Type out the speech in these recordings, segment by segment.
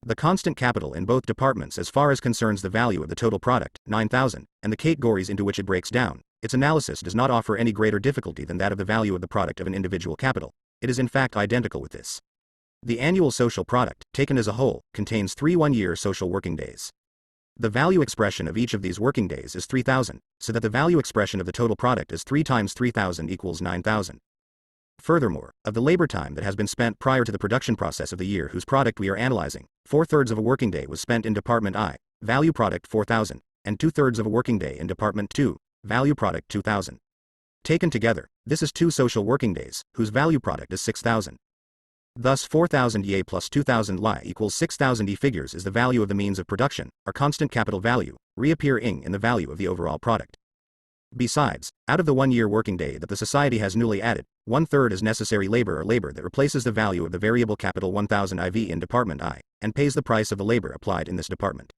The constant capital in both departments as far as concerns the value of the total product, 9,000, and the categories into which it breaks down, its analysis does not offer any greater difficulty than that of the value of the product of an individual capital. It is in fact identical with this. The annual social product, taken as a whole, contains 3 one-year social working days. The value expression of each of these working days is 3,000, so that the value expression of the total product is 3 times 3,000 equals 9,000. Furthermore, of the labor time that has been spent prior to the production process of the year whose product we are analyzing, 4/3 of a working day was spent in Department I, value product 4,000, and 2/3 of a working day in Department II, value product 2,000. Taken together, this is 2 social working days, whose value product is 6,000. Thus 4,000 YA plus 2,000 LI equals 6,000 E figures is the value of the means of production, our constant capital value, reappearing in the value of the overall product. Besides, out of the 1 year working day that the society has newly added, 1/3 is necessary labor or labor that replaces the value of the variable capital 1,000 IV in Department I, and pays the price of the labor applied in this department.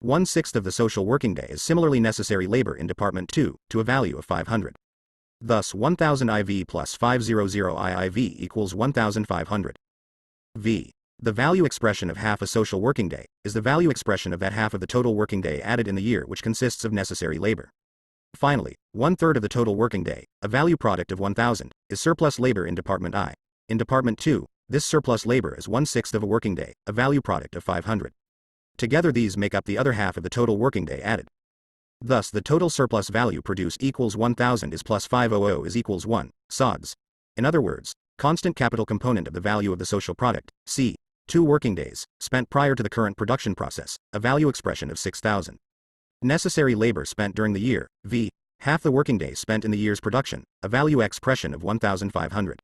1/6 of the social working day is similarly necessary labor in Department II, to a value of 500. Thus 1,000 IV plus 500 IIV equals 1,500. V. The value expression of half a social working day, is the value expression of that half of the total working day added in the year which consists of necessary labor. Finally, 1/3 of the total working day, a value product of 1,000, is surplus labor in Department I. In Department II, this surplus labor is 1/6 of a working day, a value product of 500. Together these make up the other half of the total working day added. Thus the total surplus value produced equals 1,000 is plus 500 is equals 1, sods. In other words, constant capital component of the value of the social product, C. 2 working days, spent prior to the current production process, a value expression of 6,000. Necessary labor spent during the year, V. Half the working days spent in the year's production, a value expression of 1,500.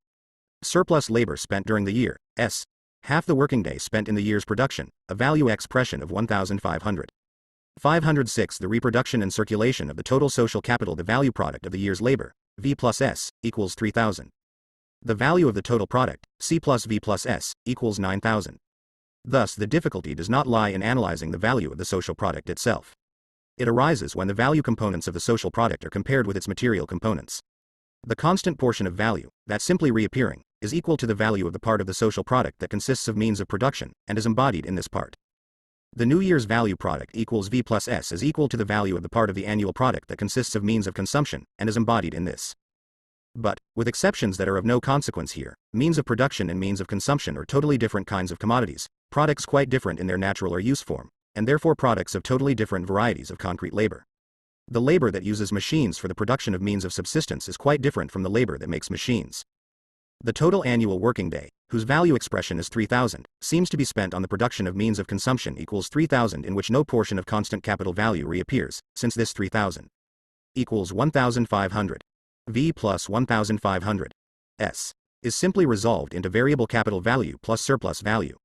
Surplus labor spent during the year, S. Half the working day spent in the year's production, a value expression of 1,500. 506 The reproduction and circulation of the total social capital the value product of the year's labor, V plus S, equals 3,000. The value of the total product, C plus V plus S, equals 9,000. Thus the difficulty does not lie in analyzing the value of the social product itself. It arises when the value components of the social product are compared with its material components. The constant portion of value, that simply reappearing, is equal to the value of the part of the social product that consists of means of production, and is embodied in this part. The new year's value product equals V plus S is equal to the value of the part of the annual product that consists of means of consumption, and is embodied in this. But, with exceptions that are of no consequence here, means of production and means of consumption are totally different kinds of commodities, products quite different in their natural or use form, and therefore products of totally different varieties of concrete labor. The labor that uses machines for the production of means of subsistence is quite different from the labor that makes machines. The total annual working day, whose value expression is 3,000, seems to be spent on the production of means of consumption equals 3,000 in which no portion of constant capital value reappears, since this 3,000 equals 1,500. V plus 1,500 S is simply resolved into variable capital value plus surplus value.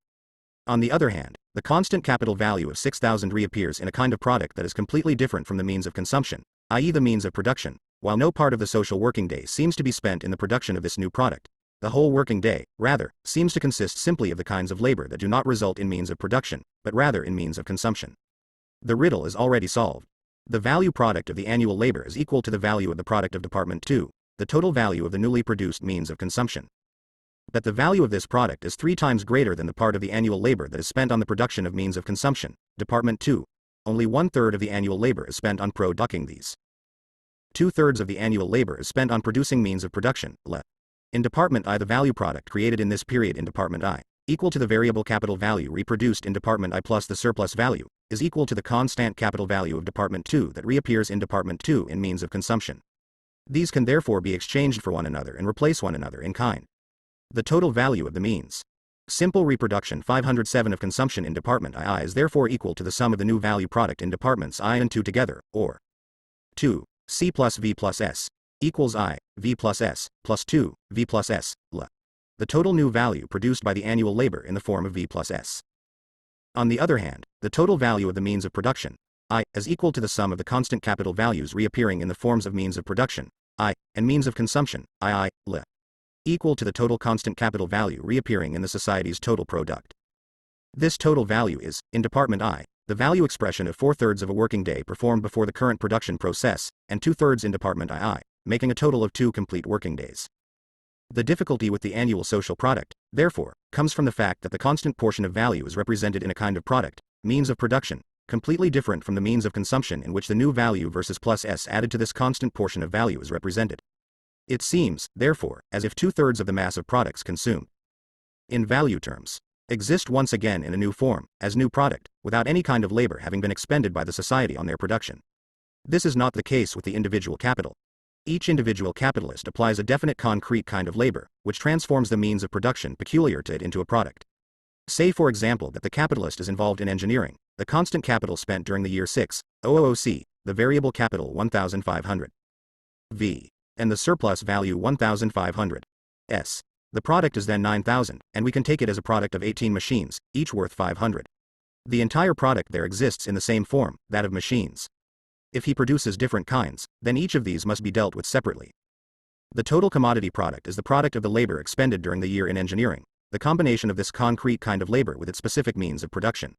On the other hand, the constant capital value of 6,000 reappears in a kind of product that is completely different from the means of consumption, i.e. the means of production, while no part of the social working day seems to be spent in the production of this new product. The whole working day, rather, seems to consist simply of the kinds of labor that do not result in means of production, but rather in means of consumption. The riddle is already solved. The value product of the annual labor is equal to the value of the product of Department II, the total value of the newly produced means of consumption. That the value of this product is 3 times greater than the part of the annual labor that is spent on the production of means of consumption, Department II. Only 1/3 of the annual labor is spent on producing these. 2/3 of the annual labor is spent on producing means of production, LE. In Department I the value product created in this period in Department I, equal to the variable capital value reproduced in Department I plus the surplus value, is equal to the constant capital value of Department II that reappears in Department II in means of consumption. These can therefore be exchanged for one another and replace one another in kind. The total value of the means. Simple reproduction 507 of consumption in Department II is therefore equal to the sum of the new value product in Departments I and II together, or 2, C plus V plus S, equals I, V plus S, plus 2, V plus S, LE. The total new value produced by the annual labor in the form of V plus S. On the other hand, the total value of the means of production, I, is equal to the sum of the constant capital values reappearing in the forms of means of production, I, and means of consumption, II, LE. Equal to the total constant capital value reappearing in the society's total product. This total value is, in Department I, the value expression of 4/3 of a working day performed before the current production process, and 2/3 in Department II, making a total of 2 complete working days. The difficulty with the annual social product, therefore, comes from the fact that the constant portion of value is represented in a kind of product, means of production, completely different from the means of consumption in which the new value versus plus s added to this constant portion of value is represented. It seems, therefore, as if 2/3 of the mass of products consumed in value terms exist once again in a new form, as new product, without any kind of labor having been expended by the society on their production. This is not the case with the individual capital. Each individual capitalist applies a definite concrete kind of labor, which transforms the means of production peculiar to it into a product. Say for example that the capitalist is involved in engineering, the constant capital spent during the year 6,000, the variable capital 1,500 V, and the surplus value 1,500 S. The product is then 9,000, and we can take it as a product of 18 machines, each worth 500. The entire product there exists in the same form, that of machines. If he produces different kinds, then each of these must be dealt with separately. The total commodity product is the product of the labor expended during the year in engineering, the combination of this concrete kind of labor with its specific means of production.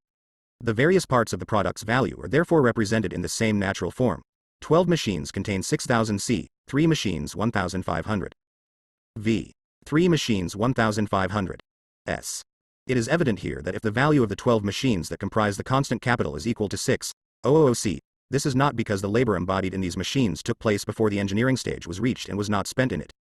The various parts of the product's value are therefore represented in the same natural form. 12 machines contain 6,000 C, 3 machines 1,500 V. 3 machines 1,500 S. It is evident here that if the value of the 12 machines that comprise the constant capital is equal to 6,000 C, this is not because the labor embodied in these machines took place before the engineering stage was reached and was not spent in it.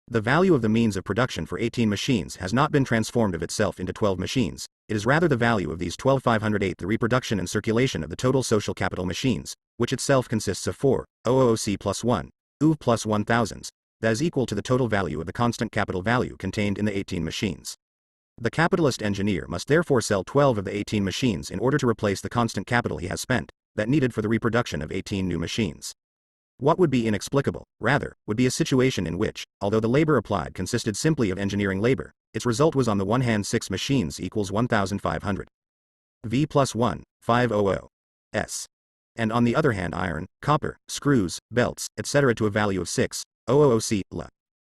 The value of the means of production for 18 machines has not been transformed of itself into 12 machines, it is rather the value of these 12,508 the reproduction and circulation of the total social capital machines, which itself consists of 4,000 C plus 1, UV plus 1,000, that is equal to the total value of the constant capital value contained in the 18 machines. The capitalist engineer must therefore sell 12 of the 18 machines in order to replace the constant capital he has spent, that needed for the reproduction of 18 new machines. What would be inexplicable, rather, would be a situation in which, although the labor applied consisted simply of engineering labor, its result was on the one hand 6 machines equals 1,500 V plus 1, 500 S. And on the other hand iron, copper, screws, belts, etc. to a value of 6,000 C, La.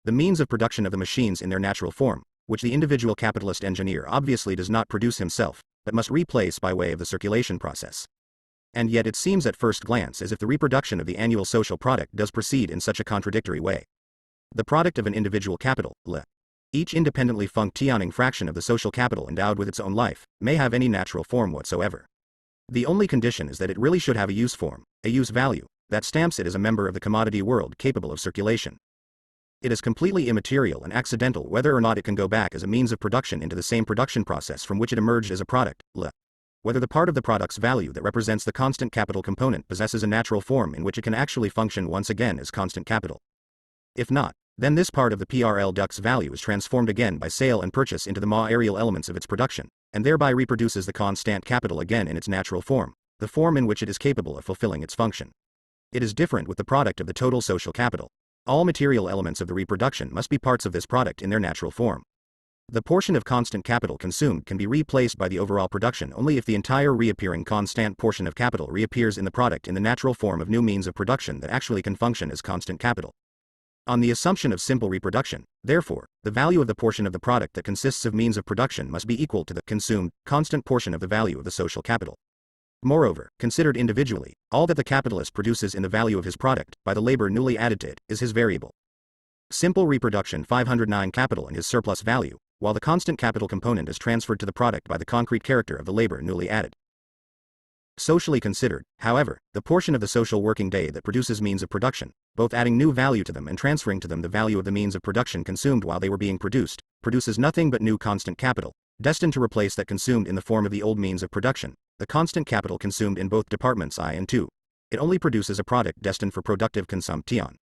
The means of production of the machines in their natural form, which the individual capitalist engineer obviously does not produce himself, but must replace by way of the circulation process. And yet it seems at first glance as if the reproduction of the annual social product does proceed in such a contradictory way. The product of an individual capital, La. Each independently functioning fraction of the social capital endowed with its own life, may have any natural form whatsoever. The only condition is that it really should have a use form, a use value, that stamps it as a member of the commodity world capable of circulation. It is completely immaterial and accidental whether or not it can go back as a means of production into the same production process from which it emerged as a product, La. Whether the part of the product's value that represents the constant capital component possesses a natural form in which it can actually function once again as constant capital. If not, then this part of the produkt's value is transformed again by sale and purchase into the material elements of its production, and thereby reproduces the constant capital again in its natural form, the form in which it is capable of fulfilling its function. It is different with the product of the total social capital. All material elements of the reproduction must be parts of this product in their natural form. The portion of constant capital consumed can be replaced by the overall production only if the entire reappearing constant portion of capital reappears in the product in the natural form of new means of production that actually can function as constant capital. On the assumption of simple reproduction, therefore, the value of the portion of the product that consists of means of production must be equal to the consumed, constant portion of the value of the social capital. Moreover, considered individually, all that the capitalist produces in the value of his product, by the labor newly added to it, is his variable. Simple reproduction 509 capital and his surplus value, while the constant capital component is transferred to the product by the concrete character of the labor newly added. Socially considered, however, the portion of the social working day that produces means of production, both adding new value to them and transferring to them the value of the means of production consumed while they were being produced, produces nothing but new constant capital, destined to replace that consumed in the form of the old means of production, the constant capital consumed in both departments I and II. It only produces a product destined for productive consumption.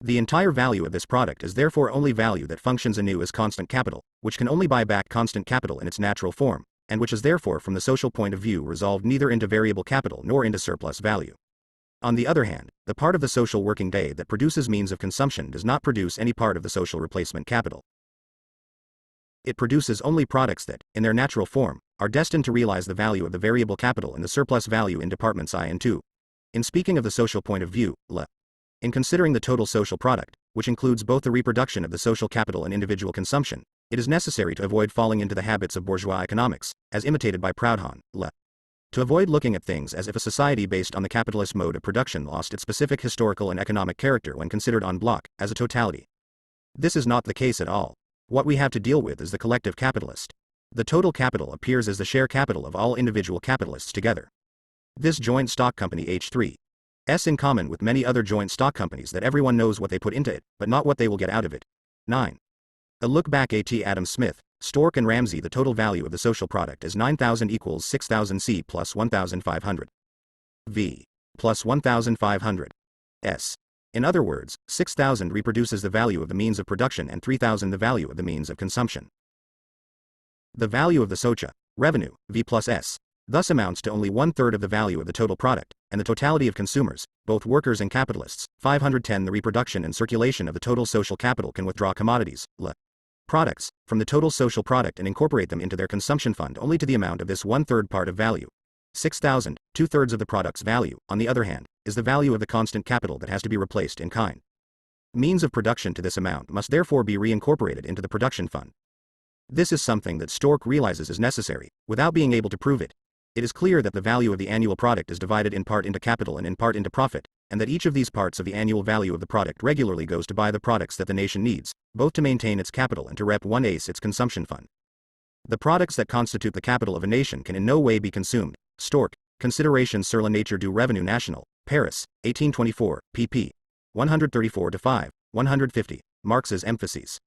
The entire value of this product is therefore only value that functions anew as constant capital, which can only buy back constant capital in its natural form, and which is therefore from the social point of view resolved neither into variable capital nor into surplus value. On the other hand, the part of the social working day that produces means of consumption does not produce any part of the social replacement capital. It produces only products that, in their natural form, are destined to realize the value of the variable capital and the surplus value in departments I and II. In speaking of the social point of view, in considering the total social product, which includes both the reproduction of the social capital and individual consumption, it is necessary to avoid falling into the habits of bourgeois economics, as imitated by Proudhon, to avoid looking at things as if a society based on the capitalist mode of production lost its specific historical and economic character when considered en bloc, as a totality. This is not the case at all. What we have to deal with is the collective capitalist. The total capital appears as the share capital of all individual capitalists together. This joint stock company H3 S in common with many other joint stock companies that everyone knows what they put into it, but not what they will get out of it. 9. A look back at Adam Smith, Stork and Ramsey. The total value of the social product is 9,000 equals 6,000 C plus 1,500 V plus 1,500 S. In other words, 6,000 reproduces the value of the means of production and 3,000 the value of the means of consumption. The value of the SOCHA, revenue, V plus S, thus amounts to only 1/3 of the value of the total product, and the totality of consumers, both workers and capitalists. 510 The reproduction and circulation of the total social capital can withdraw commodities, products, from the total social product and incorporate them into their consumption fund only to the amount of this 1/3 part of value. 6,000, 2/3 of the product's value, on the other hand, is the value of the constant capital that has to be replaced in kind. Means of production to this amount must therefore be reincorporated into the production fund. This is something that Stork realizes is necessary, without being able to prove it. It is clear that the value of the annual product is divided in part into capital and in part into profit, and that each of these parts of the annual value of the product regularly goes to buy the products that the nation needs, both to maintain its capital and to rep 1/8 its consumption fund. The products that constitute the capital of a nation can in no way be consumed. Stork, Considérations sur la nature du revenu national, Paris, 1824, pp. 134-5, 150, Marx's emphases.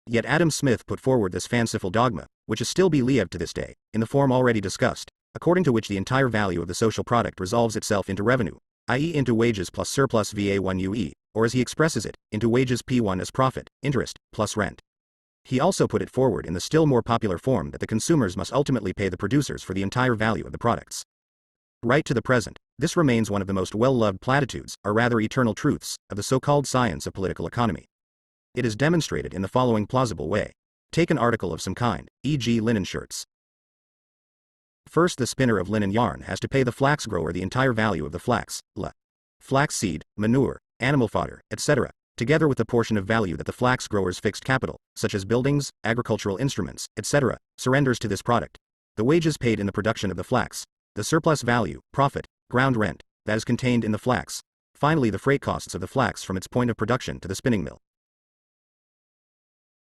Yet Adam Smith put forward this fanciful dogma, which is still believed to this day, in the form already discussed, according to which the entire value of the social product resolves itself into revenue, i.e. into wages plus surplus VA1 UE, or as he expresses it, into wages P1 as profit, interest, plus rent. He also put it forward in the still more popular form that the consumers must ultimately pay the producers for the entire value of the products. Right to the present, this remains one of the most well-loved platitudes, or rather eternal truths, of the so-called science of political economy. It is demonstrated in the following plausible way. Take an article of some kind, e.g. linen shirts. First, the spinner of linen yarn has to pay the flax grower the entire value of the flax, flax seed, manure, animal fodder, etc., together with the portion of value that the flax grower's fixed capital, such as buildings, agricultural instruments, etc., surrenders to this product. The wages paid in the production of the flax, the surplus value, profit, ground rent, that is contained in the flax, finally the freight costs of the flax from its point of production to the spinning mill.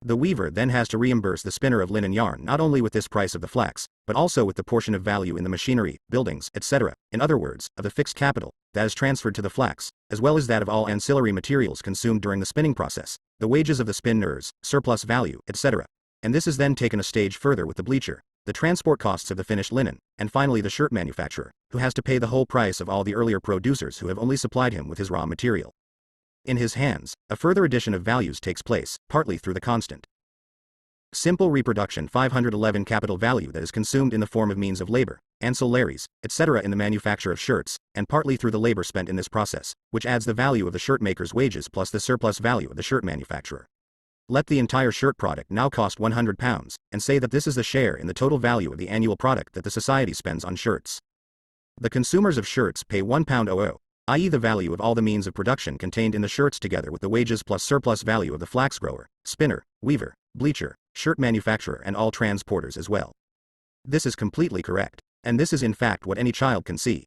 The weaver then has to reimburse the spinner of linen yarn not only with this price of the flax, but also with the portion of value in the machinery, buildings, etc., in other words, of the fixed capital, that is transferred to the flax, as well as that of all ancillary materials consumed during the spinning process, the wages of the spinners, surplus value, etc. And this is then taken a stage further with the bleacher, the transport costs of the finished linen, and finally the shirt manufacturer, who has to pay the whole price of all the earlier producers who have only supplied him with his raw material. In his hands, a further addition of values takes place, partly through the constant simple reproduction 511 capital value that is consumed in the form of means of labor, ancillaries, etc. in the manufacture of shirts, and partly through the labor spent in this process, which adds the value of the shirt maker's wages plus the surplus value of the shirt manufacturer. Let the entire shirt product now cost £100, and say that this is the share in the total value of the annual product that the society spends on shirts. The consumers of shirts pay £1.00, i.e. the value of all the means of production contained in the shirts together with the wages plus surplus value of the flax grower, spinner, weaver, bleacher, shirt manufacturer and all transporters as well. This is completely correct, and this is in fact what any child can see.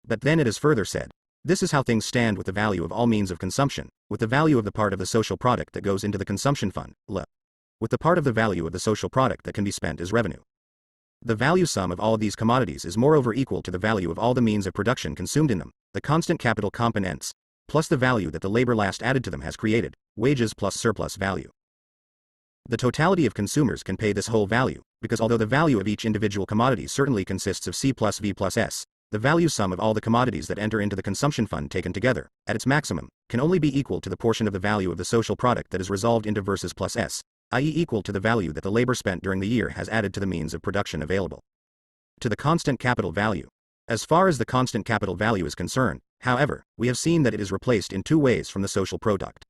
But then it is further said, this is how things stand with the value of all means of consumption, with the value of the part of the social product that goes into the consumption fund, with the part of the value of the social product that can be spent as revenue. The value sum of all of these commodities is moreover equal to the value of all the means of production consumed in them, the constant capital components, plus the value that the labor last added to them has created, wages plus surplus value. The totality of consumers can pay this whole value, because although the value of each individual commodity certainly consists of C plus V plus S, the value sum of all the commodities that enter into the consumption fund taken together, at its maximum, can only be equal to the portion of the value of the social product that is resolved into versus plus S, i.e. equal to the value that the labor spent during the year has added to the means of production available. To the constant capital value. As far as the constant capital value is concerned, however, we have seen that it is replaced in two ways from the social product.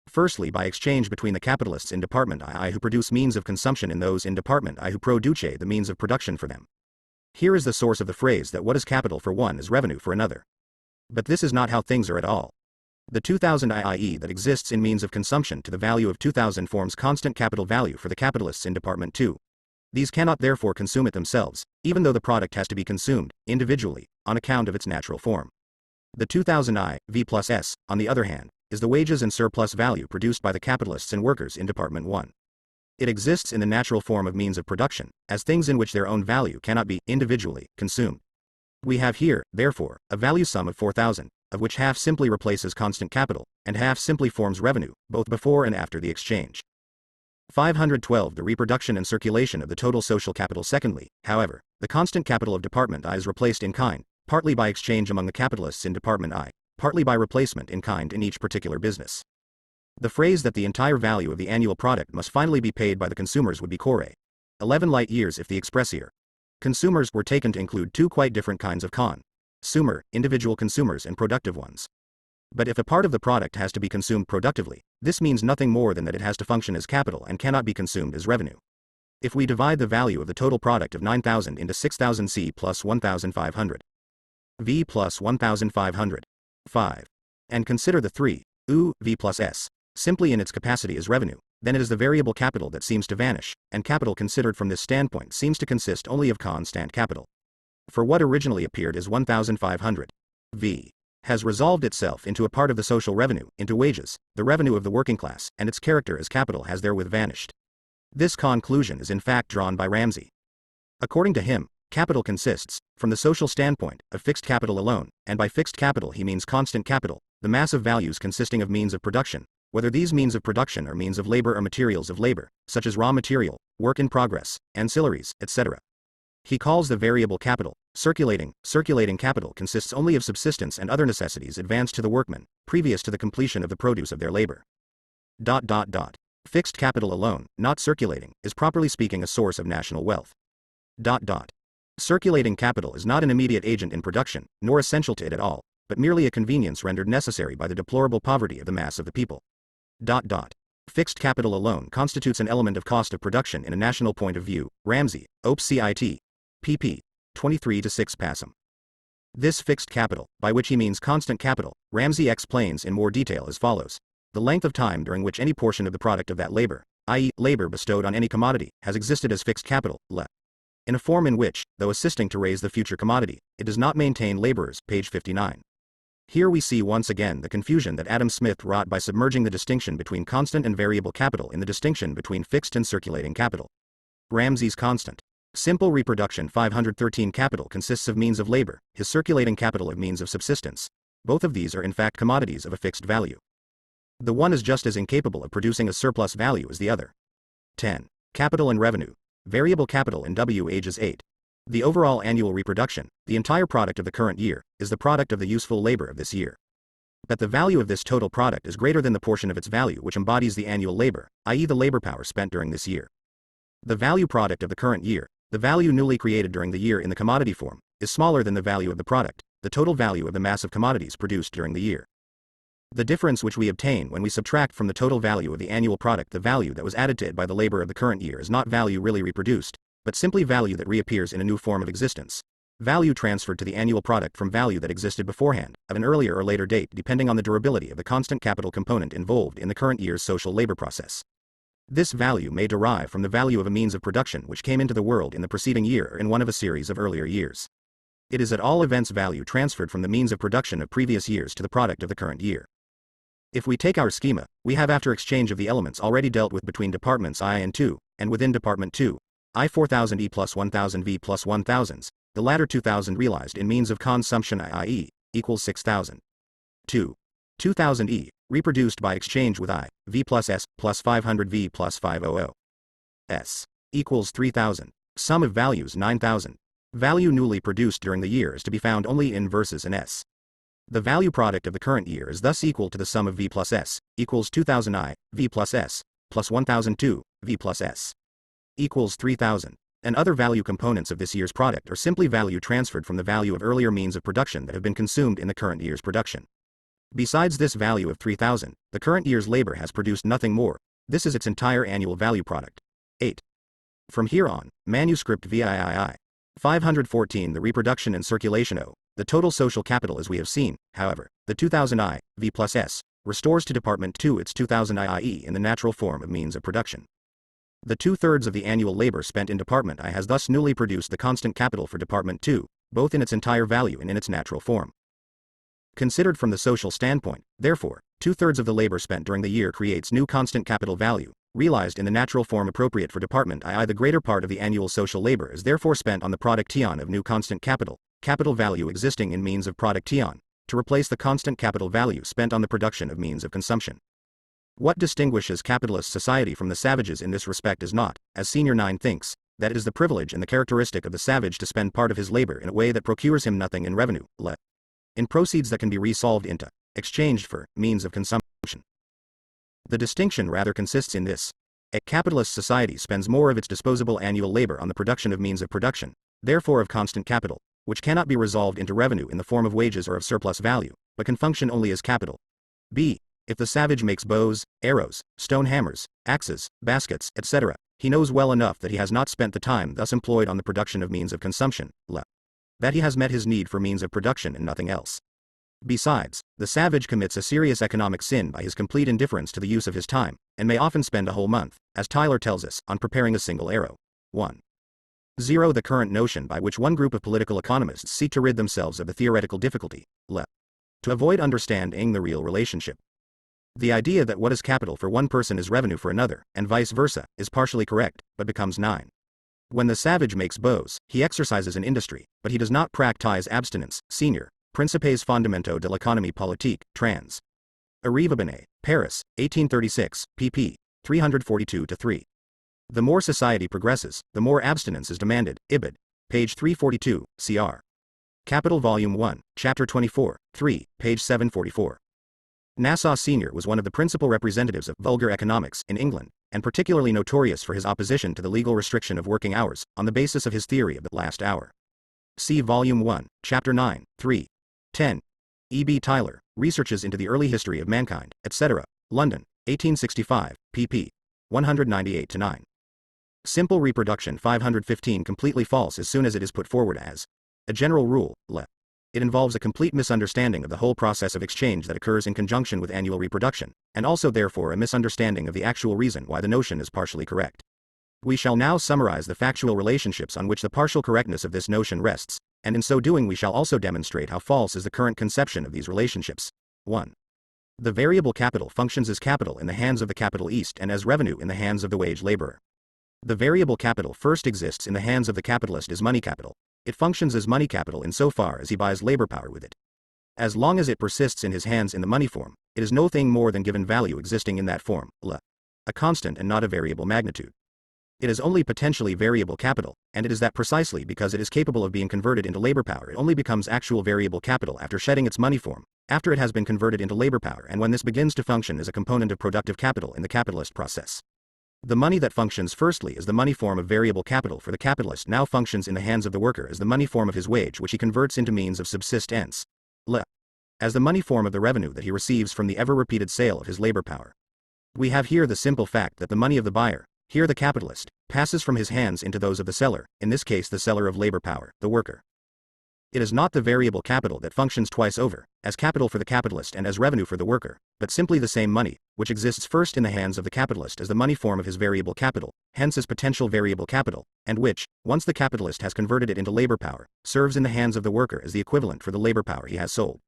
Firstly, by exchange between the capitalists in Department I who produce means of consumption and those in Department I who produce the means of production for them. Here is the source of the phrase that what is capital for one is revenue for another. But this is not how things are at all. The 2000 IIE that exists in means of consumption to the value of 2000 forms constant capital value for the capitalists in Department 2. These cannot therefore consume it themselves, even though the product has to be consumed, individually, on account of its natural form. The 2000 I, V plus S, on the other hand, is the wages and surplus value produced by the capitalists and workers in Department 1. It exists in the natural form of means of production, as things in which their own value cannot be, individually, consumed. We have here, therefore, a value sum of 4,000, of which half simply replaces constant capital, and half simply forms revenue, both before and after the exchange. 512 The reproduction and circulation of the total social capital. Secondly, however, the constant capital of Department I is replaced in kind, partly by exchange among the capitalists in Department I, partly by replacement in kind in each particular business. The phrase that the entire value of the annual product must finally be paid by the consumers would be core. 11 light years if the expressior consumers were taken to include two quite different kinds of consumer, individual consumers and productive ones. But if a part of the product has to be consumed productively, this means nothing more than that it has to function as capital and cannot be consumed as revenue. If we divide the value of the total product of 9,000 into 6,000 C plus 1,500 V plus 1,500 5, and consider the 3 U V plus S simply in its capacity as revenue, then it is the variable capital that seems to vanish, and capital considered from this standpoint seems to consist only of constant capital. For what originally appeared as 1,500 V has resolved itself into a part of the social revenue, into wages, the revenue of the working class, and its character as capital has therewith vanished. This conclusion is in fact drawn by Ramsay. According to him, capital consists, from the social standpoint, of fixed capital alone, and by fixed capital he means constant capital, the mass of values consisting of means of production, whether these means of production are means of labor or materials of labor, such as raw material, work in progress, ancillaries, etc. He calls the variable capital circulating. Circulating capital consists only of subsistence and other necessities advanced to the workmen, previous to the completion of the produce of their labor. Fixed capital alone, not circulating, is properly speaking a source of national wealth. Circulating capital is not an immediate agent in production, nor essential to it at all, but merely a convenience rendered necessary by the deplorable poverty of the mass of the people. Fixed capital alone constitutes an element of cost of production in a national point of view. Ramsay, Op. Cit. pp. 23-6 Passam. This fixed capital, by which he means constant capital, Ramsay explains in more detail as follows. The length of time during which any portion of the product of that labor, i.e., labor bestowed on any commodity, has existed as fixed capital, le. In a form in which, though assisting to raise the future commodity, it does not maintain laborers, page 59. Here we see once again the confusion that Adam Smith wrought by submerging the distinction between constant and variable capital in the distinction between fixed and circulating capital. Ramsay's constant, simple reproduction 513 capital consists of means of labor, his circulating capital of means of subsistence. Both of these are in fact commodities of a fixed value. The one is just as incapable of producing a surplus value as the other. 10. Capital and revenue. Variable capital in W ages 8. The overall annual reproduction, the entire product of the current year, is the product of the useful labor of this year. But the value of this total product is greater than the portion of its value which embodies the annual labor, i.e. the labor power spent during this year. The value product of the current year, the value newly created during the year in the commodity form, is smaller than the value of the product, the total value of the mass of commodities produced during the year. The difference which we obtain when we subtract from the total value of the annual product the value that was added to it by the labor of the current year is not value really reproduced, but simply value that reappears in a new form of existence. Value transferred to the annual product from value that existed beforehand, of an earlier or later date depending on the durability of the constant capital component involved in the current year's social labor process. This value may derive from the value of a means of production which came into the world in the preceding year or in one of a series of earlier years. It is at all events value transferred from the means of production of previous years to the product of the current year. If we take our schema, we have after exchange of the elements already dealt with between departments I and II, and within department II, I 4000 E plus 1000 V plus 1000s, the latter 2000 realized in means of consumption i.e., equals 6000. 2. 2000 E, reproduced by exchange with I, V plus S, plus 500 V plus 500. S, equals 3000. Sum of values 9000. Value newly produced during the year is to be found only in versus in S. The value product of the current year is thus equal to the sum of V plus S, equals 2000 I, V plus S, plus 1002, V plus S, equals 3000. And other value components of this year's product are simply value transferred from the value of earlier means of production that have been consumed in the current year's production. Besides this value of 3000, the current year's labor has produced nothing more. This is its entire annual value product. 8. From here on, manuscript VIII. 514 The reproduction and circulation O. The total social capital as we have seen, however, the 2000 I, V plus S, restores to Department II its 2000 IIE in the natural form of means of production. The 2/3 of the annual labor spent in Department I has thus newly produced the constant capital for Department II, both in its entire value and in its natural form. Considered from the social standpoint, therefore, 2/3 of the labor spent during the year creates new constant capital value, realized in the natural form appropriate for department II. The greater part of the annual social labor is therefore spent on the product tion of new constant capital value existing in means of product tion, to replace the constant capital value spent on the production of means of consumption. What distinguishes capitalist society from the savages in this respect is not, as Senior 9 thinks, that it is the privilege and the characteristic of the savage to spend part of his labor in a way that procures him nothing in revenue, in proceeds that can be resolved into, exchanged for, means of consumption. The distinction rather consists in this. A capitalist society spends more of its disposable annual labor on the production of means of production, therefore of constant capital, which cannot be resolved into revenue in the form of wages or of surplus value, but can function only as capital. b. If the savage makes bows, arrows, stone hammers, axes, baskets, etc., he knows well enough that he has not spent the time thus employed on the production of means of consumption, that he has met his need for means of production and nothing else. Besides, the savage commits a serious economic sin by his complete indifference to the use of his time, and may often spend a whole month, as Tyler tells us, on preparing a single arrow. 1. 0. The current notion by which one group of political economists seek to rid themselves of the theoretical difficulty, to avoid understanding the real relationship. The idea that what is capital for one person is revenue for another, and vice versa, is partially correct, but becomes 9. When the savage makes bows, he exercises an industry, but he does not practice abstinence. Senior, Principes Fondamento de l'économie politique, trans. Arrivabene, Paris, 1836, pp. 342-3. The more society progresses, the more abstinence is demanded. Ibid. Page 342, cr. Capital Volume 1, Chapter 24, 3, page 744. Nassau Sr. was one of the principal representatives of vulgar economics in England, and particularly notorious for his opposition to the legal restriction of working hours, on the basis of his theory of the last hour. See Volume 1, Chapter 9, 3. 10. E. B. Tyler, Researches into the Early History of Mankind, etc., London, 1865, pp. 198-9. Simple reproduction 515 completely false as soon as it is put forward as a general rule, It involves a complete misunderstanding of the whole process of exchange that occurs in conjunction with annual reproduction, and also therefore a misunderstanding of the actual reason why the notion is partially correct. We shall now summarize the factual relationships on which the partial correctness of this notion rests, and in so doing we shall also demonstrate how false is the current conception of these relationships. 1. The variable capital functions as capital in the hands of the capitalist and as revenue in the hands of the wage laborer. The variable capital first exists in the hands of the capitalist as money capital. It functions as money capital insofar as he buys labor power with it. As long as it persists in his hands in the money form, it is no thing more than given value existing in that form, a constant and not a variable magnitude. It is only potentially variable capital, and it is that precisely because it is capable of being converted into labor power it only becomes actual variable capital after shedding its money form, after it has been converted into labor power and when this begins to function as a component of productive capital in the capitalist process. The money that functions firstly as the money form of variable capital for the capitalist now functions in the hands of the worker as the money form of his wage which he converts into means of subsistence, as the money form of the revenue that he receives from the ever-repeated sale of his labor power. We have here the simple fact that the money of the buyer, here the capitalist, passes from his hands into those of the seller, in this case the seller of labor power, the worker. It is not the variable capital that functions twice over, as capital for the capitalist and as revenue for the worker, but simply the same money, which exists first in the hands of the capitalist as the money form of his variable capital, hence as potential variable capital, and which, once the capitalist has converted it into labor power, serves in the hands of the worker as the equivalent for the labor power he has sold.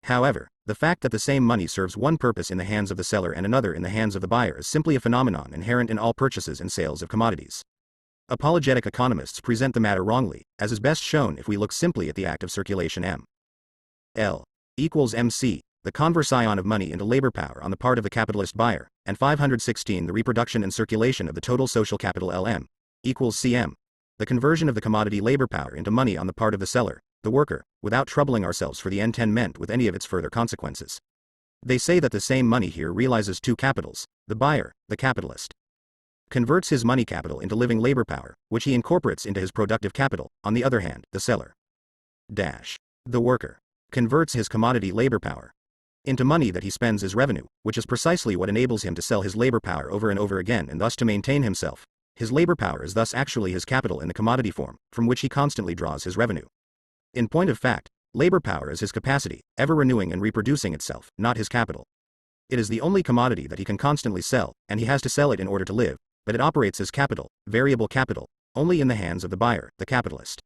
However, the fact that the same money serves one purpose in the hands of the seller and another in the hands of the buyer is simply a phenomenon inherent in all purchases and sales of commodities. Apologetic economists present the matter wrongly, as is best shown if we look simply at the act of circulation M. L equals MC, the conversion of money into labor power on the part of the capitalist buyer, and 516 the reproduction and circulation of the total social capital LM, equals CM, the conversion of the commodity labor power into money on the part of the seller, the worker, without troubling ourselves for the intendment with any of its further consequences. They say that the same money here realizes two capitals, the buyer, the capitalist, converts his money capital into living labor power, which he incorporates into his productive capital, on the other hand, the seller, the worker, converts his commodity labor power into money that he spends as revenue, which is precisely what enables him to sell his labor power over and over again and thus to maintain himself. His labor power is thus actually his capital in the commodity form, from which he constantly draws his revenue. In point of fact, labor power is his capacity, ever renewing and reproducing itself, not his capital. It is the only commodity that he can constantly sell, and he has to sell it in order to live, but it operates as capital, variable capital, only in the hands of the buyer, the capitalist.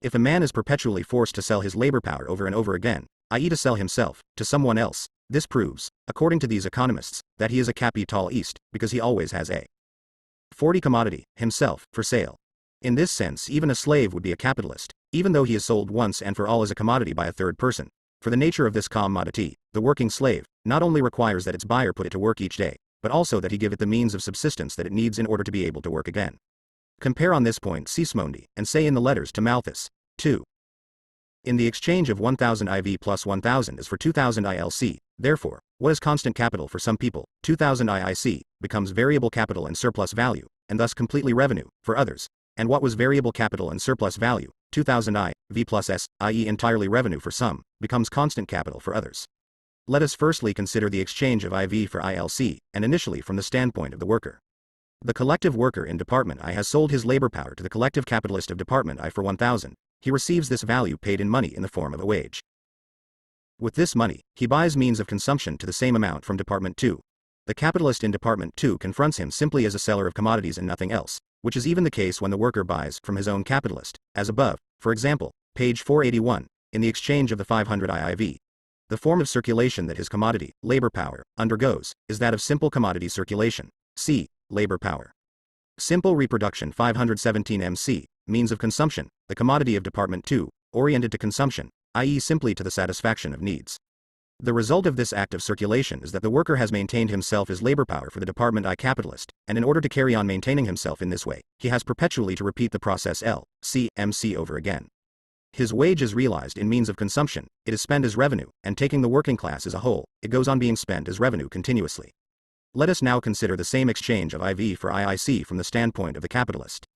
If a man is perpetually forced to sell his labor power over and over again, i.e. to sell himself, to someone else, This proves, according to these economists, that he is a capitalist, because he always has a 40 commodity, himself, for sale. In this sense, even a slave would be a capitalist, even though he is sold once and for all as a commodity by a third person. For the nature of this commodity, the working slave, not only requires that its buyer put it to work each day, but also that he give it the means of subsistence that it needs in order to be able to work again. Compare on this point Sismondi, and say in the letters to Malthus, 2. In the exchange of 1000 IV plus 1000 is for 2000 ILC, therefore, what is constant capital for some people, 2000 IIC, becomes variable capital and surplus value, and thus completely revenue, for others, and what was variable capital and surplus value, 2000 IV plus S, i.e. entirely revenue for some, becomes constant capital for others. Let us firstly consider the exchange of IV for ILC, and initially from the standpoint of the worker. The collective worker in Department I has sold his labor power to the collective capitalist of Department I for 1000. He receives this value paid in money in the form of a wage. With this money, he buys means of consumption to the same amount from Department 2. The capitalist in Department 2 confronts him simply as a seller of commodities and nothing else, which is even the case when the worker buys from his own capitalist, as above, for example, page 481, in the exchange of the 500 IIV. The form of circulation that his commodity, labor power, undergoes, is that of simple commodity circulation. C. Labor power. Simple reproduction 517 MC, means of consumption, the commodity of Department 2, oriented to consumption, i.e. simply to the satisfaction of needs. The result of this act of circulation is that the worker has maintained himself as labor power for the Department I capitalist, and in order to carry on maintaining himself in this way, he has perpetually to repeat the process L, C, MC over again. His wage is realized in means of consumption, it is spent as revenue, and taking the working class as a whole, it goes on being spent as revenue continuously. Let us now consider the same exchange of IV for IIC from the standpoint of the capitalist.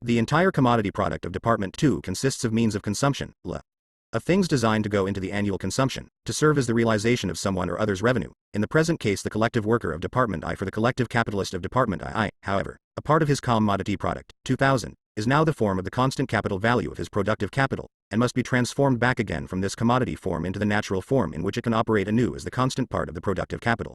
The entire commodity product of Department 2 consists of means of consumption, L, of things designed to go into the annual consumption, to serve as the realization of someone or other's revenue, in the present case the collective worker of Department I for the collective capitalist of Department I, however, a part of his commodity product, 2000, is now the form of the constant capital value of his productive capital, and must be transformed back again from this commodity form into the natural form in which it can operate anew as the constant part of the productive capital.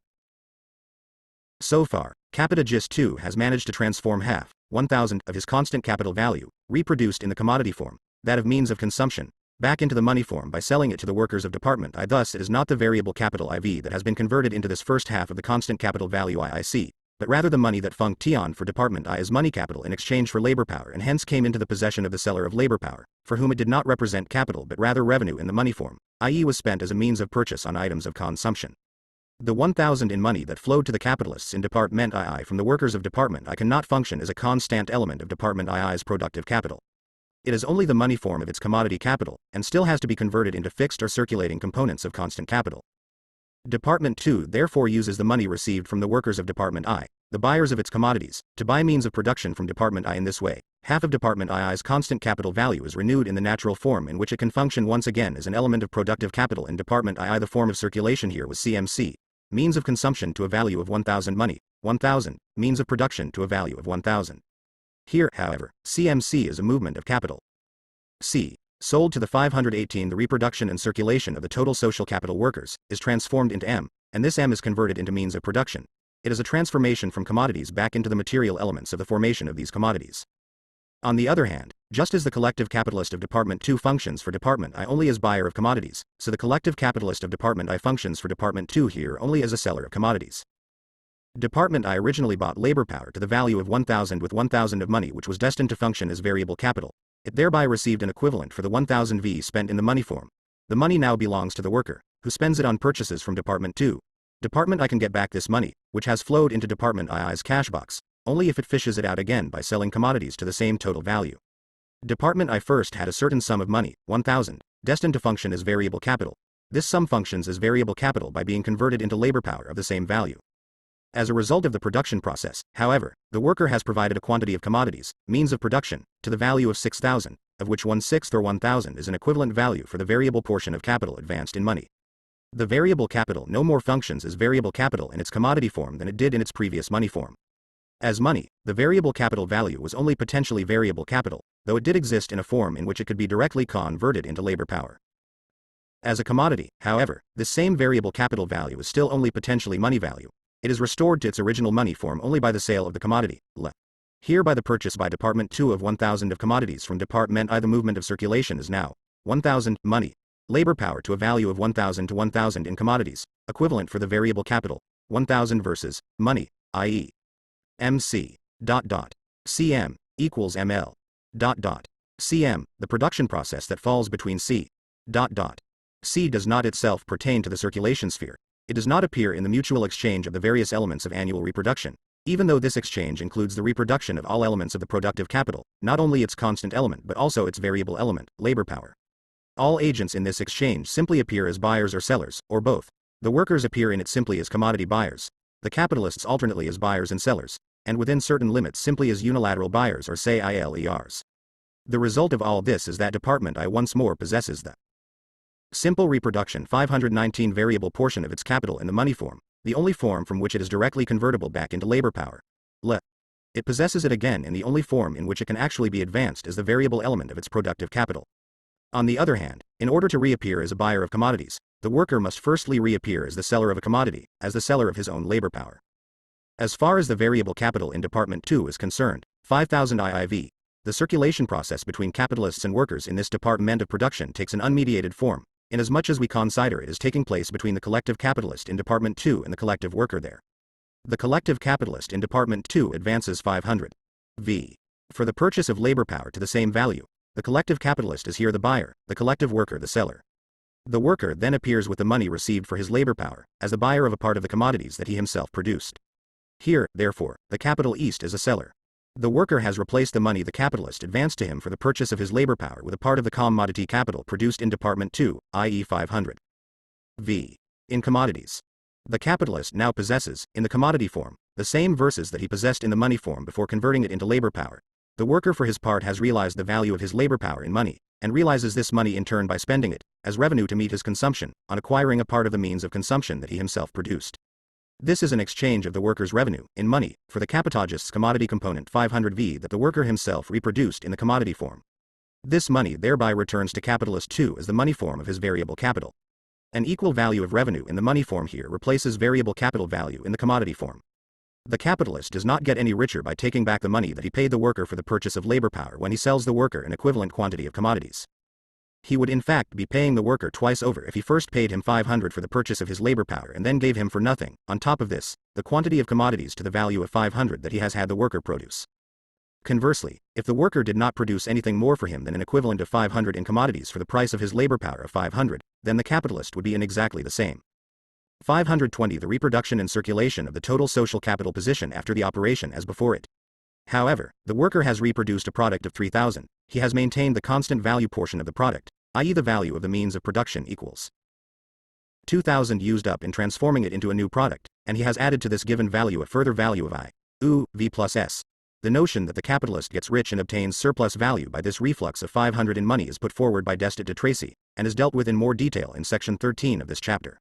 So far, Capita Gist 2 has managed to transform half, 1000, of his constant capital value, reproduced in the commodity form, that of means of consumption, back into the money form by selling it to the workers of Department I. Thus it is not the variable capital IV that has been converted into this first half of the constant capital value IIC, but rather the money that functioned for Department I as money capital in exchange for labor power and hence came into the possession of the seller of labor power, for whom it did not represent capital but rather revenue in the money form, i.e. was spent as a means of purchase on items of consumption. The 1000 in money that flowed to the capitalists in Department II from the workers of Department I cannot function as a constant element of Department II's productive capital. It is only the money form of its commodity capital, and still has to be converted into fixed or circulating components of constant capital. Department II therefore uses the money received from the workers of Department I, the buyers of its commodities, to buy means of production from Department I in this way. Half of Department II's constant capital value is renewed in the natural form in which it can function once again as an element of productive capital in Department II. The form of circulation here was CMC. Means of consumption to a value of 1000 money, 1000, means of production to a value of 1000. Here, however, CMC is a movement of capital. C, sold to the 518. The reproduction and circulation of the total social capital workers, is transformed into M, and this M is converted into means of production. It is a transformation from commodities back into the material elements of the formation of these commodities. On the other hand, just as the collective capitalist of Department II functions for Department I only as buyer of commodities, so the collective capitalist of Department I functions for Department II here only as a seller of commodities. Department I originally bought labor power to the value of 1000 with 1000 of money which was destined to function as variable capital. It thereby received an equivalent for the 1000 V spent in the money form. The money now belongs to the worker, who spends it on purchases from Department II. Department I can get back this money, which has flowed into Department II's cash box, only if it fishes it out again by selling commodities to the same total value. Department I first had a certain sum of money, 1000, destined to function as variable capital. This sum functions as variable capital by being converted into labor power of the same value. As a result of the production process, however, the worker has provided a quantity of commodities, means of production, to the value of 6000, of which 1/6 or 1000 is an equivalent value for the variable portion of capital advanced in money. The variable capital no more functions as variable capital in its commodity form than it did in its previous money form. As money, the variable capital value was only potentially variable capital, though it did exist in a form in which it could be directly converted into labor power. As a commodity, however, this same variable capital value is still only potentially money value. It is restored to its original money form only by the sale of the commodity, L. Here by the purchase by Department II of 1000 of commodities from Department I. The movement of circulation is now 1000 money, labor power to a value of 1,000 to 1,000 in commodities, equivalent for the variable capital, 1,000 versus money, i.e. MC. CM equals ML. CM, the production process that falls between C. C does not itself pertain to the circulation sphere. It does not appear in the mutual exchange of the various elements of annual reproduction, even though this exchange includes the reproduction of all elements of the productive capital, not only its constant element but also its variable element, labor power. All agents in this exchange simply appear as buyers or sellers, or both. The workers appear in it simply as commodity buyers, the capitalists alternately as buyers and sellers, and within certain limits simply as unilateral buyers or say ILERs. The result of all this is that Department I once more possesses the simple reproduction 519 variable portion of its capital in the money form, the only form from which it is directly convertible back into labor power. It possesses it again in the only form in which it can actually be advanced as the variable element of its productive capital. On the other hand, in order to reappear as a buyer of commodities, the worker must firstly reappear as the seller of a commodity, as the seller of his own labor power. As far as the variable capital in Department 2 is concerned, 5,000 IIV, the circulation process between capitalists and workers in this department of production takes an unmediated form, inasmuch as we consider it as taking place between the collective capitalist in Department 2 and the collective worker there. The collective capitalist in Department 2 advances 500 V for the purchase of labor power to the same value. The collective capitalist is here the buyer, the collective worker the seller. The worker then appears with the money received for his labor power, as the buyer of a part of the commodities that he himself produced. Here, therefore, the capital East is a seller. The worker has replaced the money the capitalist advanced to him for the purchase of his labor power with a part of the commodity capital produced in Department 2, i.e. 500 V. In commodities. The capitalist now possesses, in the commodity form, the same verses that he possessed in the money form before converting it into labor power. The worker for his part has realized the value of his labor power in money, and realizes this money in turn by spending it, as revenue to meet his consumption, on acquiring a part of the means of consumption that he himself produced. This is an exchange of the worker's revenue, in money, for the capitalist's commodity component 500V that the worker himself reproduced in the commodity form. This money thereby returns to capitalist 2 as the money form of his variable capital. An equal value of revenue in the money form here replaces variable capital value in the commodity form. The capitalist does not get any richer by taking back the money that he paid the worker for the purchase of labor power when he sells the worker an equivalent quantity of commodities. He would in fact be paying the worker twice over if he first paid him 500 for the purchase of his labor power and then gave him for nothing, on top of this, the quantity of commodities to the value of 500 that he has had the worker produce. Conversely, if the worker did not produce anything more for him than an equivalent of 500 in commodities for the price of his labor power of 500, then the capitalist would be in exactly the same. 520 The reproduction and circulation of the total social capital position after the operation as before it. However, the worker has reproduced a product of 3,000, he has maintained the constant value portion of the product, i.e. the value of the means of production equals 2,000 used up in transforming it into a new product, and he has added to this given value a further value of V plus S. The notion that the capitalist gets rich and obtains surplus value by this reflux of 500 in money is put forward by Destet de Tracy, and is dealt with in more detail in section 13 of this chapter.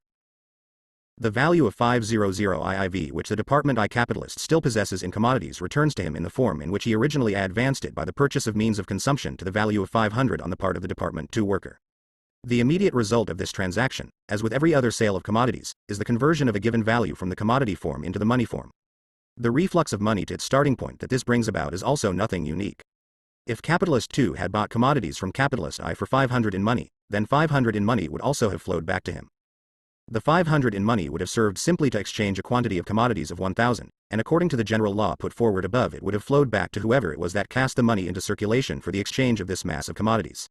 The value of 500 IIV which the Department I capitalist still possesses in commodities returns to him in the form in which he originally advanced it by the purchase of means of consumption to the value of 500 on the part of the Department II worker. The immediate result of this transaction, as with every other sale of commodities, is the conversion of a given value from the commodity form into the money form. The reflux of money to its starting point that this brings about is also nothing unique. If Capitalist II had bought commodities from Capitalist I for 500 in money, then 500 in money would also have flowed back to him. The 500 in money would have served simply to exchange a quantity of commodities of 1,000, and according to the general law put forward above it would have flowed back to whoever it was that cast the money into circulation for the exchange of this mass of commodities.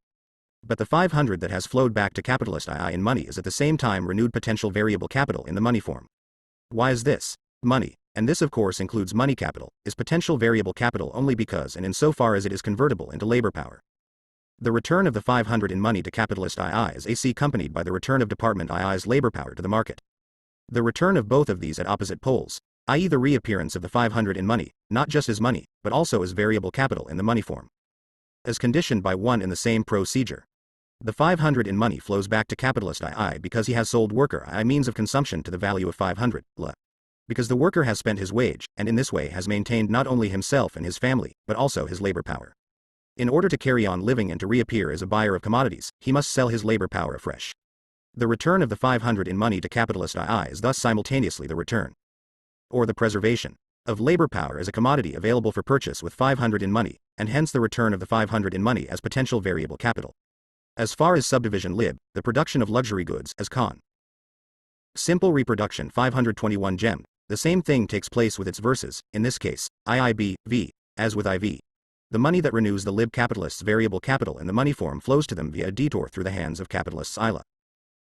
But the 500 that has flowed back to Capitalist II in money is at the same time renewed potential variable capital in the money form. Why is this? Money, and this of course includes money capital, is potential variable capital only because and insofar as it is convertible into labor power. The return of the 500 in money to Capitalist II is AC accompanied by the return of Department II's labor power to the market. The return of both of these at opposite poles, i.e. the reappearance of the 500 in money, not just as money, but also as variable capital in the money form, is conditioned by one and the same procedure. The 500 in money flows back to Capitalist II because he has sold worker I means of consumption to the value of 500, because the worker has spent his wage, and in this way has maintained not only himself and his family, but also his labor power. In order to carry on living and to reappear as a buyer of commodities, he must sell his labor power afresh. The return of the 500 in money to Capitalist II is thus simultaneously the return, or the preservation, of labor power as a commodity available for purchase with 500 in money, and hence the return of the 500 in money as potential variable capital. As far as subdivision lib, the production of luxury goods as con. Simple reproduction 521 gem. The same thing takes place with its verses, in this case, IIB, V, as with IV. The money that renews the lib capitalists' variable capital in the money form flows to them via a detour through the hands of capitalists ILA.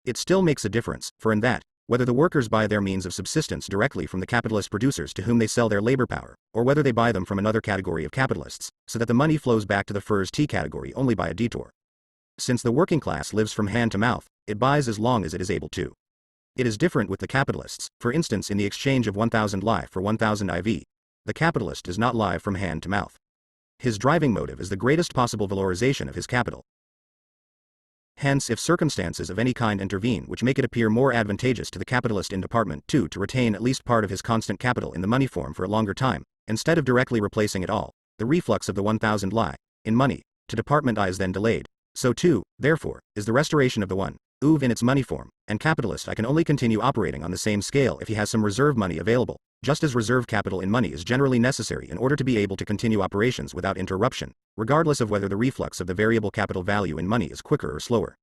It still makes a difference, for in that, whether the workers buy their means of subsistence directly from the capitalist producers to whom they sell their labor power, or whether they buy them from another category of capitalists, so that the money flows back to the first T category only by a detour. Since the working class lives from hand to mouth, it buys as long as it is able to. It is different with the capitalists, for instance in the exchange of 1000 Li for 1000 IV. The capitalist does not lie from hand to mouth. His driving motive is the greatest possible valorization of his capital. Hence, if circumstances of any kind intervene which make it appear more advantageous to the capitalist in Department 2 to retain at least part of his constant capital in the money form for a longer time, instead of directly replacing it all, the reflux of the 1000 Li, in money, to Department I is then delayed. So too, therefore, is the restoration of the 1 UV in its money form, and capitalist I can only continue operating on the same scale if he has some reserve money available, just as reserve capital in money is generally necessary in order to be able to continue operations without interruption, regardless of whether the reflux of the variable capital value in money is quicker or slower.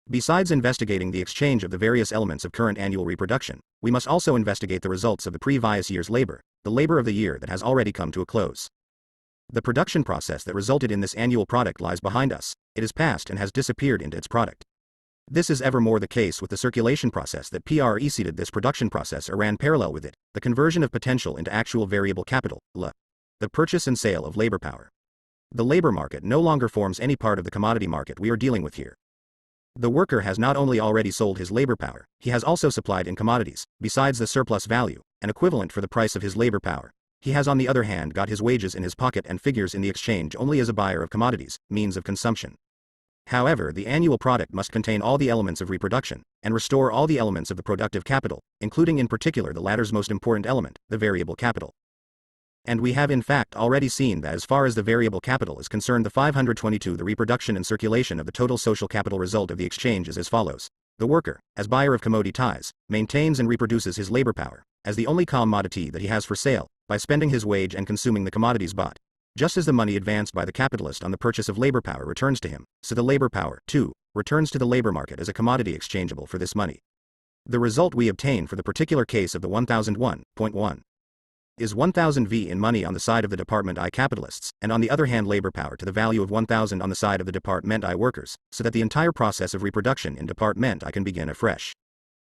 Besides investigating the exchange of the various elements of current annual reproduction, we must also investigate the results of the previous year's labor, the labor of the year that has already come to a close. The production process that resulted in this annual product lies behind us, it is past and has disappeared into its product. This is ever more the case with the circulation process that preceded this production process or ran parallel with it, the conversion of potential into actual variable capital, LA. The purchase and sale of labor power. The labor market no longer forms any part of the commodity market we are dealing with here. The worker has not only already sold his labor power, he has also supplied in commodities, besides the surplus value, an equivalent for the price of his labor power. He has on the other hand got his wages in his pocket and figures in the exchange only as a buyer of commodities, means of consumption. However, the annual product must contain all the elements of reproduction, and restore all the elements of the productive capital, including in particular the latter's most important element, the variable capital. And we have in fact already seen that as far as the variable capital is concerned the 522 the reproduction and circulation of the total social capital result of the exchange is as follows. The worker, as buyer of commodities, maintains and reproduces his labor power, as the only commodity that he has for sale, by spending his wage and consuming the commodities bought. Just as the money advanced by the capitalist on the purchase of labor power returns to him, so the labor power, too, returns to the labor market as a commodity exchangeable for this money. The result we obtain for the particular case of the 1001.1 is 1000 V in money on the side of the Department I capitalists, and on the other hand labor power to the value of 1000 on the side of the Department I workers, so that the entire process of reproduction in Department I can begin afresh.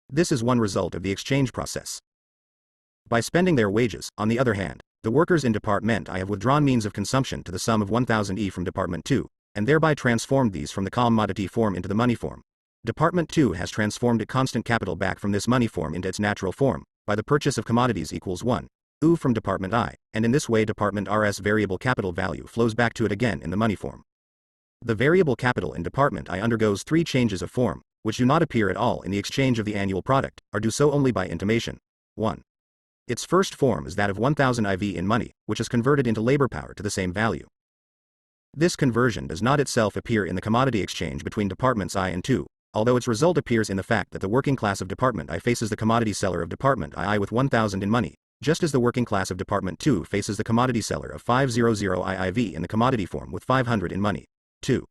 This is one result of the exchange process. By spending their wages, on the other hand, the workers in Department I have withdrawn means of consumption to the sum of 1000 E from Department 2, and thereby transformed these from the commodity form into the money form. Department 2 has transformed its constant capital back from this money form into its natural form, by the purchase of commodities equals 1 U from Department I, and in this way Department R's variable capital value flows back to it again in the money form. The variable capital in Department I undergoes 3 changes of form, which do not appear at all in the exchange of the annual product, or do so only by intimation. 1. Its first form is that of 1000 IV in money, which is converted into labor power to the same value. This conversion does not itself appear in the commodity exchange between Departments I and II, although its result appears in the fact that the working class of Department I faces the commodity seller of Department II with 1000 in money, just as the working class of Department II faces the commodity seller of 500 IIV in the commodity form with 500 in money. 2.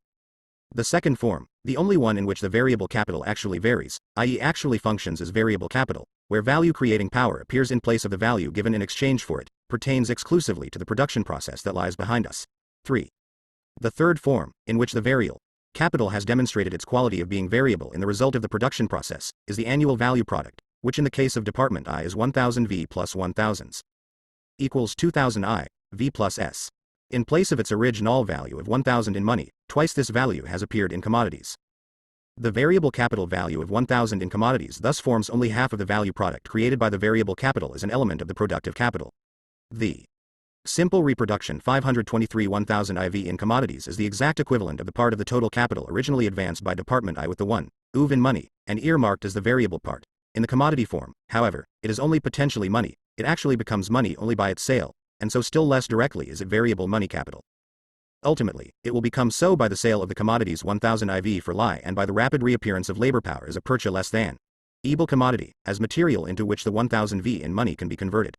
The second form, the only one in which the variable capital actually varies, i.e. actually functions as variable capital, where value-creating power appears in place of the value given in exchange for it, pertains exclusively to the production process that lies behind us. 3. The third form, in which the variable capital has demonstrated its quality of being variable in the result of the production process, is the annual value product, which in the case of Department I is 1000 V plus 1000 equals 2000 I, V plus S. In place of its original value of 1000 in money, twice this value has appeared in commodities. The variable capital value of 1000 in commodities thus forms only half of the value product created by the variable capital as an element of the productive capital. The simple reproduction 523 1000 IV in commodities is the exact equivalent of the part of the total capital originally advanced by Department I with the 1 UV in money, and earmarked as the variable part. In the commodity form, however, it is only potentially money, it actually becomes money only by its sale, and so still less directly is it variable money capital. Ultimately, it will become so by the sale of the commodities 1000 IV for Li and by the rapid reappearance of labor power as a purchase less than able commodity, as material into which the 1000 V in money can be converted.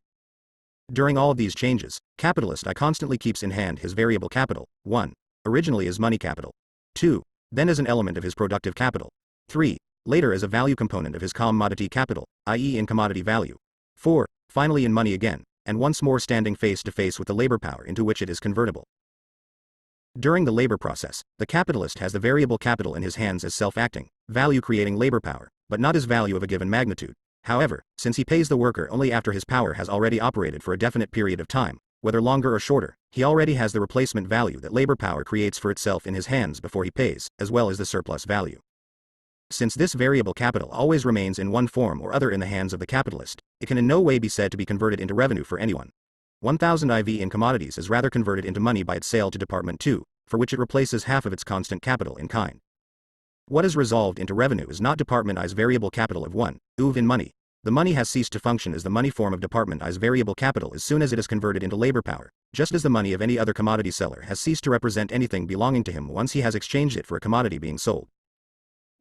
During all of these changes, capitalist I constantly keeps in hand his variable capital, 1. Originally as money capital. 2. then as an element of his productive capital. 3. Later as a value component of his commodity capital, i.e. in commodity value. 4. Finally in money again, and once more standing face to face with the labor power into which it is convertible. During the labor process, the capitalist has the variable capital in his hands as self-acting, value-creating labor power, but not as value of a given magnitude. However, since he pays the worker only after his power has already operated for a definite period of time, whether longer or shorter, he already has the replacement value that labor power creates for itself in his hands before he pays, as well as the surplus value. Since this variable capital always remains in one form or other in the hands of the capitalist, it can in no way be said to be converted into revenue for anyone. 1000 IV in commodities is rather converted into money by its sale to Department 2, for which it replaces half of its constant capital in kind. What is resolved into revenue is not Department I's variable capital of 1 UV in money. The money has ceased to function as the money form of Department I's variable capital as soon as it is converted into labor power, just as the money of any other commodity seller has ceased to represent anything belonging to him once he has exchanged it for a commodity being sold.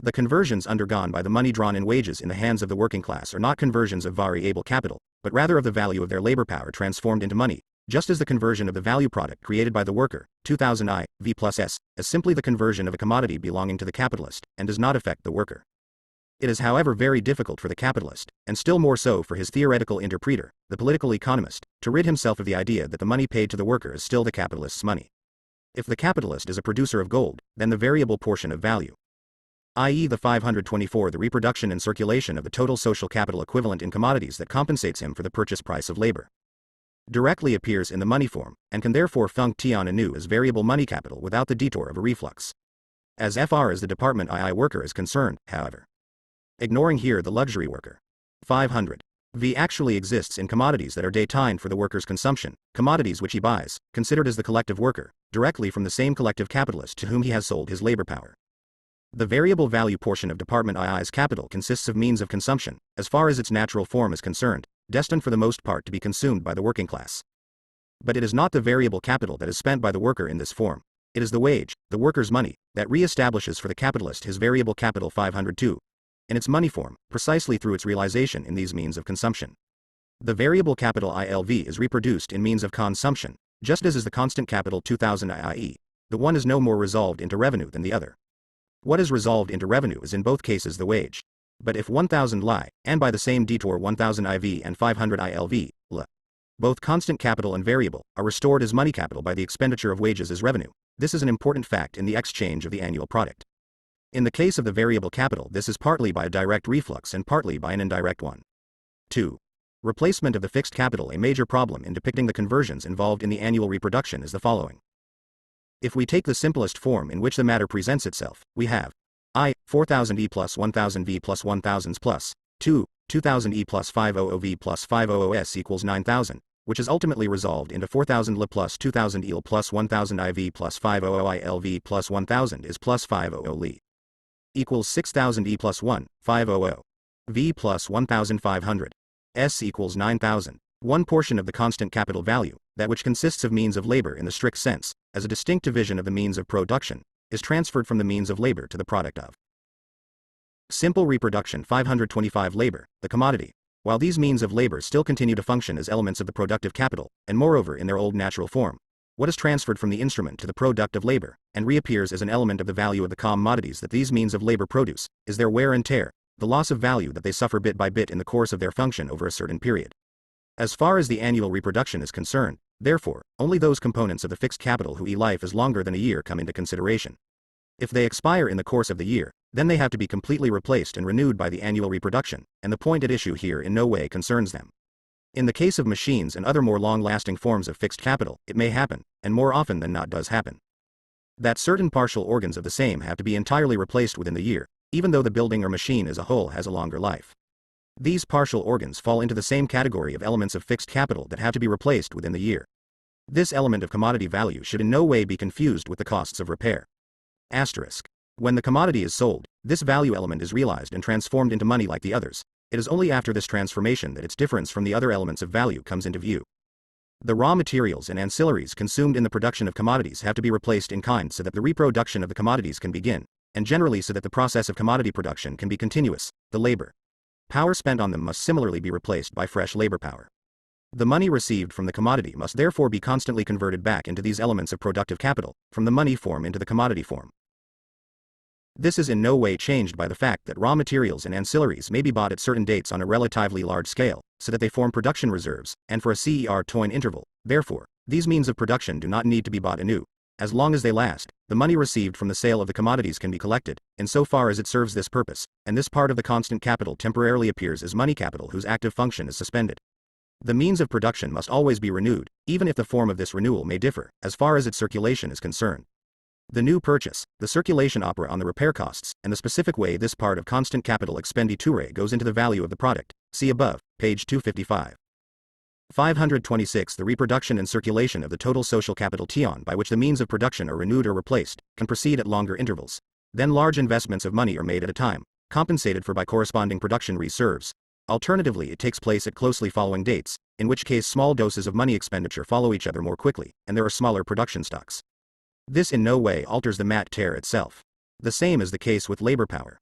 The conversions undergone by the money drawn in wages in the hands of the working class are not conversions of variable capital, but rather of the value of their labor power transformed into money, just as the conversion of the value product created by the worker, 2000 I, V plus S, is simply the conversion of a commodity belonging to the capitalist, and does not affect the worker. It is however very difficult for the capitalist, and still more so for his theoretical interpreter, the political economist, to rid himself of the idea that the money paid to the worker is still the capitalist's money. If the capitalist is a producer of gold, then the variable portion of value, i.e. the 524 the reproduction and circulation of the total social capital equivalent in commodities that compensates him for the purchase price of labor, directly appears in the money form, and can therefore function anew as variable money capital without the detour of a reflux. As far as the Department II worker is concerned, however, ignoring here the luxury worker, 500 V actually exists in commodities that are destined for the worker's consumption, commodities which he buys, considered as the collective worker, directly from the same collective capitalist to whom he has sold his labor power. The variable value portion of Department II's capital consists of means of consumption, as far as its natural form is concerned, destined for the most part to be consumed by the working class. But it is not the variable capital that is spent by the worker in this form. It is the wage, the worker's money, that re-establishes for the capitalist his variable capital 502, in its money form, precisely through its realization in these means of consumption. The variable capital ILV is reproduced in means of consumption, just as is the constant capital 2000 i.e. the one is no more resolved into revenue than the other. What is resolved into revenue is in both cases the wage. But if 1000 Li, and by the same detour 1000 IV and 500 ILV, Li, both constant capital and variable, are restored as money capital by the expenditure of wages as revenue, this is an important fact in the exchange of the annual product. In the case of the variable capital, this is partly by a direct reflux and partly by an indirect one. 2. Replacement of the fixed capital. A major problem in depicting the conversions involved in the annual reproduction is the following. If we take the simplest form in which the matter presents itself, we have I, 4000 E plus 1000 V plus 1000s plus 2, 2000 E plus 500 V plus 500 S equals 9000, which is ultimately resolved into 4000 Li plus 2000 EL plus 1000 IV plus 500 ILV plus 1000 is plus 500 Li equals 6000 E plus 1, 500 V plus 1500 S equals 9000. One portion of the constant capital value, that which consists of means of labor in the strict sense, as a distinct division of the means of production, is transferred from the means of labor to the product of simple reproduction 525 labor, the commodity, while these means of labor still continue to function as elements of the productive capital, and moreover in their old natural form. What is transferred from the instrument to the product of labor, and reappears as an element of the value of the commodities that these means of labor produce, is their wear and tear, the loss of value that they suffer bit by bit in the course of their function over a certain period. As far as the annual reproduction is concerned, therefore, only those components of the fixed capital whose life is longer than a year come into consideration. If they expire in the course of the year, then they have to be completely replaced and renewed by the annual reproduction, and the point at issue here in no way concerns them. In the case of machines and other more long-lasting forms of fixed capital, it may happen, and more often than not does happen, that certain partial organs of the same have to be entirely replaced within the year, even though the building or machine as a whole has a longer life. These partial organs fall into the same category of elements of fixed capital that have to be replaced within the year. This element of commodity value should in no way be confused with the costs of repair. Asterisk. When the commodity is sold, this value element is realized and transformed into money like the others. It is only after this transformation that its difference from the other elements of value comes into view. The raw materials and ancillaries consumed in the production of commodities have to be replaced in kind so that the reproduction of the commodities can begin, and generally so that the process of commodity production can be continuous. The labor power spent on them must similarly be replaced by fresh labor power. The money received from the commodity must therefore be constantly converted back into these elements of productive capital, from the money form into the commodity form. This is in no way changed by the fact that raw materials and ancillaries may be bought at certain dates on a relatively large scale, so that they form production reserves, and for a CER-TOIN interval. Therefore, these means of production do not need to be bought anew. As long as they last, the money received from the sale of the commodities can be collected, insofar as it serves this purpose, and this part of the constant capital temporarily appears as money capital whose active function is suspended. The means of production must always be renewed, even if the form of this renewal may differ, as far as its circulation is concerned. The new purchase, the circulation opera on the repair costs, and the specific way this part of constant capital expenditure goes into the value of the product, see above, page 255. 526 The reproduction and circulation of the total social capital tion by which the means of production are renewed or replaced, can proceed at longer intervals. Then large investments of money are made at a time, compensated for by corresponding production reserves. Alternatively, it takes place at closely following dates, in which case small doses of money expenditure follow each other more quickly, and there are smaller production stocks. This in no way alters the matière itself. The same is the case with labor power.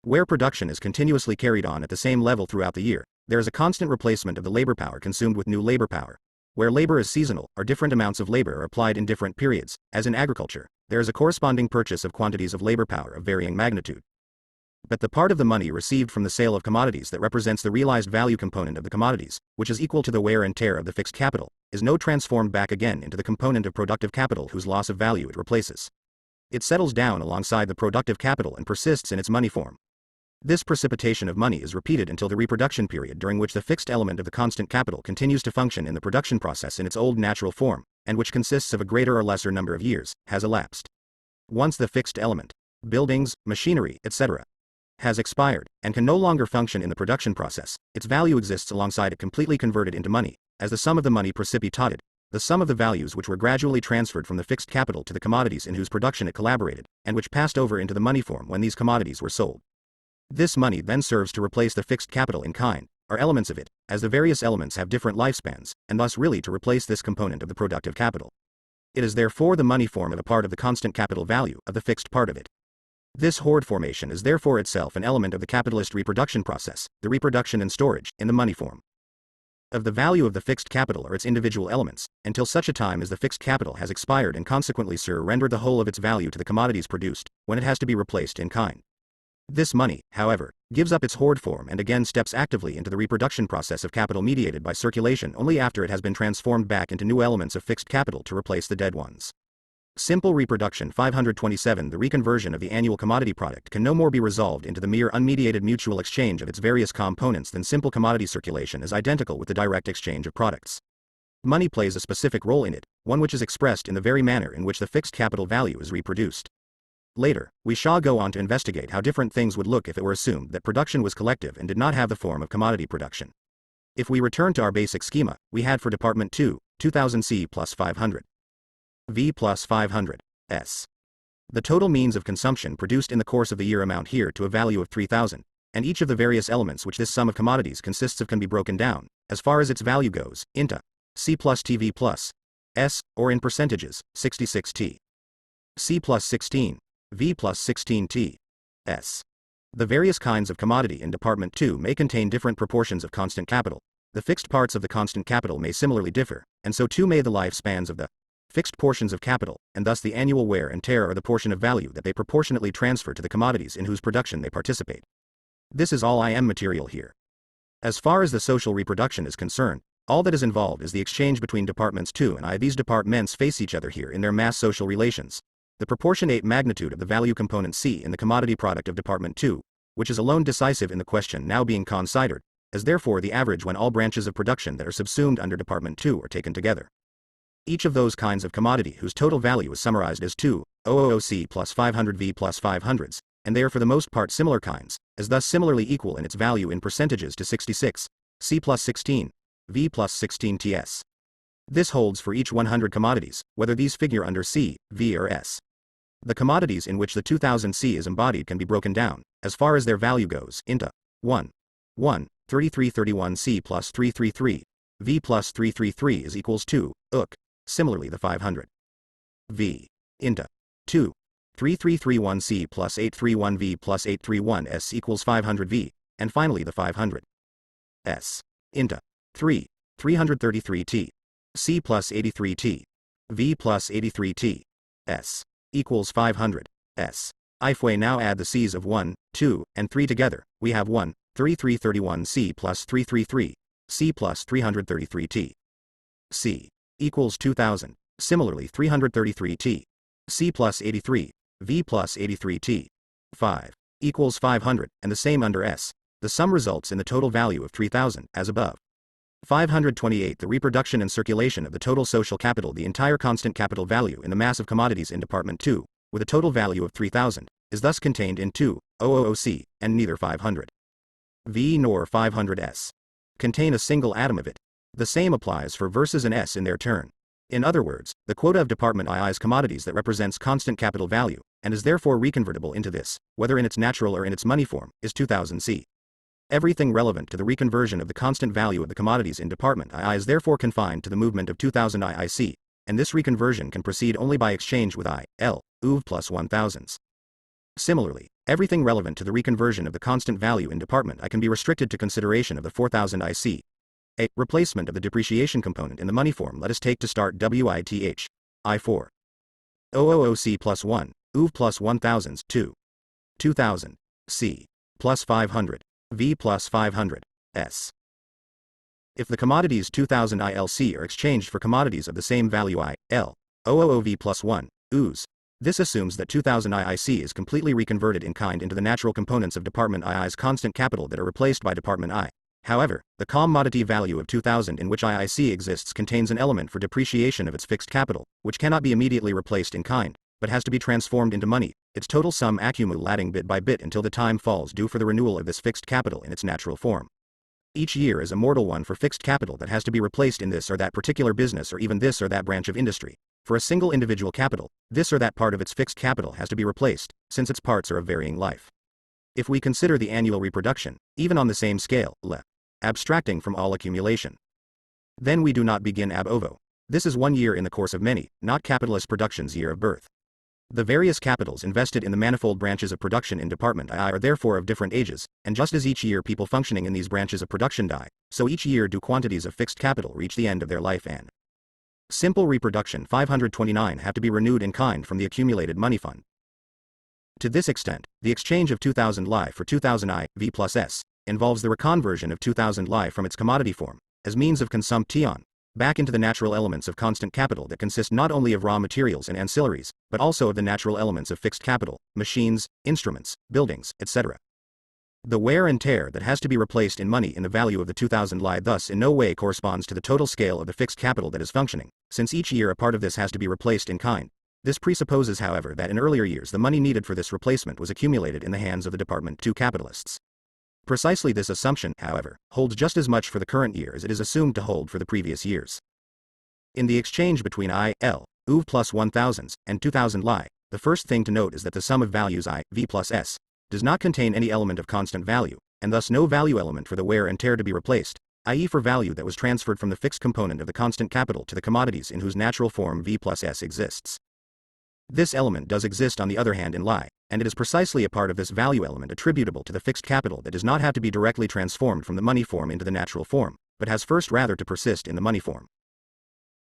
Where production is continuously carried on at the same level throughout the year, there is a constant replacement of the labor power consumed with new labor power. Where labor is seasonal, or different amounts of labor are applied in different periods, as in agriculture, there is a corresponding purchase of quantities of labor power of varying magnitude. But the part of the money received from the sale of commodities that represents the realized value component of the commodities, which is equal to the wear and tear of the fixed capital, is no transformed back again into the component of productive capital whose loss of value it replaces. It settles down alongside the productive capital and persists in its money form. This precipitation of money is repeated until the reproduction period during which the fixed element of the constant capital continues to function in the production process in its old natural form, and which consists of a greater or lesser number of years, has elapsed. Once the fixed element, buildings, machinery, etc., has expired, and can no longer function in the production process, its value exists alongside it completely converted into money, as the sum of the money precipitated, the sum of the values which were gradually transferred from the fixed capital to the commodities in whose production it collaborated, and which passed over into the money form when these commodities were sold. This money then serves to replace the fixed capital in kind, or elements of it, as the various elements have different lifespans, and thus really to replace this component of the productive capital. It is therefore the money form of a part of the constant capital value of the fixed part of it. This hoard formation is therefore itself an element of the capitalist reproduction process, the reproduction and storage, in the money form, of the value of the fixed capital or its individual elements, until such a time as the fixed capital has expired and consequently rendered the whole of its value to the commodities produced, when it has to be replaced in kind. This money, however, gives up its hoard form and again steps actively into the reproduction process of capital mediated by circulation only after it has been transformed back into new elements of fixed capital to replace the dead ones. Simple reproduction 527 The reconversion of the annual commodity product can no more be resolved into the mere unmediated mutual exchange of its various components than simple commodity circulation is identical with the direct exchange of products. Money plays a specific role in it, one which is expressed in the very manner in which the fixed capital value is reproduced. Later, we shall go on to investigate how different things would look if it were assumed that production was collective and did not have the form of commodity production. If we return to our basic schema, we had for Department 2, 2000 C plus 500. V plus 500, S. The total means of consumption produced in the course of the year amount here to a value of 3000, and each of the various elements which this sum of commodities consists of can be broken down, as far as its value goes, into C plus TV plus S, or in percentages, 66T. C plus 16, V plus 16T, S. The various kinds of commodity in Department 2 may contain different proportions of constant capital. The fixed parts of the constant capital may similarly differ, and so too may the lifespans of the fixed portions of capital, and thus the annual wear and tear or the portion of value that they proportionately transfer to the commodities in whose production they participate. This is all IM material here. As far as the social reproduction is concerned, all that is involved is the exchange between Departments 2 and I. These departments face each other here in their mass social relations. The proportionate magnitude of the value component C in the commodity product of Department 2, which is alone decisive in the question now being considered, is therefore the average when all branches of production that are subsumed under Department 2 are taken together. Each of those kinds of commodity whose total value is summarized as 2,000 C plus 500 V plus 500s, and they are for the most part similar kinds, is thus similarly equal in its value in percentages to 66, C plus 16, V plus 16 TS. This holds for each 100 commodities, whether these figure under C, V or S. The commodities in which the 2000 C is embodied can be broken down, as far as their value goes, into 1. 3331 C plus 333, V plus 333 is equals 2, uk. Similarly the 500 V into 2. 3331 C plus 831 V plus 831 S equals 500 V, and finally the 500 S into 3. 333 T. C plus 83 T. V plus 83 T. S equals 500 S. If we now add the C's of 1, 2, and 3 together, we have 1, 3331 C plus 333, C plus 333 T. C equals 2000. Similarly 333 T. C plus 83, V plus 83 T. 5 equals 500, and the same under S. The sum results in the total value of 3000, as above. 528 The reproduction and circulation of the total social capital. The entire constant capital value in the mass of commodities in Department 2, with a total value of 3000, is thus contained in 2,000C, and neither 500 V nor 500S contain a single atom of it. The same applies for versus and S in their turn. In other words, the quota of Department II's commodities that represents constant capital value, and is therefore reconvertible into this, whether in its natural or in its money form, is 2000C. Everything relevant to the reconversion of the constant value of the commodities in Department II is therefore confined to the movement of 2000 IIC, and this reconversion can proceed only by exchange with I, L, UV plus 1000s. Similarly, everything relevant to the reconversion of the constant value in Department I can be restricted to consideration of the 4000 IC. A replacement of the depreciation component in the money form. Let us take to start WITH I4 000C plus 1, UV plus 1000s 2. 2000 C plus 500 V plus 500 S. If the commodities 2000 ILC are exchanged for commodities of the same value I, L, 000V plus 1, UZ, this assumes that 2000 IIC is completely reconverted in kind into the natural components of Department II's constant capital that are replaced by Department I. However, the commodity value of 2000 in which IIC exists contains an element for depreciation of its fixed capital, which cannot be immediately replaced in kind, but has to be transformed into money, its total sum accumulating bit by bit until the time falls due for the renewal of this fixed capital in its natural form. Each year is a mortal one for fixed capital that has to be replaced in this or that particular business or even this or that branch of industry. For a single individual capital, this or that part of its fixed capital has to be replaced, since its parts are of varying life. If we consider the annual reproduction, even on the same scale, abstracting from all accumulation, then we do not begin ab ovo. This is 1 year in the course of many, not capitalist production's year of birth. The various capitals invested in the manifold branches of production in Department II are therefore of different ages, and just as each year people functioning in these branches of production die, so each year do quantities of fixed capital reach the end of their life and simple reproduction 529 have to be renewed in kind from the accumulated money fund. To this extent, the exchange of 2000 Li for 2000 I, V plus S, involves the reconversion of 2000 Li from its commodity form, as means of consumption, back into the natural elements of constant capital that consist not only of raw materials and ancillaries, but also of the natural elements of fixed capital, machines, instruments, buildings, etc. The wear and tear that has to be replaced in money in the value of the 2000 Li thus in no way corresponds to the total scale of the fixed capital that is functioning, since each year a part of this has to be replaced in kind. This presupposes, however, that in earlier years the money needed for this replacement was accumulated in the hands of the Department II capitalists. Precisely this assumption, however, holds just as much for the current year as it is assumed to hold for the previous years. In the exchange between I, L, UV plus 1000s, and 2000 Li, the first thing to note is that the sum of values I, V plus S, does not contain any element of constant value, and thus no value element for the wear and tear to be replaced, i.e. for value that was transferred from the fixed component of the constant capital to the commodities in whose natural form V plus S exists. This element does exist on the other hand in Li, and it is precisely a part of this value element attributable to the fixed capital that does not have to be directly transformed from the money form into the natural form, but has first rather to persist in the money form.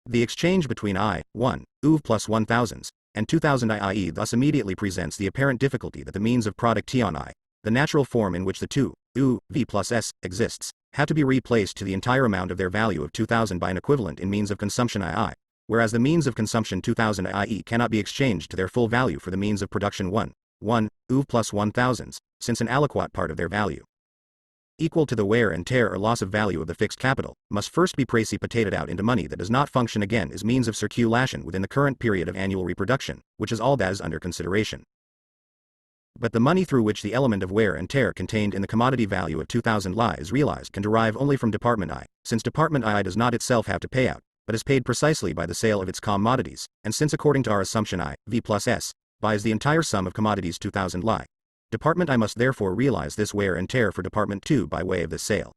The exchange between I, 1, UV plus 1000s, and 2000 IE thus immediately presents the apparent difficulty that the means of product T on I, the natural form in which the 2, U, V plus S, exists, have to be replaced to the entire amount of their value of 2000 by an equivalent in means of consumption II, whereas the means of consumption 2000 IE cannot be exchanged to their full value for the means of production 1, UV plus 1000s, since an aliquot part of their value, equal to the wear and tear or loss of value of the fixed capital, must first be precipitated out into money that does not function again as means of circulation within the current period of annual reproduction, which is all that is under consideration. But the money through which the element of wear and tear contained in the commodity value of 2000 Li is realized can derive only from Department I, since Department I does not itself have to pay out, but is paid precisely by the sale of its commodities, and since according to our assumption I, V plus S, buys the entire sum of commodities 2000 Li, Department I must therefore realize this wear and tear for Department II by way of this sale.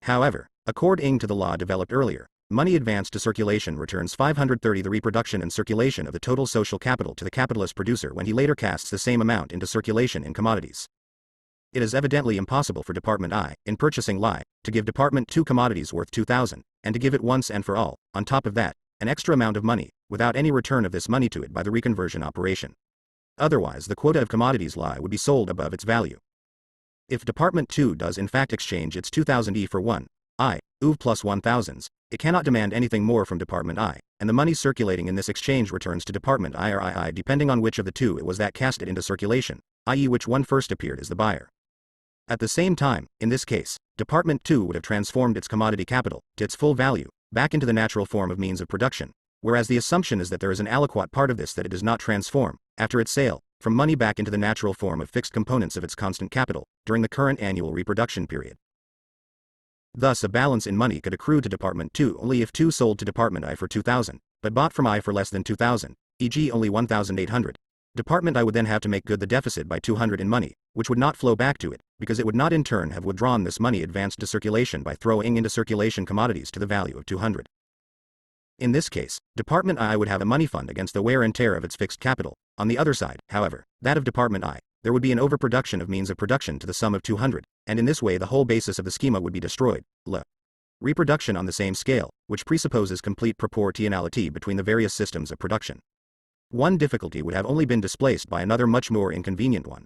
However, according to the law developed earlier, money advanced to circulation returns 530 the reproduction and circulation of the total social capital to the capitalist producer when he later casts the same amount into circulation in commodities. It is evidently impossible for Department I, in purchasing Li, to give Department II commodities worth 2000, and to give it once and for all, on top of that, an extra amount of money, without any return of this money to it by the reconversion operation. Otherwise, the quota of commodities Li would be sold above its value. If Department 2 does in fact exchange its 2000 E for 1 I, UV plus 1000s, it cannot demand anything more from Department I, and the money circulating in this exchange returns to Department I or II depending on which of the two it was that cast it into circulation, i.e. which one first appeared as the buyer. At the same time, in this case, Department 2 would have transformed its commodity capital, to its full value, back into the natural form of means of production, whereas the assumption is that there is an aliquot part of this that it does not transform, after its sale, from money back into the natural form of fixed components of its constant capital, during the current annual reproduction period. Thus a balance in money could accrue to Department 2 only if 2 sold to Department I for 2,000, but bought from I for less than 2,000, e.g. only 1,800. Department I would then have to make good the deficit by 200 in money, which would not flow back to it, because it would not in turn have withdrawn this money advanced to circulation by throwing into circulation commodities to the value of 200. In this case, Department I would have a money fund against the wear and tear of its fixed capital. On the other side, however, that of Department I, there would be an overproduction of means of production to the sum of 200, and in this way the whole basis of the schema would be destroyed. Reproduction on the same scale, which presupposes complete proportionality between the various systems of production. One difficulty would have only been displaced by another much more inconvenient one.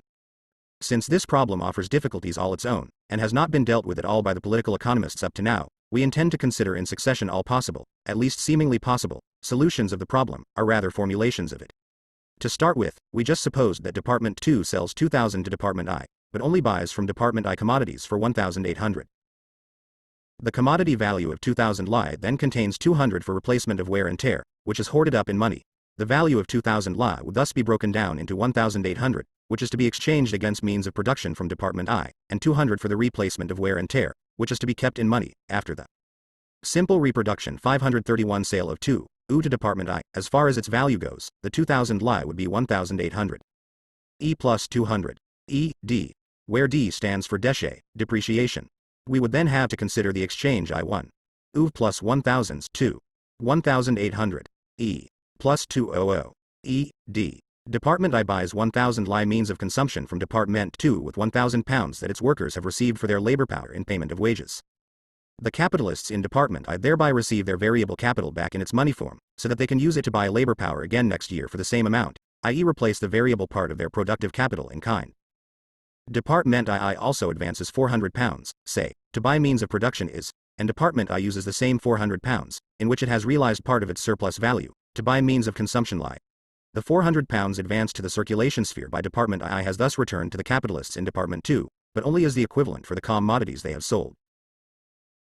Since this problem offers difficulties all its own, and has not been dealt with at all by the political economists up to now, we intend to consider in succession all possible, at least seemingly possible, solutions of the problem, or rather formulations of it. To start with, we just supposed that Department 2 sells 2,000 to Department I, but only buys from Department I commodities for 1,800. The commodity value of 2,000 Li then contains 200 for replacement of wear and tear, which is hoarded up in money. The value of 2,000 Li would thus be broken down into 1,800, which is to be exchanged against means of production from Department I, and 200 for the replacement of wear and tear, which is to be kept in money, after the simple reproduction 531 sale of 2 U to Department I. As far as its value goes, the 2,000 Li would be 1,800. E plus 200. E, D, where D stands for déchet, depreciation. We would then have to consider the exchange I1. U plus 1,000s 2. 1,800. E plus 200. E, D. Department I buys 1,000 Li means of consumption from Department 2 with 1,000 pounds that its workers have received for their labor power in payment of wages. The capitalists in Department I thereby receive their variable capital back in its money form, so that they can use it to buy labor power again next year for the same amount, i.e. replace the variable part of their productive capital in kind. Department II also advances 400 pounds, say, to buy means of production is, and Department I uses the same 400 pounds, in which it has realized part of its surplus value, to buy means of consumption Li. The 400 pounds advanced to the circulation sphere by Department I has thus returned to the capitalists in Department 2, but only as the equivalent for the commodities they have sold.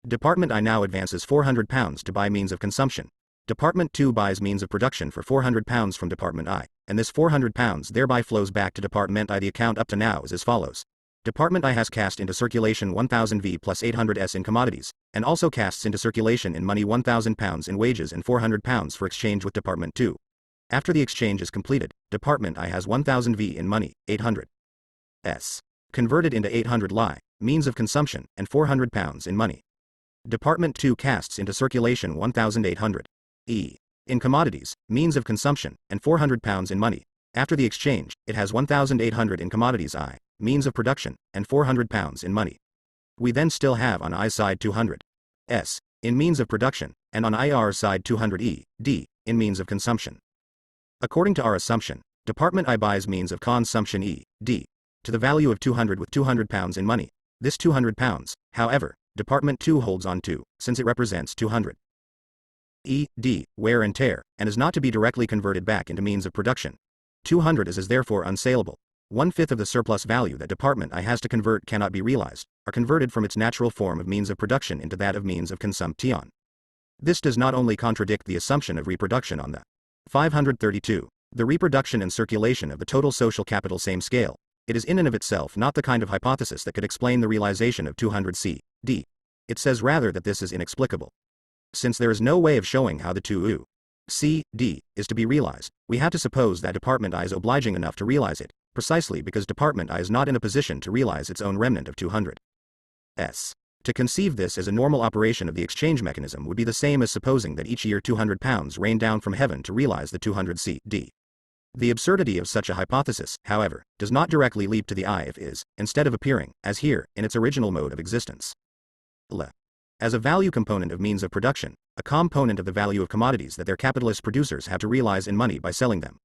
Department I now advances 400 pounds to buy means of consumption. Department 2 buys means of production for 400 pounds from Department I, and this 400 pounds thereby flows back to Department I. The account up to now is as follows. Department I has cast into circulation 1,000 V plus 800 S in commodities, and also casts into circulation in money 1,000 pounds in wages and 400 pounds for exchange with Department 2. After the exchange is completed, Department I has 1,000 V in money, 800 S, converted into 800 Li, means of consumption, and 400 pounds in money. Department 2 casts into circulation 1,800 E in commodities, means of consumption, and 400 pounds in money. After the exchange, it has 1,800 in commodities I, means of production, and 400 pounds in money. We then still have on I side 200 S in means of production, and on IR side 200 E, D in means of consumption. According to our assumption, Department I buys means of consumption E, D, to the value of 200 with 200 pounds in money. This 200 pounds, however, Department 2 holds on to, since it represents 200 E, D, wear and tear, and is not to be directly converted back into means of production. 200 is therefore unsaleable. 1/5 of the surplus value that Department I has to convert cannot be realized, are converted from its natural form of means of production into that of means of consumption. This does not only contradict the assumption of reproduction on the 532, the reproduction and circulation of the total social capital same scale, it is in and of itself not the kind of hypothesis that could explain the realization of 200 C, D. It says rather that this is inexplicable. Since there is no way of showing how the 2 C, D, is to be realized, we have to suppose that Department I is obliging enough to realize it, precisely because Department I is not in a position to realize its own remnant of 200 S. To conceive this as a normal operation of the exchange mechanism would be the same as supposing that each year 200 pounds rain down from heaven to realize the 200 C, D. The absurdity of such a hypothesis, however, does not directly leap to the eye if is, instead of appearing, as here, in its original mode of existence. As a value component of means of production, a component of the value of commodities that their capitalist producers have to realize in money by selling them.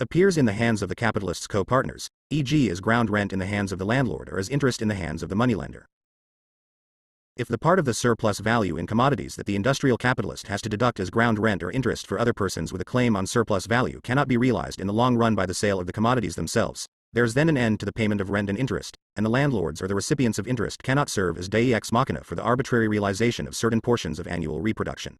appears in the hands of the capitalist's co-partners, e.g. as ground rent in the hands of the landlord or as interest in the hands of the moneylender. If the part of the surplus value in commodities that the industrial capitalist has to deduct as ground rent or interest for other persons with a claim on surplus value cannot be realized in the long run by the sale of the commodities themselves, there is then an end to the payment of rent and interest, and the landlords or the recipients of interest cannot serve as deus ex machina for the arbitrary realization of certain portions of annual reproduction.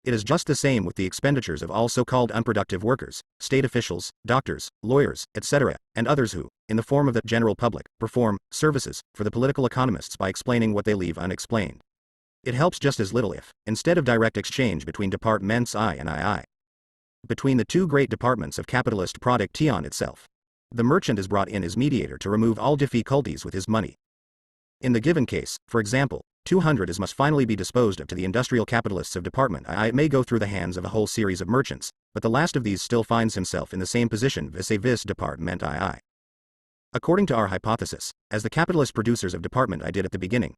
It is just the same with the expenditures of all so-called unproductive workers, state officials, doctors, lawyers, etc., and others who, in the form of the general public, perform services for the political economists by explaining what they leave unexplained. It helps just as little if, instead of direct exchange between departments I and II, between the two great departments of capitalist production itself, the merchant is brought in as mediator to remove all difficulties with his money. In the given case, for example, 200 must finally be disposed of to the industrial capitalists of Department I. It may go through the hands of a whole series of merchants, but the last of these still finds himself in the same position vis-a-vis Department II. According to our hypothesis, as the capitalist producers of Department I did at the beginning,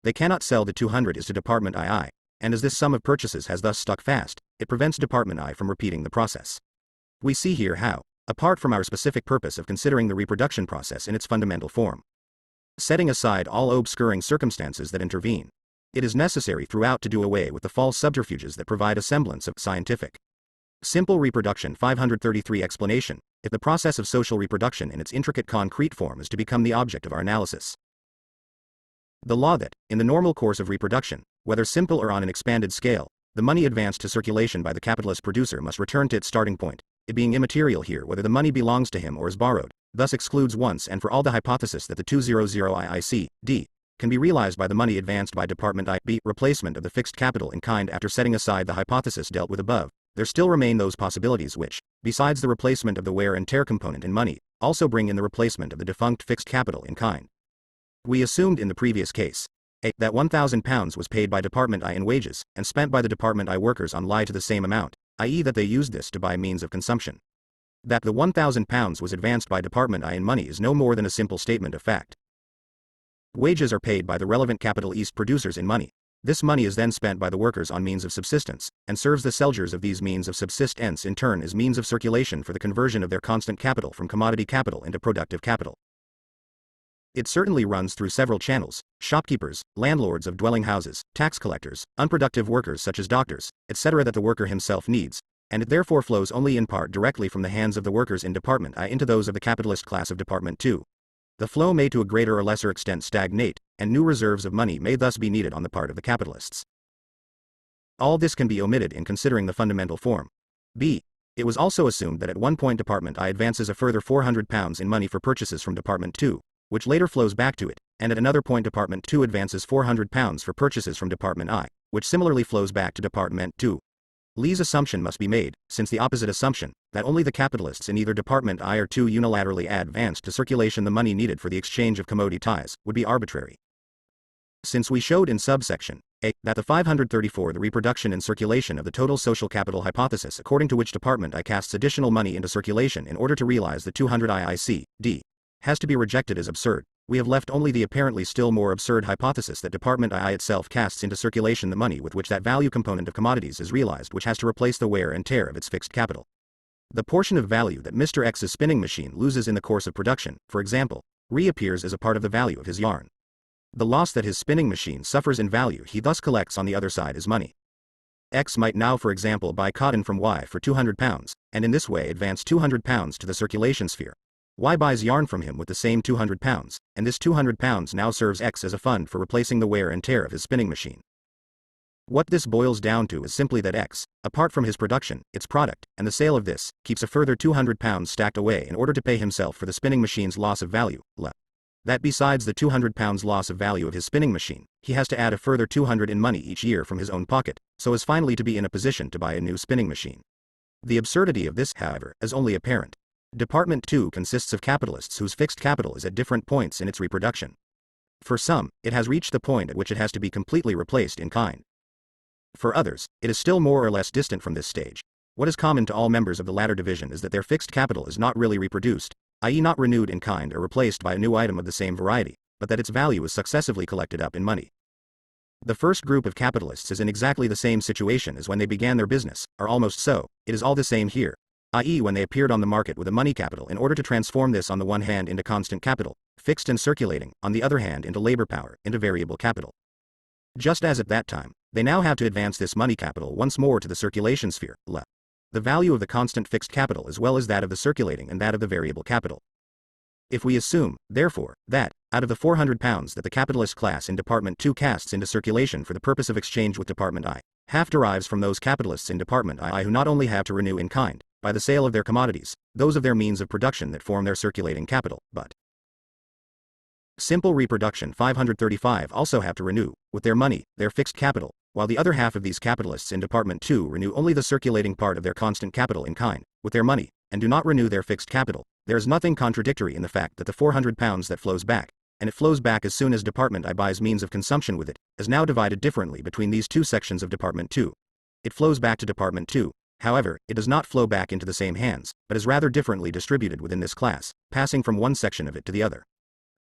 they cannot sell the 200 to Department II, and as this sum of purchases has thus stuck fast, it prevents Department I from repeating the process. We see here how, apart from our specific purpose of considering the reproduction process in its fundamental form, setting aside all obscuring circumstances that intervene, it is necessary throughout to do away with the false subterfuges that provide a semblance of scientific simple reproduction. 533 Explanation: if the process of social reproduction in its intricate concrete form is to become the object of our analysis, the law that, in the normal course of reproduction, whether simple or on an expanded scale, the money advanced to circulation by the capitalist producer must return to its starting point, it being immaterial here whether the money belongs to him or is borrowed, thus excludes once and for all the hypothesis that the 200 IIC, D, can be realized by the money advanced by Department I. B. Replacement of the fixed capital in kind. After setting aside the hypothesis dealt with above, there still remain those possibilities which, besides the replacement of the wear and tear component in money, also bring in the replacement of the defunct fixed capital in kind. We assumed in the previous case, A, that £1,000 was paid by Department I in wages, and spent by the Department I workers on lie to the same amount, i.e. that they used this to buy means of consumption. That the £1,000 was advanced by Department I in money is no more than a simple statement of fact. Wages are paid by the relevant capital East producers in money. This money is then spent by the workers on means of subsistence, and serves the sellers of these means of subsistence in turn as means of circulation for the conversion of their constant capital from commodity capital into productive capital. It certainly runs through several channels: shopkeepers, landlords of dwelling houses, tax collectors, unproductive workers such as doctors, etc. that the worker himself needs, and it therefore flows only in part directly from the hands of the workers in Department I into those of the capitalist class of Department II. The flow may to a greater or lesser extent stagnate, and new reserves of money may thus be needed on the part of the capitalists. All this can be omitted in considering the fundamental form. B. It was also assumed that at one point Department I advances a further £400 in money for purchases from Department II, which later flows back to it, and at another point Department II advances £400 for purchases from Department I, which similarly flows back to Department II. Lee's assumption must be made, since the opposite assumption, that only the capitalists in either Department I or II unilaterally advanced to circulation the money needed for the exchange of commodities, would be arbitrary. Since we showed in subsection A that the 534 the reproduction and circulation of the total social capital hypothesis according to which Department I casts additional money into circulation in order to realize the 200 IIC, D, has to be rejected as absurd, we have left only the apparently still more absurd hypothesis that Department I itself casts into circulation the money with which that value component of commodities is realized which has to replace the wear and tear of its fixed capital. The portion of value that Mr. X's spinning machine loses in the course of production, for example, reappears as a part of the value of his yarn. The loss that his spinning machine suffers in value he thus collects on the other side as money. X might now for example buy cotton from Y for £200, and in this way advance £200 to the circulation sphere. Y buys yarn from him with the same £200, and this £200 now serves X as a fund for replacing the wear and tear of his spinning machine. What this boils down to is simply that X, apart from his production, its product, and the sale of this, keeps a further £200 stacked away in order to pay himself for the spinning machine's loss of value, that besides the £200 loss of value of his spinning machine, he has to add a further 200 in money each year from his own pocket, so as finally to be in a position to buy a new spinning machine. The absurdity of this, however, is only apparent. Department II consists of capitalists whose fixed capital is at different points in its reproduction. For some, it has reached the point at which it has to be completely replaced in kind. For others, it is still more or less distant from this stage. What is common to all members of the latter division is that their fixed capital is not really reproduced, i.e. not renewed in kind or replaced by a new item of the same variety, but that its value is successively collected up in money. The first group of capitalists is in exactly the same situation as when they began their business, or almost so. It is all the same here. i.e. when they appeared on the market with a money capital in order to transform this on the one hand into constant capital, fixed and circulating, on the other hand into labor power, into variable capital. Just as at that time, they now have to advance this money capital once more to the circulation sphere, the value of the constant fixed capital as well as that of the circulating and that of the variable capital. If we assume, therefore, that, out of the £400 that the capitalist class in Department 2 casts into circulation for the purpose of exchange with Department I, half derives from those capitalists in Department I who not only have to renew in kind, by the sale of their commodities, those of their means of production that form their circulating capital, but simple reproduction 535 also have to renew, with their money, their fixed capital, while the other half of these capitalists in Department 2 renew only the circulating part of their constant capital in kind, with their money, and do not renew their fixed capital. There is nothing contradictory in the fact that the £400 that flows back, and it flows back as soon as Department I buys means of consumption with it, is now divided differently between these two sections of Department 2. It flows back to Department 2, however, it does not flow back into the same hands, but is rather differently distributed within this class, passing from one section of it to the other.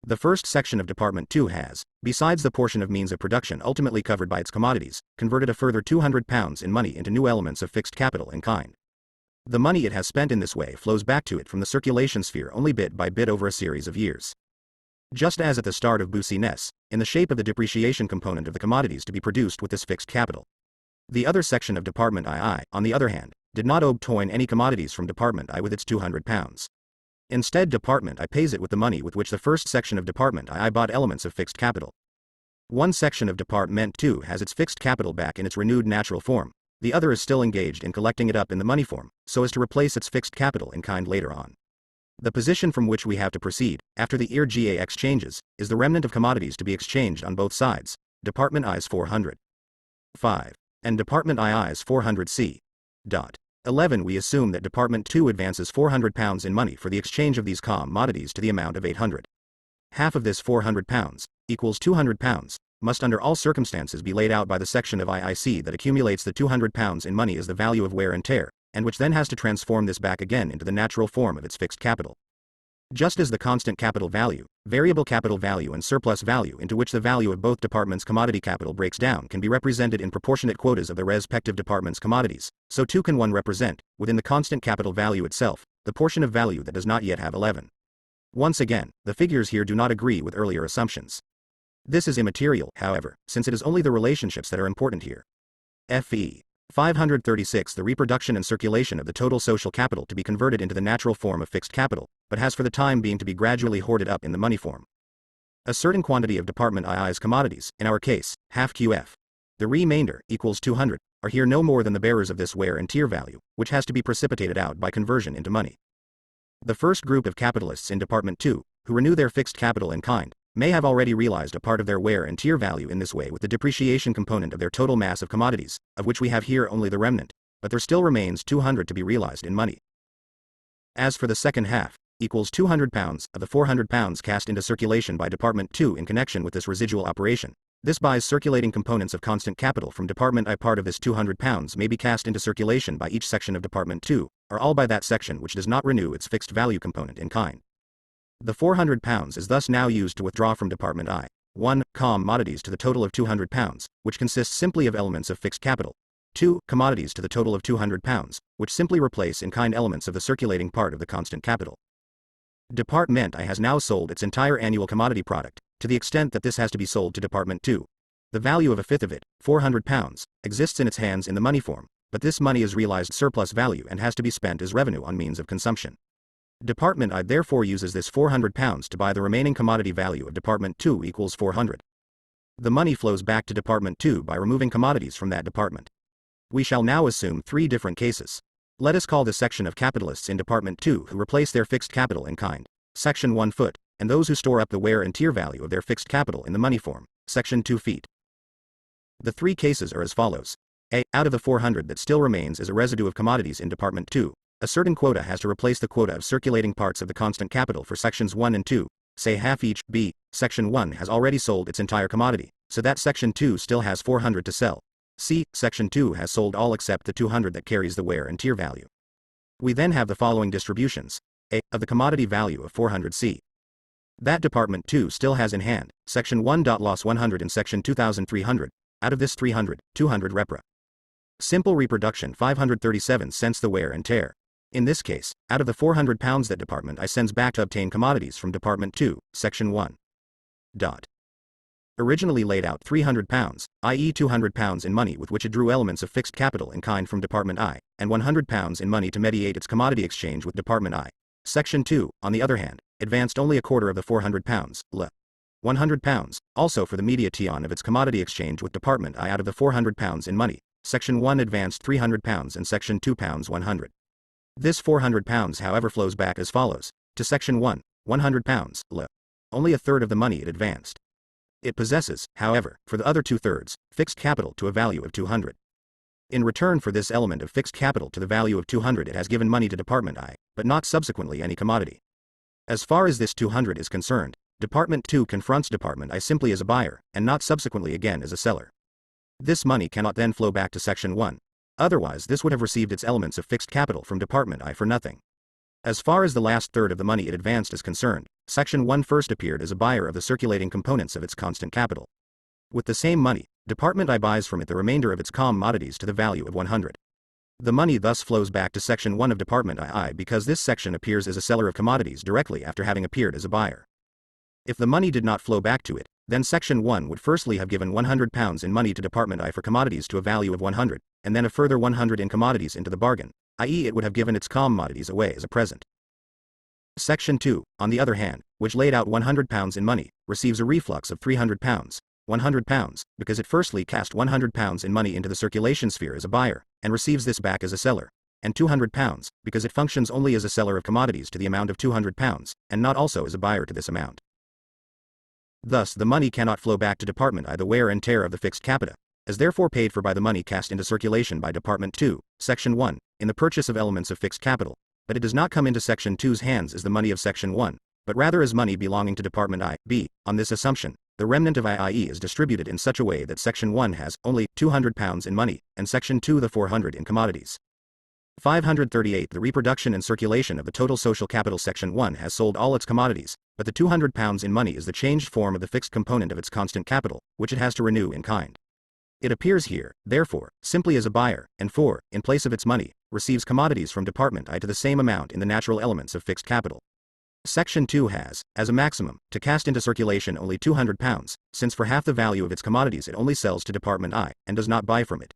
The first section of Department 2 has, besides the portion of means of production ultimately covered by its commodities, converted a further £200 in money into new elements of fixed capital in kind. The money it has spent in this way flows back to it from the circulation sphere only bit by bit over a series of years. Just as at the start of Business, in the shape of the depreciation component of the commodities to be produced with this fixed capital. The other section of Department I, on the other hand, did not obtain any commodities from Department I with its £200. Instead, Department I pays it with the money with which the first section of Department I bought elements of fixed capital. One section of Department 2 has its fixed capital back in its renewed natural form, the other is still engaged in collecting it up in the money form, so as to replace its fixed capital in kind later on. The position from which we have to proceed, after the ERGA exchanges, is the remnant of commodities to be exchanged on both sides, Department I's 400.5 and Department II's 400C. 11 We assume that Department 2 advances £400 in money for the exchange of these commodities to the amount of 800. Half of this £400, equals £200, must under all circumstances be laid out by the section of IIC that accumulates the £200 in money as the value of wear and tear, and which then has to transform this back again into the natural form of its fixed capital. Just as the constant capital value, variable capital value and surplus value into which the value of both departments' commodity capital breaks down can be represented in proportionate quotas of the respective departments' commodities, so too can one represent, within the constant capital value itself, the portion of value that does not yet have 11. Once again, the figures here do not agree with earlier assumptions. This is immaterial, however, since it is only the relationships that are important here. FE 536 The reproduction and circulation of the total social capital to be converted into the natural form of fixed capital, but has for the time being to be gradually hoarded up in the money form. A certain quantity of Department II's commodities, in our case, half QF. The remainder, equals 200, are here no more than the bearers of this wear and tear value, which has to be precipitated out by conversion into money. The first group of capitalists in Department 2, who renew their fixed capital in kind, may have already realized a part of their wear and tear value in this way with the depreciation component of their total mass of commodities, of which we have here only the remnant, but there still remains 200 to be realized in money. As for the second half, equals £200 of the £400 cast into circulation by Department 2 in connection with this residual operation. This buys circulating components of constant capital from Department I. Part of this £200 may be cast into circulation by each section of Department 2, or all by that section which does not renew its fixed value component in kind. The £400 is thus now used to withdraw from Department I, 1. Commodities to the total of £200, which consists simply of elements of fixed capital. 2. Commodities to the total of £200, which simply replace in-kind elements of the circulating part of the constant capital. Department I has now sold its entire annual commodity product, to the extent that this has to be sold to Department 2. The value of a fifth of it, £400, exists in its hands in the money form, but this money is realized surplus value and has to be spent as revenue on means of consumption. Department I therefore uses this £400 to buy the remaining commodity value of Department 2 equals 400. The money flows back to Department 2 by removing commodities from that department. We shall now assume three different cases. Let us call the section of capitalists in Department 2 who replace their fixed capital in kind, Section 1 foot, and those who store up the wear and tear value of their fixed capital in the money form, Section 2 feet. The three cases are as follows. A. Out of the 400 that still remains as a residue of commodities in Department 2, a certain quota has to replace the quota of circulating parts of the constant capital for Sections 1 and 2, say half each. B. Section 1 has already sold its entire commodity, so that Section 2 still has 400 to sell. C. Section 2 has sold all except the 200 that carries the wear and tear value. We then have the following distributions. A. Of the commodity value of 400 C. That Department 2 still has in hand, Section 1. Loss 100 and Section 2300, out of this 300, 200 repra. Simple reproduction 537 cents the wear and tear. In this case, out of the £400 that Department I sends back to obtain commodities from Department 2, Section 1. Originally laid out £300, i.e. £200 in money with which it drew elements of fixed capital in kind from Department I, and £100 in money to mediate its commodity exchange with Department I. Section 2, on the other hand, advanced only a quarter of the £400, l. £100, also for the mediation of its commodity exchange with Department I out of the £400 in money. Section 1 advanced £300 and Section 2 £100. This £400 however flows back as follows, to Section 1, £100, l. Only a third of the money it advanced. It possesses, however, for the other 2/3, fixed capital to a value of 200. In return for this element of fixed capital to the value of 200 it has given money to Department I, but not subsequently any commodity. As far as this 200 is concerned, Department 2 confronts Department I simply as a buyer, and not subsequently again as a seller. This money cannot then flow back to Section 1. Otherwise this would have received its elements of fixed capital from Department I for nothing. As far as the last third of the money it advanced is concerned, Section 1 first appeared as a buyer of the circulating components of its constant capital. With the same money, Department I buys from it the remainder of its commodities to the value of 100. The money thus flows back to Section 1 of Department I because this section appears as a seller of commodities directly after having appeared as a buyer. If the money did not flow back to it, then Section 1 would firstly have given £100 in money to Department I for commodities to a value of 100, and then a further 100 in commodities into the bargain, i.e. it would have given its commodities away as a present. Section 2, on the other hand, which laid out £100 in money, receives a reflux of £300, £100, because it firstly cast £100 in money into the circulation sphere as a buyer, and receives this back as a seller, and £200, because it functions only as a seller of commodities to the amount of £200, and not also as a buyer to this amount. Thus the money cannot flow back to Department I the wear and tear of the fixed capita, as therefore paid for by the money cast into circulation by Department 2, Section 1, in the purchase of elements of fixed capital, but it does not come into Section 2's hands as the money of Section 1, but rather as money belonging to Department I. B. On this assumption, the remnant of IIE is distributed in such a way that Section 1 has only £200 in money, and Section 2 the 400 in commodities. 538 The reproduction and circulation of the total social capital. Section 1 has sold all its commodities, but the £200 in money is the changed form of the fixed component of its constant capital, which it has to renew in kind. It appears here, therefore, simply as a buyer, and in place of its money, receives commodities from Department I to the same amount in the natural elements of fixed capital. Section 2 has, as a maximum, to cast into circulation only £200, since for half the value of its commodities it only sells to Department I, and does not buy from it.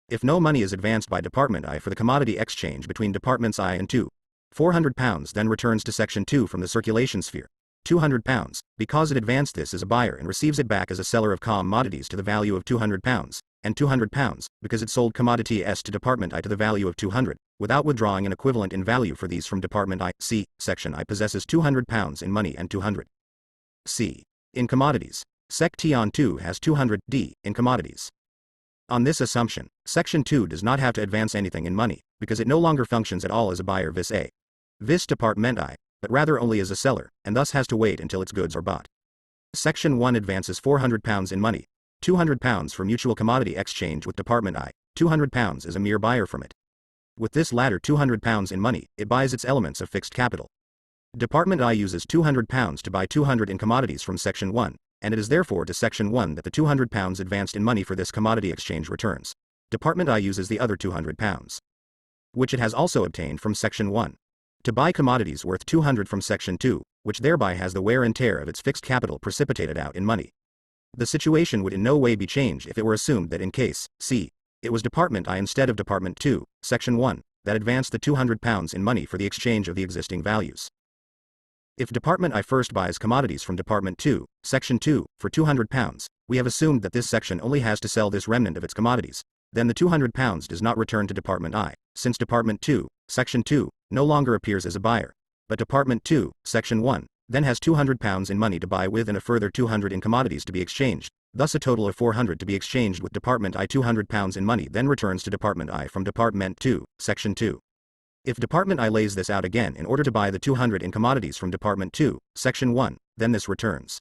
If no money is advanced by Department I for the commodity exchange between Departments I and 2, £400 then returns to Section 2 from the circulation sphere, £200, because it advanced this as a buyer and receives it back as a seller of commodities to the value of £200, and £200, because it sold commodity S to Department I to the value of 200, without withdrawing an equivalent in value for these from Department I. C. Section I possesses £200 in money and 200 C. in commodities. Sec T on 2 has 200 D. in commodities. On this assumption, Section 2 does not have to advance anything in money, because it no longer functions at all as a buyer vis Department I, but rather only as a seller, and thus has to wait until its goods are bought. Section 1 advances £400 in money, £200 for mutual commodity exchange with Department I, £200 as a mere buyer from it. With this latter £200 in money, it buys its elements of fixed capital. Department I uses £200 to buy 200 in commodities from Section 1, and it is therefore to Section 1 that the £200 advanced in money for this commodity exchange returns. Department I uses the other £200, which it has also obtained from Section 1, to buy commodities worth 200 from Section 2, which thereby has the wear and tear of its fixed capital precipitated out in money. The situation would in no way be changed if it were assumed that in case C, it was Department I instead of Department 2, Section 1, that advanced the £200 in money for the exchange of the existing values. If Department I first buys commodities from Department 2, Section 2, for £200, we have assumed that this section only has to sell this remnant of its commodities, then the £200 does not return to Department I, since Department 2, Section 2, no longer appears as a buyer, but Department 2, Section 1, then has £200 in money to buy with and a further 200 in commodities to be exchanged, thus a total of 400 to be exchanged with Department I. £200 in money then returns to Department I from Department 2, Section 2. If Department I lays this out again in order to buy the 200 in commodities from Department 2, Section 1, then this returns.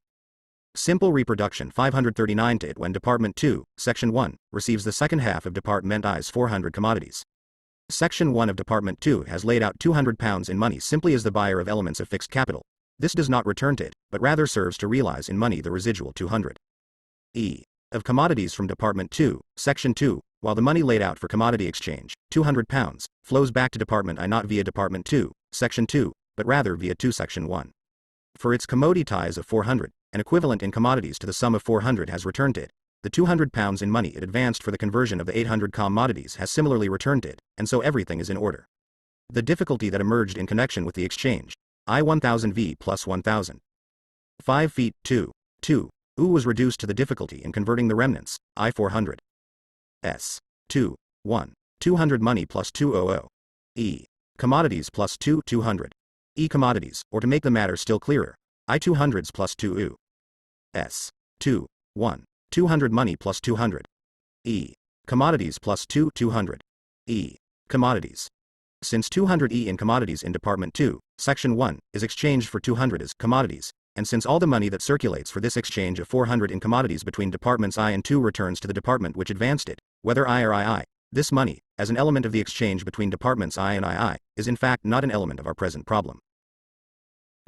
Simple reproduction 539 to it when Department 2, Section 1, receives the second half of Department I's 400 commodities. Section 1 of Department 2 has laid out £200 in money simply as the buyer of elements of fixed capital. This does not return to it, but rather serves to realize in money the residual 200 E. of commodities from Department 2, Section 2, while the money laid out for commodity exchange, £200, flows back to Department I not via Department 2, Section 2, but rather via 2 Section 1. For its commodity ties of 400, an equivalent in commodities to the sum of 400 has returned it. The £200 in money it advanced for the conversion of the 800 commodities has similarly returned it, and so everything is in order. The difficulty that emerged in connection with the exchange, I-1000V plus 1000. 5 feet 2 was reduced to the difficulty in converting the remnants, I-400. S. 2, 1. 200 money plus 200. E. Commodities plus 200. E. Commodities, or to make the matter still clearer, I-200s plus 2 S. 2, 1. 200 money plus 200. E. Commodities plus 200. E. Commodities. Since 200E in commodities in Department 2, Section 1, is exchanged for 200 as commodities, and since all the money that circulates for this exchange of 400 in commodities between Departments I and 2 returns to the department which advanced it, whether I or II, this money, as an element of the exchange between Departments I and II, is in fact not an element of our present problem.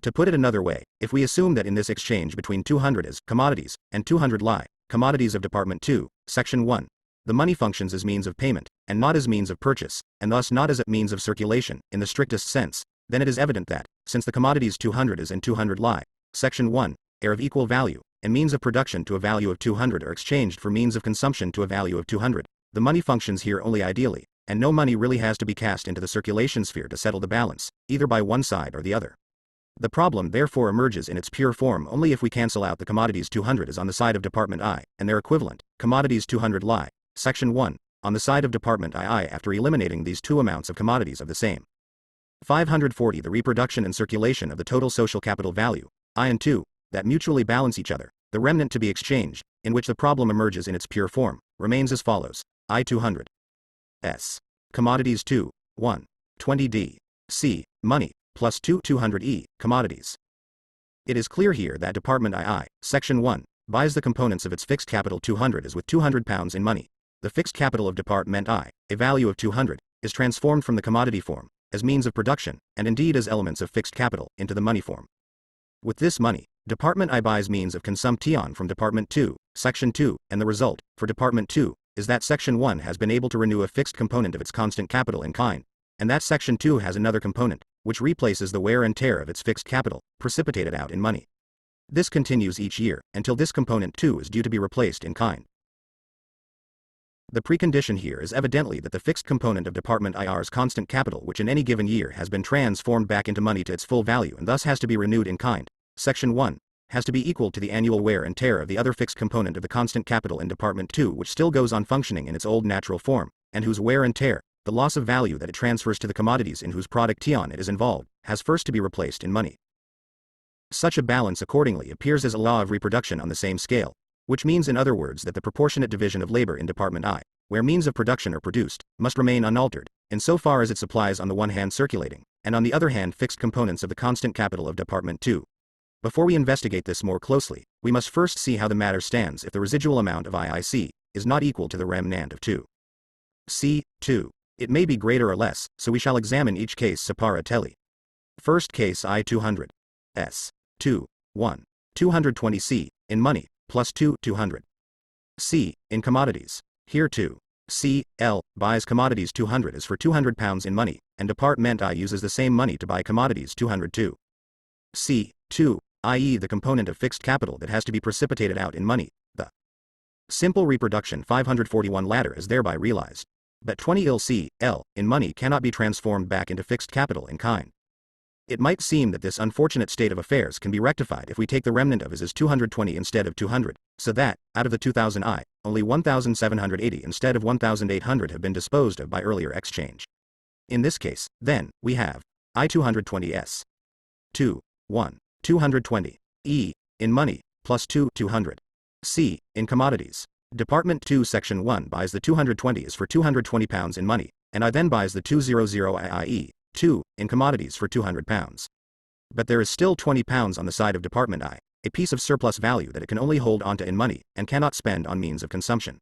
To put it another way, if we assume that in this exchange between 200 as commodities and 200 lie, commodities of Department 2, Section 1, the money functions as means of payment, and not as means of purchase, and thus not as a means of circulation, in the strictest sense, then it is evident that, since the commodities 200 as and 200 lie, Section 1, are of equal value, and means of production to a value of 200 are exchanged for means of consumption to a value of 200, the money functions here only ideally, and no money really has to be cast into the circulation sphere to settle the balance, either by one side or the other. The problem therefore emerges in its pure form only if we cancel out the commodities 200 as on the side of Department I, and their equivalent, commodities 200 lie, Section 1, on the side of Department II after eliminating these two amounts of commodities of the same. 540 The reproduction and circulation of the total social capital value, I and 2, that mutually balance each other, the remnant to be exchanged, in which the problem emerges in its pure form, remains as follows, I 200. S. Commodities 2, 1. 20D. C. Money, plus 200E, commodities. It is clear here that Department II, Section 1, buys the components of its fixed capital 200 as with £200 in money. The fixed capital of Department I, a value of 200, is transformed from the commodity form, as means of production, and indeed as elements of fixed capital, into the money form. With this money, Department I buys means of consumption from Department 2, Section 2, and the result, for Department 2, is that Section 1 has been able to renew a fixed component of its constant capital in kind, and that Section 2 has another component, which replaces the wear and tear of its fixed capital, precipitated out in money. This continues each year, until this component too is due to be replaced in kind. The precondition here is evidently that the fixed component of Department IR's constant capital which in any given year has been transformed back into money to its full value and thus has to be renewed in kind, Section 1, has to be equal to the annual wear and tear of the other fixed component of the constant capital in Department 2 which still goes on functioning in its old natural form, and whose wear and tear, the loss of value that it transfers to the commodities in whose production it is involved, has first to be replaced in money. Such a balance accordingly appears as a law of reproduction on the same scale, which means in other words that the proportionate division of labor in Department I, where means of production are produced, must remain unaltered, insofar as it supplies on the one hand circulating, and on the other hand fixed components of the constant capital of Department 2. Before we investigate this more closely, we must first see how the matter stands if the residual amount of IIC is not equal to the remnant of 2. C. 2. It may be greater or less, so we shall examine each case separa teli. First case I 200. S. 2. 1. 220 C, in money, plus 200. C, in commodities. Here 2. C. L, buys commodities 200 as for £200 in money, and Department I uses the same money to buy commodities 202. C. 2, i.e. the component of fixed capital that has to be precipitated out in money, the simple reproduction 541 ladder is thereby realized. But 20 il C. L, in money cannot be transformed back into fixed capital in kind. It might seem that this unfortunate state of affairs can be rectified if we take the remnant of as 220 instead of 200, so that, out of the 2000 I, only 1,780 instead of 1,800 have been disposed of by earlier exchange. In this case, then, we have I 220s. 2. 1. 220. E, in money, plus 200. C, in commodities. Department 2 Section 1 buys the 220 as for £220 in money, and I then buys the 200 IE, 2, in commodities for £200. But there is still £20 on the side of Department I, a piece of surplus value that it can only hold onto in money, and cannot spend on means of consumption.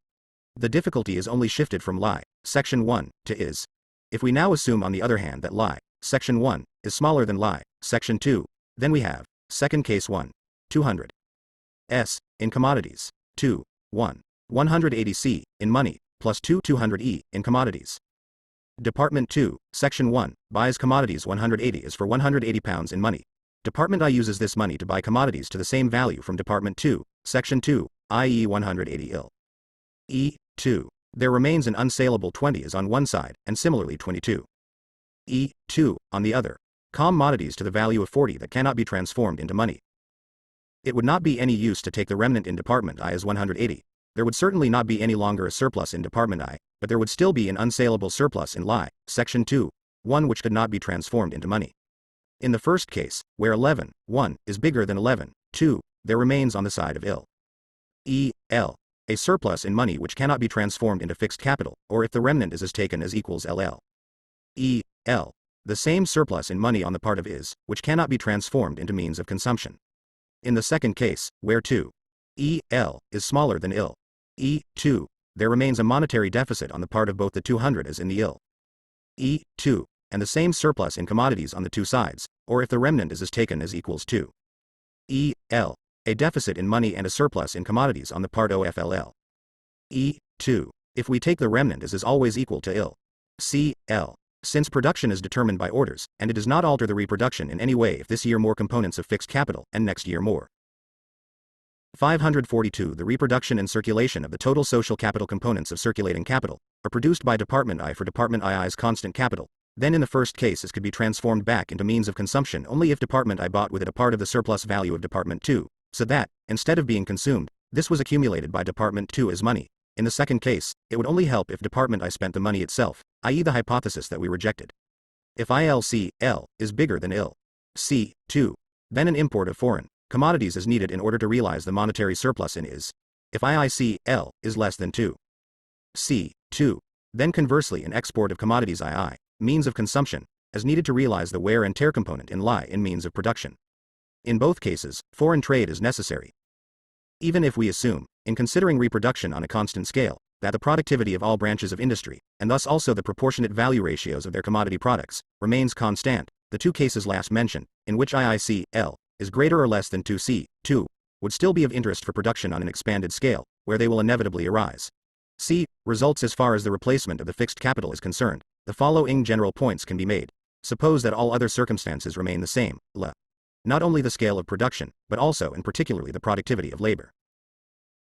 The difficulty is only shifted from lie, Section 1, to is. If we now assume on the other hand that lie, Section 1, is smaller than lie, Section 2, then we have, second case 1, 200. S, in commodities, 2, 1. 180 C, in money, plus 200E in commodities. Department 2, Section 1, buys commodities 180 is for 180 pounds in money. Department I uses this money to buy commodities to the same value from Department 2, Section 2, i.e. 180 IL. E2. There remains an unsaleable 20 is on one side, and similarly 22. E2, on the other. Commodities to the value of 40 that cannot be transformed into money. It would not be any use to take the remnant in Department I as 180. There would certainly not be any longer a surplus in Department I, but there would still be an unsaleable surplus in LI, Section 2, one which could not be transformed into money. In the first case, where 11, 1, is bigger than 11, 2, there remains on the side of IL. EL. A surplus in money which cannot be transformed into fixed capital, or if the remnant is as taken as equals LL. EL. The same surplus in money on the part of is, which cannot be transformed into means of consumption. In the second case, where 2, EL, is smaller than IL. E2, there remains a monetary deficit on the part of both the 200 as in the IL. E2, and the same surplus in commodities on the two sides, or if the remnant is as taken as equals 2. EL. A deficit in money and a surplus in commodities on the part OFLL. E2. If we take the remnant as is always equal to IL. CL. Since production is determined by orders, and it does not alter the reproduction in any way if this year more components of fixed capital, and next year more. 542. The reproduction and circulation of the total social capital components of circulating capital are produced by Department I for Department II's constant capital. Then in the first case it could be transformed back into means of consumption only if Department I bought with it a part of the surplus value of Department 2, so that, instead of being consumed, this was accumulated by Department 2 as money. In the second case, it would only help if Department I spent the money itself, i.e. the hypothesis that we rejected. If ILCL is bigger than ILC2, then an import of foreign commodities is needed in order to realize the monetary surplus in is. If IICL is less than 2C2, then conversely an export of commodities II, means of consumption, is needed to realize the wear and tear component in LI in means of production. In both cases, foreign trade is necessary. Even if we assume, in considering reproduction on a constant scale, that the productivity of all branches of industry, and thus also the proportionate value ratios of their commodity products, remains constant, the two cases last mentioned, in which IICL is greater or less than 2C2, would still be of interest for production on an expanded scale, where they will inevitably arise. C. Results as far as the replacement of the fixed capital is concerned. The following general points can be made. Suppose that all other circumstances remain the same, not only the scale of production, but also and particularly the productivity of labor.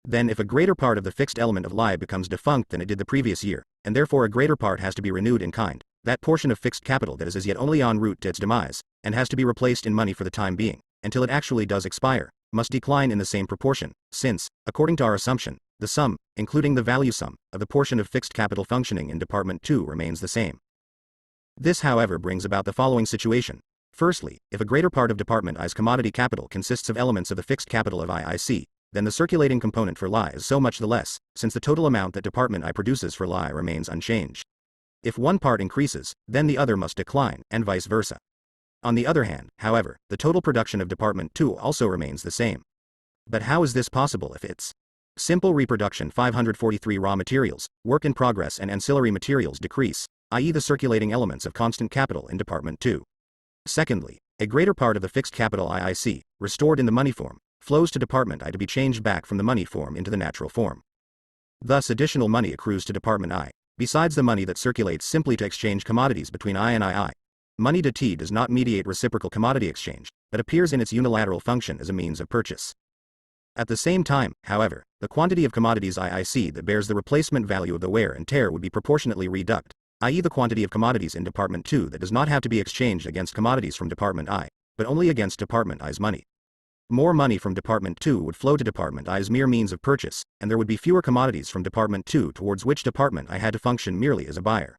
Then if a greater part of the fixed element of LI becomes defunct than it did the previous year, and therefore a greater part has to be renewed in kind, that portion of fixed capital that is as yet only en route to its demise, and has to be replaced in money for the time being, until it actually does expire, must decline in the same proportion, since, according to our assumption, the sum, including the value sum, of the portion of fixed capital functioning in Department 2 remains the same. This however brings about the following situation. Firstly, if a greater part of Department I's commodity capital consists of elements of the fixed capital of IIC, then the circulating component for LI is so much the less, since the total amount that Department I produces for LI remains unchanged. If one part increases, then the other must decline, and vice versa. On the other hand, however, the total production of Department 2 also remains the same. But how is this possible if it's simple reproduction? 543 Raw materials, work in progress and ancillary materials decrease, i.e. the circulating elements of constant capital in Department 2. Secondly, a greater part of the fixed capital IIC, restored in the money form, flows to Department I to be changed back from the money form into the natural form. Thus additional money accrues to Department I, besides the money that circulates simply to exchange commodities between I and II. Money to T does not mediate reciprocal commodity exchange, but appears in its unilateral function as a means of purchase. At the same time, however, the quantity of commodities IIC that bears the replacement value of the wear and tear would be proportionately reduced, i.e. the quantity of commodities in Department 2 that does not have to be exchanged against commodities from Department I, but only against Department I's money. More money from Department 2 would flow to Department I's mere means of purchase, and there would be fewer commodities from Department 2 towards which Department I had to function merely as a buyer.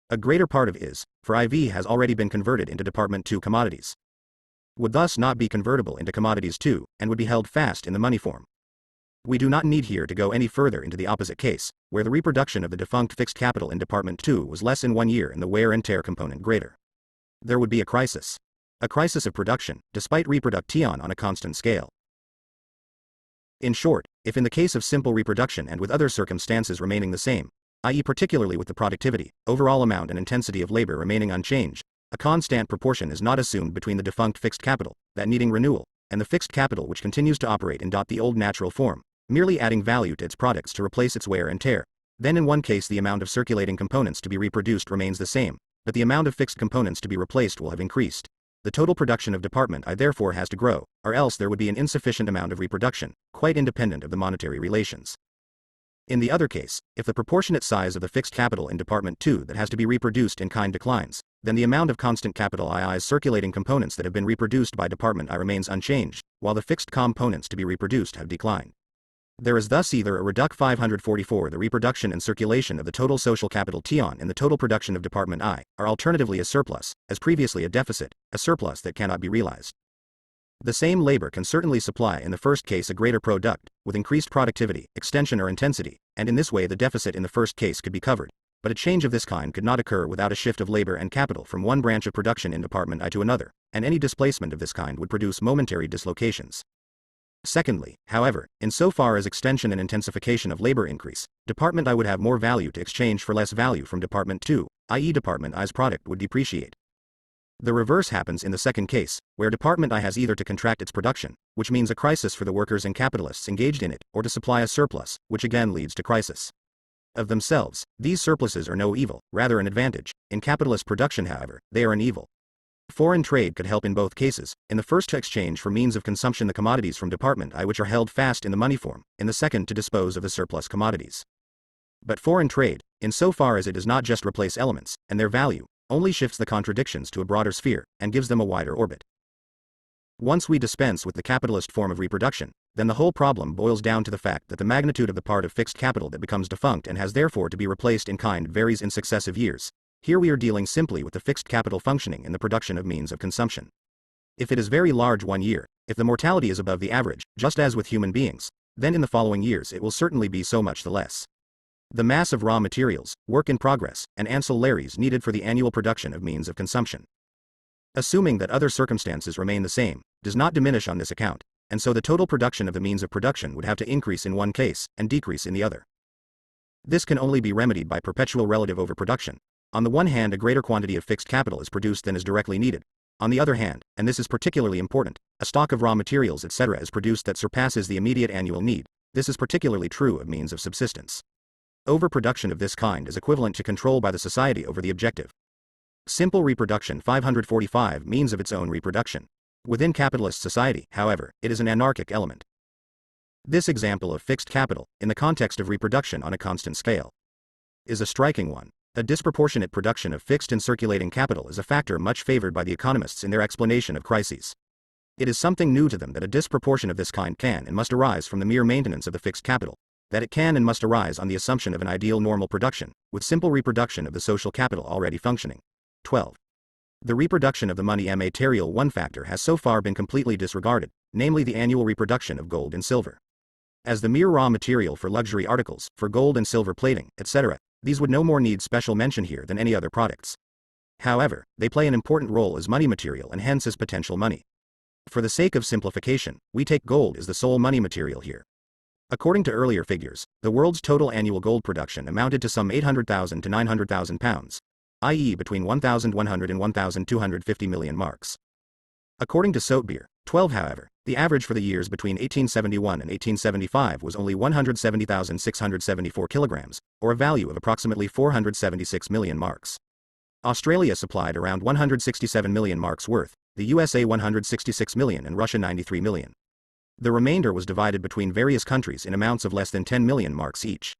A greater part of is, for IV has already been converted into Department 2 commodities. Would thus not be convertible into commodities 2, and would be held fast in the money form. We do not need here to go any further into the opposite case, where the reproduction of the defunct fixed capital in Department 2 was less in 1 year and the wear and tear component greater. There would be a crisis. A crisis of production, despite reproduction on a constant scale. In short, if in the case of simple reproduction and with other circumstances remaining the same, i.e. particularly with the productivity, overall amount and intensity of labor remaining unchanged, a constant proportion is not assumed between the defunct fixed capital, that needing renewal, and the fixed capital which continues to operate in the old natural form, merely adding value to its products to replace its wear and tear, then in one case the amount of circulating components to be reproduced remains the same, but the amount of fixed components to be replaced will have increased. The total production of department I therefore has to grow, or else there would be an insufficient amount of reproduction, quite independent of the monetary relations. In the other case, if the proportionate size of the fixed capital in department 2 that has to be reproduced in kind declines, then the amount of constant capital II's circulating components that have been reproduced by department I remains unchanged, while the fixed components to be reproduced have declined. There is thus either a reduc 544 the reproduction and circulation of the total social capital Tion in the total production of department I, or alternatively a surplus, as previously a deficit, a surplus that cannot be realized. The same labor can certainly supply in the first case a greater product, with increased productivity, extension or intensity, and in this way the deficit in the first case could be covered, but a change of this kind could not occur without a shift of labor and capital from one branch of production in department I to another, and any displacement of this kind would produce momentary dislocations. Secondly, however, insofar as extension and intensification of labor increase, department I would have more value to exchange for less value from department 2, i.e. department I's product would depreciate. The reverse happens in the second case, where department I has either to contract its production, which means a crisis for the workers and capitalists engaged in it, or to supply a surplus, which again leads to crisis. Of themselves, these surpluses are no evil, rather an advantage. In capitalist production, however, they are an evil. Foreign trade could help in both cases, in the first to exchange for means of consumption the commodities from department I which are held fast in the money form, in the second to dispose of the surplus commodities. But foreign trade, insofar as it does not just replace elements, and their value, only shifts the contradictions to a broader sphere, and gives them a wider orbit. Once we dispense with the capitalist form of reproduction, then the whole problem boils down to the fact that the magnitude of the part of fixed capital that becomes defunct and has therefore to be replaced in kind varies in successive years. Here we are dealing simply with the fixed capital functioning in the production of means of consumption. If it is very large one year, if the mortality is above the average, just as with human beings, then in the following years it will certainly be so much the less. The mass of raw materials, work in progress, and ancillaries needed for the annual production of means of consumption, assuming that other circumstances remain the same, does not diminish on this account, and so the total production of the means of production would have to increase in one case, and decrease in the other. This can only be remedied by perpetual relative overproduction. On the one hand, a greater quantity of fixed capital is produced than is directly needed. On the other hand, and this is particularly important, a stock of raw materials etc. is produced that surpasses the immediate annual need. This is particularly true of means of subsistence. Overproduction of this kind is equivalent to control by the society over the objective. Simple reproduction 545 means of its own reproduction. Within capitalist society, however, it is an anarchic element. This example of fixed capital, in the context of reproduction on a constant scale, is a striking one. A disproportionate production of fixed and circulating capital is a factor much favored by the economists in their explanation of crises. It is something new to them that a disproportion of this kind can and must arise from the mere maintenance of the fixed capital, that it can and must arise on the assumption of an ideal normal production, with simple reproduction of the social capital already functioning. 12. The reproduction of the money material one factor has so far been completely disregarded, namely the annual reproduction of gold and silver. As the mere raw material for luxury articles, for gold and silver plating, etc., these would no more need special mention here than any other products. However, they play an important role as money material and hence as potential money. For the sake of simplification, we take gold as the sole money material here. According to earlier figures, the world's total annual gold production amounted to some 800,000 to 900,000 pounds, i.e. between 1,100 and 1,250 million marks. According to Soetbeer, 12 however, the average for the years between 1871 and 1875 was only 170,674 kilograms, or a value of approximately 476 million marks. Australia supplied around 167 million marks worth, the USA 166 million and Russia 93 million. The remainder was divided between various countries in amounts of less than 10 million marks each.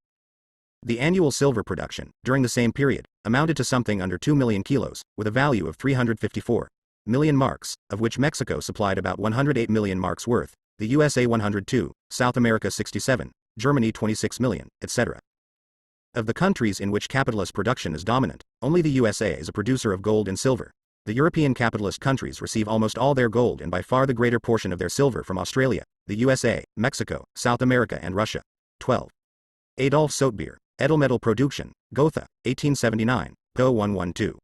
The annual silver production, during the same period, amounted to something under 2 million kilos, with a value of 354 million marks, of which Mexico supplied about 108 million marks worth, the USA 102, South America 67, Germany 26 million, etc. Of the countries in which capitalist production is dominant, only the USA is a producer of gold and silver. The European capitalist countries receive almost all their gold and by far the greater portion of their silver from Australia, the USA, Mexico, South America and Russia. 12. Adolf Soetbeer, Edelmetallproduktion, Gotha, 1879, Po 112.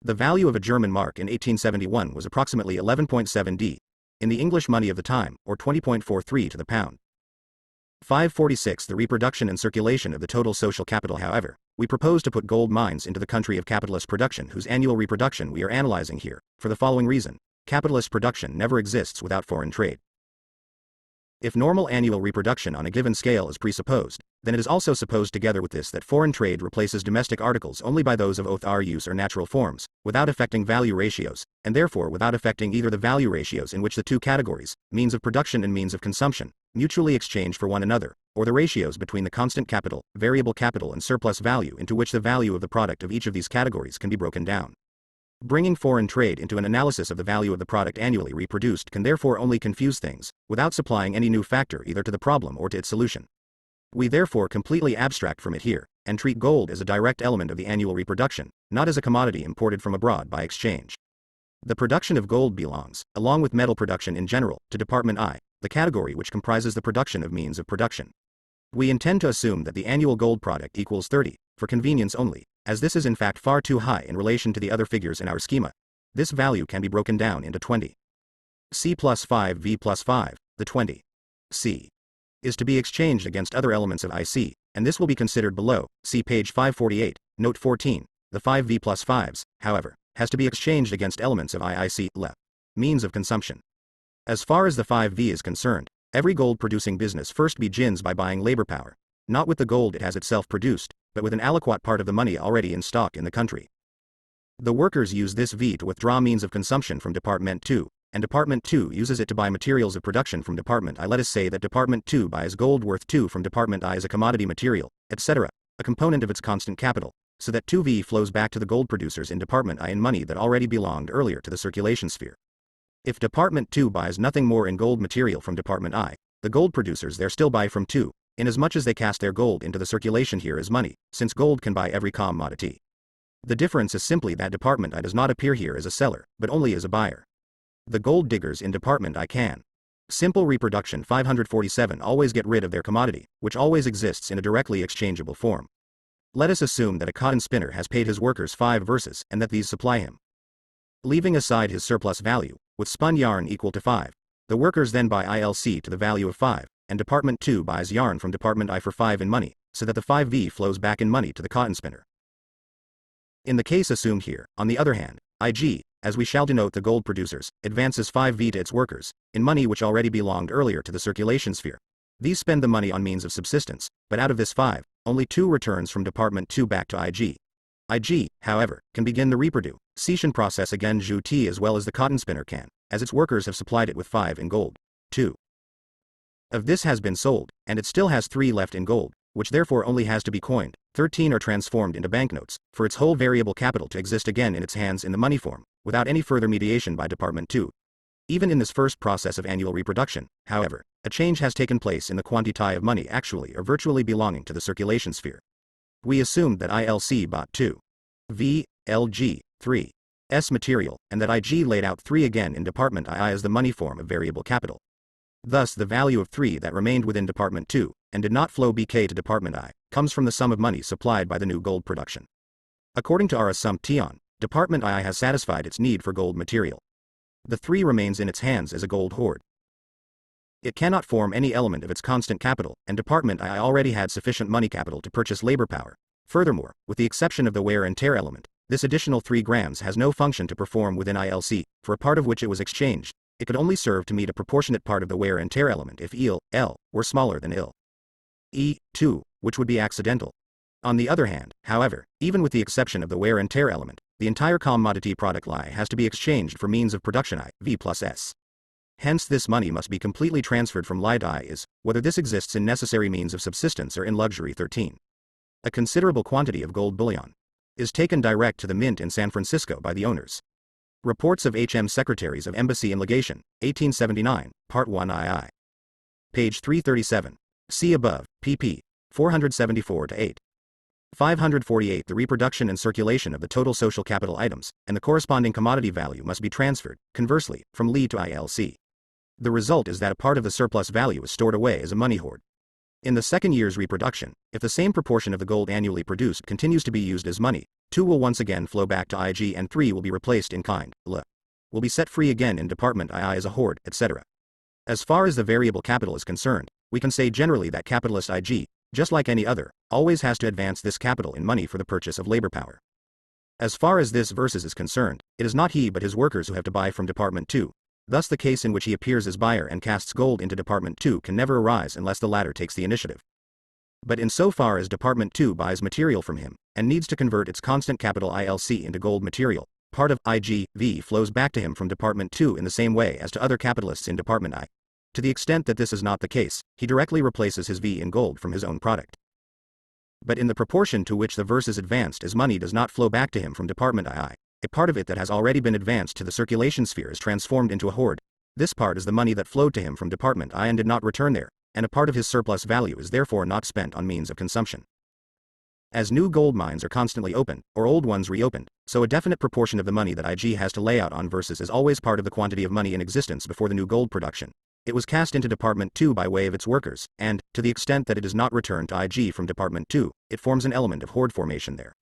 The value of a German mark in 1871 was approximately 11.7 d. in the English money of the time, or 20.43 to the pound. 546 The reproduction and circulation of the total social capital. However, we propose to put gold mines into the country of capitalist production whose annual reproduction we are analyzing here, for the following reason: capitalist production never exists without foreign trade. If normal annual reproduction on a given scale is presupposed, then it is also supposed together with this that foreign trade replaces domestic articles only by those of both our use or natural forms, without affecting value ratios, and therefore without affecting either the value ratios in which the two categories, means of production and means of consumption, mutually exchange for one another, or the ratios between the constant capital, variable capital and surplus value into which the value of the product of each of these categories can be broken down. Bringing foreign trade into an analysis of the value of the product annually reproduced can therefore only confuse things, without supplying any new factor either to the problem or to its solution. We therefore completely abstract from it here, and treat gold as a direct element of the annual reproduction, not as a commodity imported from abroad by exchange. The production of gold belongs, along with metal production in general, to Department I, the category which comprises the production of means of production. We intend to assume that the annual gold product equals 30, for convenience only, as this is in fact far too high in relation to the other figures in our schema. This value can be broken down into 20. C plus 5 V plus 5, the 20. C is to be exchanged against other elements of IC, and this will be considered below, see page 548, note 14. The 5V plus 5s, however, has to be exchanged against elements of IIC, LE, means of consumption. As far as the 5V is concerned, every gold-producing business first begins by buying labor power, not with the gold it has itself produced, but with an aliquot part of the money already in stock in the country. The workers use this V to withdraw means of consumption from Department 2, and Department 2 uses it to buy materials of production from Department I. Let us say that Department 2 buys gold worth 2 from Department I as a commodity material, etc., a component of its constant capital, so that 2V flows back to the gold producers in Department I in money that already belonged earlier to the circulation sphere. If Department 2 buys nothing more in gold material from Department I, the gold producers there still buy from 2, inasmuch as they cast their gold into the circulation here as money, since gold can buy every commodity. The difference is simply that Department I does not appear here as a seller, but only as a buyer. The gold diggers in Department I can. Simple reproduction 547 always get rid of their commodity, which always exists in a directly exchangeable form. Let us assume that a cotton spinner has paid his workers 5 verses and that these supply him. Leaving aside his surplus value, with spun yarn equal to 5, the workers then buy ILC to the value of 5, and Department 2 buys yarn from Department I for 5 in money, so that the 5V flows back in money to the cotton spinner. In the case assumed here, on the other hand, IG, as we shall denote the gold producers, advances 5V to its workers, in money which already belonged earlier to the circulation sphere. These spend the money on means of subsistence, but out of this 5, only 2 returns from Department 2 back to IG. IG, however, can begin the reproduction process again T as well as the cotton spinner can, as its workers have supplied it with 5 in gold. 2 of this has been sold, and it still has 3 left in gold, which therefore only has to be coined. 13 are transformed into banknotes, for its whole variable capital to exist again in its hands in the money form, without any further mediation by Department 2. Even in this first process of annual reproduction, however, a change has taken place in the quantity of money actually or virtually belonging to the circulation sphere. We assumed that ILC bought 2 V, LG, 3 S material, and that IG laid out 3 again in Department II as the money form of variable capital. Thus the value of 3 that remained within Department 2, and did not flow BK to Department I, comes from the sum of money supplied by the new gold production. According to our assumption, Department I has satisfied its need for gold material. The 3 remains in its hands as a gold hoard. It cannot form any element of its constant capital, and Department I already had sufficient money capital to purchase labor power. Furthermore, with the exception of the wear and tear element, this additional 3 grams has no function to perform within ILC, for a part of which it was exchanged. It could only serve to meet a proportionate part of the wear and tear element if L were smaller than E2, which would be accidental. On the other hand, however, even with the exception of the wear and tear element, the entire commodity product Li has to be exchanged for means of production I, V plus S. Hence this money must be completely transferred from Li to I is, whether this exists in necessary means of subsistence or in luxury. 13. A considerable quantity of gold bullion is taken direct to the mint in San Francisco by the owners. Reports of HM Secretaries of Embassy and Legation, 1879, Part 1 II. Page 337. See above, pp. 474-8. 548 The reproduction and circulation of the total social capital items, and the corresponding commodity value must be transferred, conversely, from Li to ILC. The result is that a part of the surplus value is stored away as a money hoard. In the second year's reproduction, if the same proportion of the gold annually produced continues to be used as money, 2 will once again flow back to IG and 3 will be replaced in kind, L will be set free again in Department II as a hoard, etc. As far as the variable capital is concerned, we can say generally that capitalist IG, just like any other, always has to advance this capital in money for the purchase of labor power. As far as this versus is concerned, it is not he but his workers who have to buy from Department 2. Thus the case in which he appears as buyer and casts gold into Department 2 can never arise unless the latter takes the initiative. But insofar as Department 2 buys material from him, and needs to convert its constant capital ILC into gold material, part of IGV flows back to him from Department 2 in the same way as to other capitalists in Department I. To the extent that this is not the case, he directly replaces his V in gold from his own product. But in the proportion to which the verse is advanced as money does not flow back to him from Department II, a part of it that has already been advanced to the circulation sphere is transformed into a hoard. This part is the money that flowed to him from Department I and did not return there, and a part of his surplus value is therefore not spent on means of consumption. As new gold mines are constantly opened, or old ones reopened, so a definite proportion of the money that IG has to lay out on verses is always part of the quantity of money in existence before the new gold production. It was cast into Department 2 by way of its workers, and, to the extent that it is not returned to IG from Department 2, it forms an element of hoard formation there.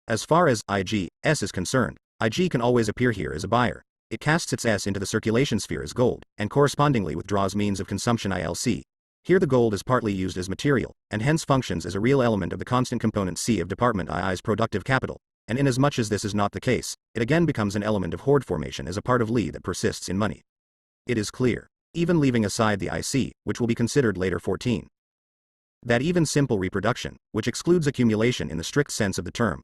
As far as IGS is concerned, IG can always appear here as a buyer. It casts its S into the circulation sphere as gold, and correspondingly withdraws means of consumption ILC. Here the gold is partly used as material, and hence functions as a real element of the constant component C of Department II's productive capital, and inasmuch as this is not the case, it again becomes an element of hoard formation as a part of Li that persists in money. It is clear, even leaving aside the IC, which will be considered later 14, that even simple reproduction, which excludes accumulation in the strict sense of the term,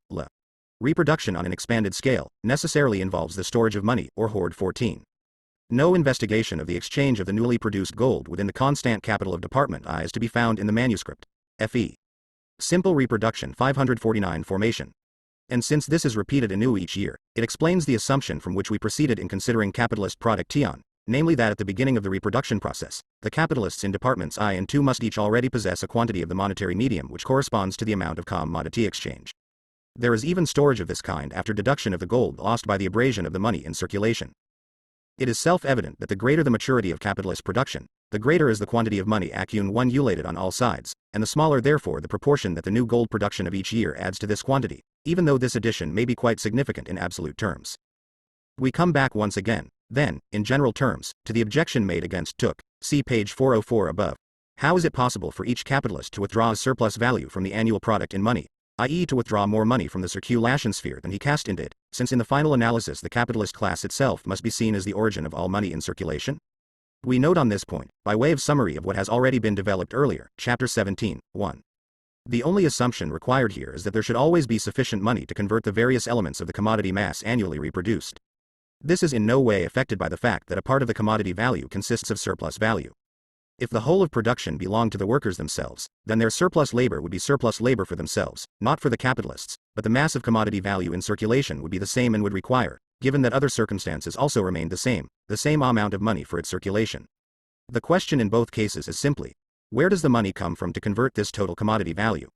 reproduction on an expanded scale, necessarily involves the storage of money, or hoard 14. No investigation of the exchange of the newly produced gold within the constant capital of Department I is to be found in the manuscript. F.E. Simple reproduction 549 formation. And since this is repeated anew each year, it explains the assumption from which we proceeded in considering capitalist product Tion, namely that at the beginning of the reproduction process, the capitalists in Departments I and II must each already possess a quantity of the monetary medium which corresponds to the amount of commodity exchange. There is even storage of this kind after deduction of the gold lost by the abrasion of the money in circulation. It is self-evident that the greater the maturity of capitalist production, the greater is the quantity of money accumulated on all sides, and the smaller therefore the proportion that the new gold production of each year adds to this quantity, even though this addition may be quite significant in absolute terms. We come back once again, then, in general terms, to the objection made against Took, see page 404 above. How is it possible for each capitalist to withdraw a surplus value from the annual product in money, i.e. to withdraw more money from the circulation sphere than he cast into it, since in the final analysis the capitalist class itself must be seen as the origin of all money in circulation? We note on this point, by way of summary of what has already been developed earlier, chapter 17, 1. The only assumption required here is that there should always be sufficient money to convert the various elements of the commodity mass annually reproduced. This is in no way affected by the fact that a part of the commodity value consists of surplus value. If the whole of production belonged to the workers themselves, then their surplus labor would be surplus labor for themselves, not for the capitalists, but the mass of commodity value in circulation would be the same and would require, given that other circumstances also remained the same amount of money for its circulation. The question in both cases is simply, where does the money come from to convert this total commodity value?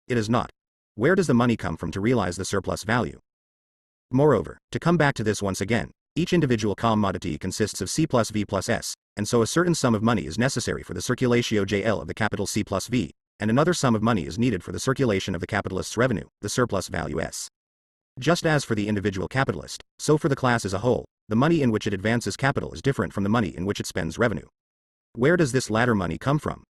It is not, where does the money come from to realize the surplus value? Moreover, to come back to this once again, each individual commodity consists of C plus V plus S, and so a certain sum of money is necessary for the circulatio JL of the capital C plus V, and another sum of money is needed for the circulation of the capitalist's revenue, the surplus value S. Just as for the individual capitalist, so for the class as a whole, the money in which it advances capital is different from the money in which it spends revenue. Where does this latter money come from?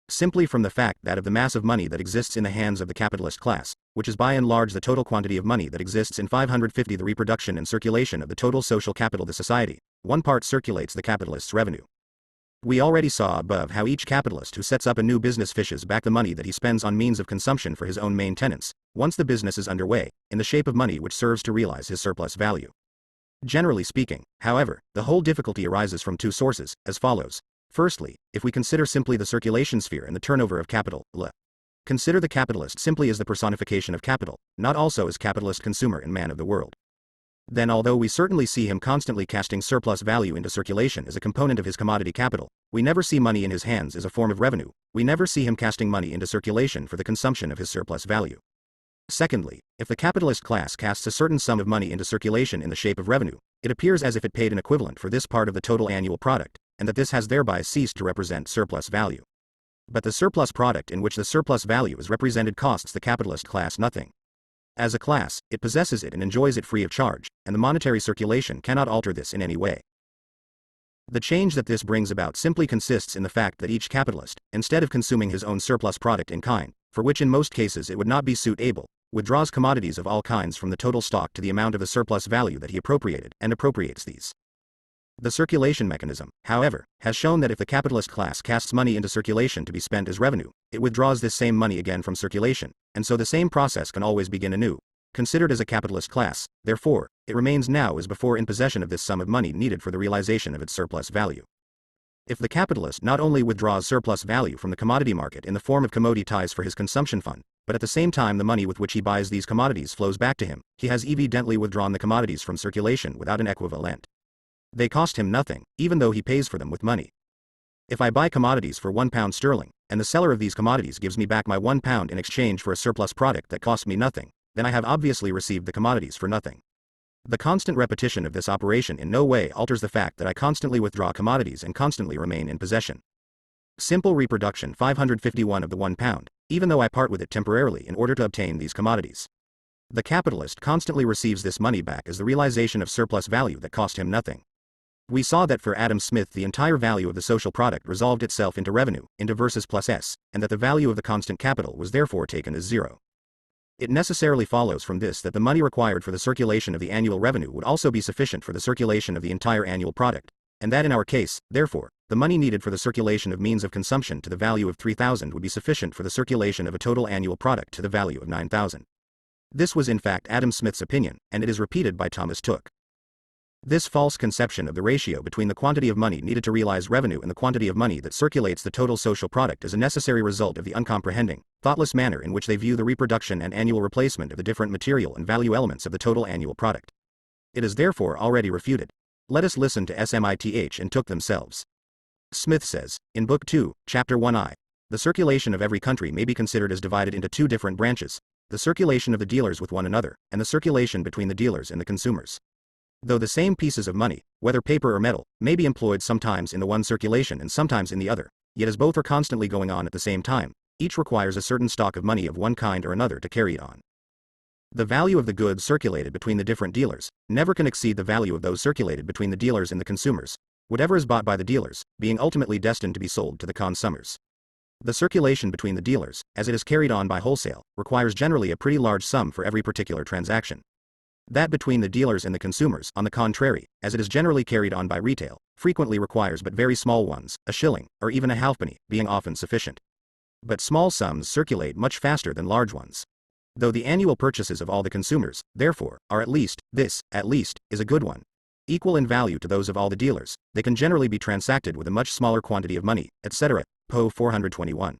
Simply from the fact that of the mass of money that exists in the hands of the capitalist class, which is by and large the total quantity of money that exists in 550 the reproduction and circulation of the total social capital of the society, one part circulates the capitalist's revenue. We already saw above how each capitalist who sets up a new business fishes back the money that he spends on means of consumption for his own maintenance, once the business is underway, in the shape of money which serves to realize his surplus value. Generally speaking, however, the whole difficulty arises from two sources, as follows. Firstly, if we consider simply the circulation sphere and the turnover of capital, consider the capitalist simply as the personification of capital, not also as capitalist consumer and man of the world. Then although we certainly see him constantly casting surplus value into circulation as a component of his commodity capital, we never see money in his hands as a form of revenue, we never see him casting money into circulation for the consumption of his surplus value. Secondly, if the capitalist class casts a certain sum of money into circulation in the shape of revenue, it appears as if it paid an equivalent for this part of the total annual product, and that this has thereby ceased to represent surplus value. But the surplus product in which the surplus value is represented costs the capitalist class nothing. As a class, it possesses it and enjoys it free of charge, and the monetary circulation cannot alter this in any way. The change that this brings about simply consists in the fact that each capitalist, instead of consuming his own surplus product in kind, for which in most cases it would not be suit-able, withdraws commodities of all kinds from the total stock to the amount of the surplus value that he appropriated, and appropriates these. The circulation mechanism, however, has shown that if the capitalist class casts money into circulation to be spent as revenue, it withdraws this same money again from circulation, and so the same process can always begin anew. Considered as a capitalist class, therefore, it remains now as before in possession of this sum of money needed for the realization of its surplus value. If the capitalist not only withdraws surplus value from the commodity market in the form of commodities for his consumption fund, but at the same time the money with which he buys these commodities flows back to him, he has evidently withdrawn the commodities from circulation without an equivalent. They cost him nothing, even though he pays for them with money. If I buy commodities for £1 sterling, and the seller of these commodities gives me back my £1 in exchange for a surplus product that cost me nothing, then I have obviously received the commodities for nothing. The constant repetition of this operation in no way alters the fact that I constantly withdraw commodities and constantly remain in possession. Simple reproduction 551 of the £1, even though I part with it temporarily in order to obtain these commodities. The capitalist constantly receives this money back as the realization of surplus value that cost him nothing. We saw that for Adam Smith the entire value of the social product resolved itself into revenue, into versus plus S, and that the value of the constant capital was therefore taken as zero. It necessarily follows from this that the money required for the circulation of the annual revenue would also be sufficient for the circulation of the entire annual product, and that in our case, therefore, the money needed for the circulation of means of consumption to the value of 3,000 would be sufficient for the circulation of a total annual product to the value of 9,000. This was in fact Adam Smith's opinion, and it is repeated by Thomas Tooke. This false conception of the ratio between the quantity of money needed to realize revenue and the quantity of money that circulates the total social product is a necessary result of the uncomprehending, thoughtless manner in which they view the reproduction and annual replacement of the different material and value elements of the total annual product. It is therefore already refuted. Let us listen to Smith and Tooke themselves. Smith says, in Book 2, Chapter 1I, the circulation of every country may be considered as divided into two different branches, the circulation of the dealers with one another, and the circulation between the dealers and the consumers. Though the same pieces of money, whether paper or metal, may be employed sometimes in the one circulation and sometimes in the other, yet as both are constantly going on at the same time, each requires a certain stock of money of one kind or another to carry it on. The value of the goods circulated between the different dealers never can exceed the value of those circulated between the dealers and the consumers, whatever is bought by the dealers, being ultimately destined to be sold to the consumers. The circulation between the dealers, as it is carried on by wholesale, requires generally a pretty large sum for every particular transaction. That between the dealers and the consumers, on the contrary, as it is generally carried on by retail, frequently requires but very small ones, a shilling, or even a halfpenny, being often sufficient. But small sums circulate much faster than large ones. Though the annual purchases of all the consumers, therefore, are at least, is a good one, equal in value to those of all the dealers, they can generally be transacted with a much smaller quantity of money, etc. Poe 421.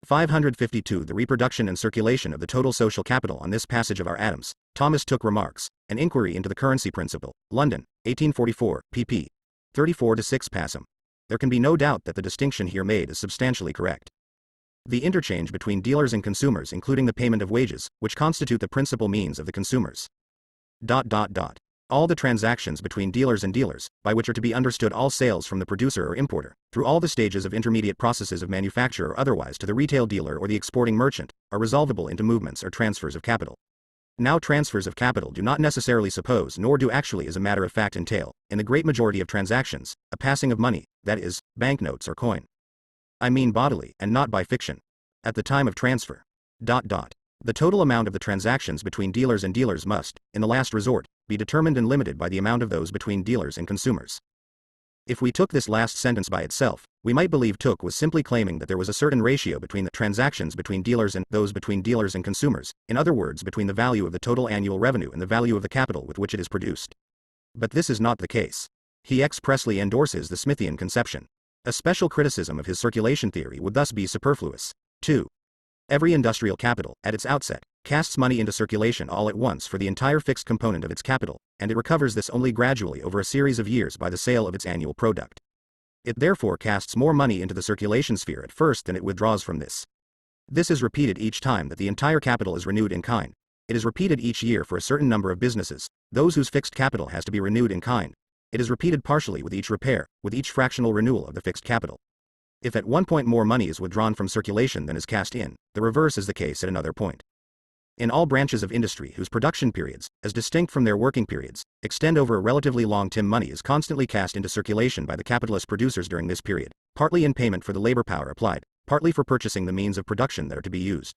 552 The reproduction and circulation of the total social capital. On this passage of our Adams, Thomas Tooke remarks, An Inquiry into the Currency Principle, London, 1844, pp. 34-6 Passam. There can be no doubt that the distinction here made is substantially correct. The interchange between dealers and consumers including the payment of wages, which constitute the principal means of the consumers. All the transactions between dealers and dealers, by which are to be understood all sales from the producer or importer, through all the stages of intermediate processes of manufacture or otherwise to the retail dealer or the exporting merchant, are resolvable into movements or transfers of capital. Now transfers of capital do not necessarily suppose nor do actually as a matter of fact entail, in the great majority of transactions, a passing of money, that is, banknotes or coin. I mean bodily and not by fiction. At the time of transfer. The total amount of the transactions between dealers and dealers must, in the last resort, be determined and limited by the amount of those between dealers and consumers. If we took this last sentence by itself, we might believe Tooke was simply claiming that there was a certain ratio between the transactions between dealers and those between dealers and consumers, in other words between the value of the total annual revenue and the value of the capital with which it is produced. But this is not the case. He expressly endorses the Smithian conception. A special criticism of his circulation theory would thus be superfluous. 2. Every industrial capital, at its outset, casts money into circulation all at once for the entire fixed component of its capital, and it recovers this only gradually over a series of years by the sale of its annual product. It therefore casts more money into the circulation sphere at first than it withdraws from this. This is repeated each time that the entire capital is renewed in kind. It is repeated each year for a certain number of businesses, those whose fixed capital has to be renewed in kind. It is repeated partially with each repair, with each fractional renewal of the fixed capital. If at one point more money is withdrawn from circulation than is cast in, the reverse is the case at another point. In all branches of industry whose production periods, as distinct from their working periods, extend over a relatively long time, money is constantly cast into circulation by the capitalist producers during this period, partly in payment for the labor power applied, partly for purchasing the means of production that are to be used.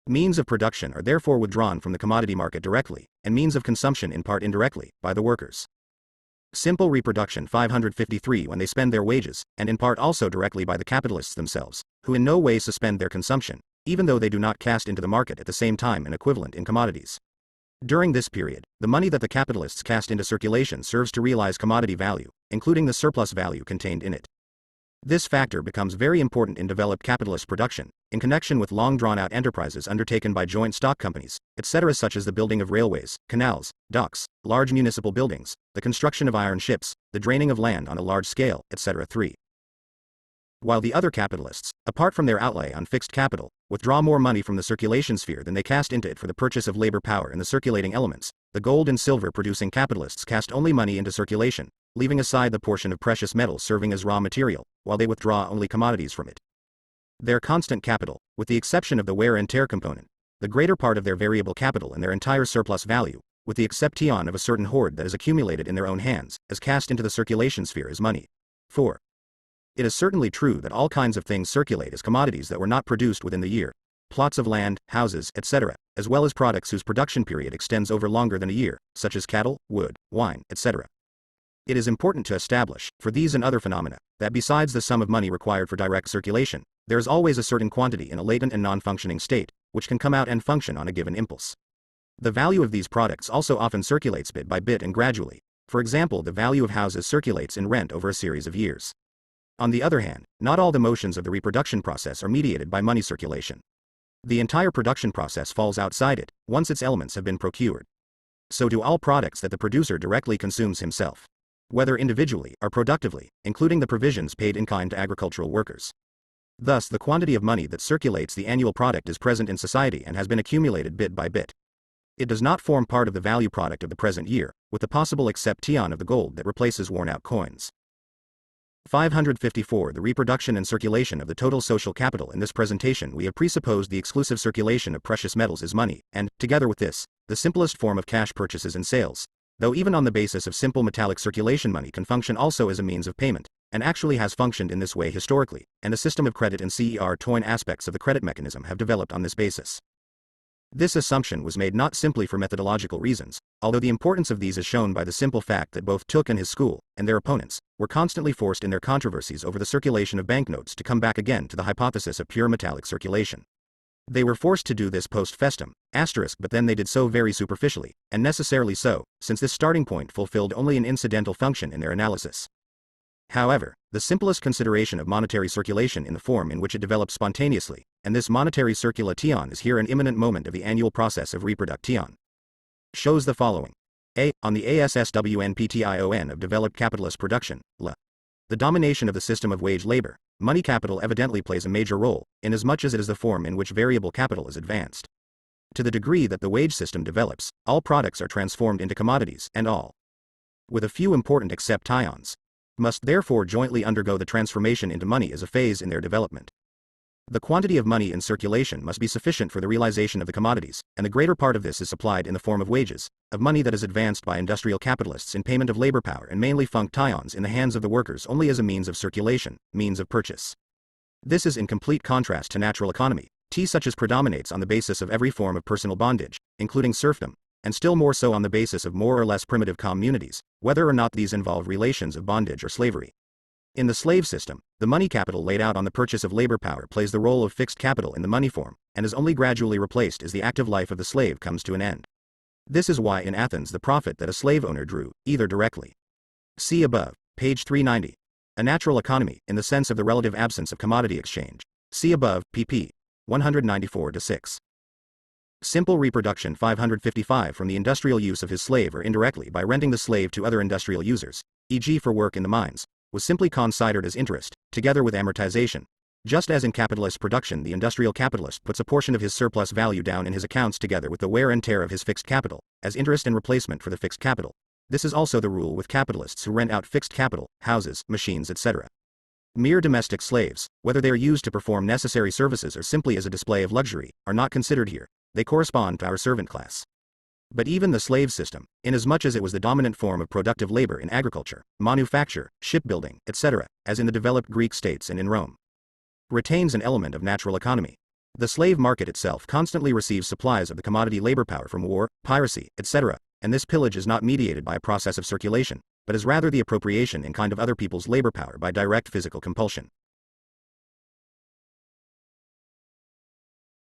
Means of production are therefore withdrawn from the commodity market directly, and means of consumption in part indirectly, by the workers. Simple reproduction 553 when they spend their wages, and in part also directly by the capitalists themselves, who in no way suspend their consumption, even though they do not cast into the market at the same time an equivalent in commodities. During this period, the money that the capitalists cast into circulation serves to realize commodity value, including the surplus value contained in it. This factor becomes very important in developed capitalist production, in connection with long drawn-out enterprises undertaken by joint stock companies, etc., such as the building of railways, canals, docks, large municipal buildings, the construction of iron ships, the draining of land on a large scale, etc. 3. While the other capitalists, apart from their outlay on fixed capital, withdraw more money from the circulation sphere than they cast into it for the purchase of labor power and the circulating elements, the gold and silver producing capitalists cast only money into circulation, leaving aside the portion of precious metals serving as raw material, while they withdraw only commodities from it. Their constant capital, with the exception of the wear and tear component, the greater part of their variable capital and their entire surplus value, with the exception of a certain hoard that is accumulated in their own hands, as cast into the circulation sphere as money. 4. It is certainly true that all kinds of things circulate as commodities that were not produced within the year, plots of land, houses, etc., as well as products whose production period extends over longer than a year, such as cattle, wood, wine, etc. It is important to establish, for these and other phenomena, that besides the sum of money required for direct circulation, there is always a certain quantity in a latent and non-functioning state, which can come out and function on a given impulse. The value of these products also often circulates bit by bit and gradually. For example, the value of houses circulates in rent over a series of years. On the other hand, not all the motions of the reproduction process are mediated by money circulation. The entire production process falls outside it, once its elements have been procured. So do all products that the producer directly consumes himself, whether individually or productively, including the provisions paid in kind to agricultural workers. Thus, the quantity of money that circulates the annual product is present in society and has been accumulated bit by bit. It does not form part of the value product of the present year, with the possible exception of the gold that replaces worn-out coins. 554 The reproduction and circulation of the total social capital. In this presentation we have presupposed the exclusive circulation of precious metals as money, and, together with this, the simplest form of cash purchases and sales, though even on the basis of simple metallic circulation money can function also as a means of payment, and actually has functioned in this way historically, and a system of credit and toin aspects of the credit mechanism have developed on this basis. This assumption was made not simply for methodological reasons, although the importance of these is shown by the simple fact that both Tooke and his school, and their opponents, were constantly forced in their controversies over the circulation of banknotes to come back again to the hypothesis of pure metallic circulation. They were forced to do this post festum, but then they did so very superficially, and necessarily so, since this starting point fulfilled only an incidental function in their analysis. However, the simplest consideration of monetary circulation in the form in which it develops spontaneously, and this monetary circulation is here an imminent moment of the annual process of reproduction, shows the following. A. On the ASSWNPTION of developed capitalist production, the domination of the system of wage labor, money capital evidently plays a major role, inasmuch as it is the form in which variable capital is advanced. To the degree that the wage system develops, all products are transformed into commodities, and all, with a few important exceptions, must therefore jointly undergo the transformation into money as a phase in their development. The quantity of money in circulation must be sufficient for the realization of the commodities, and the greater part of this is supplied in the form of wages, of money that is advanced by industrial capitalists in payment of labor power and mainly functions in the hands of the workers only as a means of circulation, means of purchase. This is in complete contrast to natural economy, such as predominates on the basis of every form of personal bondage, including serfdom, and still more so on the basis of more or less primitive communities, whether or not these involve relations of bondage or slavery. In the slave system, the money capital laid out on the purchase of labor power plays the role of fixed capital in the money form, and is only gradually replaced as the active life of the slave comes to an end. This is why in Athens the profit that a slave owner drew, either directly. See above, page 390. A natural economy, in the sense of the relative absence of commodity exchange. See above, pp. 194-6. Simple reproduction 555 from the industrial use of his slave or indirectly by renting the slave to other industrial users, e.g. for work in the mines, was simply considered as interest, together with amortization. Just as in capitalist production the industrial capitalist puts a portion of his surplus value down in his accounts together with the wear and tear of his fixed capital, as interest and replacement for the fixed capital. This is also the rule with capitalists who rent out fixed capital, houses, machines, etc. Mere domestic slaves, whether they are used to perform necessary services or simply as a display of luxury, are not considered here. They correspond to our servant class. But even the slave system, inasmuch as it was the dominant form of productive labor in agriculture, manufacture, shipbuilding, etc., as in the developed Greek states and in Rome, retains an element of natural economy. The slave market itself constantly receives supplies of the commodity labor power from war, piracy, etc., and this pillage is not mediated by a process of circulation, but is rather the appropriation in kind of other people's labor power by direct physical compulsion.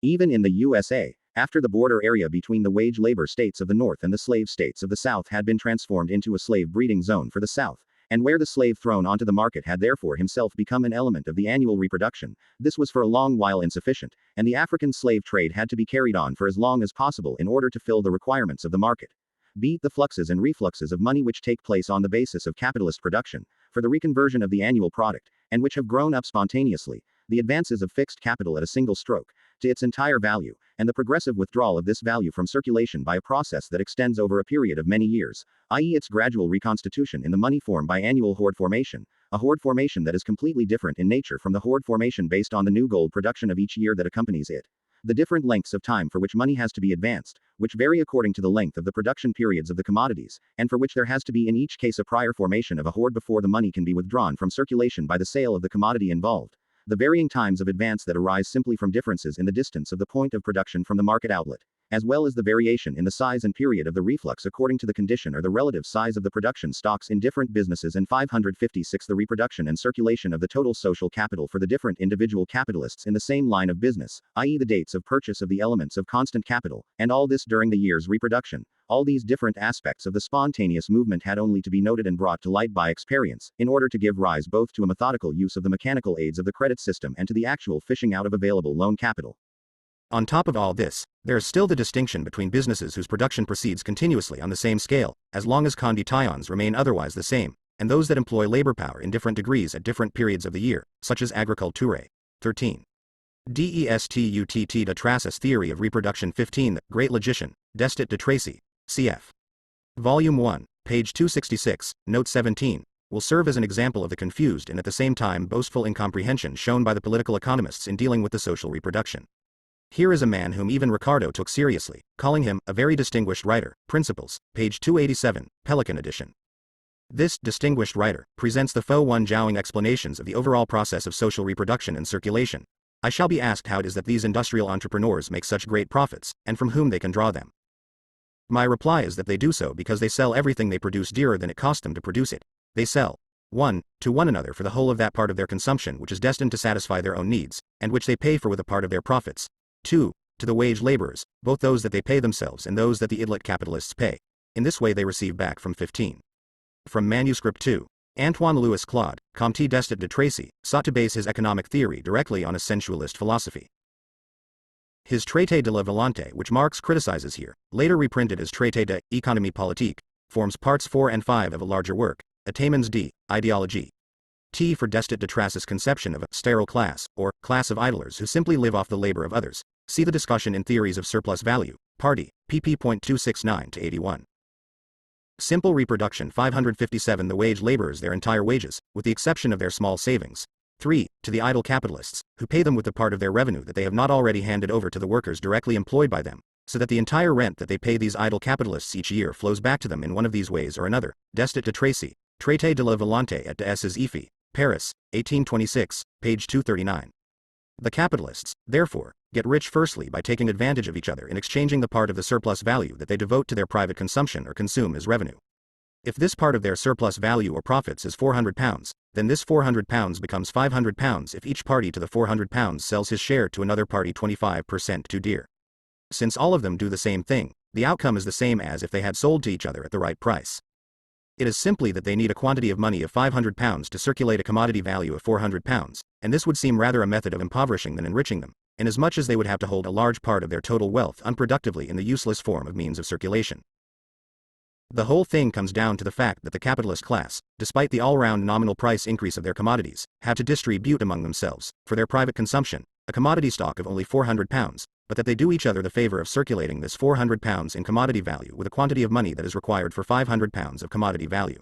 Even in the USA, after the border area between the wage labor states of the North and the slave states of the South had been transformed into a slave breeding zone for the South, and where the slave thrown onto the market had therefore himself become an element of the annual reproduction, this was for a long while insufficient, and the African slave trade had to be carried on for as long as possible in order to fill the requirements of the market. Beat the fluxes and refluxes of money which take place on the basis of capitalist production, for the reconversion of the annual product, and which have grown up spontaneously, the advances of fixed capital at a single stroke, to its entire value, and the progressive withdrawal of this value from circulation by a process that extends over a period of many years, i.e., its gradual reconstitution in the money form by annual hoard formation, a hoard formation that is completely different in nature from the hoard formation based on the new gold production of each year that accompanies it. The different lengths of time for which money has to be advanced, which vary according to the length of the production periods of the commodities, and for which there has to be in each case a prior formation of a hoard before the money can be withdrawn from circulation by the sale of the commodity involved. The varying times of advance that arise simply from differences in the distance of the point of production from the market outlet, as well as the variation in the size and period of the reflux according to the condition or the relative size of the production stocks in different businesses, and 556 the reproduction and circulation of the total social capital for the different individual capitalists in the same line of business, i.e. the dates of purchase of the elements of constant capital, and all this during the year's reproduction. All these different aspects of the spontaneous movement had only to be noted and brought to light by experience, in order to give rise both to a methodical use of the mechanical aids of the credit system and to the actual fishing out of available loan capital. On top of all this, there is still the distinction between businesses whose production proceeds continuously on the same scale, as long as conditions remain otherwise the same, and those that employ labor power in different degrees at different periods of the year, such as agriculture. 13. Destutt de Tracis Theory of Reproduction 15 The Great Logician, Destutt de Tracy, cf. Volume 1, page 266, note 17, will serve as an example of the confused and at the same time boastful incomprehension shown by the political economists in dealing with the social reproduction. Here is a man whom even Ricardo took seriously, calling him a very distinguished writer. Principles, page 287, Pelican edition. This distinguished writer presents the Fo-1 Zhouing explanations of the overall process of social reproduction and circulation. I shall be asked how it is that these industrial entrepreneurs make such great profits, and from whom they can draw them. My reply is that they do so because they sell everything they produce dearer than it cost them to produce it. They sell 1. To one another for the whole of that part of their consumption which is destined to satisfy their own needs, and which they pay for with a part of their profits. 2. To the wage laborers, both those that they pay themselves and those that the idlet capitalists pay. In this way they receive back from 15. From Manuscript 2. Antoine Louis Claude, Comte Destutt de Tracy, sought to base his economic theory directly on a sensualist philosophy. His Traité de la Volonté, which Marx criticizes here, later reprinted as Traité de Économie Politique, forms parts 4 and 5 of a larger work, Attainments d. Idéologie. T for Destutt de Tracy's conception of a sterile class, or class of idlers who simply live off the labor of others. See the discussion in Theories of Surplus Value, Party, pp.269-81. Simple reproduction 557 The wage laborers their entire wages, with the exception of their small savings. 3. To the idle capitalists, who pay them with the part of their revenue that they have not already handed over to the workers directly employed by them, so that the entire rent that they pay these idle capitalists each year flows back to them in one of these ways or another. Destutt de Tracy, Traité de la Volonté et des Effets, Paris, 1826, page 239. The capitalists, therefore, get rich firstly by taking advantage of each other in exchanging the part of the surplus value that they devote to their private consumption or consume as revenue. If this part of their surplus value or profits is £400, then this £400 becomes £500 if each party to the £400 sells his share to another party 25% too dear. Since all of them do the same thing, the outcome is the same as if they had sold to each other at the right price. It is simply that they need a quantity of money of £500 to circulate a commodity value of £400, and this would seem rather a method of impoverishing than enriching them, inasmuch as they would have to hold a large part of their total wealth unproductively in the useless form of means of circulation. The whole thing comes down to the fact that the capitalist class, despite the all-round nominal price increase of their commodities, have to distribute among themselves, for their private consumption, a commodity stock of only £400, but that they do each other the favor of circulating this £400 in commodity value with a quantity of money that is required for £500 of commodity value.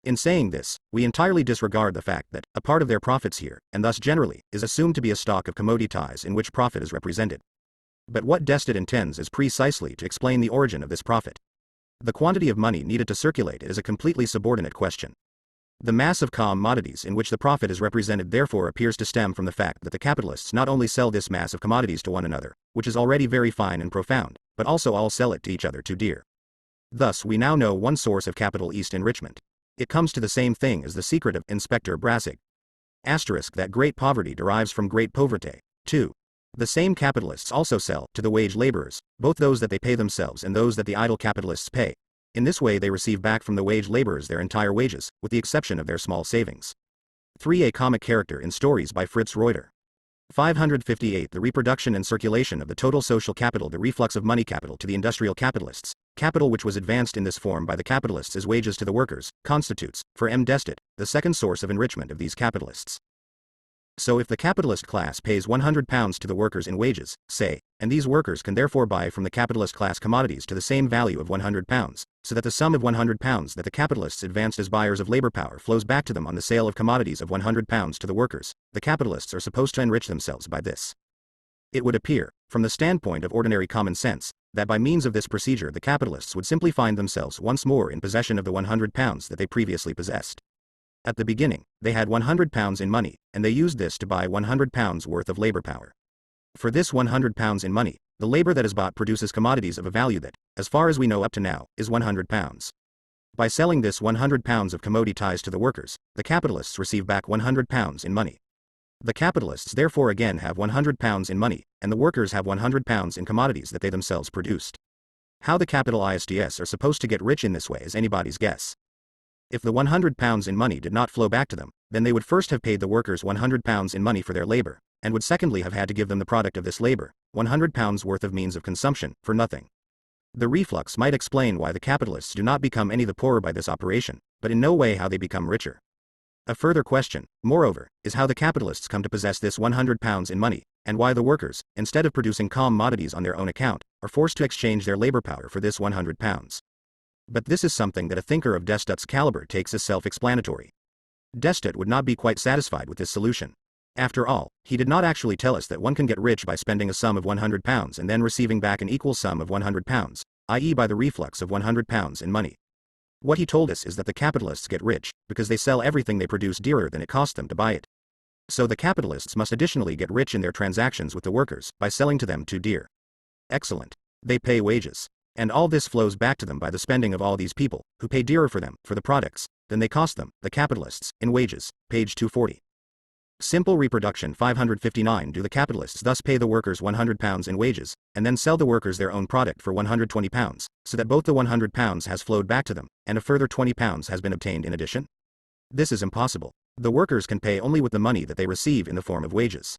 In saying this, we entirely disregard the fact that a part of their profits here, and thus generally, is assumed to be a stock of commodities in which profit is represented. But what Destutt intends is precisely to explain the origin of this profit. The quantity of money needed to circulate it is a completely subordinate question. The mass of commodities in which the profit is represented therefore appears to stem from the fact that the capitalists not only sell this mass of commodities to one another, which is already very fine and profound, but also all sell it to each other too dear. Thus we now know one source of capital East enrichment. It comes to the same thing as the secret of Inspector Brassig. Asterisk that great poverty derives from great pauvreté. 2. The same capitalists also sell to the wage laborers, both those that they pay themselves and those that the idle capitalists pay. In this way they receive back from the wage laborers their entire wages, with the exception of their small savings. 3. A comic character in stories by Fritz Reuter. 558. The reproduction and circulation of the total social capital, the reflux of money capital to the industrial capitalists, capital which was advanced in this form by the capitalists as wages to the workers, constitutes, for M. Destet, the second source of enrichment of these capitalists. So if the capitalist class pays £100 to the workers in wages, say, and these workers can therefore buy from the capitalist class commodities to the same value of £100, so that the sum of £100 that the capitalists advanced as buyers of labor power flows back to them on the sale of commodities of £100 to the workers, the capitalists are supposed to enrich themselves by this. It would appear, from the standpoint of ordinary common sense, that by means of this procedure the capitalists would simply find themselves once more in possession of the £100 that they previously possessed. At the beginning, they had £100 in money, and they used this to buy £100 worth of labor power. For this £100 in money, the labor that is bought produces commodities of a value that, as far as we know up to now, is £100. By selling this £100 of commodities to the workers, the capitalists receive back £100 in money. The capitalists therefore again have £100 in money, and the workers have £100 in commodities that they themselves produced. How the capitalists are supposed to get rich in this way is anybody's guess. If the £100 in money did not flow back to them, then they would first have paid the workers £100 in money for their labor, and would secondly have had to give them the product of this labor, £100 worth of means of consumption, for nothing. The reflux might explain why the capitalists do not become any the poorer by this operation, but in no way how they become richer. A further question, moreover, is how the capitalists come to possess this £100 in money, and why the workers, instead of producing commodities on their own account, are forced to exchange their labor power for this £100. But this is something that a thinker of Destet's caliber takes as self-explanatory. Destet would not be quite satisfied with this solution. After all, he did not actually tell us that one can get rich by spending a sum of £100 and then receiving back an equal sum of £100, i.e. by the reflux of £100 in money. What he told us is that the capitalists get rich because they sell everything they produce dearer than it cost them to buy it. So the capitalists must additionally get rich in their transactions with the workers by selling to them too dear. Excellent. They pay wages. And all this flows back to them by the spending of all these people, who pay dearer for them, for the products, than they cost them, the capitalists, in wages, page 240. Simple reproduction 559. Do the capitalists thus pay the workers £100 in wages, and then sell the workers their own product for £120, so that both the £100 has flowed back to them, and a further £20 has been obtained in addition? This is impossible. The workers can pay only with the money that they receive in the form of wages.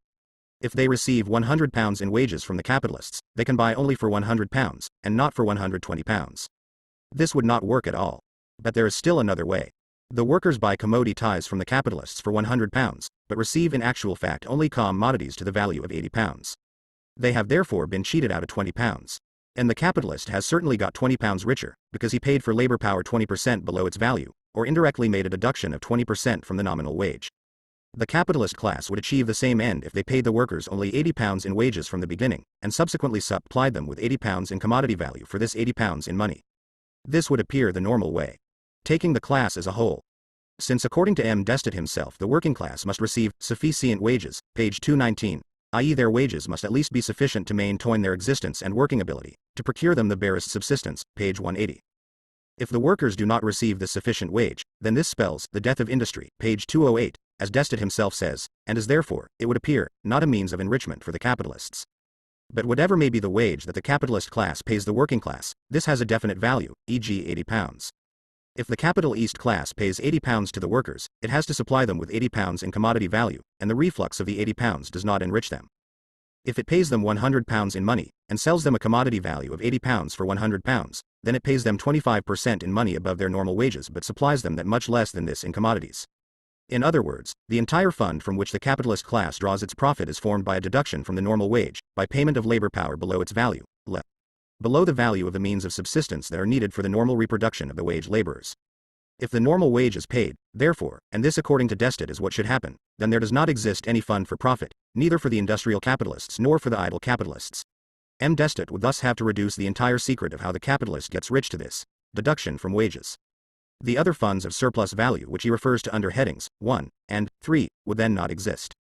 If they receive £100 in wages from the capitalists, they can buy only for £100, and not for £120. This would not work at all. But there is still another way. The workers buy commodities from the capitalists for £100, but receive in actual fact only commodities to the value of £80. They have therefore been cheated out of £20. And the capitalist has certainly got £20 richer, because he paid for labor power 20% below its value, or indirectly made a deduction of 20% from the nominal wage. The capitalist class would achieve the same end if they paid the workers only £80 in wages from the beginning, and subsequently supplied them with £80 in commodity value for this £80 in money. This would appear the normal way. Taking the class as a whole. Since according to M. Destet himself the working class must receive sufficient wages, page 219, i.e. their wages must at least be sufficient to maintain their existence and working ability, to procure them the barest subsistence, page 180. If the workers do not receive the sufficient wage, then this spells the death of industry, page 208, as Destet himself says, and is therefore, it would appear, not a means of enrichment for the capitalists. But whatever may be the wage that the capitalist class pays the working class, this has a definite value, e.g. £80. If the capitalist class pays £80 to the workers, it has to supply them with £80 in commodity value, and the reflux of the £80 does not enrich them. If it pays them £100 in money, and sells them a commodity value of £80 for £100, then it pays them 25% in money above their normal wages but supplies them that much less than this in commodities. In other words, the entire fund from which the capitalist class draws its profit is formed by a deduction from the normal wage, by payment of labor power below its value, below the value of the means of subsistence that are needed for the normal reproduction of the wage laborers. If the normal wage is paid, therefore, and this according to Destet is what should happen, then there does not exist any fund for profit, neither for the industrial capitalists nor for the idle capitalists. M. Destet would thus have to reduce the entire secret of how the capitalist gets rich to this deduction from wages. The other funds of surplus value which he refers to under headings 1 and 3 would then not exist.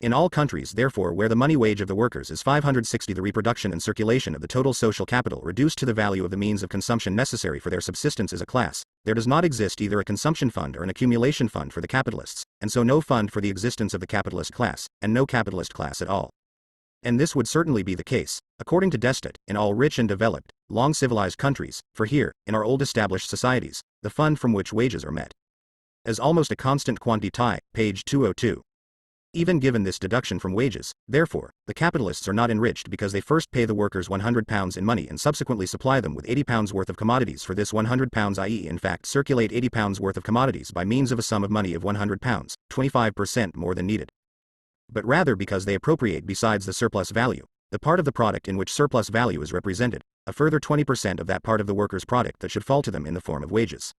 In all countries, therefore, where the money wage of the workers is 560, the reproduction and circulation of the total social capital reduced to the value of the means of consumption necessary for their subsistence as a class, there does not exist either a consumption fund or an accumulation fund for the capitalists, and so no fund for the existence of the capitalist class, and no capitalist class at all. And this would certainly be the case, according to Destot, in all rich and developed, long civilized countries, for here, in our old established societies, the fund from which wages are met is almost a constant quantity, page 202. Even given this deduction from wages, therefore, the capitalists are not enriched because they first pay the workers £100 in money and subsequently supply them with £80 worth of commodities for this £100, i.e. in fact circulate £80 worth of commodities by means of a sum of money of £100, 25% more than needed. But rather because they appropriate besides the surplus value, the part of the product in which surplus value is represented, a further 20% of that part of the workers' product that should fall to them in the form of wages.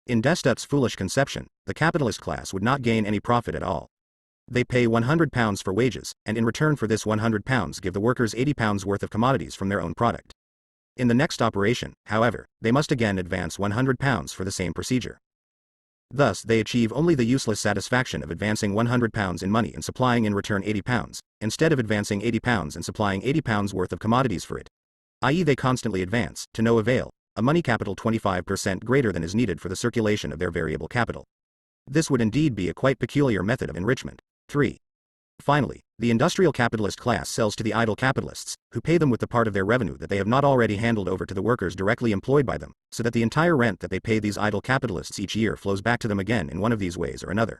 In Destot's foolish conception, the capitalist class would not gain any profit at all. They pay £100 for wages, and in return for this £100 give the workers £80 worth of commodities from their own product. In the next operation, however, they must again advance £100 for the same procedure. Thus they achieve only the useless satisfaction of advancing £100 in money and supplying in return £80, instead of advancing £80 and supplying £80 worth of commodities for it. I.e. they constantly advance, to no avail, a money capital 25% greater than is needed for the circulation of their variable capital. This would indeed be a quite peculiar method of enrichment. 3. Finally, the industrial capitalist class sells to the idle capitalists, who pay them with the part of their revenue that they have not already handled over to the workers directly employed by them, so that the entire rent that they pay these idle capitalists each year flows back to them again in one of these ways or another.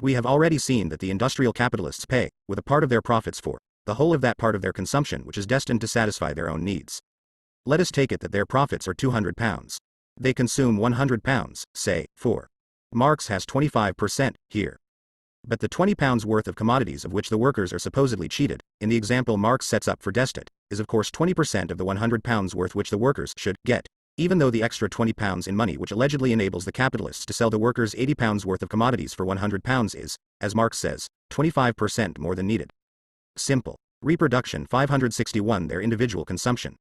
We have already seen that the industrial capitalists pay, with a part of their profits for the whole of that part of their consumption which is destined to satisfy their own needs. Let us take it that their profits are £200. They consume £100, say, for Marx has 25% here. But the £20 worth of commodities of which the workers are supposedly cheated, in the example Marx sets up for Destot, is of course 20% of the £100 worth which the workers should get, even though the extra £20 in money which allegedly enables the capitalists to sell the workers £80 worth of commodities for £100 is, as Marx says, 25% more than needed. Simple. Reproduction 561 their individual consumption.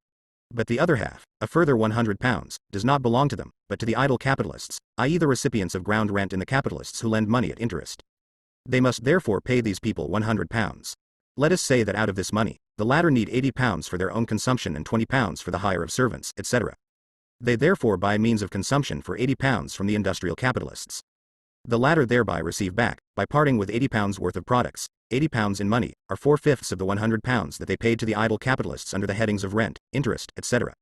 But the other half, a further £100, does not belong to them, but to the idle capitalists, i.e. the recipients of ground rent in the capitalists who lend money at interest. They must therefore pay these people £100. Let us say that out of this money, the latter need £80 for their own consumption and £20 for the hire of servants, etc. They therefore buy means of consumption for £80 from the industrial capitalists. The latter thereby receive back, by parting with £80 worth of products, £80 in money, are 4/5 of the £100 that they paid to the idle capitalists under the headings of rent, interest, etc.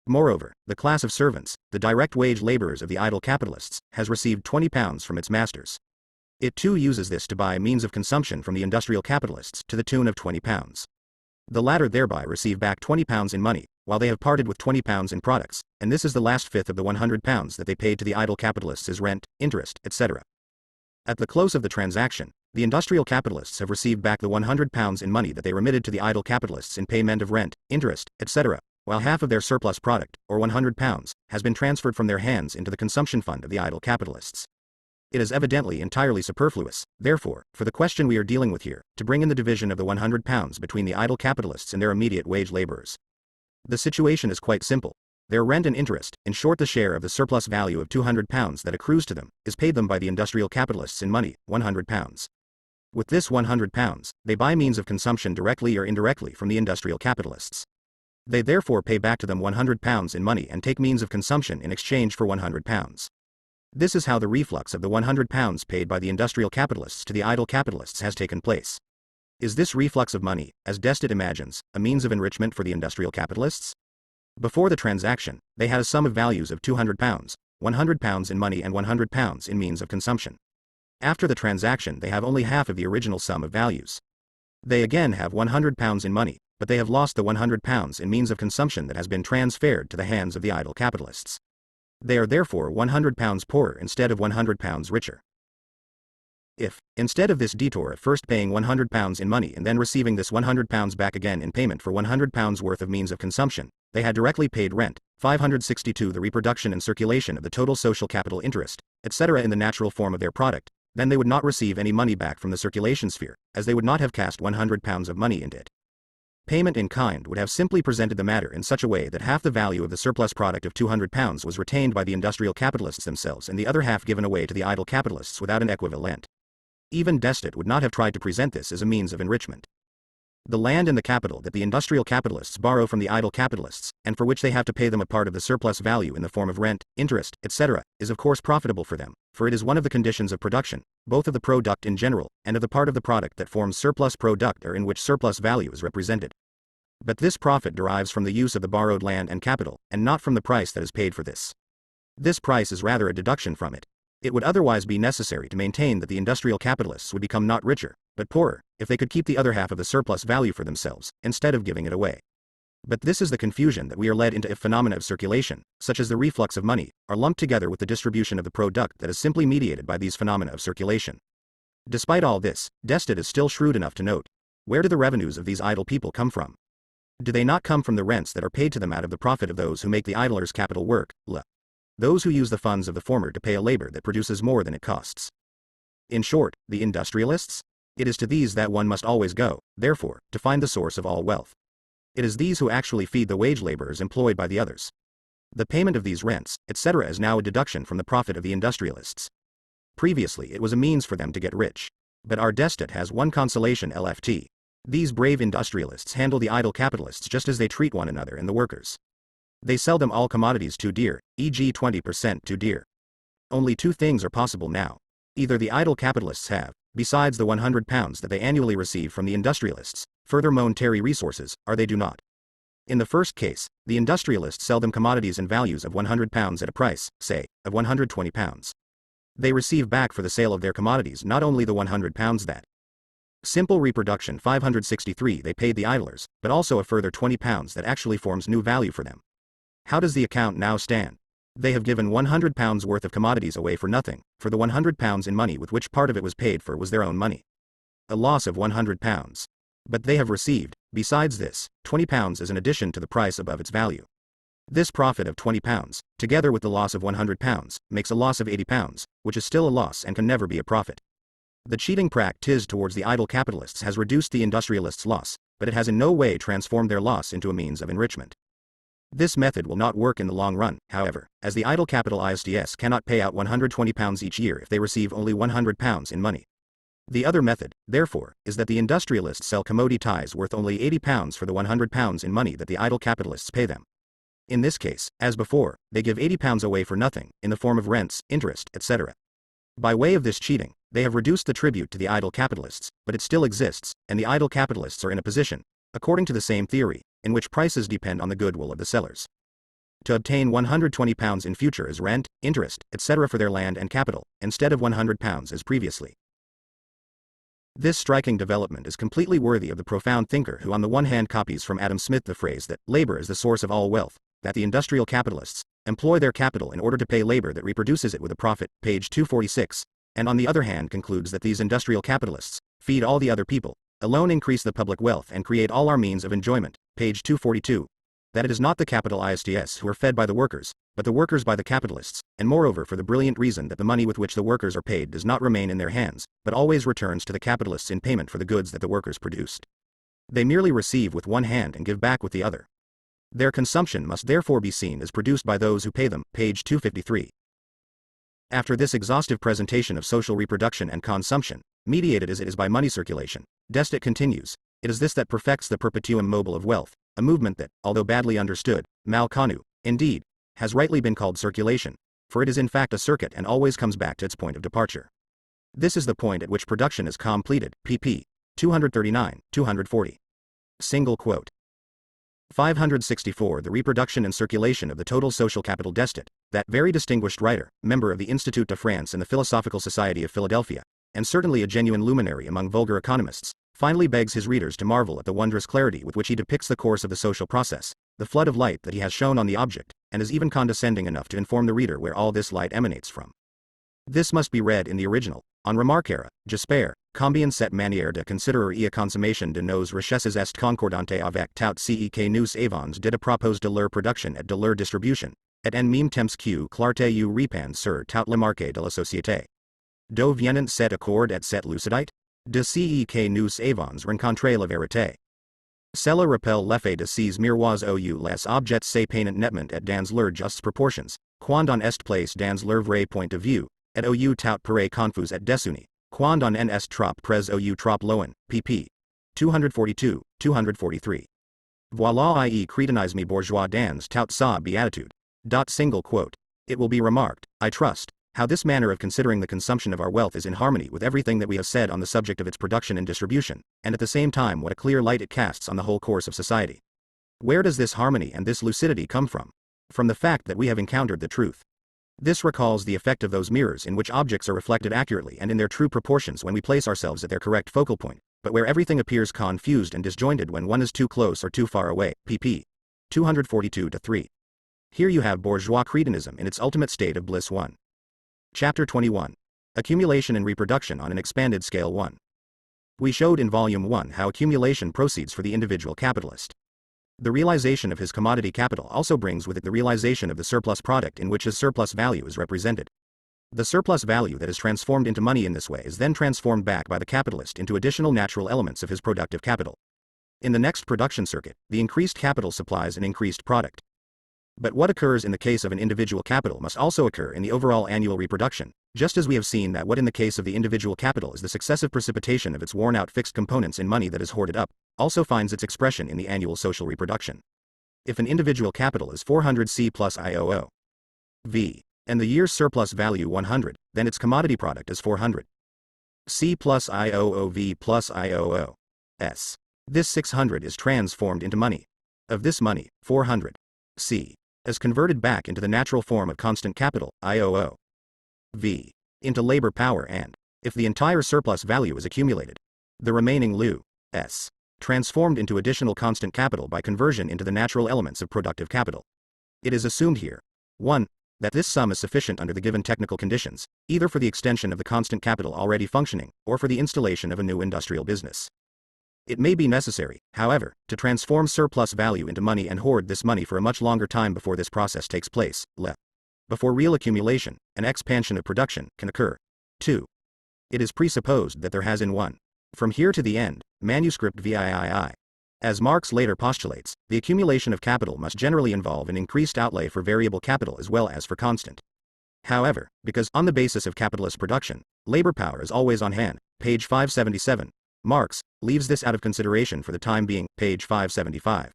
Moreover, the class of servants, the direct wage laborers of the idle capitalists, has received £20 from its masters. It too uses this to buy means of consumption from the industrial capitalists to the tune of £20. The latter thereby receive back £20 in money, while they have parted with £20 in products, and this is the last fifth of the £100 that they paid to the idle capitalists as rent, interest, etc. At the close of the transaction, the industrial capitalists have received back the £100 in money that they remitted to the idle capitalists in payment of rent, interest, etc., while half of their surplus product, or £100, has been transferred from their hands into the consumption fund of the idle capitalists. It is evidently entirely superfluous, therefore, for the question we are dealing with here, to bring in the division of the £100 between the idle capitalists and their immediate wage laborers. The situation is quite simple. Their rent and interest, in short the share of the surplus value of £200 that accrues to them, is paid them by the industrial capitalists in money, £100. With this £100, they buy means of consumption directly or indirectly from the industrial capitalists. They therefore pay back to them £100 in money and take means of consumption in exchange for £100. This is how the reflux of the £100 paid by the industrial capitalists to the idle capitalists has taken place. Is this reflux of money, as Destot imagines, a means of enrichment for the industrial capitalists? Before the transaction, they had a sum of values of £200, £100 in money and £100 in means of consumption. After the transaction they have only half of the original sum of values. They again have £100 in money, but they have lost the £100 in means of consumption that has been transferred to the hands of the idle capitalists. They are therefore £100 poorer instead of £100 richer. If, instead of this detour at first paying £100 in money and then receiving this £100 back again in payment for £100 worth of means of consumption, they had directly paid rent, 562 the reproduction and circulation of the total social capital interest, etc. in the natural form of their product, then they would not receive any money back from the circulation sphere, as they would not have cast £100 of money into it. Payment in kind would have simply presented the matter in such a way that half the value of the surplus product of £200 was retained by the industrial capitalists themselves and the other half given away to the idle capitalists without an equivalent. Even Destet would not have tried to present this as a means of enrichment. The land and the capital that the industrial capitalists borrow from the idle capitalists, and for which they have to pay them a part of the surplus value in the form of rent, interest, etc., is of course profitable for them, for it is one of the conditions of production, both of the product in general, and of the part of the product that forms surplus product or in which surplus value is represented. But this profit derives from the use of the borrowed land and capital, and not from the price that is paid for this. This price is rather a deduction from it. It would otherwise be necessary to maintain that the industrial capitalists would become not richer, but poorer, if they could keep the other half of the surplus value for themselves, instead of giving it away. But this is the confusion that we are led into if phenomena of circulation, such as the reflux of money, are lumped together with the distribution of the product that is simply mediated by these phenomena of circulation. Despite all this, Destet is still shrewd enough to note, where do the revenues of these idle people come from? Do they not come from the rents that are paid to them out of the profit of those who make the idler's capital work, those who use the funds of the former to pay a labor that produces more than it costs? In short, the industrialists? It is to these that one must always go, therefore, to find the source of all wealth. It is these who actually feed the wage laborers employed by the others. The payment of these rents, etc., is now a deduction from the profit of the industrialists. Previously it was a means for them to get rich. But our Destet has one consolation left. These brave industrialists handle the idle capitalists just as they treat one another and the workers. They sell them all commodities too dear, e.g. 20% too dear. Only two things are possible now. Either the idle capitalists have, besides the £100 that they annually receive from the industrialists, further monetary resources, or they do not. In the first case, the industrialists sell them commodities and values of £100 at a price, say, of £120. They receive back for the sale of their commodities not only the £100 that simple reproduction 563 they paid the idlers, but also a further £20 that actually forms new value for them. How does the account now stand? They have given £100 worth of commodities away for nothing, for the £100 in money with which part of it was paid for was their own money. A loss of £100. But they have received, besides this, £20 as an addition to the price above its value. This profit of £20, together with the loss of £100, makes a loss of £80, which is still a loss and can never be a profit. The cheating practice towards the idle capitalists has reduced the industrialists' loss, but it has in no way transformed their loss into a means of enrichment. This method will not work in the long run, however, as the idle capitalists cannot pay out £120 each year if they receive only £100 in money. The other method, therefore, is that the industrialists sell commodities worth only £80 for the £100 in money that the idle capitalists pay them. In this case, as before, they give £80 away for nothing, in the form of rents, interest, etc. By way of this cheating, they have reduced the tribute to the idle capitalists, but it still exists, and the idle capitalists are in a position, according to the same theory, in which prices depend on the goodwill of the sellers, to obtain £120 in future as rent, interest, etc. for their land and capital, instead of £100 as previously. This striking development is completely worthy of the profound thinker who on the one hand copies from Adam Smith the phrase that labor is the source of all wealth, that the industrial capitalists employ their capital in order to pay labor that reproduces it with a profit, page 246, and on the other hand concludes that these industrial capitalists feed all the other people, alone increase the public wealth and create all our means of enjoyment, page 242, that it is not the capitalists who are fed by the workers, but the workers by the capitalists, and moreover for the brilliant reason that the money with which the workers are paid does not remain in their hands, but always returns to the capitalists in payment for the goods that the workers produced. They merely receive with one hand and give back with the other. Their consumption must therefore be seen as produced by those who pay them, page 253. After this exhaustive presentation of social reproduction and consumption, mediated as it is by money circulation, Destet continues, it is this that perfects the perpetuum mobile of wealth, a movement that, although badly understood, mal connu, indeed, has rightly been called circulation, for it is in fact a circuit and always comes back to its point of departure. This is the point at which production is completed, pp. 239, 240. Single quote. 564 The reproduction and circulation of the total social capital. Destet, that very distinguished writer, member of the Institut de France and the Philosophical Society of Philadelphia, and certainly a genuine luminary among vulgar economists, finally begs his readers to marvel at the wondrous clarity with which he depicts the course of the social process, the flood of light that he has shown on the object, and is even condescending enough to inform the reader where all this light emanates from. This must be read in the original. En remarquera, j'espère, combien cette manière de considérer la consommation de nos richesses est concordante avec tout ce que nous avons dit à propos de leur production et de leur distribution, et en même temps que clarté ou répand sur tout le marché de la société. D'où viennent cet accord et cette lucidité? De ce que nous avons rencontré la vérité. Cela rappelle l'effet de ces miroirs ou les objets se peignent nettement et dans leurs justes proportions, quand on est place dans leur vrai point de vue, et ou tout paraît confus et désuni, Quandon ns trop pres ou trop loin, pp. 242, 243. Voilà ie crétinisme bourgeois dans tout sa beatitude. Single quote. It will be remarked, I trust, how this manner of considering the consumption of our wealth is in harmony with everything that we have said on the subject of its production and distribution, and at the same time what a clear light it casts on the whole course of society. Where does this harmony and this lucidity come from? From the fact that we have encountered the truth. This recalls the effect of those mirrors in which objects are reflected accurately and in their true proportions when we place ourselves at their correct focal point, but where everything appears confused and disjointed when one is too close or too far away, pp. 242-3. Here you have bourgeois cretinism in its ultimate state of bliss 1. Chapter 21. Accumulation and Reproduction on an Expanded Scale 1. We showed in Volume 1 how accumulation proceeds for the individual capitalist. The realization of his commodity capital also brings with it the realization of the surplus product in which his surplus value is represented. The surplus value that is transformed into money in this way is then transformed back by the capitalist into additional natural elements of his productive capital. In the next production circuit, the increased capital supplies an increased product. But what occurs in the case of an individual capital must also occur in the overall annual reproduction, just as we have seen that what in the case of the individual capital is the successive precipitation of its worn-out fixed components in money that is hoarded up, also finds its expression in the annual social reproduction. If an individual capital is 400 C plus IOO V, and the year's surplus value 100, then its commodity product is 400 C plus IOO V plus IOO S. This 600 is transformed into money. Of this money, 400 C is converted back into the natural form of constant capital, IOO V, into labor power and, if the entire surplus value is accumulated, the remaining LU S transformed into additional constant capital by conversion into the natural elements of productive capital. It is assumed here, 1. That this sum is sufficient under the given technical conditions, either for the extension of the constant capital already functioning, or for the installation of a new industrial business. It may be necessary, however, to transform surplus value into money and hoard this money for a much longer time before this process takes place, before real accumulation, and expansion of production, can occur. 2. It is presupposed that there has in 1. From here to the end, manuscript VIII. As Marx later postulates, the accumulation of capital must generally involve an increased outlay for variable capital as well as for constant. However, because, on the basis of capitalist production, labor power is always on hand, page 577, Marx leaves this out of consideration for the time being, page 575.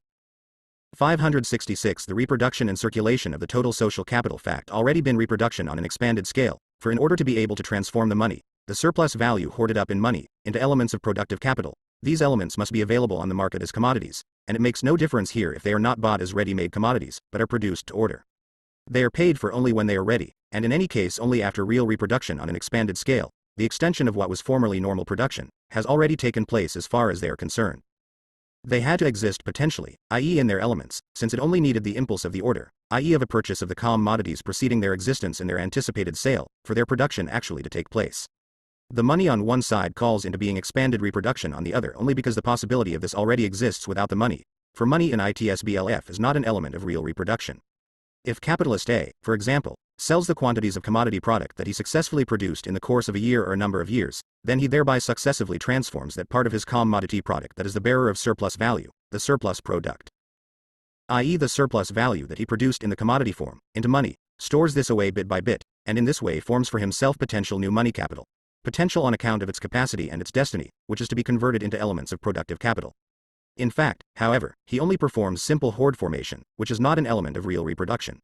566 The reproduction and circulation of the total social capital fact already been reproduction on an expanded scale, for in order to be able to transform the money, the surplus value hoarded up in money, into elements of productive capital, these elements must be available on the market as commodities, and it makes no difference here if they are not bought as ready-made commodities, but are produced to order. They are paid for only when they are ready, and in any case only after real reproduction on an expanded scale, the extension of what was formerly normal production, has already taken place as far as they are concerned. They had to exist potentially, i.e. in their elements, since it only needed the impulse of the order, i.e. of a purchase of the commodities preceding their existence and their anticipated sale, for their production actually to take place. The money on one side calls into being expanded reproduction on the other only because the possibility of this already exists without the money, for money in ITSBLF is not an element of real reproduction. If capitalist A, for example, sells the quantities of commodity product that he successfully produced in the course of a year or a number of years, then he thereby successively transforms that part of his commodity product that is the bearer of surplus value, the surplus product, i.e. the surplus value that he produced in the commodity form, into money, stores this away bit by bit, and in this way forms for himself potential new money capital. Potential on account of its capacity and its destiny, which is to be converted into elements of productive capital. In fact, however, he only performs simple hoard formation, which is not an element of real reproduction.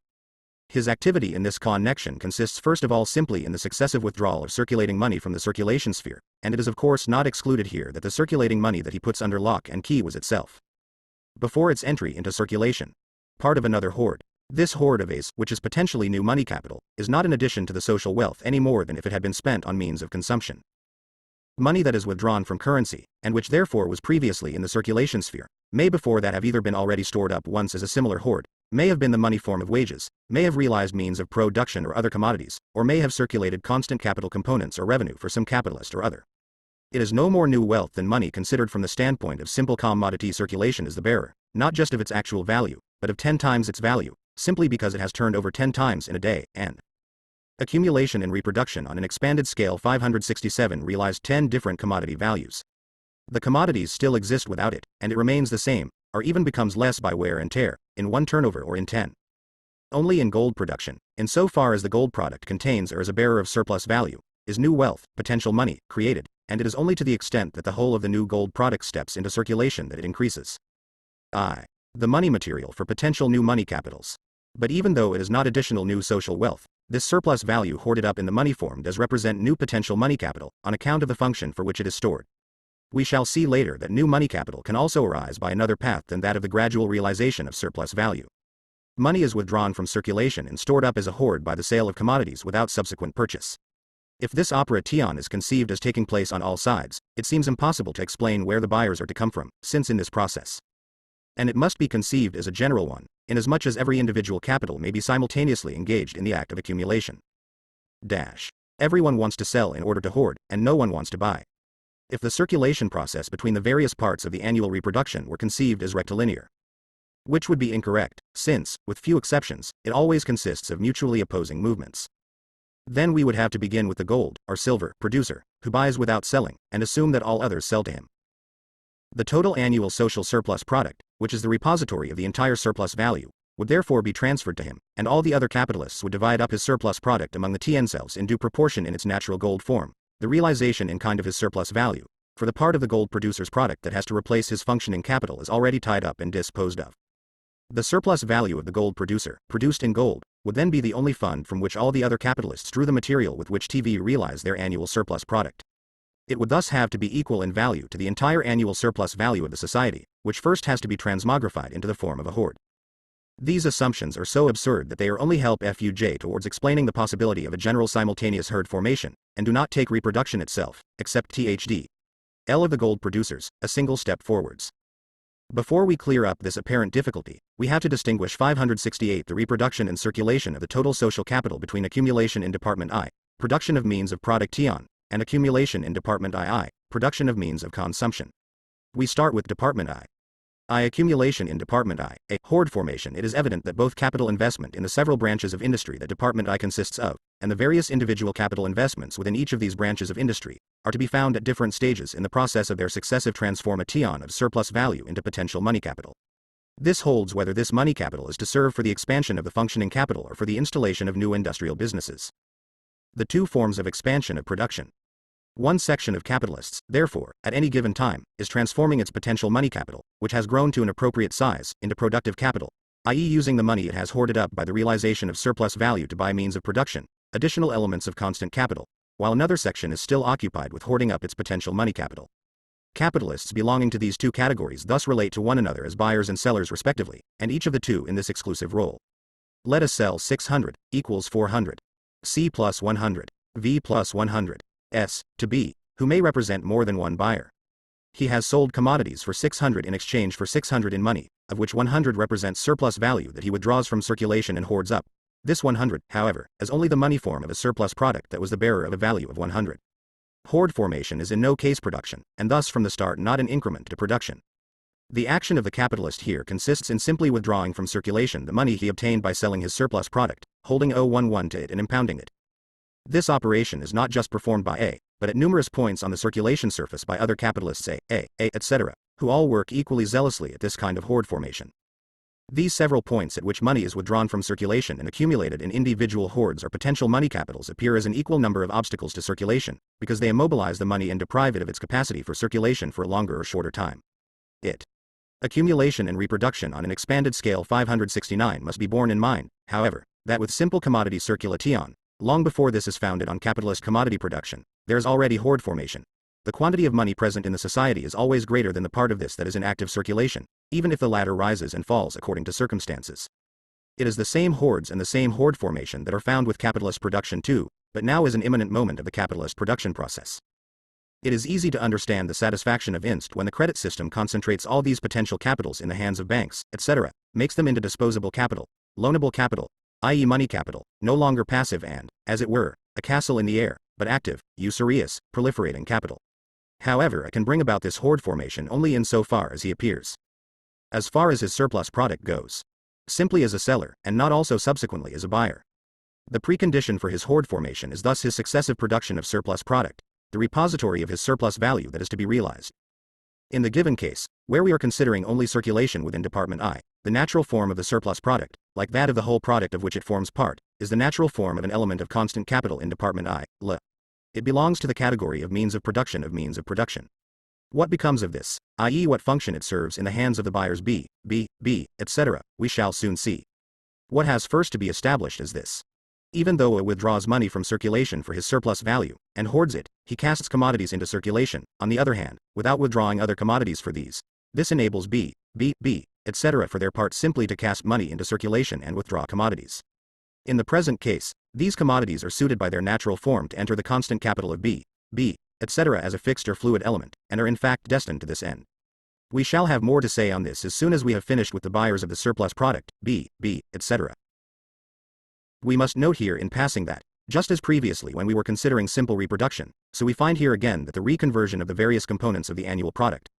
His activity in this connection consists first of all simply in the successive withdrawal of circulating money from the circulation sphere, and it is of course not excluded here that the circulating money that he puts under lock and key was itself, before its entry into circulation, part of another hoard. This hoard of A's, which is potentially new money capital, is not an addition to the social wealth any more than if it had been spent on means of consumption. Money that is withdrawn from currency, and which therefore was previously in the circulation sphere, may before that have either been already stored up once as a similar hoard, may have been the money form of wages, may have realized means of production or other commodities, or may have circulated constant capital components or revenue for some capitalist or other. It is no more new wealth than money considered from the standpoint of simple commodity circulation as the bearer, not just of its actual value, but of 10 times its value, simply because it has turned over 10 times in a day, and accumulation and reproduction on an expanded scale 567 realized 10 different commodity values. The commodities still exist without it, and it remains the same, or even becomes less by wear and tear, in one turnover or in 10. Only in gold production, insofar as the gold product contains or is a bearer of surplus value, is new wealth, potential money, created, and it is only to the extent that the whole of the new gold product steps into circulation that it increases. I. The money material for potential new money capitals. But even though it is not additional new social wealth, this surplus value hoarded up in the money form does represent new potential money capital, on account of the function for which it is stored. We shall see later that new money capital can also arise by another path than that of the gradual realization of surplus value. Money is withdrawn from circulation and stored up as a hoard by the sale of commodities without subsequent purchase. If this operation is conceived as taking place on all sides, it seems impossible to explain where the buyers are to come from, since in this process. And it must be conceived as a general one, inasmuch as every individual capital may be simultaneously engaged in the act of accumulation. Everyone wants to sell in order to hoard, and no one wants to buy. If the circulation process between the various parts of the annual reproduction were conceived as rectilinear, which would be incorrect, since, with few exceptions, it always consists of mutually opposing movements. Then we would have to begin with the gold, or silver, producer, who buys without selling, and assume that all others sell to him. The total annual social surplus product, which is the repository of the entire surplus value, would therefore be transferred to him, and all the other capitalists would divide up his surplus product among the TN cells in due proportion in its natural gold form, the realization in kind of his surplus value, for the part of the gold producer's product that has to replace his functioning capital is already tied up and disposed of. The surplus value of the gold producer, produced in gold, would then be the only fund from which all the other capitalists drew the material with which TV realize their annual surplus product. It would thus have to be equal in value to the entire annual surplus value of the society, which first has to be transmogrified into the form of a hoard. These assumptions are so absurd that they are only help FUJ towards explaining the possibility of a general simultaneous herd formation, and do not take reproduction itself, except THD. L of the gold producers, a single step forwards. Before we clear up this apparent difficulty, we have to distinguish 568 the reproduction and circulation of the total social capital between accumulation in Department I, production of means of product TN, and accumulation in Department II, production of means of consumption. We start with Department I. Accumulation in Department I, a hoard formation. It is evident that both capital investment in the several branches of industry that Department I consists of, and the various individual capital investments within each of these branches of industry, are to be found at different stages in the process of their successive transformation of surplus value into potential money capital. This holds whether this money capital is to serve for the expansion of the functioning capital or for the installation of new industrial businesses. The two forms of expansion of production. One section of capitalists, therefore, at any given time, is transforming its potential money capital, which has grown to an appropriate size, into productive capital, i.e. using the money it has hoarded up by the realization of surplus value to buy means of production, additional elements of constant capital, while another section is still occupied with hoarding up its potential money capital. Capitalists belonging to these two categories thus relate to one another as buyers and sellers respectively, and each of the two in this exclusive role. Let us sell 600, equals 400. C plus 100. V plus 100. S, to B, who may represent more than one buyer. He has sold commodities for 600 in exchange for 600 in money, of which 100 represents surplus value that he withdraws from circulation and hoards up. This 100, however, is only the money form of a surplus product that was the bearer of a value of 100. Hoard formation is in no case production, and thus from the start not an increment to production. The action of the capitalist here consists in simply withdrawing from circulation the money he obtained by selling his surplus product, holding 011 to it and impounding it. This operation is not just performed by A, but at numerous points on the circulation surface by other capitalists A, etc., who all work equally zealously at this kind of hoard formation. These several points at which money is withdrawn from circulation and accumulated in individual hoards or potential money capitals appear as an equal number of obstacles to circulation, because they immobilize the money and deprive it of its capacity for circulation for a longer or shorter time. Accumulation and reproduction on an expanded scale 569 must be borne in mind, however, that with simple commodity circulation, long before this is founded on capitalist commodity production, there is already hoard formation. The quantity of money present in the society is always greater than the part of this that is in active circulation, even if the latter rises and falls according to circumstances. It is the same hoards and the same hoard formation that are found with capitalist production too, but now is an imminent moment of the capitalist production process. It is easy to understand the satisfaction of Inst when the credit system concentrates all these potential capitals in the hands of banks, etc., makes them into disposable capital, loanable capital, i.e. money capital, no longer passive and, as it were, a castle in the air, but active, usurious, proliferating capital. However, it can bring about this hoard formation only in so far as he appears, as far as his surplus product goes, simply as a seller, and not also subsequently as a buyer. The precondition for his hoard formation is thus his successive production of surplus product, the repository of his surplus value that is to be realized. In the given case, where we are considering only circulation within Department I, the natural form of the surplus product, like that of the whole product of which it forms part, is the natural form of an element of constant capital in Department I, L. It belongs to the category of means of production of means of production. What becomes of this, i.e. what function it serves in the hands of the buyers B, etc., we shall soon see. What has first to be established is this. Even though A withdraws money from circulation for his surplus value, and hoards it, he casts commodities into circulation, on the other hand, without withdrawing other commodities for these. This enables B, etc. for their part simply to cast money into circulation and withdraw commodities. In the present case, these commodities are suited by their natural form to enter the constant capital of B, etc. as a fixed or fluid element, and are in fact destined to this end. We shall have more to say on this as soon as we have finished with the buyers of the surplus product, B, etc. We must note here in passing that, just as previously when we were considering simple reproduction, so we find here again that the reconversion of the various components of the annual product,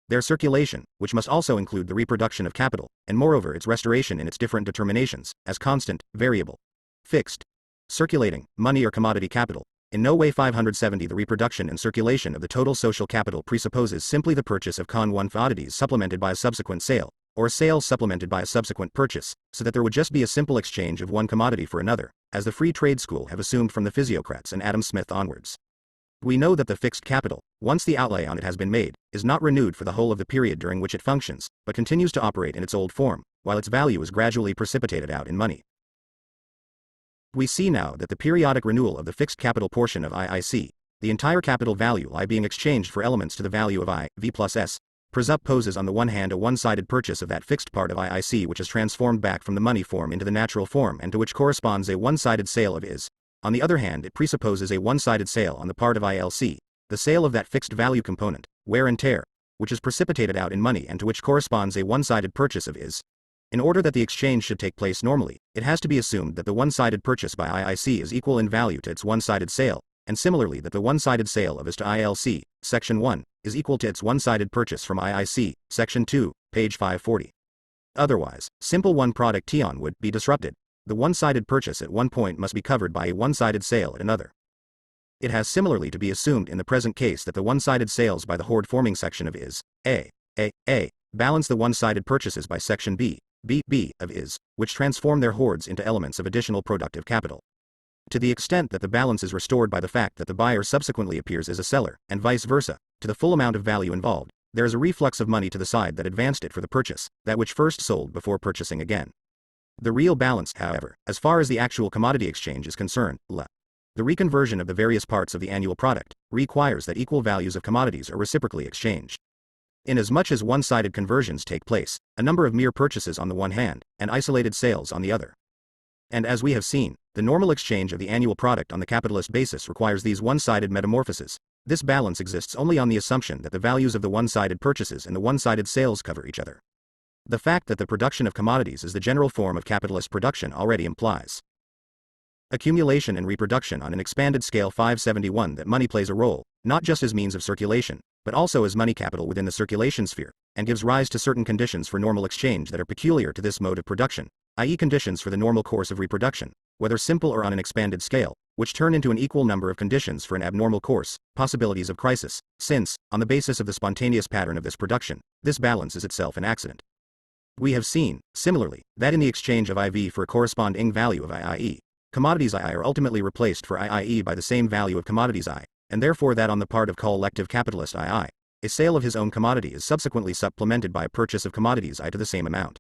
their circulation, which must also include the reproduction of capital, and moreover its restoration in its different determinations, as constant, variable, fixed, circulating, money or commodity capital. In no way 570 the reproduction and circulation of the total social capital presupposes simply the purchase of Con 1 commodities supplemented by a subsequent sale, or a sale supplemented by a subsequent purchase, so that there would just be a simple exchange of one commodity for another, as the free trade school have assumed from the physiocrats and Adam Smith onwards. We know that the fixed capital, once the outlay on it has been made, is not renewed for the whole of the period during which it functions, but continues to operate in its old form, while its value is gradually precipitated out in money. We see now that the periodic renewal of the fixed capital portion of IIC, the entire capital value I being exchanged for elements to the value of I, V plus S, presupposes on the one hand a one-sided purchase of that fixed part of IIC which is transformed back from the money form into the natural form and to which corresponds a one-sided sale of IS. On the other hand it presupposes a one-sided sale on the part of ILC, the sale of that fixed value component, wear and tear, which is precipitated out in money and to which corresponds a one-sided purchase of IS. In order that the exchange should take place normally, it has to be assumed that the one-sided purchase by IIC is equal in value to its one-sided sale, and similarly that the one-sided sale of IS to ILC, section 1, is equal to its one-sided purchase from IIC, section 2, page 540. Otherwise, simple one-product tion would be disrupted. The one-sided purchase at one point must be covered by a one-sided sale at another. It has similarly to be assumed in the present case that the one-sided sales by the hoard-forming section of IS, A, balance the one-sided purchases by section B of IS, which transform their hoards into elements of additional productive capital. To the extent that the balance is restored by the fact that the buyer subsequently appears as a seller, and vice versa, to the full amount of value involved, there is a reflux of money to the side that advanced it for the purchase, that which first sold before purchasing again. The real balance, however, as far as the actual commodity exchange is concerned, the reconversion of the various parts of the annual product, requires that equal values of commodities are reciprocally exchanged. Inasmuch as one-sided conversions take place, a number of mere purchases on the one hand, and isolated sales on the other. And as we have seen, the normal exchange of the annual product on the capitalist basis requires these one-sided metamorphoses. This balance exists only on the assumption that the values of the one-sided purchases and the one-sided sales cover each other. The fact that the production of commodities is the general form of capitalist production already implies accumulation and reproduction on an expanded scale 571 that money plays a role, not just as means of circulation, but also as money capital within the circulation sphere, and gives rise to certain conditions for normal exchange that are peculiar to this mode of production, i.e. conditions for the normal course of reproduction, whether simple or on an expanded scale, which turn into an equal number of conditions for an abnormal course, possibilities of crisis, since, on the basis of the spontaneous pattern of this production, this balance is itself an accident. We have seen, similarly, that in the exchange of IV for a corresponding value of IIE, commodities II are ultimately replaced for IIE by the same value of commodities I, and therefore that on the part of collective capitalist II, a sale of his own commodity is subsequently supplemented by a purchase of commodities I to the same amount.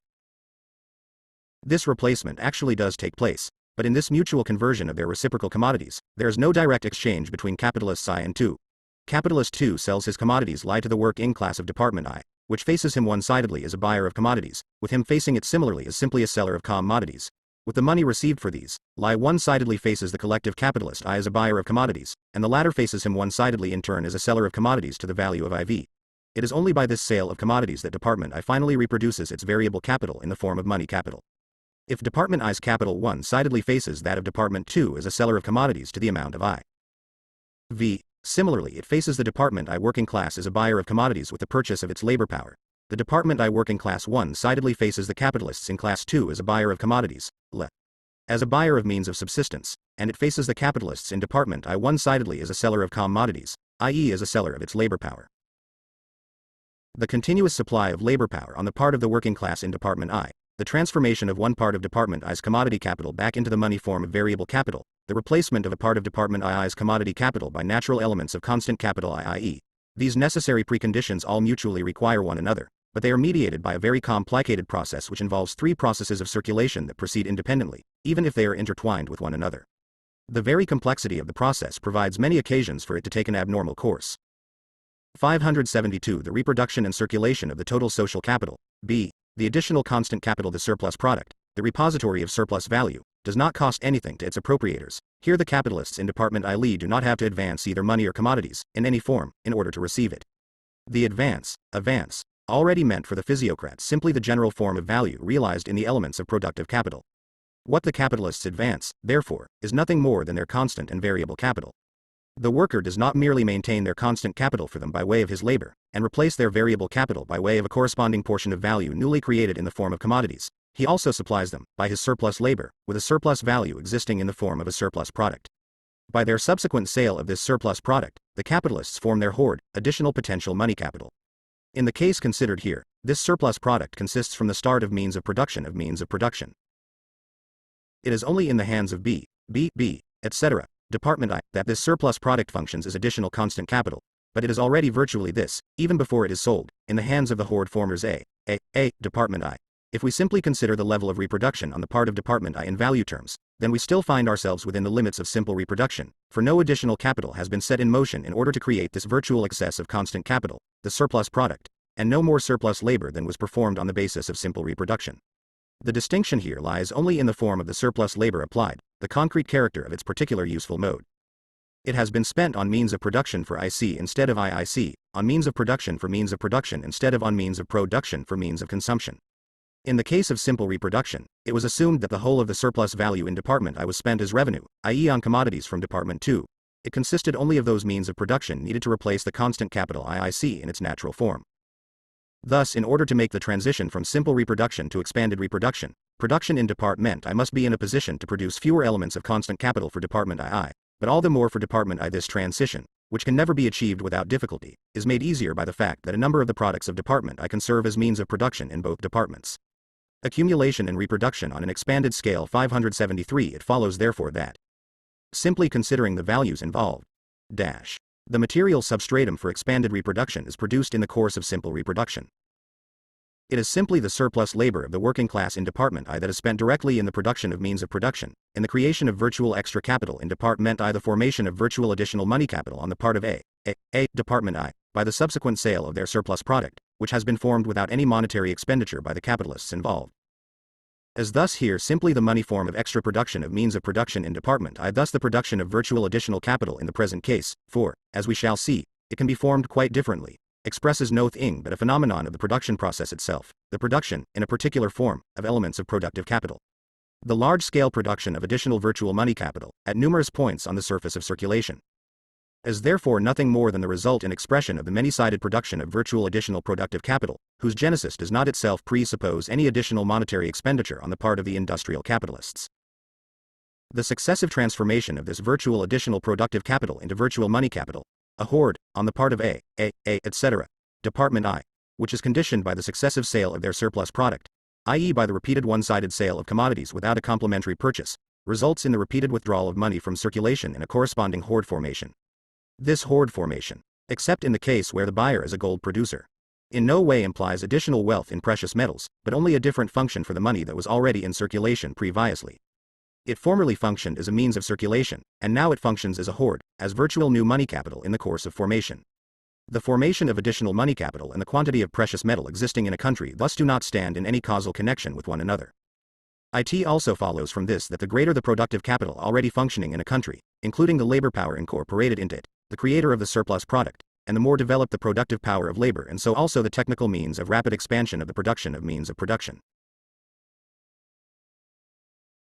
This replacement actually does take place, but in this mutual conversion of their reciprocal commodities, there is no direct exchange between capitalists I and II. Capitalist II sells his commodities lie to the working class of department I, which faces him one-sidedly as a buyer of commodities, with him facing it similarly as simply a seller of commodities. With the money received for these, lie one-sidedly faces the collective capitalist I as a buyer of commodities, and the latter faces him one-sidedly in turn as a seller of commodities to the value of IV. It is only by this sale of commodities that Department I finally reproduces its variable capital in the form of money capital. If Department I's capital one-sidedly faces that of Department II as a seller of commodities to the amount of IV, similarly it faces the Department I working class as a buyer of commodities with the purchase of its labor power. The Department I working class one-sidedly faces the capitalists in class II as a buyer of commodities, as a buyer of means of subsistence, and it faces the capitalists in Department I one-sidedly as a seller of commodities, i.e. as a seller of its labor power. The continuous supply of labor power on the part of the working class in Department I, the transformation of one part of Department I's commodity capital back into the money form of variable capital, the replacement of a part of Department II's commodity capital by natural elements of constant capital i.e. These necessary preconditions all mutually require one another, but they are mediated by a very complicated process which involves three processes of circulation that proceed independently, even if they are intertwined with one another. The very complexity of the process provides many occasions for it to take an abnormal course. 572. The reproduction and circulation of the total social capital, b. The additional constant capital, the surplus product, the repository of surplus value, does not cost anything to its appropriators. Here the capitalists in Department I do not have to advance either money or commodities, in any form, in order to receive it. The advance, already meant for the physiocrats simply the general form of value realized in the elements of productive capital. What the capitalists advance, therefore, is nothing more than their constant and variable capital. The worker does not merely maintain their constant capital for them by way of his labor, and replace their variable capital by way of a corresponding portion of value newly created in the form of commodities. He also supplies them, by his surplus labor, with a surplus value existing in the form of a surplus product. By their subsequent sale of this surplus product, the capitalists form their hoard, additional potential money capital. In the case considered here, this surplus product consists from the start of means of production. It is only in the hands of B, etc., Department I, that this surplus product functions as additional constant capital, but it is already virtually this, even before it is sold, in the hands of the hoard formers A, Department I. If we simply consider the level of reproduction on the part of Department I in value terms, then we still find ourselves within the limits of simple reproduction, for no additional capital has been set in motion in order to create this virtual excess of constant capital, the surplus product, and no more surplus labor than was performed on the basis of simple reproduction. The distinction here lies only in the form of the surplus labor applied, the concrete character of its particular useful mode. It has been spent on means of production for IC instead of IIC, on means of production for means of production instead of on means of production for means of consumption. In the case of simple reproduction, it was assumed that the whole of the surplus value in Department I was spent as revenue, i.e. on commodities from Department II. It consisted only of those means of production needed to replace the constant capital IIC in its natural form. Thus, in order to make the transition from simple reproduction to expanded reproduction, production in Department I must be in a position to produce fewer elements of constant capital for Department II, but all the more for Department I. This transition, which can never be achieved without difficulty, is made easier by the fact that a number of the products of Department I can serve as means of production in both departments. Accumulation and reproduction on an expanded scale. 573. It follows therefore that, simply considering the values involved, the material substratum for expanded reproduction is produced in the course of simple reproduction. It is simply the surplus labor of the working class in Department I that is spent directly in the production of means of production, in the creation of virtual extra capital in Department I, the formation of virtual additional money capital on the part of A, Department I, by the subsequent sale of their surplus product, which has been formed without any monetary expenditure by the capitalists involved. As thus here simply the money form of extra production of means of production in Department I, thus the production of virtual additional capital in the present case, for, as we shall see, it can be formed quite differently, expresses no thing but a phenomenon of the production process itself, the production, in a particular form, of elements of productive capital. The large-scale production of additional virtual money capital, at numerous points on the surface of circulation, is therefore nothing more than the result and expression of the many-sided production of virtual additional productive capital, whose genesis does not itself presuppose any additional monetary expenditure on the part of the industrial capitalists. The successive transformation of this virtual additional productive capital into virtual money capital, a hoard, on the part of A, etc., Department I, which is conditioned by the successive sale of their surplus product, i.e. by the repeated one-sided sale of commodities without a complementary purchase, results in the repeated withdrawal of money from circulation in a corresponding hoard formation. This hoard formation, except in the case where the buyer is a gold producer, in no way implies additional wealth in precious metals, but only a different function for the money that was already in circulation previously. It formerly functioned as a means of circulation, and now it functions as a hoard, as virtual new money capital in the course of formation. The formation of additional money capital and the quantity of precious metal existing in a country thus do not stand in any causal connection with one another. It also follows from this that the greater the productive capital already functioning in a country, including the labor power incorporated into it, the creator of the surplus product, and the more developed the productive power of labor, and so also the technical means of rapid expansion of the production of means of production,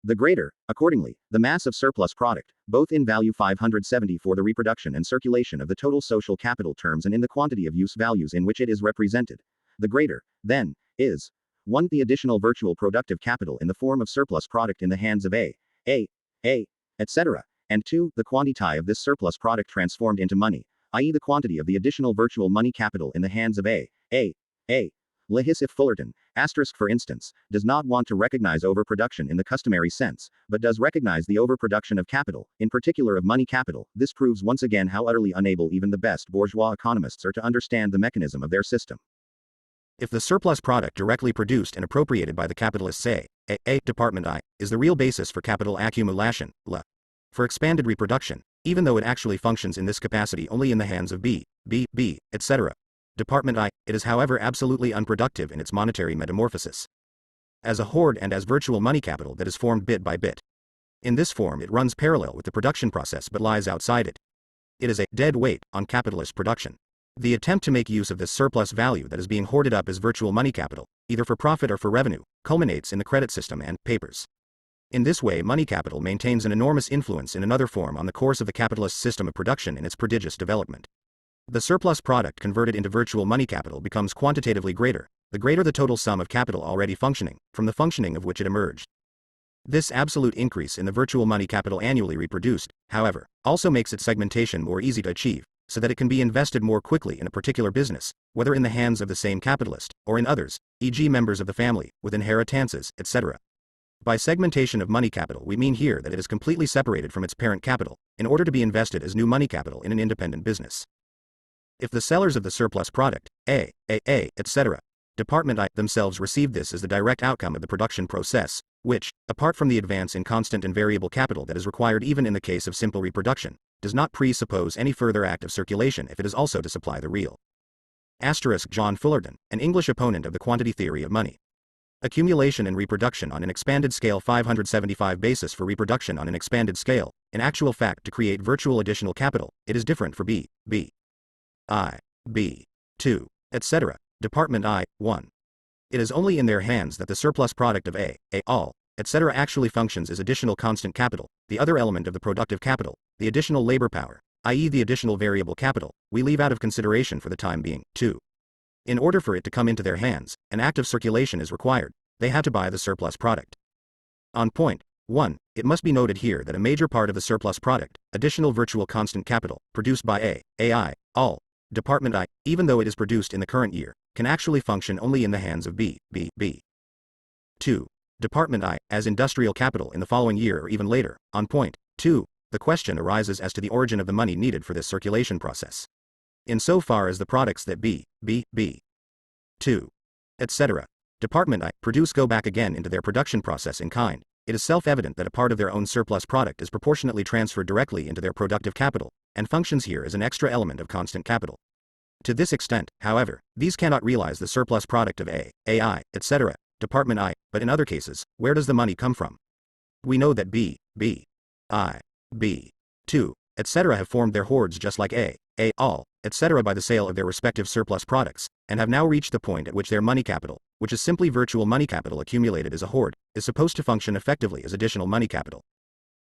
the greater, accordingly, the mass of surplus product, both in value 570 for the reproduction and circulation of the total social capital terms and in the quantity of use values in which it is represented. The greater, then, is 1. The additional virtual productive capital in the form of surplus product in the hands of A, etc., and 2. The quantity of this surplus product transformed into money, i.e. the quantity of the additional virtual money capital in the hands of A, Lehis if Fullerton, asterisk for instance, does not want to recognize overproduction in the customary sense, but does recognize the overproduction of capital, in particular of money capital. This proves once again how utterly unable even the best bourgeois economists are to understand the mechanism of their system. If the surplus product directly produced and appropriated by the capitalists A, Department I, is the real basis for capital accumulation, for expanded reproduction, even though it actually functions in this capacity only in the hands of B, etc. Department I, it is however absolutely unproductive in its monetary metamorphosis. As a hoard and as virtual money capital that is formed bit by bit. In this form it runs parallel with the production process but lies outside it. It is a dead weight on capitalist production. The attempt to make use of this surplus value that is being hoarded up as virtual money capital, either for profit or for revenue, culminates in the credit system and papers. In this way money capital maintains an enormous influence in another form on the course of the capitalist system of production in its prodigious development. The surplus product converted into virtual money capital becomes quantitatively greater, the greater the total sum of capital already functioning, from the functioning of which it emerged. This absolute increase in the virtual money capital annually reproduced, however, also makes its segmentation more easy to achieve, so that it can be invested more quickly in a particular business, whether in the hands of the same capitalist, or in others, e.g. members of the family, with inheritances, etc. By segmentation of money capital we mean here that it is completely separated from its parent capital, in order to be invested as new money capital in an independent business. If the sellers of the surplus product, etc., Department I, themselves received this as the direct outcome of the production process, which, apart from the advance in constant and variable capital that is required even in the case of simple reproduction, does not presuppose any further act of circulation if it is also to supply the real. John Fullerton, an English opponent of the quantity theory of money. Accumulation and reproduction on an expanded scale 575 basis for reproduction on an expanded scale, in actual fact to create virtual additional capital, it is different for B, I, B, 2, etc., Department I, 1. It is only in their hands that the surplus product of A, all, etc. actually functions as additional constant capital, the other element of the productive capital, the additional labor power, i.e. the additional variable capital, we leave out of consideration for the time being, 2. In order for it to come into their hands, an act of circulation is required, they have to buy the surplus product. On point 1, it must be noted here that a major part of the surplus product, additional virtual constant capital, produced by AI, all, Department I, even though it is produced in the current year, can actually function only in the hands of B, 2, Department I, as industrial capital in the following year or even later. On point 2, the question arises as to the origin of the money needed for this circulation process. In so far as the products that B, 2, etc., Department I, produce go back again into their production process in kind, it is self-evident that a part of their own surplus product is proportionately transferred directly into their productive capital, and functions here as an extra element of constant capital. To this extent, however, these cannot realize the surplus product of AI, etc., Department I, but in other cases, where does the money come from? We know that B, 2, etc. have formed their hoards just like A, all, etc. by the sale of their respective surplus products, and have now reached the point at which their money capital, which is simply virtual money capital accumulated as a hoard, is supposed to function effectively as additional money capital.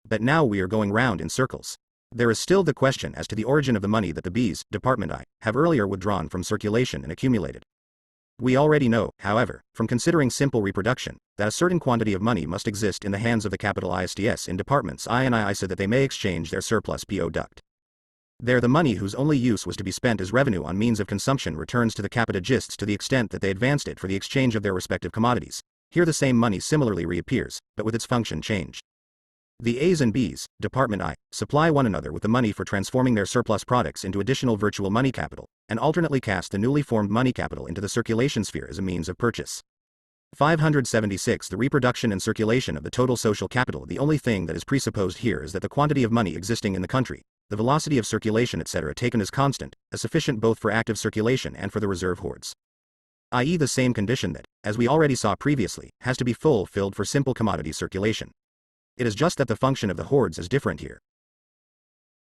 But now we are going round in circles. There is still the question as to the origin of the money that the B's, Department I, have earlier withdrawn from circulation and accumulated. We already know, however, from considering simple reproduction, that a certain quantity of money must exist in the hands of the capital ISDS in departments I and II so that they may exchange their surplus product. There the money whose only use was to be spent as revenue on means of consumption returns to the capitalists to the extent that they advanced it for the exchange of their respective commodities. Here the same money similarly reappears, but with its function changed. The A's and B's, Department I, supply one another with the money for transforming their surplus products into additional virtual money capital, and alternately cast the newly formed money capital into the circulation sphere as a means of purchase. 576 The reproduction and circulation of the total social capital. The only thing that is presupposed here is that the quantity of money existing in the country, the velocity of circulation etc. taken as constant, as sufficient both for active circulation and for the reserve hoards. I.e. the same condition that, as we already saw previously, has to be fulfilled for simple commodity circulation. It is just that the function of the hoards is different here.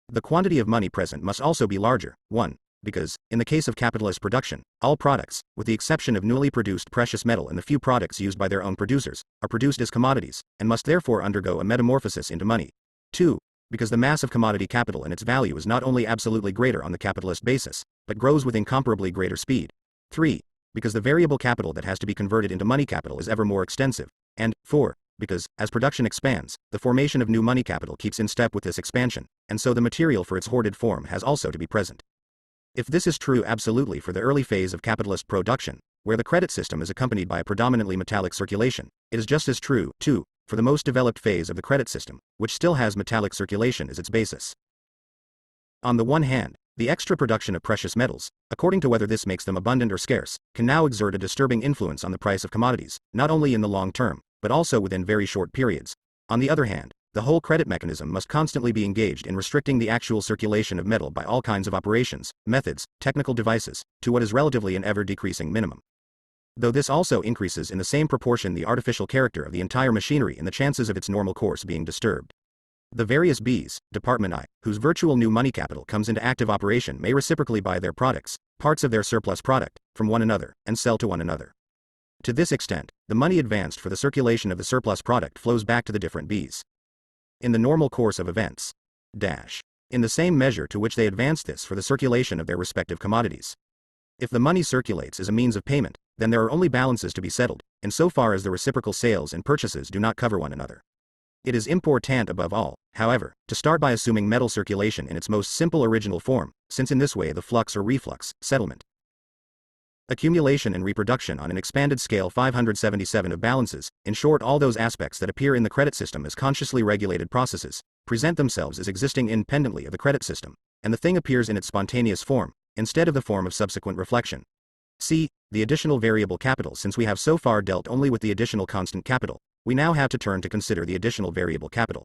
The quantity of money present must also be larger, 1, because, in the case of capitalist production, all products, with the exception of newly produced precious metal and the few products used by their own producers, are produced as commodities, and must therefore undergo a metamorphosis into money. 2, because the mass of commodity capital and its value is not only absolutely greater on the capitalist basis, but grows with incomparably greater speed. 3, because the variable capital that has to be converted into money capital is ever more extensive. And 4, because, as production expands, the formation of new money capital keeps in step with this expansion, and so the material for its hoarded form has also to be present. If this is true absolutely for the early phase of capitalist production, where the credit system is accompanied by a predominantly metallic circulation, it is just as true, too, for the most developed phase of the credit system, which still has metallic circulation as its basis. On the one hand, the extra production of precious metals, according to whether this makes them abundant or scarce, can now exert a disturbing influence on the price of commodities, not only in the long term, but also within very short periods. On the other hand, the whole credit mechanism must constantly be engaged in restricting the actual circulation of metal by all kinds of operations, methods, technical devices, to what is relatively an ever-decreasing minimum. Though this also increases in the same proportion the artificial character of the entire machinery and the chances of its normal course being disturbed. The various Bs, Department I, whose virtual new money capital comes into active operation may reciprocally buy their products, parts of their surplus product, from one another, and sell to one another. To this extent, the money advanced for the circulation of the surplus product flows back to the different Bs. In the normal course of events. In the same measure to which they advance this for the circulation of their respective commodities. If the money circulates as a means of payment, then there are only balances to be settled, insofar as the reciprocal sales and purchases do not cover one another. It is important above all, however, to start by assuming metal circulation in its most simple original form, since in this way the flux or reflux, settlement, accumulation and reproduction on an expanded scale 577 of balances, in short all those aspects that appear in the credit system as consciously regulated processes, present themselves as existing independently of the credit system, and the thing appears in its spontaneous form, instead of the form of subsequent reflection. See, the additional variable capital. Since we have so far dealt only with the additional constant capital, we now have to turn to consider the additional variable capital.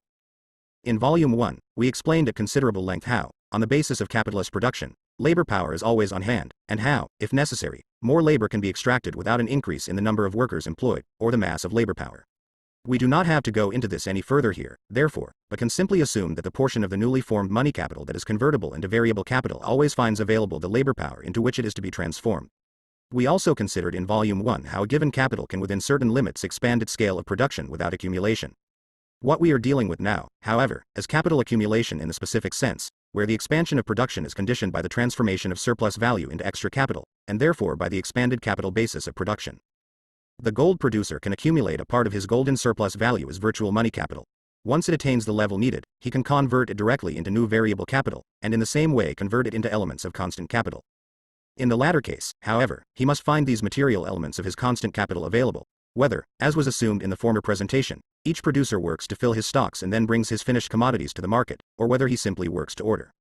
In Volume 1, we explained at considerable length how, on the basis of capitalist production, labor power is always on hand, and how, if necessary, more labor can be extracted without an increase in the number of workers employed, or the mass of labor power. We do not have to go into this any further here, therefore, but can simply assume that the portion of the newly formed money capital that is convertible into variable capital always finds available the labor power into which it is to be transformed. We also considered in Volume 1 how a given capital can within certain limits expand its scale of production without accumulation. What we are dealing with now, however, is capital accumulation in the specific sense, where the expansion of production is conditioned by the transformation of surplus value into extra capital, and therefore by the expanded capital basis of production. The gold producer can accumulate a part of his golden surplus value as virtual money capital. Once it attains the level needed, he can convert it directly into new variable capital, and in the same way convert it into elements of constant capital. In the latter case, however, he must find these material elements of his constant capital available, whether, as was assumed in the former presentation, each producer works to fill his stocks and then brings his finished commodities to the market, or whether he simply works to order.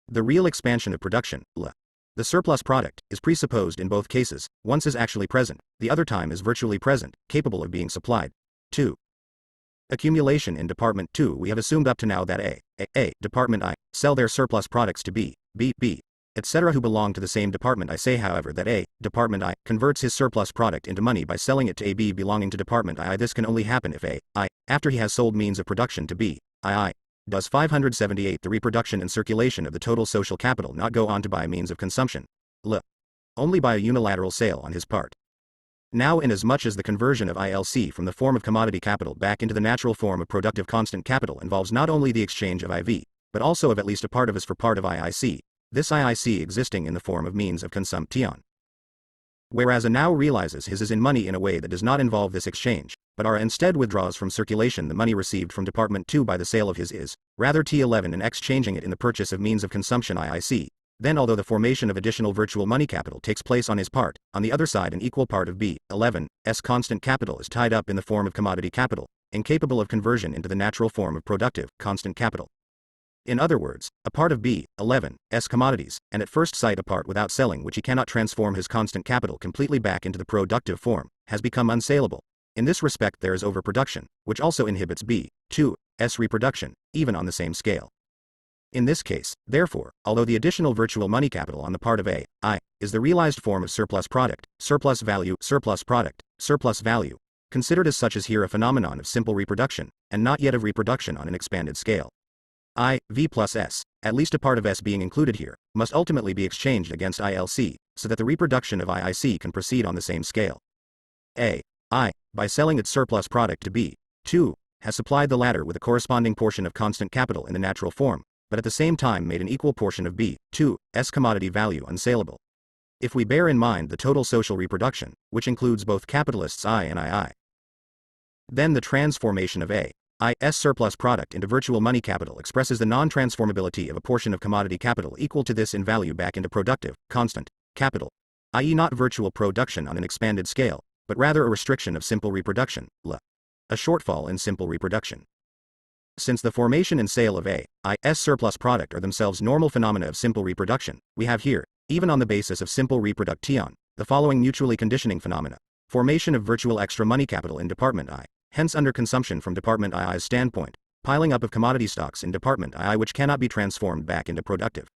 The real expansion of production, the surplus product, is presupposed in both cases. Once is actually present, the other time is virtually present, capable of being supplied. 2. Accumulation. In Department 2 we have assumed up to now that A, Department I, sell their surplus products to B, etc. who belong to the same department. I say however that A, Department I, converts his surplus product into money by selling it to A B belonging to Department I. This can only happen if A, after he has sold means of production to B, does 578 the reproduction and circulation of the total social capital not go on to buy means of consumption, only by a unilateral sale on his part. Now inasmuch as the conversion of ILC from the form of commodity capital back into the natural form of productive constant capital involves not only the exchange of IV, but also of at least a part of us for part of IIC, this IIC existing in the form of means of consumption. Whereas A now realizes his is in money in a way that does not involve this exchange, but R instead withdraws from circulation the money received from Department 2 by the sale of his is, rather T11 and exchanging it in the purchase of means of consumption IIC, then although the formation of additional virtual money capital takes place on his part, on the other side an equal part of B11's constant capital is tied up in the form of commodity capital, incapable of conversion into the natural form of productive, constant capital. In other words, a part of B11's commodities, and at first sight a part without selling which he cannot transform his constant capital completely back into the productive form, has become unsaleable. In this respect there is overproduction, which also inhibits B2's reproduction, even on the same scale. In this case, therefore, although the additional virtual money capital on the part of A, is the realized form of surplus product, surplus value, surplus product, surplus value, considered as such as here a phenomenon of simple reproduction, and not yet of reproduction on an expanded scale. V plus S, at least a part of S being included here, must ultimately be exchanged against ILC, so that the reproduction of IIC can proceed on the same scale. A, by selling its surplus product to B, has supplied the latter with a corresponding portion of constant capital in the natural form, but at the same time made an equal portion of B2's commodity value unsaleable. If we bear in mind the total social reproduction, which includes both capitalists I and II, then the transformation of A's surplus product into virtual money capital expresses the non-transformability of a portion of commodity capital equal to this in value back into productive, constant capital. i.e. not virtual production on an expanded scale, but rather a restriction of simple reproduction, a shortfall in simple reproduction. Since the formation and sale of A.I.'s surplus product are themselves normal phenomena of simple reproduction, we have here, even on the basis of simple reproduction, the following mutually conditioning phenomena. Formation of virtual extra money capital in Department I, hence under consumption from Department II's standpoint, piling up of commodity stocks in Department II which cannot be transformed back into productive.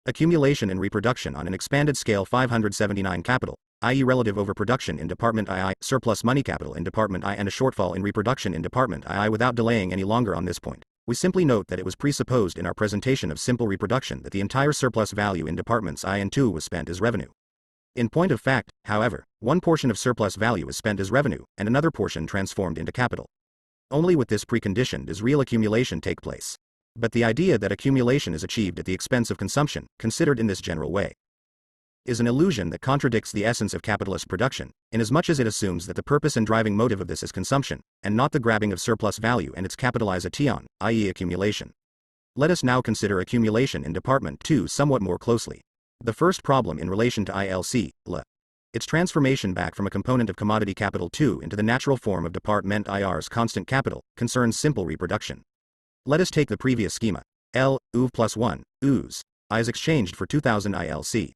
Accumulation and reproduction on an expanded scale 579 capital, i.e. relative overproduction in Department II, surplus money capital in Department I and a shortfall in reproduction in Department II. Without delaying any longer on this point, we simply note that it was presupposed in our presentation of simple reproduction that the entire surplus value in Departments I and II was spent as revenue. In point of fact, however, one portion of surplus value is spent as revenue, and another portion transformed into capital. Only with this precondition does real accumulation take place. But the idea that accumulation is achieved at the expense of consumption, considered in this general way, is an illusion that contradicts the essence of capitalist production, inasmuch as it assumes that the purpose and driving motive of this is consumption, and not the grabbing of surplus value and its capitalization, i.e. accumulation. Let us now consider accumulation in Department II somewhat more closely. The first problem in relation to ILC, its transformation back from a component of commodity capital II into the natural form of Department IR's constant capital, concerns simple reproduction. Let us take the previous schema. UV plus 1, UZ, I is exchanged for 2000 ILC.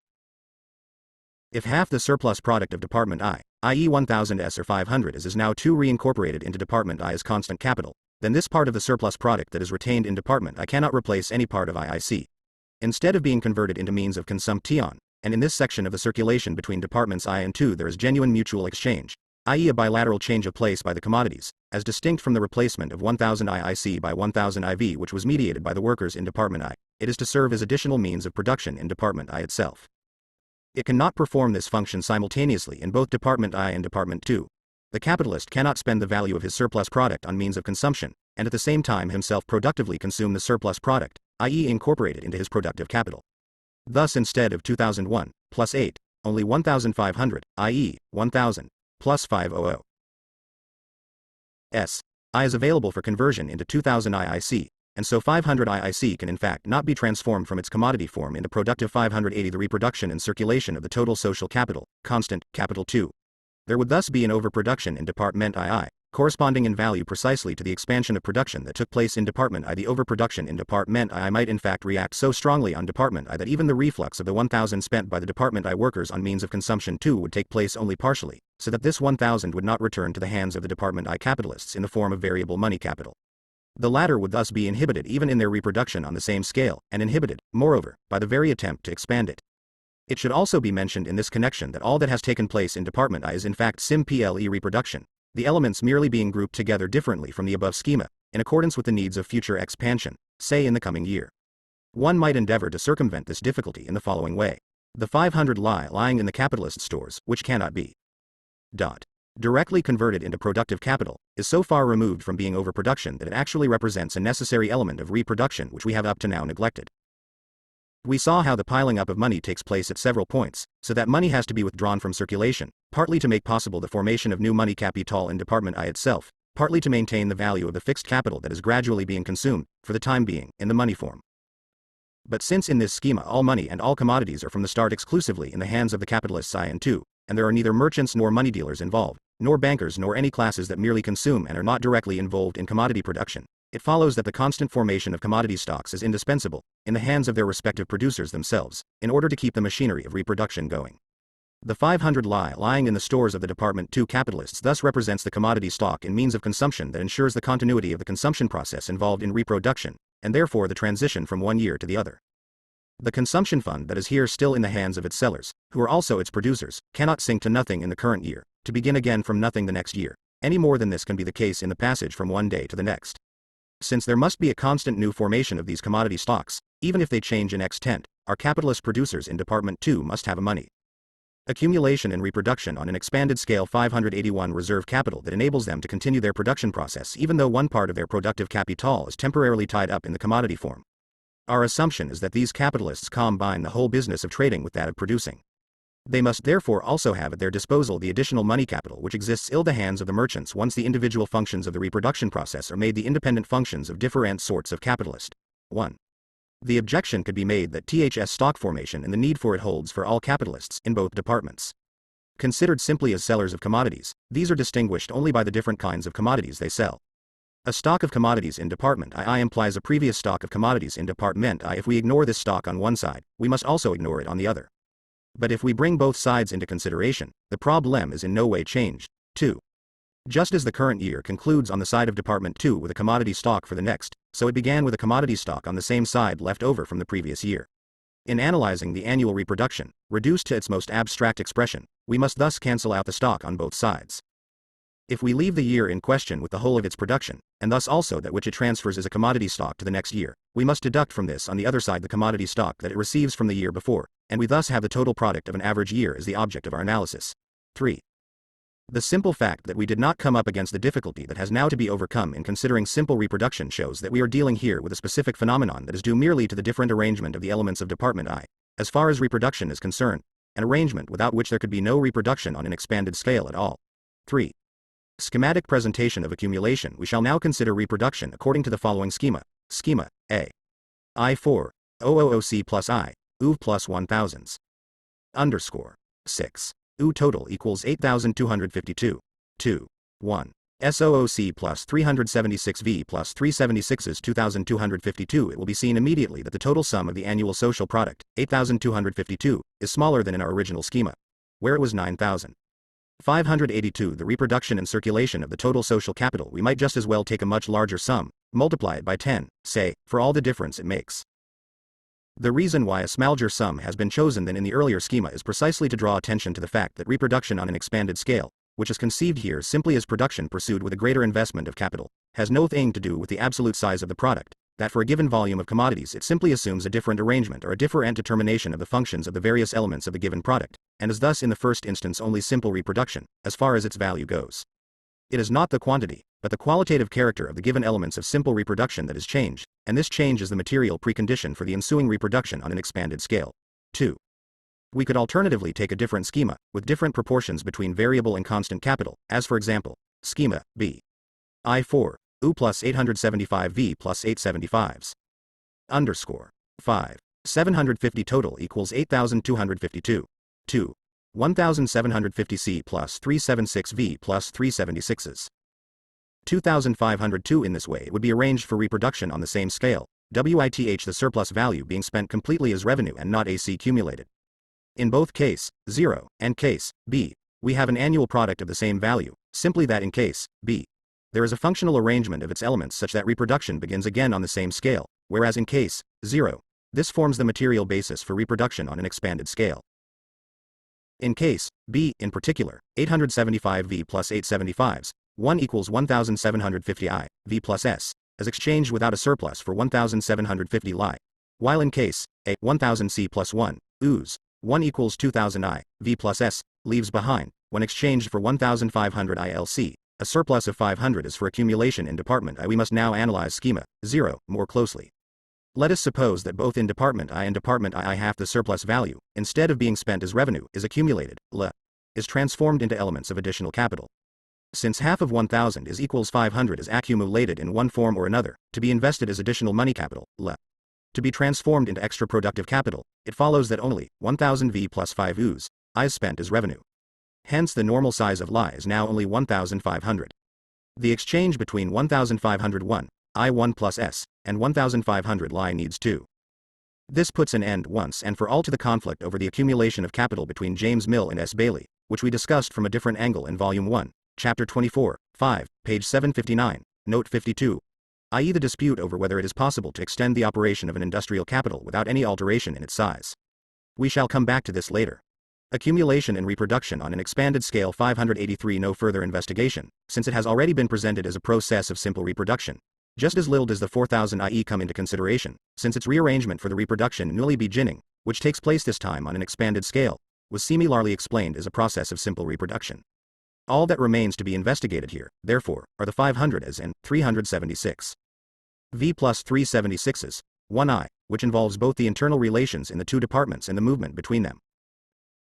If half the surplus product of Department I, i.e. 1000 S or 500 is now reincorporated into Department I as constant capital, then this part of the surplus product that is retained in Department I cannot replace any part of IIC. Instead of being converted into means of consumption, and in this section of the circulation between Departments I and II there is genuine mutual exchange, i.e. a bilateral change of place by the commodities, as distinct from the replacement of 1000 IIC by 1000 IV which was mediated by the workers in Department I, it is to serve as additional means of production in Department I itself. It cannot perform this function simultaneously in both Department I and Department II. The capitalist cannot spend the value of his surplus product on means of consumption, and at the same time himself productively consume the surplus product, i.e. incorporate it into his productive capital. Thus instead of 2001, plus 8, only 1500, i.e. 1000, plus 500 S. I is available for conversion into 2000 IIC, and so 500 IIC can in fact not be transformed from its commodity form into productive 580. The reproduction and circulation of the total social capital, constant, capital II. There would thus be an overproduction in Department II, corresponding in value precisely to the expansion of production that took place in Department I. The overproduction in Department I might in fact react so strongly on Department I that even the reflux of the 1000 spent by the Department I workers on means of consumption too would take place only partially, so that this 1000 would not return to the hands of the Department I capitalists in the form of variable money capital. The latter would thus be inhibited even in their reproduction on the same scale, and inhibited, moreover, by the very attempt to expand it. It should also be mentioned in this connection that all that has taken place in Department I is in fact sim-ple reproduction, the elements merely being grouped together differently from the above schema, in accordance with the needs of future expansion, say in the coming year. One might endeavor to circumvent this difficulty in the following way. The 500 lying in the capitalist stores, which cannot be directly converted into productive capital, is so far removed from being overproduction that it actually represents a necessary element of reproduction which we have up to now neglected. We saw how the piling up of money takes place at several points, so that money has to be withdrawn from circulation, partly to make possible the formation of new money capital in Department I itself, partly to maintain the value of the fixed capital that is gradually being consumed, for the time being, in the money form. But since in this schema all money and all commodities are from the start exclusively in the hands of the capitalists I and II, and there are neither merchants nor money dealers involved, nor bankers nor any classes that merely consume and are not directly involved in commodity production, it follows that the constant formation of commodity stocks is indispensable, in the hands of their respective producers themselves, in order to keep the machinery of reproduction going. The 500 lying in the stores of the Department II capitalists thus represents the commodity stock in means of consumption that ensures the continuity of the consumption process involved in reproduction, and therefore the transition from one year to the other. The consumption fund that is here still in the hands of its sellers, who are also its producers, cannot sink to nothing in the current year, to begin again from nothing the next year, any more than this can be the case in the passage from one day to the next. Since there must be a constant new formation of these commodity stocks, even if they change in extent, our capitalist producers in Department II must have a money accumulation and reproduction on an expanded scale 581 reserve capital that enables them to continue their production process even though one part of their productive capital is temporarily tied up in the commodity form. Our assumption is that these capitalists combine the whole business of trading with that of producing. They must therefore also have at their disposal the additional money capital which exists in the hands of the merchants once the individual functions of the reproduction process are made the independent functions of different sorts of capitalist. 1. The objection could be made that THS stock formation and the need for it holds for all capitalists in both departments. Considered simply as sellers of commodities, these are distinguished only by the different kinds of commodities they sell. A stock of commodities in Department II implies a previous stock of commodities in Department I. If we ignore this stock on one side, we must also ignore it on the other. But if we bring both sides into consideration, the problem is in no way changed. 2. Just as the current year concludes on the side of Department II with a commodity stock for the next, so it began with a commodity stock on the same side left over from the previous year. In analyzing the annual reproduction, reduced to its most abstract expression, we must thus cancel out the stock on both sides. If we leave the year in question with the whole of its production, and thus also that which it transfers as a commodity stock to the next year, we must deduct from this on the other side the commodity stock that it receives from the year before, and we thus have the total product of an average year as the object of our analysis. 3. The simple fact that we did not come up against the difficulty that has now to be overcome in considering simple reproduction shows that we are dealing here with a specific phenomenon that is due merely to the different arrangement of the elements of Department I. As far as reproduction is concerned, an arrangement without which there could be no reproduction on an expanded scale at all. 3. Schematic presentation of accumulation. We shall now consider reproduction according to the following schema. Schema A. I4, OOOC plus I, UV plus 1000s. Underscore. 6. U total equals 8,252. 2. 1. SOOC plus 376V plus 376 is 2,252. It will be seen immediately that the total sum of the annual social product, 8,252, is smaller than in our original schema, where it was 9,582. The reproduction and circulation of the total social capital. We might just as well take a much larger sum, multiply it by 10, say, for all the difference it makes. The reason why a smaller sum has been chosen than in the earlier schema is precisely to draw attention to the fact that reproduction on an expanded scale, which is conceived here simply as production pursued with a greater investment of capital, has no thing to do with the absolute size of the product, that for a given volume of commodities it simply assumes a different arrangement or a different determination of the functions of the various elements of the given product, and is thus in the first instance only simple reproduction, as far as its value goes. It is not the quantity, but the qualitative character of the given elements of simple reproduction that is changed, and this change is the material precondition for the ensuing reproduction on an expanded scale. 2. We could alternatively take a different schema, with different proportions between variable and constant capital, as for example, schema B. I4, U plus 875V plus 875s. Underscore. 5. 750 total equals 8,252. 2. 1,750C plus 376V plus 376s. 2,502. In this way it would be arranged for reproduction on the same scale, WITH the surplus value being spent completely as revenue and not AC accumulated. In both case 0 and case B, we have an annual product of the same value, simply that in case B, there is a functional arrangement of its elements such that reproduction begins again on the same scale, whereas in case 0, this forms the material basis for reproduction on an expanded scale. In case B, in particular, 875V plus 875s, 1 equals 1,750I, V plus S, as exchanged without a surplus for 1,750 Li, while in case A, 1,000C plus 1, Us, 1 equals 2,000I, V plus S, leaves behind, when exchanged for 1,500 ILC, a surplus of 500 is for accumulation in Department I. We must now analyze schema 0 more closely. Let us suppose that both in Department I and Department II half the surplus value, instead of being spent as revenue, is accumulated, L, is transformed into elements of additional capital. Since half of 1,000 is equals 500 is accumulated in one form or another, to be invested as additional money capital, L, to be transformed into extra productive capital, it follows that only 1,000 V plus 5 Us, I is spent as revenue. Hence the normal size of Li is now only 1,500. The exchange between 1,501, I1 plus S, and 1,500 Li needs 2. This puts an end once and for all to the conflict over the accumulation of capital between James Mill and S. Bailey, which we discussed from a different angle in Volume 1, Chapter 24, 5, page 759, Note 52, i.e. the dispute over whether it is possible to extend the operation of an industrial capital without any alteration in its size. We shall come back to this later. Accumulation and reproduction on an expanded scale. 583. No further investigation, since it has already been presented as a process of simple reproduction. Just as little does the 4000 IE come into consideration, since its rearrangement for the reproduction nully beginning, which takes place this time on an expanded scale, was similarly explained as a process of simple reproduction. All that remains to be investigated here, therefore, are the 500s and 376. V plus 376s, 1I, which involves both the internal relations in the two departments and the movement between them.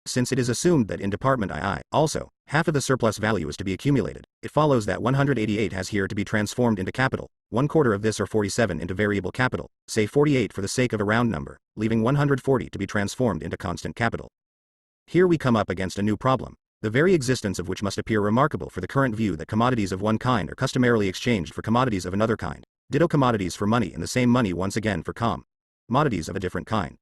Since it is assumed that in Department II, also, half of the surplus value is to be accumulated, it follows that 188 has here to be transformed into capital, 1/4 of this or 47 into variable capital, say 48 for the sake of a round number, leaving 140 to be transformed into constant capital. Here we come up against a new problem, the very existence of which must appear remarkable for the current view that commodities of one kind are customarily exchanged for commodities of another kind, ditto commodities for money and the same money once again for commodities of a different kind.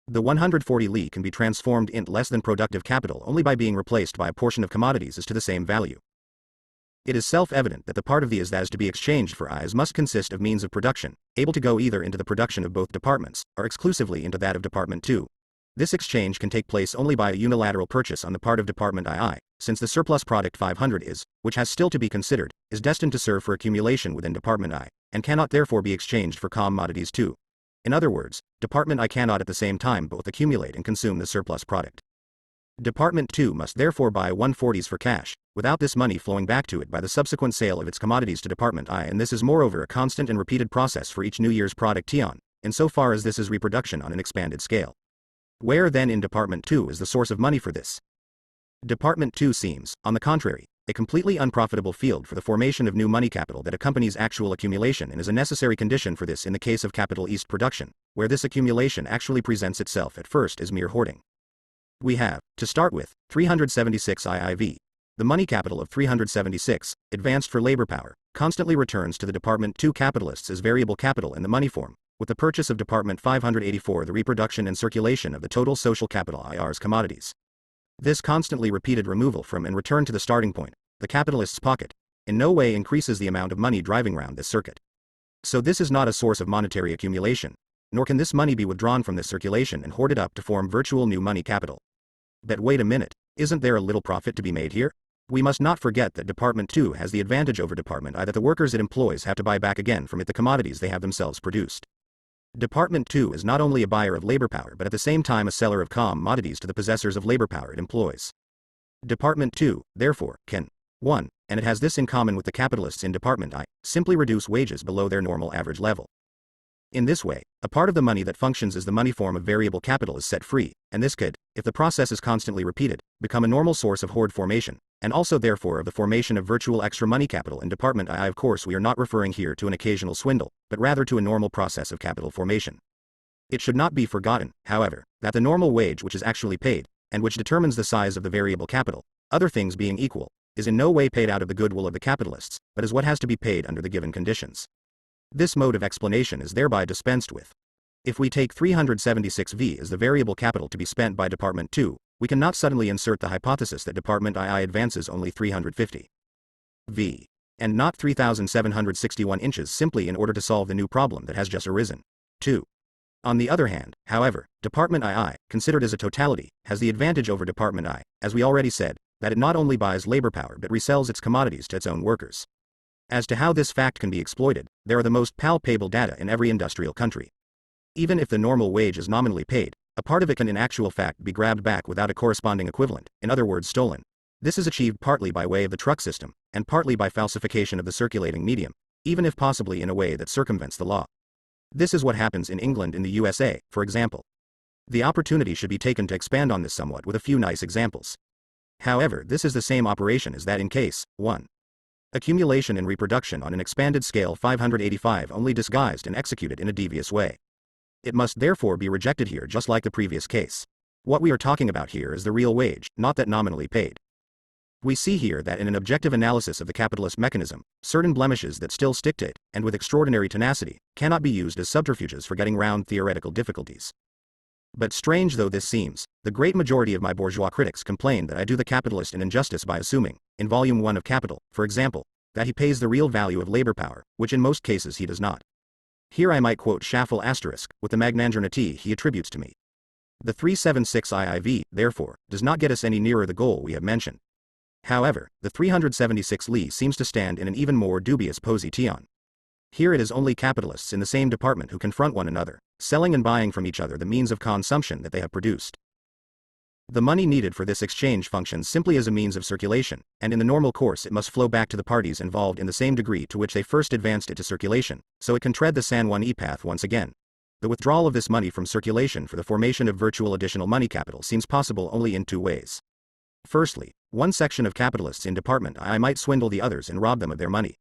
The 140 Li can be transformed into less than productive capital only by being replaced by a portion of commodities as to the same value. It is self-evident that the part of the is that is to be exchanged for I's must consist of means of production, able to go either into the production of both departments, or exclusively into that of Department II. This exchange can take place only by a unilateral purchase on the part of Department II, since the surplus product 500 is, which has still to be considered, is destined to serve for accumulation within Department I, and cannot therefore be exchanged for commodities II. In other words, Department I cannot at the same time both accumulate and consume the surplus product. Department II must therefore buy 140s for cash, without this money flowing back to it by the subsequent sale of its commodities to Department I, and this is moreover a constant and repeated process for each new year's product tion, insofar as this is reproduction on an expanded scale. Where then in Department II is the source of money for this? Department II seems, on the contrary, a completely unprofitable field for the formation of new money capital that accompanies actual accumulation and is a necessary condition for this in the case of capital east production, where this accumulation actually presents itself at first as mere hoarding. We have, to start with, 376 IIV. The money capital of 376, advanced for labor power, constantly returns to the Department II capitalists as variable capital in the money form, with the purchase of Department 584 the reproduction and circulation of the total social capital IR's commodities. This constantly repeated removal from and return to the starting point, the capitalist's pocket, in no way increases the amount of money driving round this circuit. So this is not a source of monetary accumulation, nor can this money be withdrawn from this circulation and hoarded up to form virtual new money capital. But wait a minute, isn't there a little profit to be made here? We must not forget that Department II has the advantage over Department I that the workers it employs have to buy back again from it the commodities they have themselves produced. Department II is not only a buyer of labor power but at the same time a seller of commodities to the possessors of labor power it employs. Department II, therefore, can 1, and it has this in common with the capitalists in Department I, simply reduce wages below their normal average level. In this way, a part of the money that functions as the money form of variable capital is set free, and this could, if the process is constantly repeated, become a normal source of hoard formation, and also therefore of the formation of virtual extra money capital in Department I. Of course we are not referring here to an occasional swindle, but rather to a normal process of capital formation. It should not be forgotten, however, that the normal wage which is actually paid, and which determines the size of the variable capital, other things being equal, is in no way paid out of the goodwill of the capitalists, but is what has to be paid under the given conditions. This mode of explanation is thereby dispensed with. If we take 376 V as the variable capital to be spent by Department II, we cannot suddenly insert the hypothesis that Department II advances only 350 V, and not 3,761 inches simply in order to solve the new problem that has just arisen. 2. On the other hand, however, Department II, considered as a totality, has the advantage over Department I, as we already said, that it not only buys labor power but resells its commodities to its own workers. As to how this fact can be exploited, there are the most palpable data in every industrial country. Even if the normal wage is nominally paid, a part of it can in actual fact be grabbed back without a corresponding equivalent, in other words stolen. This is achieved partly by way of the truck system, and partly by falsification of the circulating medium, even if possibly in a way that circumvents the law. This is what happens in England and the USA, for example. The opportunity should be taken to expand on this somewhat with a few nice examples. However, this is the same operation as that in case 1. Accumulation and reproduction on an expanded scale 585 only disguised and executed in a devious way. It must therefore be rejected here just like the previous case. What we are talking about here is the real wage, not that nominally paid. We see here that in an objective analysis of the capitalist mechanism, certain blemishes that still stick to it, and with extraordinary tenacity, cannot be used as subterfuges for getting round theoretical difficulties. But strange though this seems, the great majority of my bourgeois critics complain that I do the capitalist an injustice by assuming, in Volume 1 of Capital, for example, that he pays the real value of labor power, which in most cases he does not. Here I might quote Schaffel *, with the magnanimity he attributes to me. The 376 IIV, therefore, does not get us any nearer the goal we have mentioned. However, the 376 Li seems to stand in an even more dubious position. Here it is only capitalists in the same department who confront one another, selling and buying from each other the means of consumption that they have produced. The money needed for this exchange functions simply as a means of circulation, and in the normal course it must flow back to the parties involved in the same degree to which they first advanced it to circulation, so it can tread the San Juan path once again. The withdrawal of this money from circulation for the formation of virtual additional money capital seems possible only in two ways. Firstly, one section of capitalists in Department I might swindle the others and rob them of their money.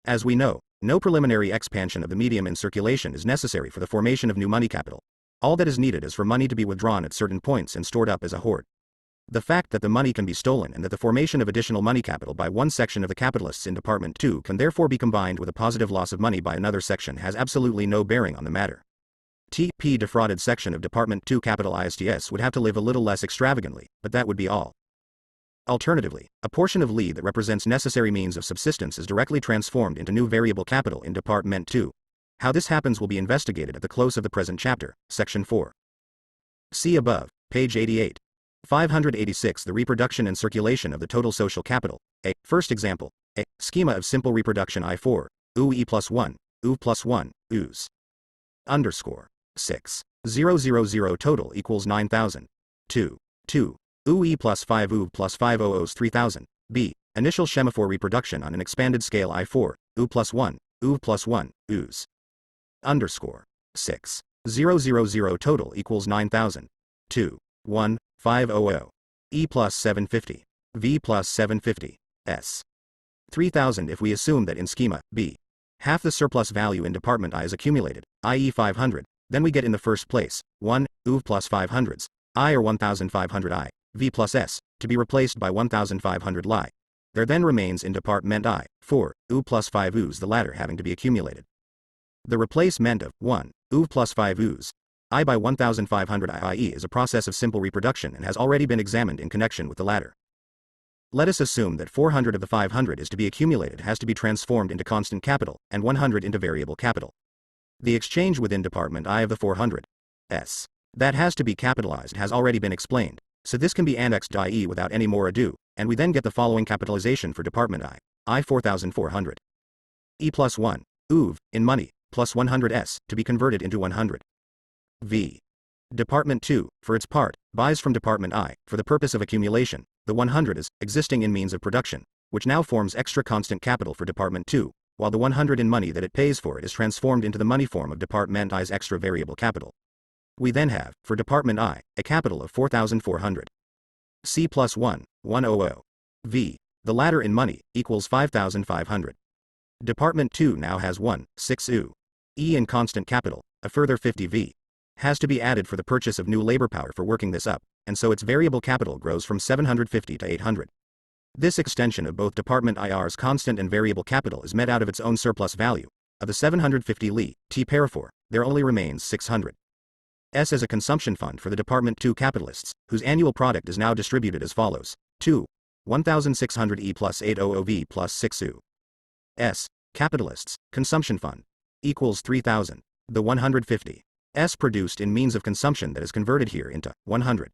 As we know, no preliminary expansion of the medium in circulation is necessary for the formation of new money capital. All that is needed is for money to be withdrawn at certain points and stored up as a hoard. The fact that the money can be stolen and that the formation of additional money capital by one section of the capitalists in Department 2 can therefore be combined with a positive loss of money by another section has absolutely no bearing on the matter. T.P. defrauded section of Department 2 capital ISTS would have to live a little less extravagantly, but that would be all. Alternatively, a portion of Li that represents necessary means of subsistence is directly transformed into new variable capital in Department 2. How this happens will be investigated at the close of the present chapter, Section 4. See above, page 88. 586 The reproduction and circulation of the total social capital. A. First example. A. Schema of simple reproduction I4. U plus 1. U plus 1. Us. Underscore. 6. 000 total equals 9,000. 2. 2. U plus 5 U plus 5 OOs 3,000. B. Initial Semaphore reproduction on an expanded scale I4. U plus 1. U plus 1. Us. Underscore. 6. 000 total equals 9,000. 2. 1. 500. E plus 750. V plus 750. S. 3,000 if we assume that in schema B, half the surplus value in Department I is accumulated, i.e. 500, then we get in the first place, 1, U plus 500s, I or 1,500 I, V plus S, to be replaced by 1,500 Li. There then remains in Department I, 4, U plus 5 Us, the latter having to be accumulated. The replacement of 1, U plus 5 Us, I by 1,500 i.e. is a process of simple reproduction and has already been examined in connection with the latter. Let us assume that 400 of the 500 is to be accumulated has to be transformed into constant capital, and 100 into variable capital. The exchange within Department I of the 400 S that has to be capitalized has already been explained, so this can be annexed i.e. without any more ado, and we then get the following capitalization for Department I 4,400. E plus 1, UV, in money, plus 100 S, to be converted into 100. V. Department 2, for its part, buys from Department I, for the purpose of accumulation, the 100 is, existing in means of production, which now forms extra constant capital for Department 2, while the 100 in money that it pays for it is transformed into the money form of Department I's extra variable capital. We then have, for Department I, a capital of 4,400. C plus 1, 100. V. The latter in money, equals 5,500. Department 2 now has 1, 6 U. E in constant capital, a further 50 V. Has to be added for the purchase of new labor power for working this up, and so its variable capital grows from 750 to 800. This extension of both Department IR's constant and variable capital is met out of its own surplus value. Of the 750 Li, T parafor, there only remains 600. S as a consumption fund for the Department 2 capitalists, whose annual product is now distributed as follows. 2. 1,600 E plus 800 V plus 6 U. S. Capitalists, consumption fund. Equals 3,000. The 150. S produced in means of consumption that is converted here into 100.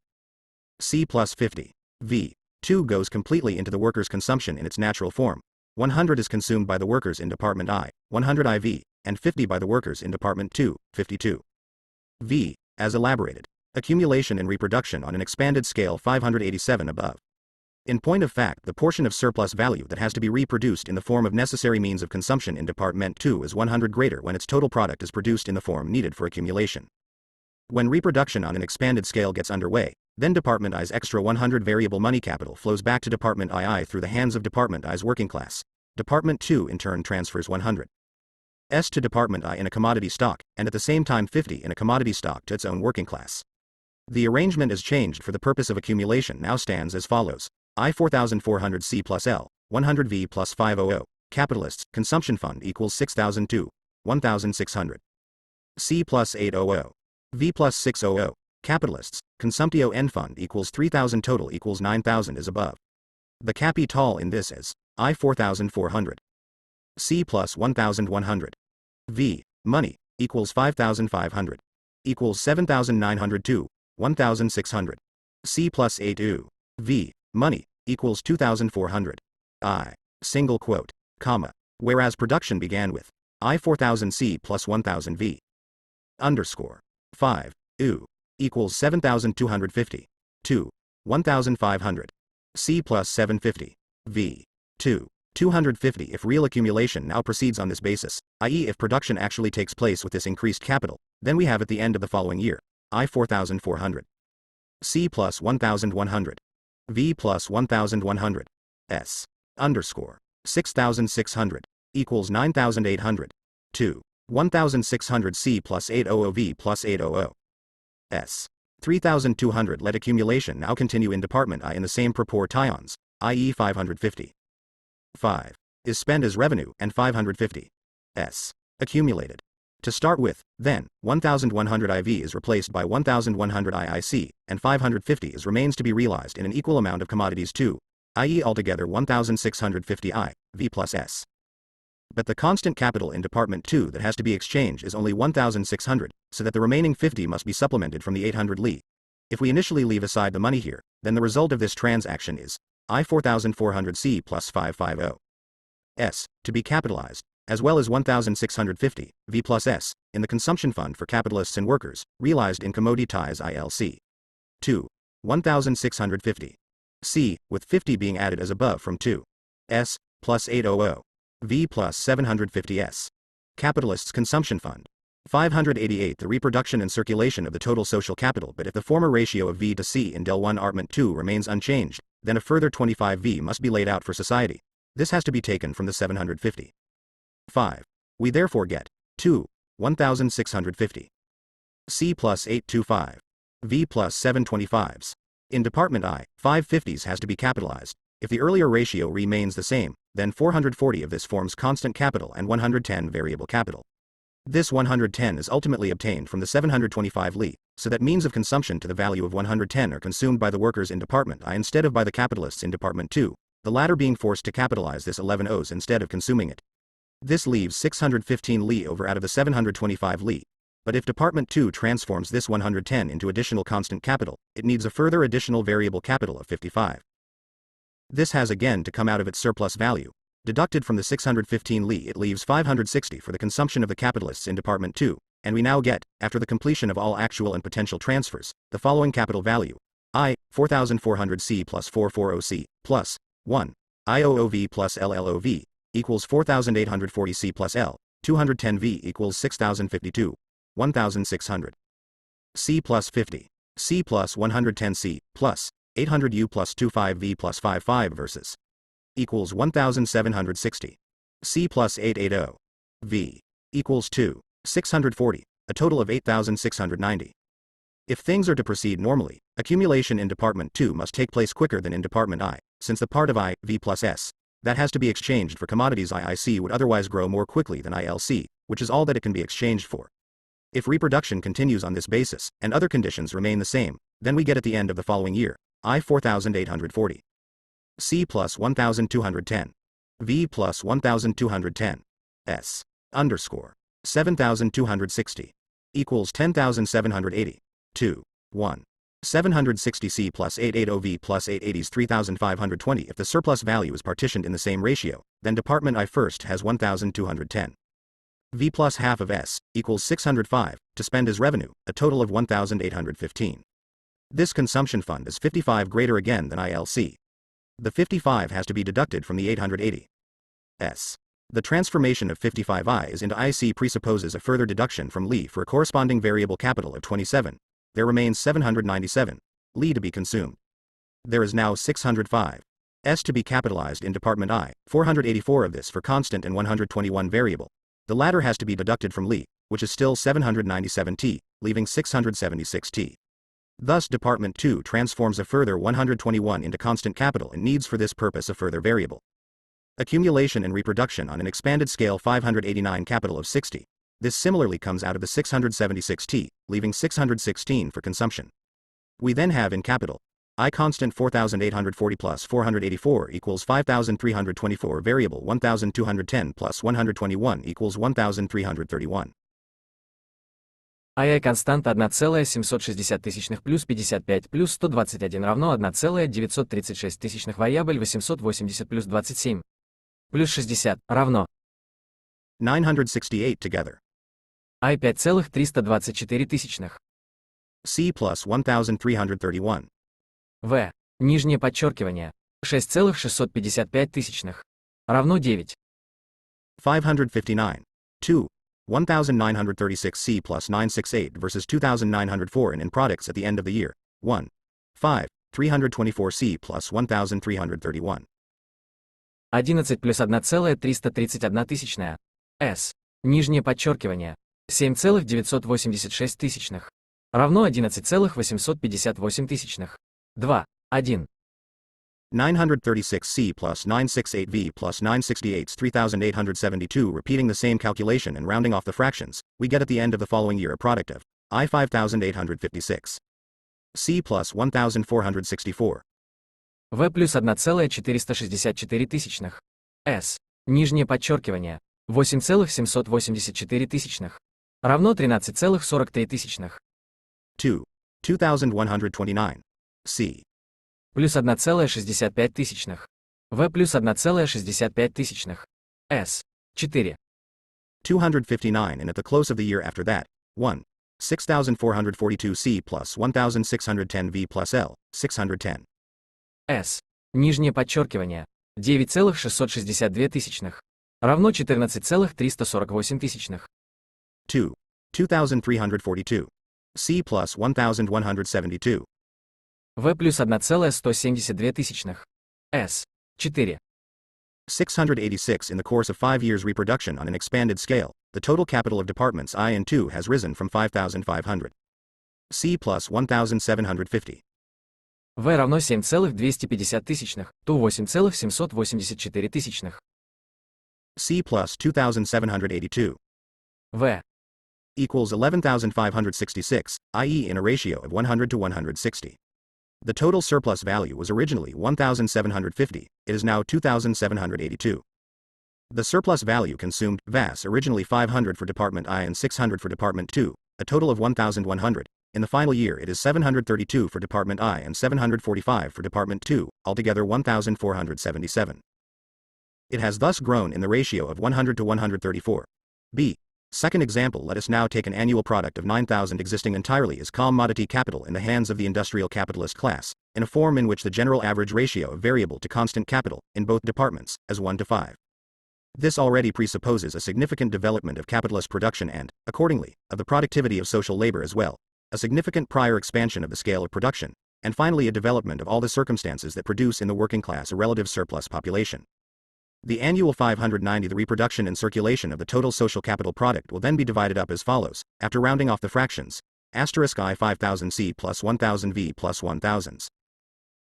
C plus 50. V. 2 goes completely into the workers' consumption in its natural form. 100 is consumed by the workers in Department I, 100 IV, and 50 by the workers in Department 2, 52. V. As elaborated. Accumulation and reproduction on an expanded scale 587 above. In point of fact, the portion of surplus value that has to be reproduced in the form of necessary means of consumption in Department 2 is 100 greater when its total product is produced in the form needed for accumulation. When reproduction on an expanded scale gets underway, then Department I's extra 100 variable money capital flows back to Department II through the hands of Department I's working class. Department 2 in turn transfers 100 S to Department I in a commodity stock, and at the same time 50 in a commodity stock to its own working class. The arrangement as changed for the purpose of accumulation now stands as follows. I 4,400 C plus L, 100 V plus 500, capitalists, consumption fund equals 6,002, 1,600. C plus 800. V plus 600, capitalists, consumptio N fund equals 3,000 total equals 9,000 as above. The capital in this is, I 4,400. C plus 1,100. V, money, equals 5,500. Equals 7,902, 1,600. C plus 8 U. V, money, equals 2,400. I, single quote, comma, whereas production began with, I 4,000 C plus 1,000 V. Underscore. 5, U, equals 7,250. 2, 1,500. C plus 750. V. 2, 250 if real accumulation now proceeds on this basis, i.e. if production actually takes place with this increased capital, then we have at the end of the following year, I 4,400. C plus 1,100. V plus 1,100. S. Underscore. 6,600. Equals 9,800. 2. 1,600 C plus 800 V plus 800. S. 3,200 Let accumulation now continue in department I in the same purport ions, i.e. 550. 5. Is spent as revenue and 550. S. Accumulated. To start with, then, 1,100 IV is replaced by 1,100 IIC, and 550 is remains to be realized in an equal amount of commodities too, i.e. altogether 1,650 I, V plus S. But the constant capital in Department 2 that has to be exchanged is only 1,600, so that the remaining 50 must be supplemented from the 800 Li. If we initially leave aside the money here, then the result of this transaction is I 4,400 C plus 550 S, to be capitalized, as well as 1,650 V plus S, in the consumption fund for capitalists and workers, realized in commoditized ILC. 2. 1,650 C, with 50 being added as above from 2. S, plus 800 V plus 750 S. Capitalists' Consumption Fund. 588 The reproduction and circulation of the total social capital. But if the former ratio of V to C in Del 1 Artment 2 remains unchanged, then a further 25 V must be laid out for society. This has to be taken from the 750. 5. We therefore get 2. 1,650 C plus 825 V plus 725s. In Department I, 550s has to be capitalized. If the earlier ratio remains the same, then 440 of this forms constant capital and 110 variable capital. This 110 is ultimately obtained from the 725 Li, so that means of consumption to the value of 110 are consumed by the workers in Department I instead of by the capitalists in Department 2, the latter being forced to capitalize this 11 O's instead of consuming it. This leaves 615 Li over out of the 725 Li. But if Department 2 transforms this 110 into additional constant capital, it needs a further additional variable capital of 55. This has again to come out of its surplus value. Deducted from the 615 Li, it leaves 560 for the consumption of the capitalists in Department 2, and we now get, after the completion of all actual and potential transfers, the following capital value. I, 4,400 C plus 440 C, plus 1. IOOV plus LLOV, equals 4,840 C plus L, 210 V equals 6,052. 1,600. C plus 50. C plus 110 C, plus 800 U plus 25 V plus 55 versus equals 1,760. C plus 880. V equals 2. 640, a total of 8,690. If things are to proceed normally, accumulation in Department 2 must take place quicker than in Department I, since the part of I, V plus S, that has to be exchanged for commodities IIC would otherwise grow more quickly than ILC, which is all that it can be exchanged for. If reproduction continues on this basis, and other conditions remain the same, then we get at the end of the following year, I 4,840. C plus 1,210. V plus 1,210. S. Underscore. 7,260. Equals 10,780. 2. 1. 760 C plus 880 V plus 880 is 3,520. If the surplus value is partitioned in the same ratio, then Department I first has 1,210. V plus half of S, equals 605, to spend as revenue, a total of 1,815. This consumption fund is 55 greater again than ILC. The 55 has to be deducted from the 880. S. The transformation of 55I is into IC presupposes a further deduction from Li for a corresponding variable capital of 27. There remains 797 Li to be consumed. There is now 605 S to be capitalized in Department I, 484 of this for constant and 121 variable. The latter has to be deducted from Li, which is still 797 T, leaving 676 T. Thus Department 2 transforms a further 121 into constant capital and needs for this purpose a further variable. Accumulation and reproduction on an expanded scale 589 capital of 60. This similarly comes out of the 676 T, leaving 616 for consumption. We then have in capital, I constant 4,840 plus 484 equals 5,324 variable 1,210 plus 121 equals 1,331. АИ константа 1,760 тысячных плюс 55 плюс 121 равно 1,936 тысячных вариабль 880 плюс 27 плюс 60 равно 968 together. АИ 5,324 тысячных. C plus 1,331. В. Нижнее подчеркивание. 6,655 тысячных. равно 9. 559. 2. 1936C plus 968 versus 2904 in products at the end of the year. 1. 5. 324C plus 1331. 11 плюс 1,331 тысячная. S. Нижнее подчеркивание. 7,986 тысячных. Равно 11,858 тысячных. 2. 1. 936C plus 968V plus 968's 3872. Repeating the same calculation and rounding off the fractions, we get at the end of the following year a product of I 5856. C plus 1464. V плюс 1,464 тысячных. S. Нижнее подчеркивание. 8,784 тысячных. Равно 13,43 тысячных. 2. 2129. C. Плюс 1,65 тысячных. V плюс 1,65 тысячных. S. 4. 259 and at the close of the year after that. 1. 6442C plus 1610V plus L. 610. S. Нижнее подчеркивание. 9,662 тысячных. Равно 14,348 тысячных. 2. 2342. C plus 1172. V плюс 1,172 тысячных. S. 4. 686 in the course of 5 years reproduction on an expanded scale, the total capital of departments I and II has risen from 5,500. C plus 1750. V равно 7,250 тысячных, то 8,784 тысячных. C plus 2782. V. Equals 11,566, i.e. in a ratio of 100 to 160. The total surplus value was originally 1,750, it is now 2,782. The surplus value consumed, VAS originally 500 for Department I and 600 for Department II, a total of 1,100. In the final year it is 732 for Department I and 745 for Department II, altogether 1,477. It has thus grown in the ratio of 100 to 134. B. Second example, let us now take an annual product of 9,000 existing entirely as commodity capital in the hands of the industrial capitalist class, in a form in which the general average ratio of variable to constant capital, in both departments, as 1 to 5. This already presupposes a significant development of capitalist production and, accordingly, of the productivity of social labor as well, a significant prior expansion of the scale of production, and finally a development of all the circumstances that produce in the working class a relative surplus population. The annual 590. The reproduction and circulation of the total social capital product will then be divided up as follows, after rounding off the fractions, asterisk I 5000C plus 1000V plus 1000s.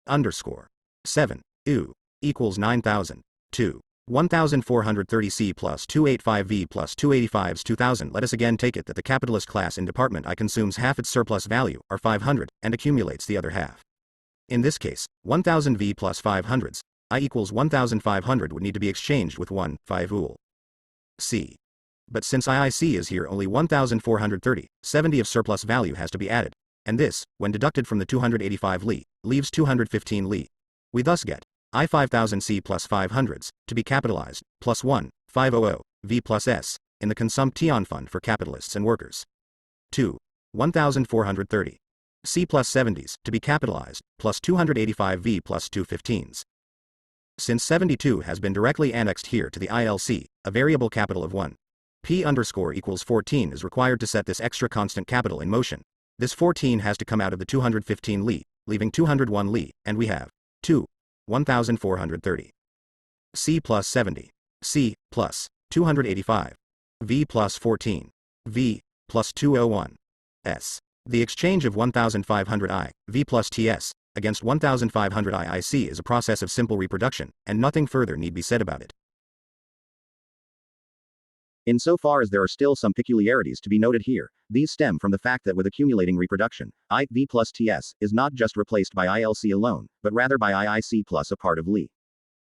Underscore. 7. U. Equals 9,000. 2. 1430C plus 285V plus 285's 2000. Let us again take it that the capitalist class in Department I consumes half its surplus value, or 500, and accumulates the other half. In this case, 1000V plus 500s, I equals 1500 would need to be exchanged with 1, 5 ul. C. But since IIC is here only 1430, 70 of surplus value has to be added, and this, when deducted from the 285 Li, leaves 215 Li. We thus get I 5000C plus 500s, to be capitalized, plus 1, 500, V plus S, in the Consumption Fund for capitalists and workers. 2. 1430. C plus 70s, to be capitalized, plus 285 V plus 215s. Since 72 has been directly annexed here to the ILC, a variable capital of 1. P underscore equals 14 is required to set this extra constant capital in motion. This 14 has to come out of the 215 Li, leaving 201 Li, and we have 2. 1430. C plus 70. C plus 285. V plus 14. V plus 201. S. The exchange of 1500 I, V plus TS, against 1500 IIC is a process of simple reproduction, and nothing further need be said about it. Insofar as there are still some peculiarities to be noted here, these stem from the fact that with accumulating reproduction, I, V plus TS, is not just replaced by ILC alone, but rather by IIC plus a part of Li.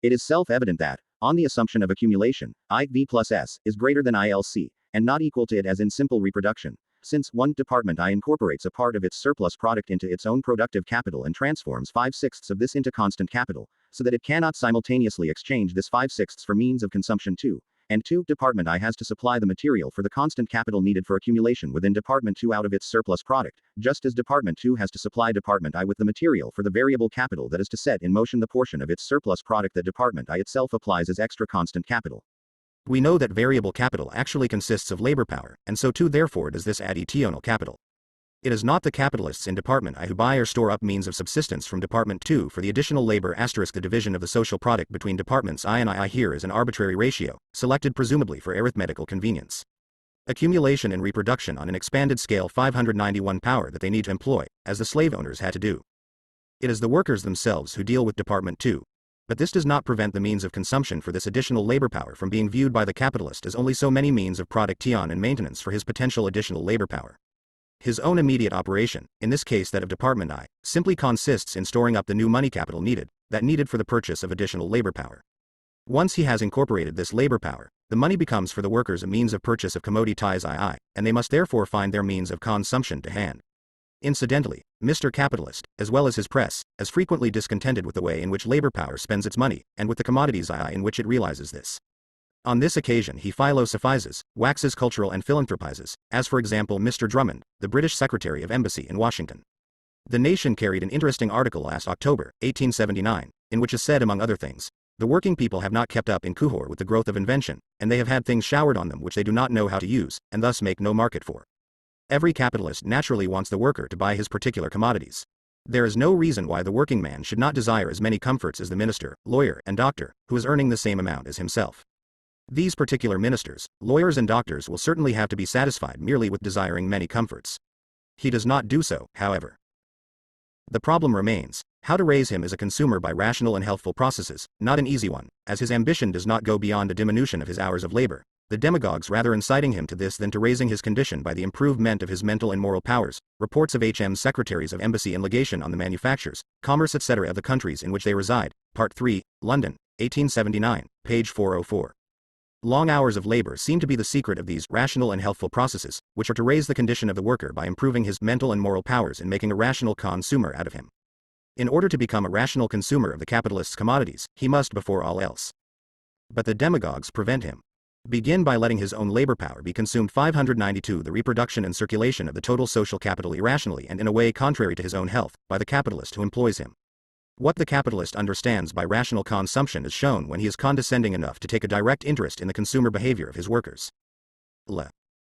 It is self-evident that, on the assumption of accumulation, I, V plus S, is greater than ILC, and not equal to it as in simple reproduction, since one department I incorporates a part of its surplus product into its own productive capital and transforms 5/6 of this into constant capital, so that it cannot simultaneously exchange this 5/6 for means of consumption too, And 2. Department I has to supply the material for the constant capital needed for accumulation within Department 2 out of its surplus product, just as Department 2 has to supply Department I with the material for the variable capital that is to set in motion the portion of its surplus product that Department I itself applies as extra constant capital. We know that variable capital actually consists of labor power, and so too therefore does this additional capital. It is not the capitalists in Department I who buy or store up means of subsistence from Department 2 for the additional labor *. The division of the social product between Departments I and II here is an arbitrary ratio, selected presumably for arithmetical convenience. Accumulation and reproduction on an expanded scale 591 power that they need to employ, as the slave owners had to do. It is the workers themselves who deal with Department 2. But this does not prevent the means of consumption for this additional labor power from being viewed by the capitalist as only so many means of production and maintenance for his potential additional labor power. His own immediate operation, in this case that of Department I, simply consists in storing up the new money capital needed for the purchase of additional labor power. Once he has incorporated this labor power, the money becomes for the workers a means of purchase of commodities II, and they must therefore find their means of consumption to hand. Incidentally, Mr. Capitalist, as well as his press, is frequently discontented with the way in which labor power spends its money, and with the commodities II in which it realizes this. On this occasion he philosophizes, waxes cultural and philanthropizes, as for example Mr. Drummond, the British Secretary of Embassy in Washington. The Nation carried an interesting article last October, 1879, in which is said among other things, the working people have not kept up in cohort with the growth of invention, and they have had things showered on them which they do not know how to use, and thus make no market for. Every capitalist naturally wants the worker to buy his particular commodities. There is no reason why the working man should not desire as many comforts as the minister, lawyer, and doctor, who is earning the same amount as himself. These particular ministers, lawyers and doctors will certainly have to be satisfied merely with desiring many comforts. He does not do so, however. The problem remains, how to raise him as a consumer by rational and healthful processes, not an easy one, as his ambition does not go beyond a diminution of his hours of labor, the demagogues rather inciting him to this than to raising his condition by the improvement of his mental and moral powers. Reports of H.M.'s Secretaries of Embassy and Legation on the manufactures, commerce etc. of the countries in which they reside, Part 3, London, 1879, page 404. Long hours of labor seem to be the secret of these rational and healthful processes, which are to raise the condition of the worker by improving his mental and moral powers and making a rational consumer out of him. In order to become a rational consumer of the capitalist's commodities, he must before all else. But the demagogues prevent him. Begin by letting his own labor power be consumed. 592 The reproduction and circulation of the total social capital irrationally and in a way contrary to his own health, by the capitalist who employs him. What the capitalist understands by rational consumption is shown when he is condescending enough to take a direct interest in the consumer behavior of his workers.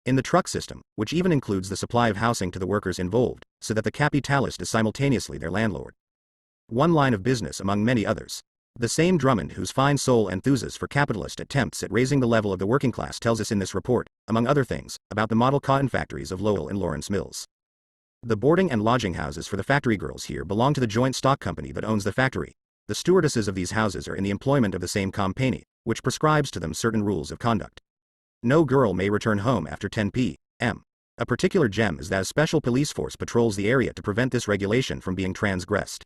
In the truck system, which even includes the supply of housing to the workers involved, so that the capitalist is simultaneously their landlord. One line of business among many others. The same Drummond whose fine soul enthuses for capitalist attempts at raising the level of the working class tells us in this report, among other things, about the model cotton factories of Lowell and Lawrence Mills. The boarding and lodging houses for the factory girls here belong to the joint stock company that owns the factory. The stewardesses of these houses are in the employment of the same company, which prescribes to them certain rules of conduct. No girl may return home after 10 p.m. A particular gem is that a special police force patrols the area to prevent this regulation from being transgressed.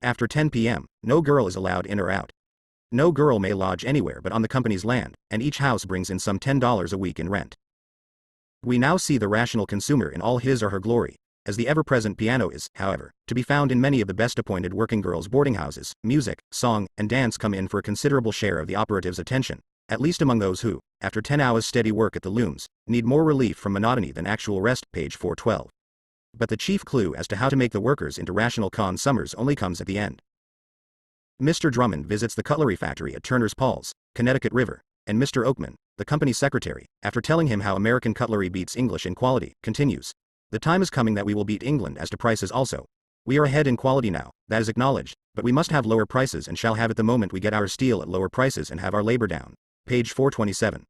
After 10 p.m., no girl is allowed in or out. No girl may lodge anywhere but on the company's land, and each house brings in some $10 a week in rent. We now see the rational consumer in all his or her glory. As the ever-present piano is, however, to be found in many of the best appointed working girls' boarding houses, music, song, and dance come in for a considerable share of the operative's attention, at least among those who, after 10 hours steady work at the looms, need more relief from monotony than actual rest, page 412. But the chief clue as to how to make the workers into rational consumers only comes at the end. Mr. Drummond visits the cutlery factory at Turner's Falls, Connecticut River, and Mr. Oakman, the company secretary, after telling him how American cutlery beats English in quality, continues. The time is coming that we will beat England as to prices also. We are ahead in quality now, that is acknowledged, but we must have lower prices and shall have it the moment we get our steel at lower prices and have our labor down. Page 427.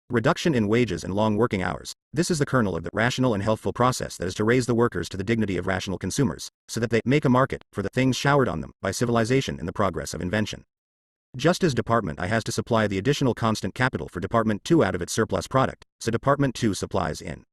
Reduction in wages and long working hours. This is the kernel of the rational and healthful process that is to raise the workers to the dignity of rational consumers, so that they make a market for the things showered on them by civilization in the progress of invention. Just as Department I has to supply the additional constant capital for Department 2 out of its surplus product, so Department 2 supplies in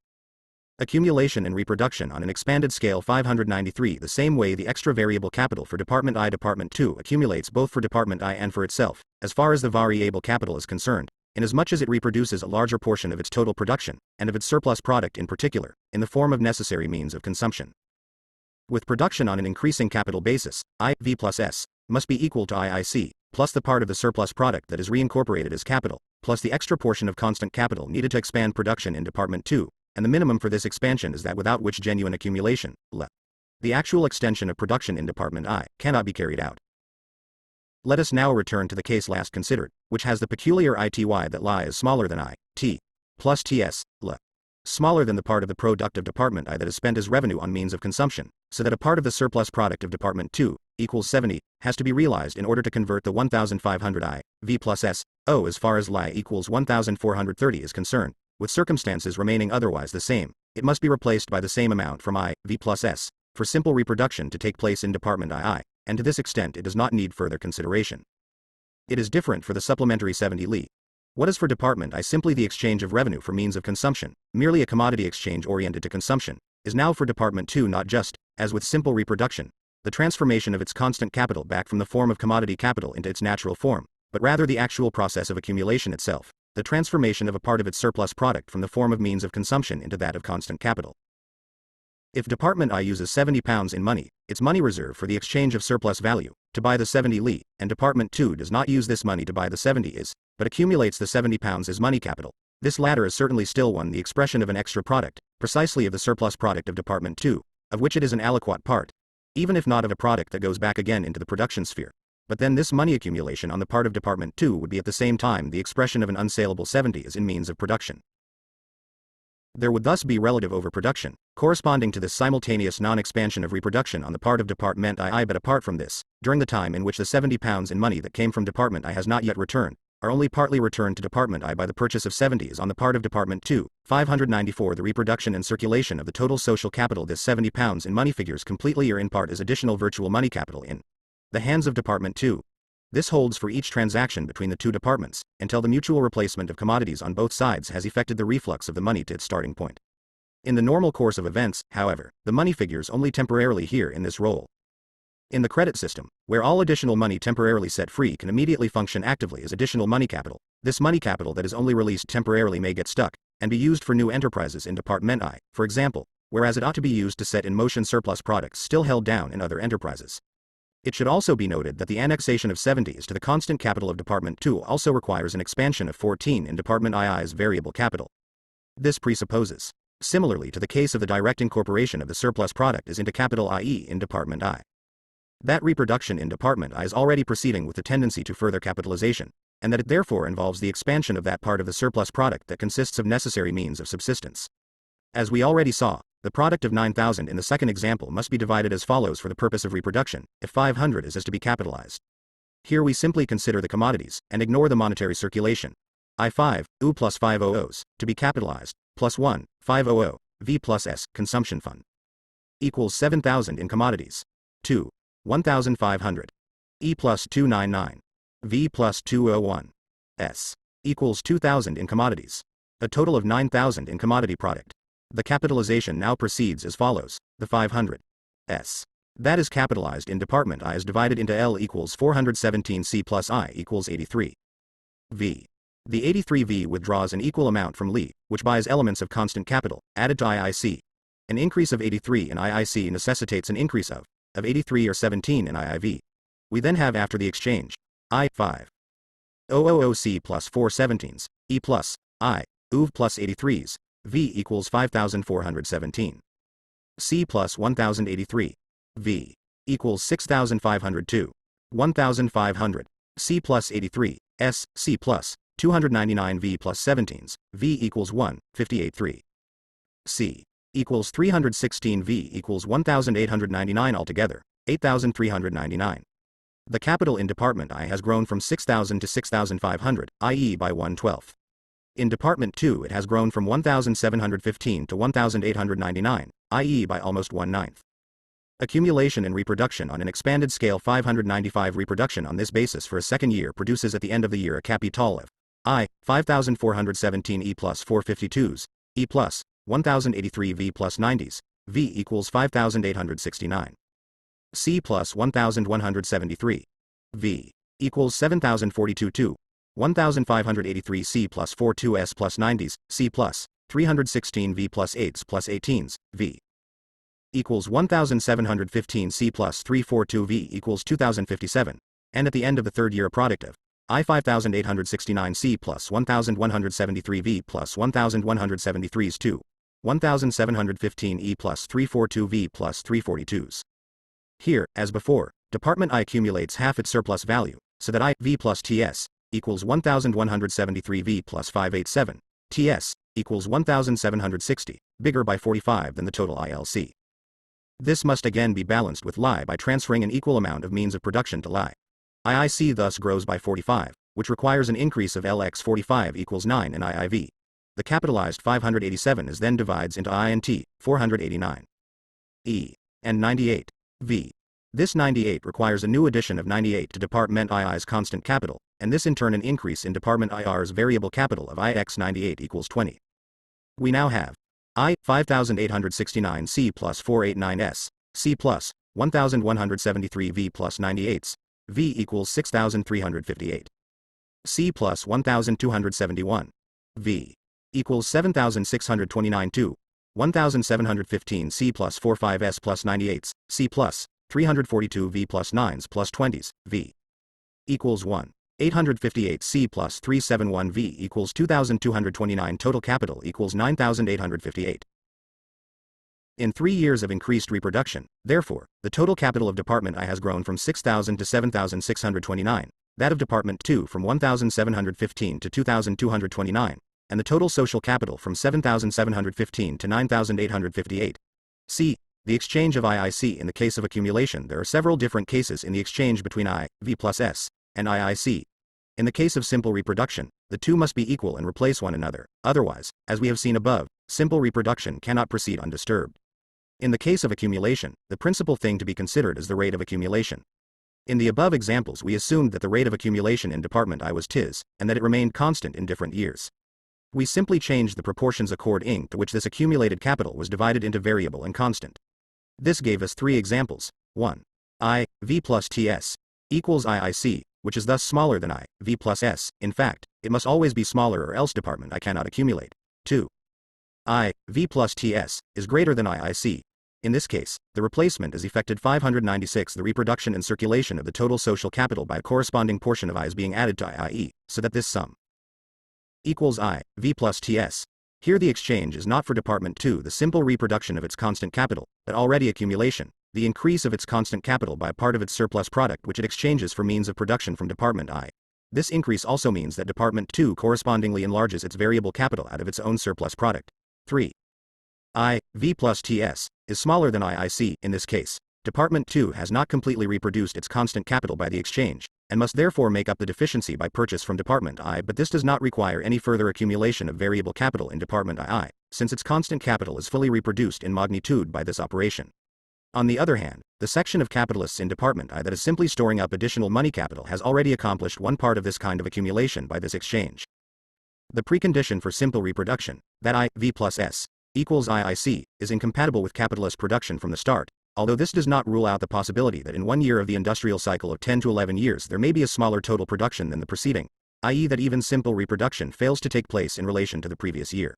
accumulation and reproduction on an expanded scale 593 the same way the extra variable capital for Department I Department 2 accumulates both for Department I and for itself, as far as the variable capital is concerned, inasmuch as it reproduces a larger portion of its total production, and of its surplus product in particular, in the form of necessary means of consumption. With production on an increasing capital basis, IV plus S, must be equal to IIC, plus the part of the surplus product that is reincorporated as capital, plus the extra portion of constant capital needed to expand production in Department 2, and the minimum for this expansion is that without which genuine accumulation, the actual extension of production in Department I, cannot be carried out. Let us now return to the case last considered, which has the peculiar ity that lie is smaller than I, t, plus ts, smaller than the part of the product of Department I that is spent as revenue on means of consumption, so that a part of the surplus product of Department 2, equals 70, has to be realized in order to convert the 1500 I, v plus s, o as far as li equals 1430 is concerned, with circumstances remaining otherwise the same, it must be replaced by the same amount from I, v plus s, for simple reproduction to take place in Department II, and to this extent it does not need further consideration. It is different for the supplementary 70 li. What is for Department I simply the exchange of revenue for means of consumption, merely a commodity exchange oriented to consumption, is now for Department II not just, as with simple reproduction, the transformation of its constant capital back from the form of commodity capital into its natural form, but rather the actual process of accumulation itself, the transformation of a part of its surplus product from the form of means of consumption into that of constant capital. If Department I uses £70 in money, its money reserve for the exchange of surplus value, to buy the 70 li, and Department II does not use this money to buy the 70 is, but accumulates the £70 as money capital, this latter is certainly still the expression of an extra product, precisely of the surplus product of Department II, of which it is an aliquot part, even if not of a product that goes back again into the production sphere. But then this money accumulation on the part of Department II would be at the same time the expression of an unsaleable 70 as in means of production. There would thus be relative overproduction, corresponding to this simultaneous non-expansion of reproduction on the part of Department II. But apart from this, during the time in which the £70 in money that came from Department I has not yet returned, are only partly returned to Department I by the purchase of 70s on the part of Department II, 594 the reproduction and circulation of the total social capital. This £70 in money figures completely or in part as additional virtual money capital in the hands of Department II. This holds for each transaction between the two departments, until the mutual replacement of commodities on both sides has effected the reflux of the money to its starting point. In the normal course of events, however, the money figures only temporarily here in this role. In the credit system, where all additional money temporarily set free can immediately function actively as additional money capital, this money capital that is only released temporarily may get stuck, and be used for new enterprises in Department I, for example, whereas it ought to be used to set in motion surplus products still held down in other enterprises. It should also be noted that the annexation of 70s to the constant capital of Department II also requires an expansion of 14 in Department II's variable capital. This presupposes, similarly to the case of the direct incorporation of the surplus product as into capital IE in Department I, that reproduction in Department I is already proceeding with the tendency to further capitalization, and that it therefore involves the expansion of that part of the surplus product that consists of necessary means of subsistence. As we already saw, the product of 9,000 in the second example must be divided as follows for the purpose of reproduction, if 500 is to be capitalized. Here we simply consider the commodities, and ignore the monetary circulation. I5, U plus 500s, to be capitalized, plus 1, 500, V plus S, consumption fund. Equals 7,000 in commodities. 2, 1,500. E plus 299. V plus 201. S. Equals 2,000 in commodities. A total of 9,000 in commodity product. The capitalization now proceeds as follows, the 500 S. That is capitalized in Department I is divided into L equals 417 C plus I equals 83 V. The 83 V withdraws an equal amount from Li, which buys elements of constant capital, added to IIC. An increase of 83 in IIC necessitates an increase of 83 or 17 in IIV. We then have after the exchange, I5. 000C plus 4 17s, E plus, I, UV plus 83s, V equals 5,417. C plus 1,083. V equals 6,502. 1,500. C plus 83. S, C plus 299 V plus 17s. V equals 1, 58.3. C equals 316 V equals 1,899 altogether, 8,399. The capital in Department I has grown from 6,000 to 6,500, i.e. by 1/12. In Department II it has grown from 1,715 to 1,899, i.e. by almost 1/9. Accumulation and reproduction on an expanded scale. 595 reproduction on this basis for a second year produces at the end of the year a capital of I, 5,417 E plus 452s, E plus 1,083 V plus 90s, V equals 5,869. C plus 1,173. V equals 7,042 2. 1,583 C plus 42 S plus 90s, C plus 316 V plus 8s plus 18s, V equals 1,715 C plus 342 V equals 2,057, and at the end of the third year a product of I 5869C plus 1173V plus 1173s 2. 1715E plus 342V plus 342s. Here, as before, Department I accumulates half its surplus value, so that I, V plus TS, equals 1173V plus 587, TS, equals 1760, bigger by 45 than the total ILC. This must again be balanced with LI by transferring an equal amount of means of production to LI. IIC thus grows by 45, which requires an increase of LX 45 equals 9 in IIV. The capitalized 587 is then divides into I and T, 489. E. And 98. V. This 98 requires a new addition of 98 to Department II's constant capital, and this in turn an increase in Department IR's variable capital of IX 98 equals 20. We now have I, 5869C plus 489S, C plus, 1173V plus 98s, V equals 6358. C plus 1271. V equals 7629 2. 1715 C plus 45S plus 98s, C plus, 342 V plus 9s plus 20s, V equals 1. 858 C plus 371 V equals 2229 total capital equals 9858. In 3 years of increased reproduction, therefore, the total capital of Department I has grown from 6,000 to 7,629, that of Department II from 1,715 to 2,229, and the total social capital from 7,715 to 9,858. C. The exchange of IIC. In the case of accumulation, there are several different cases in the exchange between I, V plus S, and IIC. In the case of simple reproduction, the two must be equal and replace one another, otherwise, as we have seen above, simple reproduction cannot proceed undisturbed. In the case of accumulation, the principal thing to be considered is the rate of accumulation. In the above examples we assumed that the rate of accumulation in Department I was TIS, and that it remained constant in different years. We simply changed the proportions according to which this accumulated capital was divided into variable and constant. This gave us 3 examples. 1. I, V plus TS, equals IIC, which is thus smaller than I, V plus S. In fact, it must always be smaller or else Department I cannot accumulate. 2. I, V plus TS, is greater than IIC. In this case, the replacement is effected 596 the reproduction and circulation of the total social capital by a corresponding portion of I is being added to IIE, so that this sum equals I, V plus TS. Here the exchange is not for Department II the simple reproduction of its constant capital, but already accumulation, the increase of its constant capital by a part of its surplus product which it exchanges for means of production from Department I. This increase also means that Department II correspondingly enlarges its variable capital out of its own surplus product. 3. I, V plus TS, is smaller than IIC. In this case, Department II has not completely reproduced its constant capital by the exchange, and must therefore make up the deficiency by purchase from Department I, but this does not require any further accumulation of variable capital in Department II, since its constant capital is fully reproduced in magnitude by this operation. On the other hand, the section of capitalists in Department I that is simply storing up additional money capital has already accomplished one part of this kind of accumulation by this exchange. The precondition for simple reproduction, that I, V plus S, equals IIC, is incompatible with capitalist production from the start, although this does not rule out the possibility that in 1 year of the industrial cycle of 10 to 11 years there may be a smaller total production than the preceding, i.e. that even simple reproduction fails to take place in relation to the previous year.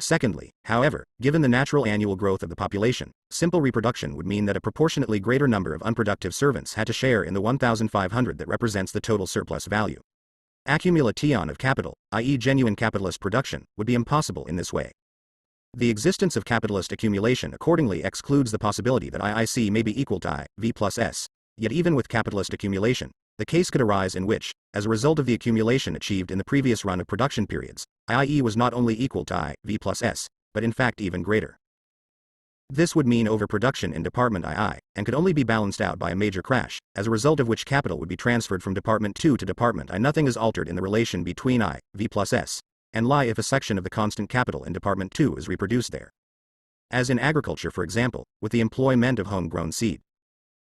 Secondly, however, given the natural annual growth of the population, simple reproduction would mean that a proportionately greater number of unproductive servants had to share in the 1,500 that represents the total surplus value. Accumulation of capital, i.e. genuine capitalist production, would be impossible in this way. The existence of capitalist accumulation accordingly excludes the possibility that IIC may be equal to I, V plus S. Yet even with capitalist accumulation, the case could arise in which, as a result of the accumulation achieved in the previous run of production periods, IIE was not only equal to I, V plus S, but in fact even greater. This would mean overproduction in Department II, and could only be balanced out by a major crash, as a result of which capital would be transferred from Department II to Department I. Nothing is altered in the relation between I, V plus S, and LI if a section of the constant capital in Department II is reproduced there. As in agriculture, for example, with the employment of homegrown seed.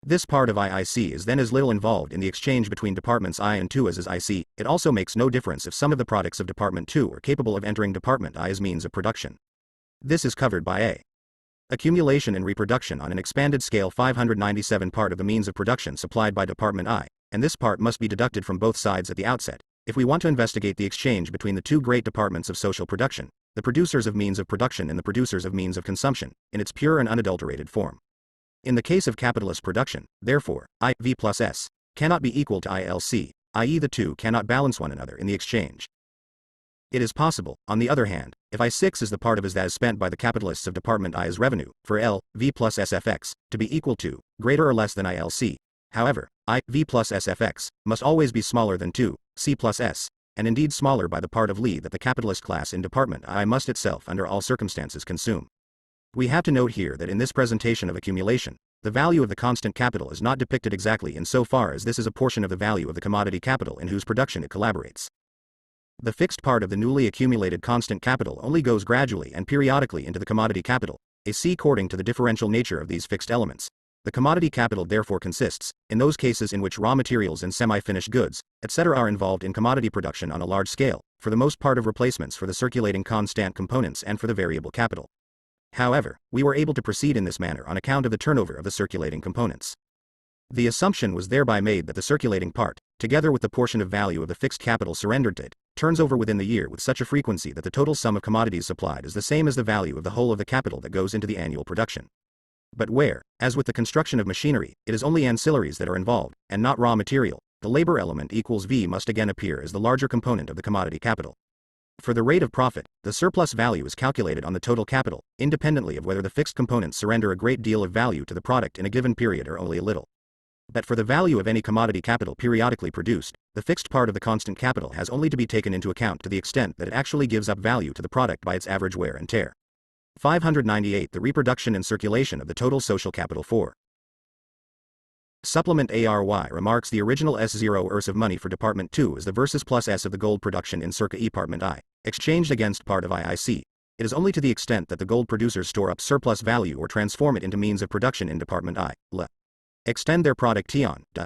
This part of IIC is then as little involved in the exchange between Departments I and II as is IC. It also makes no difference if some of the products of Department II are capable of entering Department I as means of production. This is covered by A. Accumulation and reproduction on an expanded scale 597 part of the means of production supplied by Department I, and this part must be deducted from both sides at the outset, if we want to investigate the exchange between the two great departments of social production, the producers of means of production and the producers of means of consumption, in its pure and unadulterated form. In the case of capitalist production, therefore, I, V plus S, cannot be equal to ILC, i.e. the two cannot balance one another in the exchange. It is possible, on the other hand, if I6 is the part of is that is spent by the capitalists of Department I as revenue, for L, V plus SFX, to be equal to, greater or less than ILC. However, I, V plus SFX, must always be smaller than 2, C plus S, and indeed smaller by the part of Li that the capitalist class in Department I must itself under all circumstances consume. We have to note here that in this presentation of accumulation, the value of the constant capital is not depicted exactly in so far as this is a portion of the value of the commodity capital in whose production it collaborates. The fixed part of the newly accumulated constant capital only goes gradually and periodically into the commodity capital, AC according to the differential nature of these fixed elements. The commodity capital therefore consists, in those cases in which raw materials and semi-finished goods, etc. are involved in commodity production on a large scale, for the most part of replacements for the circulating constant components and for the variable capital. However, we were able to proceed in this manner on account of the turnover of the circulating components. The assumption was thereby made that the circulating part, together with the portion of value of the fixed capital surrendered to it, turns over within the year with such a frequency that the total sum of commodities supplied is the same as the value of the whole of the capital that goes into the annual production. But where, as with the construction of machinery, it is only ancillaries that are involved, and not raw material, the labor element equals V must again appear as the larger component of the commodity capital. For the rate of profit, the surplus value is calculated on the total capital, independently of whether the fixed components surrender a great deal of value to the product in a given period or only a little. But for the value of any commodity capital periodically produced, the fixed part of the constant capital has only to be taken into account to the extent that it actually gives up value to the product by its average wear and tear. 598 The reproduction and circulation of the total social capital 4. Supplement ARY remarks the original S0 ERS of money for Department 2 is the versus plus S of the gold production in circa Department I, exchanged against part of IIC. It is only to the extent that the gold producers store up surplus value or transform it into means of production in Department I, LE. Extend their product T on, DA.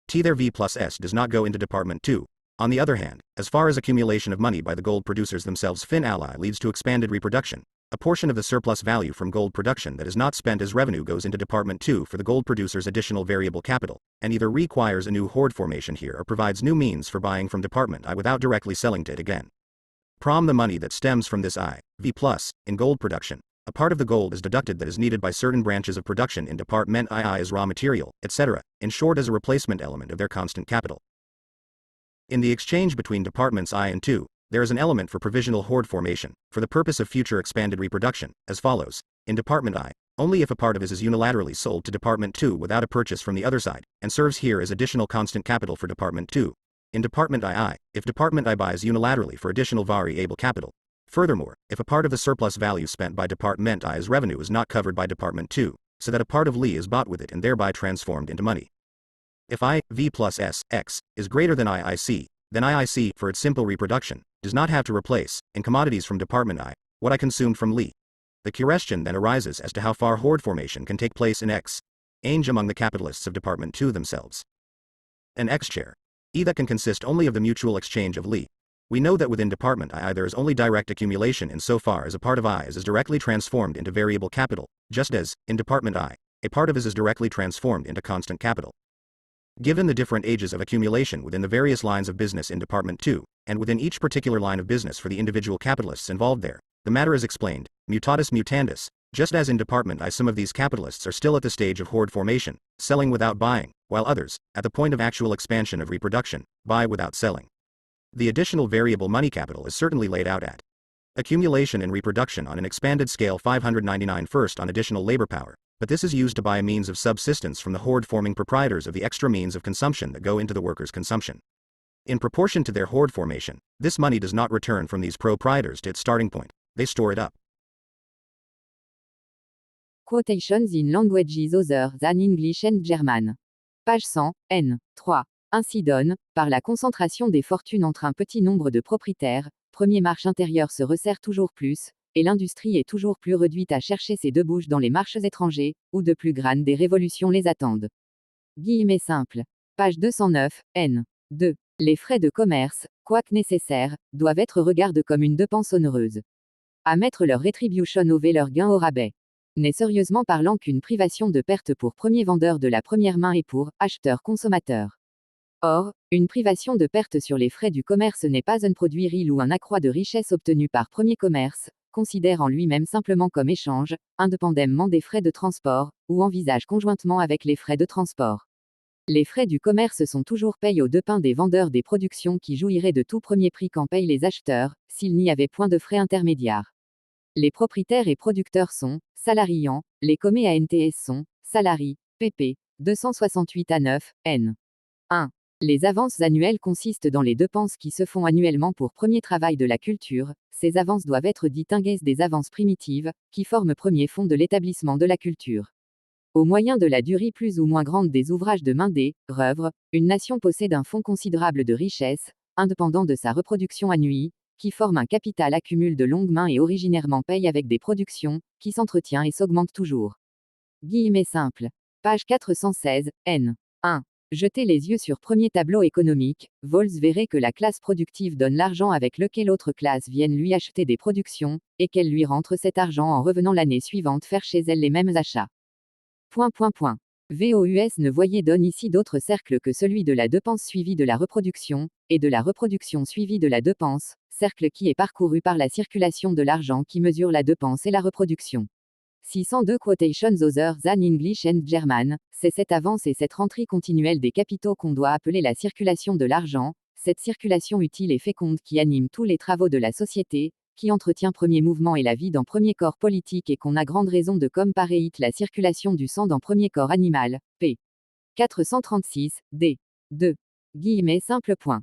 T their V plus S does not go into Department 2. On the other hand, as far as accumulation of money by the gold producers themselves fin ally leads to expanded reproduction, a portion of the surplus value from gold production that is not spent as revenue goes into Department 2 for the gold producers' additional variable capital, and either requires a new hoard formation here or provides new means for buying from Department I without directly selling to it again. The money that stems from this I, V plus, in gold production. A part of the gold is deducted that is needed by certain branches of production in Department II as raw material, etc., in short as a replacement element of their constant capital. In the exchange between Departments I and II, there is an element for provisional hoard formation, for the purpose of future expanded reproduction, as follows. In Department I, only if a part of it is unilaterally sold to Department II without a purchase from the other side, and serves here as additional constant capital for Department II. In Department II, if Department I buys unilaterally for additional variable capital. Furthermore, if a part of the surplus value spent by Department I as revenue is not covered by Department II, so that a part of Li is bought with it and thereby transformed into money. If I, V plus S, X, is greater than IIC, then IIC, for its simple reproduction, does not have to replace, in commodities from Department I, what I consumed from Li. The question then arises as to how far hoard formation can take place in X, Ainge among the capitalists of Department II themselves. An X share. That can consist only of the mutual exchange of Li. We know that within Department I there is only direct accumulation in so far as a part of I is directly transformed into variable capital, just as, in Department I, a part of is directly transformed into constant capital. Given the different ages of accumulation within the various lines of business in Department II, and within each particular line of business for the individual capitalists involved there, the matter is explained, mutatis mutandis, just as in Department I some of these capitalists are still at the stage of hoard formation, selling without buying, while others, at the point of actual expansion of reproduction, buy without selling. The additional variable money capital is certainly laid out at accumulation and reproduction on an expanded scale 599 first on additional labor power, but this is used to buy a means of subsistence from the hoard-forming proprietors of the extra means of consumption that go into the workers' consumption. In proportion to their hoard formation, this money does not return from these proprietors to its starting point, they store it up. Quotations in languages other than English and German. Page 100, n. 3. Ainsi donne, par la concentration des fortunes entre un petit nombre de propriétaires, premier marché intérieur se resserre toujours plus, et l'industrie est toujours plus réduite à chercher ses deux bouches dans les marchés étrangers, où de plus grandes des révolutions les attendent. Guillemets simples. Page 209, n. 2. Les frais de commerce, quoique nécessaires, doivent être regardés comme une dépense onéreuse. À mettre leur rétribution au V leur gain au rabais. N'est sérieusement parlant qu'une privation de perte pour premier vendeur de la première main et pour acheteur-consommateur. Or, une privation de perte sur les frais du commerce n'est pas un produit réel ou un accroît de richesse obtenu par premier commerce, considère en lui-même simplement comme échange, indépendamment des frais de transport, ou envisage conjointement avec les frais de transport. Les frais du commerce sont toujours payés aux deux pains des vendeurs des productions qui jouiraient de tout premier prix qu'en payent les acheteurs, s'il n'y avait point de frais intermédiaires. Les propriétaires et producteurs sont, salariants, les commis ANTS sont, salariés, pp. 268 à 9, n. 1. Les avances annuelles consistent dans les dépenses qui se font annuellement pour premier travail de la culture. Ces avances doivent être distinguées des avances primitives, qui forment premier fonds de l'établissement de la culture. Au moyen de la durée plus ou moins grande des ouvrages de main d'œuvre, une nation possède un fonds considérable de richesse, indépendant de sa reproduction annuelle, qui forme un capital accumule de longue main et originairement paye avec des productions, qui s'entretient et s'augmente toujours. Guillemets simples. Page 416, n. 1. Jetez les yeux sur premier tableau économique, Vols verrez que la classe productive donne l'argent avec lequel l'autre classe vienne lui acheter des productions, et qu'elle lui rentre cet argent en revenant l'année suivante faire chez elle les mêmes achats. VOUS ne voyez donne ici d'autre cercle que celui de la dépense suivie de la reproduction, et de la reproduction suivie de la dépense, cercle qui est parcouru par la circulation de l'argent qui mesure la dépense et la reproduction. 602 Quotations Other than English and German, c'est cette avance et cette rentrée continuelle des capitaux qu'on doit appeler la circulation de l'argent, cette circulation utile et féconde qui anime tous les travaux de la société, qui entretient premier mouvement et la vie dans premier corps politique et qu'on a grande raison de comparer la circulation du sang dans premier corps animal, p. 436, d. 2. Guillemets simple point.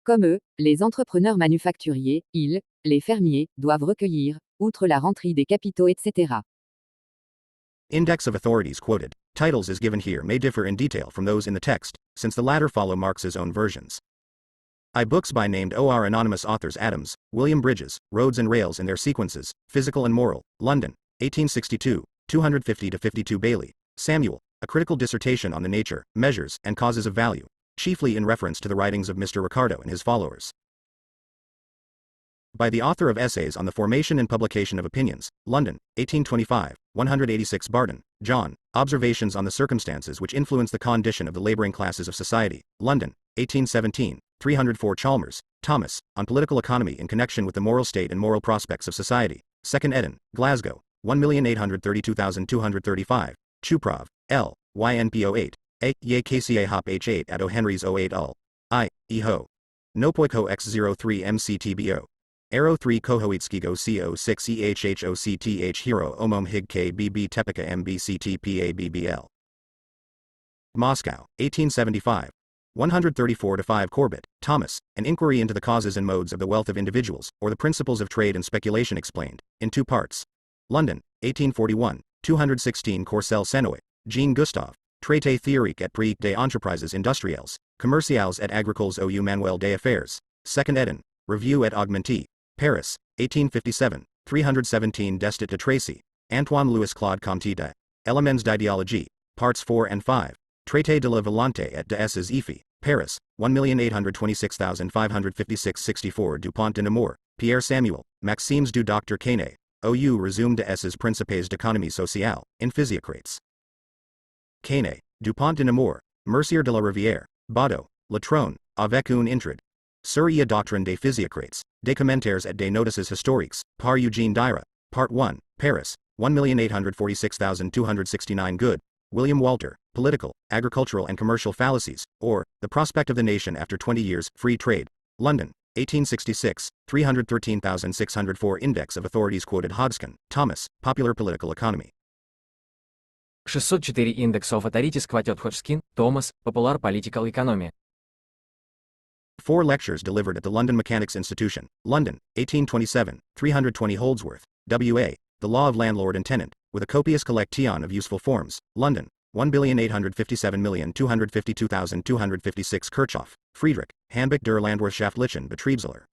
Comme eux, les entrepreneurs manufacturiers, les fermiers, doivent recueillir, outre la rentrée des capitaux etc. Index of authorities quoted. Titles as given here may differ in detail from those in the text, since the latter follow Marx's own versions. Books by named or anonymous authors Adams, William Bridges, Roads and Rails in Their Sequences, Physical and Moral, London, 1862, 250-52 Bailey, Samuel, A Critical Dissertation on the Nature, Measures, and Causes of Value, chiefly in reference to the writings of Mr. Ricardo and his followers. By the author of Essays on the Formation and Publication of Opinions, London, 1825, 186 Barton, John, Observations on the Circumstances which Influence the Condition of the Laboring Classes of Society, London, 1817, 304 Chalmers, Thomas, On Political Economy in Connection with the Moral State and Moral Prospects of Society, 2nd ed., Glasgow, 1,832,235, Chuprov, L., YNP 08, A. Ye KCA Hop H8 at O. Henry's 08 ul. I. E. Ho. Nopoiko X03 MCTBO. Aero 3 Kohoitskigo CO6 EHHOCTH Hero Omom Hig KBB Tepika MBCTPABBL. Moscow, 1875. 134-5 Corbett, Thomas, An Inquiry into the Causes and Modes of the Wealth of Individuals, or the Principles of Trade and Speculation Explained, in 2 parts. London, 1841, 216 Corcel Senoit, Jean Gustave, Traité théorique et pratique des entreprises industrielles, commerciales et agricoles au Manuel des Affaires, 2nd ed., Revue et Augmentée, Paris, 1857, 317 Destit de Tracy, Antoine Louis Claude Comte de Elements d'Idéologie, Parts 4 and 5, Traité de la Volonté et des Effets, Paris, 1,826,556-64 Dupont de Nemours, Pierre Samuel, Maximes du Dr. Quesnay, OU Resume de ses Principes d'économie sociale, in Physiocrates. Quesnay, Dupont de Nemours, Mercier de la Rivière, Baudot, Latronne, avec une intrade. Sur la doctrine des Physiocrates, des commentaires et des notices historiques, par Eugène Dira, Part 1, Paris, 1,846,269 Good, William Walter, Political, Agricultural and Commercial Fallacies, or, The Prospect of the Nation After 20 Years, Free Trade, London, 1866, 313,604 Index of Authorities quoted Hodgkin, Thomas, Popular Political Economy. 604 Index of Authorities quoted Hodgkin, Thomas, Popular Political Economy. 4 lectures delivered at the London Mechanics Institution, London, 1827, 320 Holdsworth, W.A., The Law of Landlord and Tenant, with a copious collection of useful forms, London, 1,857,252,256 Kirchhoff, Friedrich, Handbuch der Landwirtschaftlichen Betriebslehre.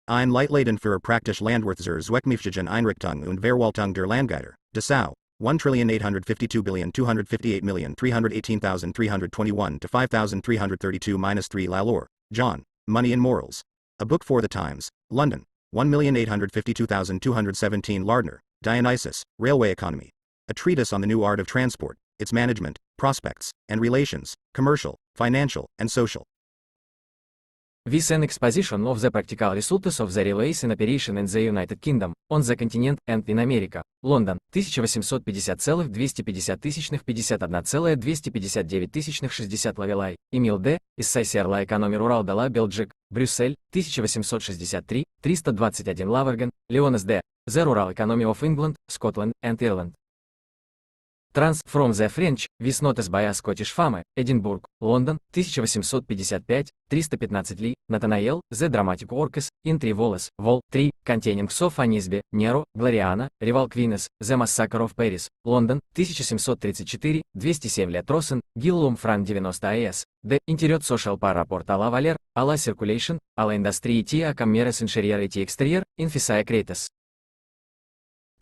Ein Leitladen für praktisch Landwirth zur Zweckmäßigen Einrichtung und Verwaltung der Landgüter, Dessau, 1,852,258,318,321 to 5,332-3 Lalor, John, Money and Morals. A Book for the Times, London, 1,852,217 Lardner, Dionysius, Railway Economy. A treatise on the new art of transport, its management, prospects, and relations, commercial, financial, and social. This an exposition of the practical results of the relays in operation in the United Kingdom, on the continent and in America. Лондон, 1850,250,51,259,60 Лавелай, Эмил Д., Иссайсер ла экономер Урал дала Белджик, Брюссель, 1863, 321 Лаверген, Леонес Д., The Rural Economy of England, Scotland and Ireland. Trans from the French, with notes by a Scottish Fame, Edinburgh, London, 1855, 315 Ли, Nathanael, The Dramatic Works, in 3 vols, Vol. 3, containing Sofa Nisbe, Nero, Gloriana, Rival Queens, The Massacre of Paris, London, 1734, 207 Let Rosen, Gillum Fran 90 AS, The Interior Social Par Rapport à la Valeur, à la Circulation, à la Industrie et à Commerce Intérieur et Extérieur, in Fisae Cretas.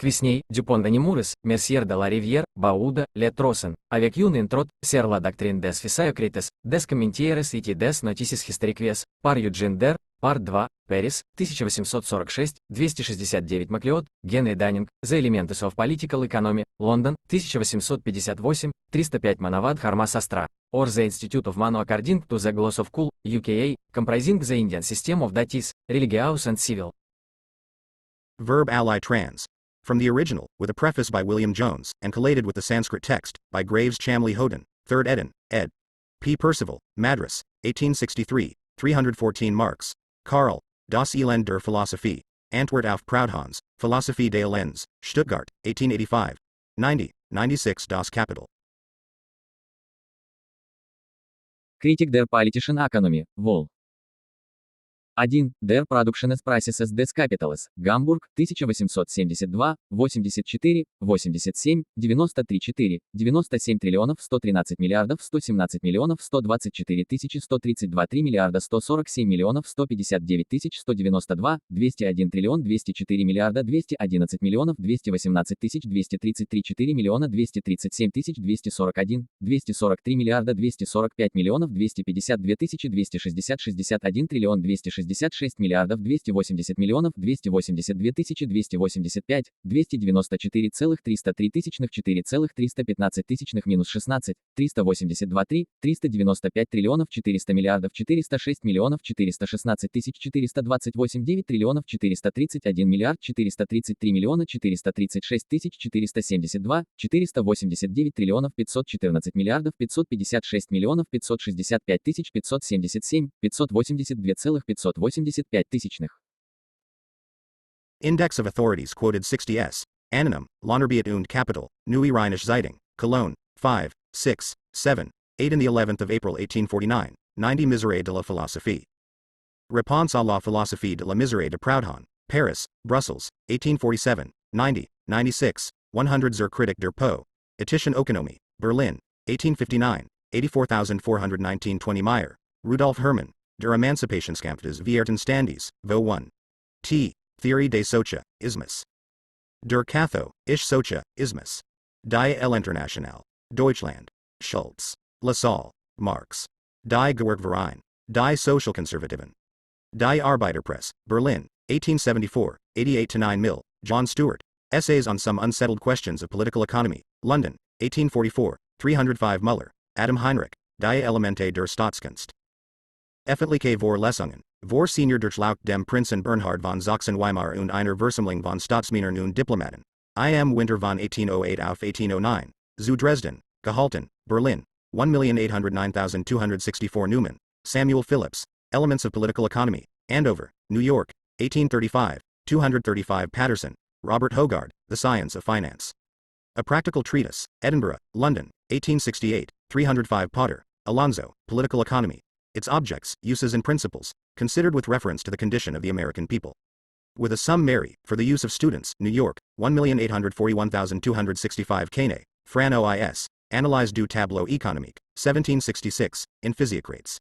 Квисней, Дюпон de Nemours, Mercier de la Rivière, Bauda, Let Rosen, avec une introt, sur la doctrine des Fisaio-Cretes, des commentaires et des notices historiques, par Eugene Der, Part 2, Paris, 1846, 269 Macleod, Gen et Dunning, The Elements of Political Economy, London, 1858, 305 Manavad Harmas Astra, or the Institute of Mano according to the Gloss of Cool, UKA, comprising the Indian system of datis, religious and civil. Verb ally trans. From the original, with a preface by William Jones, and collated with the Sanskrit text, by Graves Chamley Hoden, 3rd eden, ed. P. Percival, Madras, 1863, 314 marks. Karl, Das Elend der Philosophie, Antwort auf Proudhons, Philosophie des Elends, Stuttgart, 1885. 90, 96 Das Kapital. Critic der Politischen Economy, Vol. 1. Der Productionist Prices des Capitals, Гамбург, 1872, 84, 87, 93,4, 97 триллионов 113 миллиардов 117 миллионов 124 тысячи 132 3 миллиарда 147 миллионов 159 тысяч 192, 201 триллион 204 миллиарда 211 миллионов 218 тысяч 233 4 миллиона 237 тысяч 241, 243 миллиарда 245 миллионов 252 тысячи 260 61 триллион 266 миллиардов 280 миллионов 282 тысячи 285, 294,303 тысячных 4,315 тысячных минус 16, 382 3, 395 триллионов 400 миллиардов 406 миллионов 416 тысяч 428 9 триллионов 431 миллиард 433 миллиона 436 тысяч 472, 489 триллионов 514 миллиардов 556 миллионов 565 тысяч 577, 582,585 тысячных. Index of Authorities quoted 60s. Anonym, Lonnerbiet und Kapital, Neue Rheinische Zeitung, Cologne, 5, 6, 7, 8 in the 11th of April 1849, 90 Misere de la Philosophie. Réponse à la Philosophie de la Misere de Proudhon, Paris, Brussels, 1847, 90, 96, 100 zur Kritik der Po. Ethischen Ökonomie, Berlin, 1859, 84419 20 Meyer, Rudolf Hermann, Der Emancipationskampf des Vierten Standes, Vo 1. T. Theorie des Socia, Isthmus. Der Katho, Ich Socia, Isthmus. Die L. Deutschland. Schultz. Lassalle, Marx. Die Gewerkverein. Die Sozialkonservativen. Die Arbeiterpresse, Berlin, 1874, 88-9 Mill, John Stewart. Essays on Some Unsettled Questions of Political Economy, London, 1844, 305 Müller, Adam Heinrich, Die Elemente der Staatskunst. Öffentliche Vorlesungen, vor Senior Durchlauf dem Prinzen Bernhard von Sachsen-Weimar und einer Versammlung von Staatsmännern und Diplomaten. Im Winter von 1808 auf 1809, zu Dresden, gehalten, Berlin, 1,809,264 Newman, Samuel Phillips, Elements of Political Economy, Andover, New York, 1835, 235 Patterson, Robert Hogarth, The Science of Finance. A Practical Treatise, Edinburgh, London, 1868, 305 Potter, Alonzo, Political Economy. Its objects, uses and principles, considered with reference to the condition of the American people. With a sum Mary, for the use of students, New York, 1,841,265 Kane, Fran OIS, Analyse du tableau économique, 1766, in Physiocrates.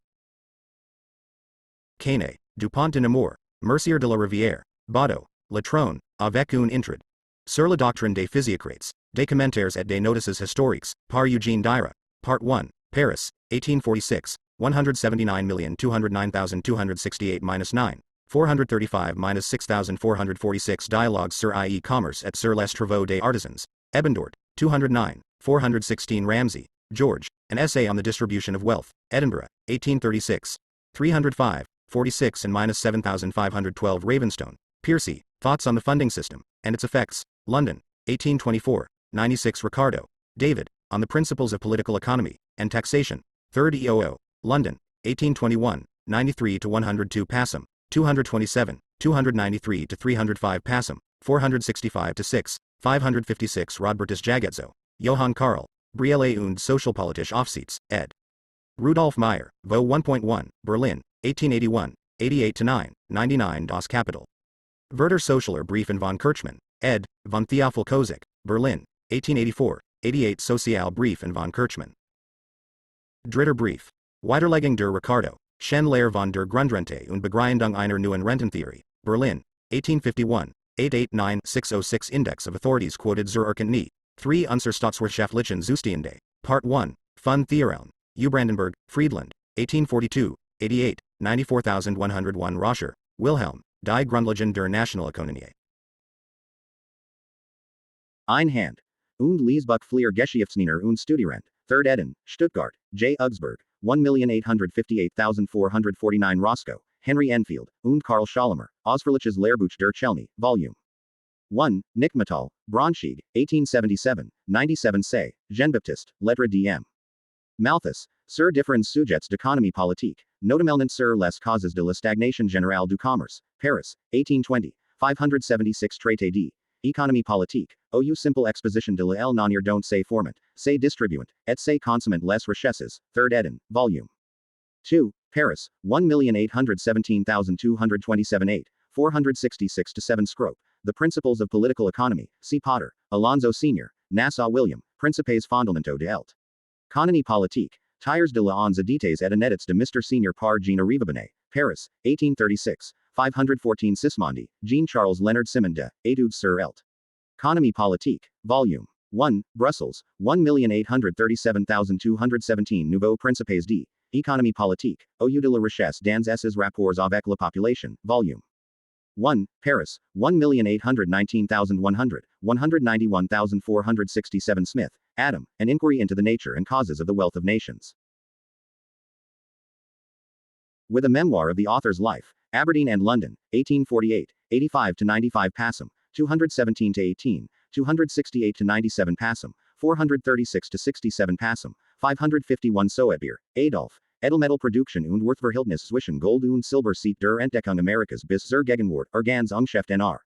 Kane, Dupont de Nemours, Mercier de la Rivière, Baudot, Latron, avec une intrade. Sur la doctrine des Physiocrates, des commentaires et des notices historiques, par Eugene Dira, Part 1, Paris, 1846, 179,209,268-9, 435-6446 Dialogues sur e-commerce et sur les travaux des artisans, Ebendort, 209, 416 Ramsey, George, An Essay on the Distribution of Wealth, Edinburgh, 1836, 305, 46 and minus 7512 Ravenstone, Piercy, Thoughts on the Funding System, and its Effects, London, 1824, 96 Ricardo, David, On the Principles of Political Economy, and Taxation, 3rd EOO, London, 1821, 93 to 102 Passam, 227, 293 to 305 Passam, 465 to 6, 556 Rodbertus Jagetzo, Johann Karl, Brielle und Sozialpolitische Aufsichts, ed. Rudolf Meyer, Vo 1.1, Berlin, 1881, 88 to 9, 99 Das Kapital. Werter Sozialer Briefen von Kirchmann, ed. von Theophil Kozik, Berlin, 1884, 88 Sozialbriefen von Kirchmann. Dritter Brief. Widerlegung der Ricardo, Schenlehre von der Grundrente und Begründung einer neuen Rententheorie, Berlin, 1851, 889606 Index of Authorities quoted zur Erkenntnis, 3 unser Staatswirtschaftlichen Zustände, Part 1, von Theorem, U. Brandenburg, Friedland, 1842, 88, 94101 Roscher, Wilhelm, Die Grundlagen der Nationalökonomie. Einhand. Und Lesebuch für Geschäftsnehmer und Studierend, 3rd eden, Stuttgart, J. Augsburg, 1,858,449 Roscoe, Henry Enfield, und Karl Schalemer, Ausführliches Lehrbuch der Chelny, Volume 1, Nickmetall, Braunschweig, 1877, 97 C, Jean-Baptiste, Lettre D.M. Malthus, sur différents sujets d'économie politique, notamment sur les causes de la stagnation générale du commerce, Paris, 1820, 576 Traité d. Économie politique, ou simple exposition de la non dont se forment, se distribuent, et se consomment les richesses, 3rd eden, volume 2, Paris, 1,817,227 8, 466 to 7 Scrope, The Principles of Political Economy, C. Potter, Alonso Sr., Nassau William, Principes Fondamento de Elt. Economie politique, Tires de la Onze Edites et Inédits de Mr. Senior par Jean Arrivabonnet, Paris, 1836, 514 Sismondi, Jean-Charles Leonard Simon de, Études sur Elt. Economie politique, Volume 1, Brussels, 1,837,217 Nouveaux Principes d. Économie politique, au de la richesse dans ses rapports avec la population, Volume 1, Paris, 1,819,100, 191,467 Smith, Adam, An Inquiry into the Nature and Causes of the Wealth of Nations. With a memoir of the author's life, Aberdeen and London, 1848, 85 to 95 Passam, 217 to 18, 268 to 97 Passam, 436 to 67 Passam, 551 Soebier, Adolf, Edelmetallproduktion und Wertverhältnis zwischen Gold und Silber seit der Entdeckung Amerikas bis zur Gegenwart, Organs Umschrift nr.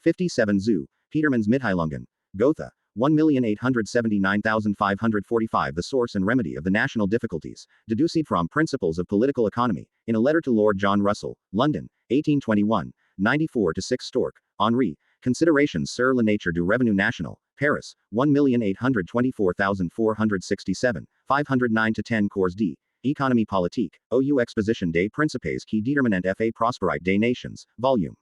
57 zu, Petermann's Mitteilungen, Gotha, 1,879,545 The source and remedy of the national difficulties, deduced from Principles of Political Economy, in a letter to Lord John Russell, London, 1821, 94 to 6 Stork, Henri, Considerations sur la nature du revenu national, Paris, 1,824,467, 509 to 10 Cours d. Économie politique, ou Exposition des Principes qui déterminent fa prospérité des nations, Volume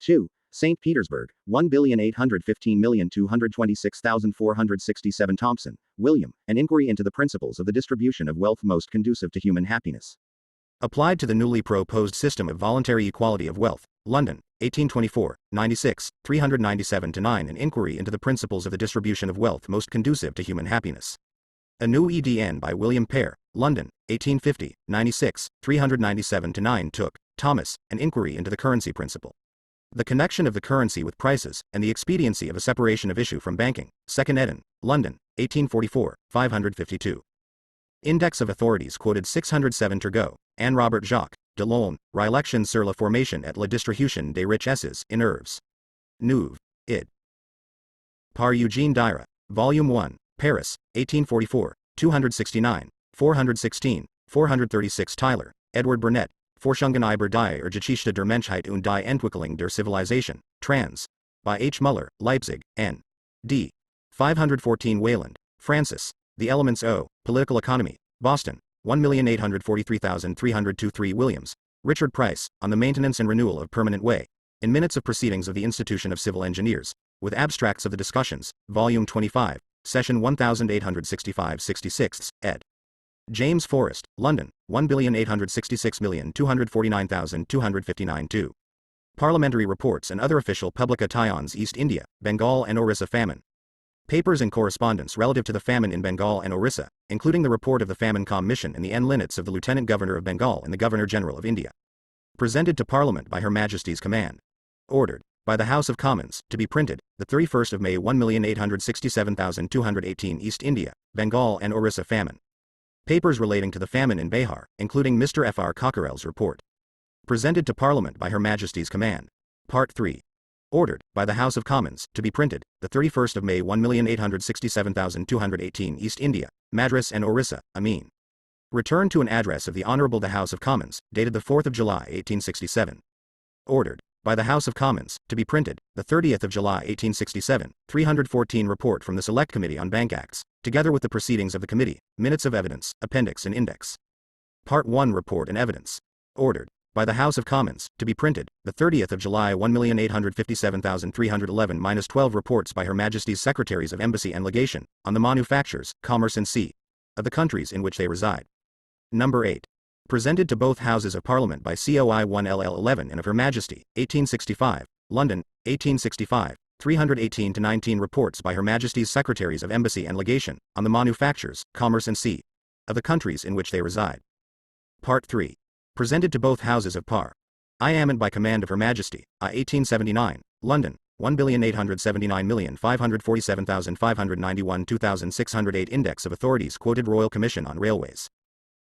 2, St. Petersburg, 1,815,226,467 Thompson, William, An Inquiry into the Principles of the Distribution of Wealth Most Conducive to Human Happiness. Applied to the newly proposed system of voluntary equality of wealth, London, 1824, 96, 397 to 9 An Inquiry into the Principles of the Distribution of Wealth Most Conducive to Human Happiness. A new EDN by William Pear, London, 1850, 96, 397 to 9 Took, Thomas, An Inquiry into the Currency Principle. The connection of the currency with prices, and the expediency of a separation of issue from banking, 2nd eden, London, 1844, 552. Index of Authorities quoted 607 Turgot, Anne Robert Jacques, de Lolme, Rélection sur la formation et la distribution des richesses in Herbes. Nouveau, id. Par Eugene Dyra, Volume 1, Paris, 1844, 269, 416, 436 Tyler, Edward Burnett, Forschungen über die Geschichte der Menschheit und die Entwicklung der Zivilisation, trans. By H. Muller, Leipzig, N. D. 514 Wayland, Francis, The Elements O, Political Economy, Boston, 1,843,323 Williams, Richard Price, On the Maintenance and Renewal of Permanent Way, in Minutes of Proceedings of the Institution of Civil Engineers, with abstracts of the discussions, Volume 25, Session 1865-66, ed. James Forrest, London, 1,866,249,259 2. Parliamentary Reports and Other Official Publications East India, Bengal and Orissa Famine. Papers and correspondence relative to the famine in Bengal and Orissa, including the report of the Famine Commission and the N. Linnets of the Lieutenant Governor of Bengal and the Governor General of India. Presented to Parliament by Her Majesty's command. Ordered by the House of Commons, to be printed, the 31st of May 1,867,218 East India, Bengal and Orissa famine. Papers relating to the famine in Bihar, including Mr. F. R. Cockerell's report. Presented to Parliament by Her Majesty's command. Part 3. Ordered by the House of Commons, to be printed, the 31st of May 1,867,218 East India, Madras and Orissa, Amin. Returned to an address of the Honourable the House of Commons, dated the 4th of July 1867. Ordered by the House of Commons, to be printed, the 30th of July 1867, 314 Report from the Select Committee on Bank Acts, together with the proceedings of the committee, minutes of evidence, appendix and index. Part 1 Report and Evidence. Ordered by the House of Commons, to be printed, the 30th of July 1,857,311-12 Reports by Her Majesty's Secretaries of Embassy and Legation, on the manufactures, commerce and sea of the countries in which they reside. Number 8. Presented to both Houses of Parliament by COI 1LL11 and of Her Majesty, 1865, London, 1865, 318-19 Reports by Her Majesty's Secretaries of Embassy and Legation, on the manufactures, commerce and sea of the countries in which they reside. Part 3. Presented to both Houses of Par. I am and by command of Her Majesty, I 1879, London, 1,879,547,591 2,608 Index of Authorities quoted Royal Commission on Railways.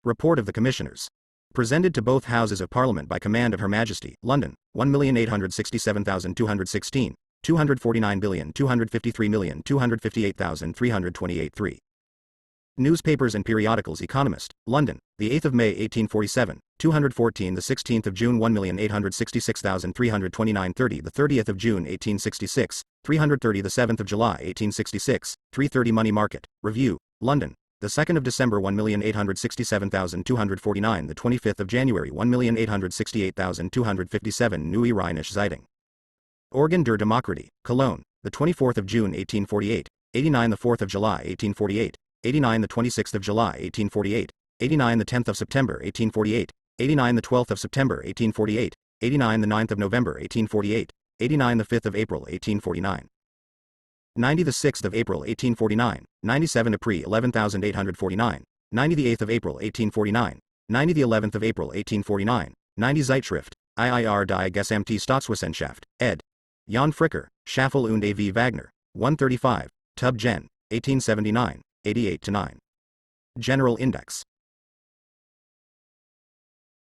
Report of the Commissioners. Presented to both Houses of Parliament by command of Her Majesty, London, 1,867,216, 249,253,258,328 3. Newspapers and Periodicals Economist, London, the 8th of May 1847, 214 the 16th of June 1,866,329 30 the 30th of June 1866, 330 the 7th of July 1866, 330 Money Market, Review, London, the 2nd of December 1,867,249 the 25th of January 1,868,257 Neue Rheinische Zeitung. Organ der Demokratie, Cologne, the 24th of June 1848, 89 the 4th of July 1848, 89 the 26th of July 1848, 89 the 10th of September 1848, 89 the 12th of September 1848, 89 the 9th of November 1848, 89 the 5th of April 1849. 90 the 6th of April 1849, 97 April 11,849, 90 the 8th of April 1849, 90 the 11th of April 1849, 90 Zeitschrift, IIR die Gesamte Staatswissenschaft, ed. Jan Fricker, Schaffel und A. V. Wagner, 135, Tub Gen, 1879, 88-9. General Index.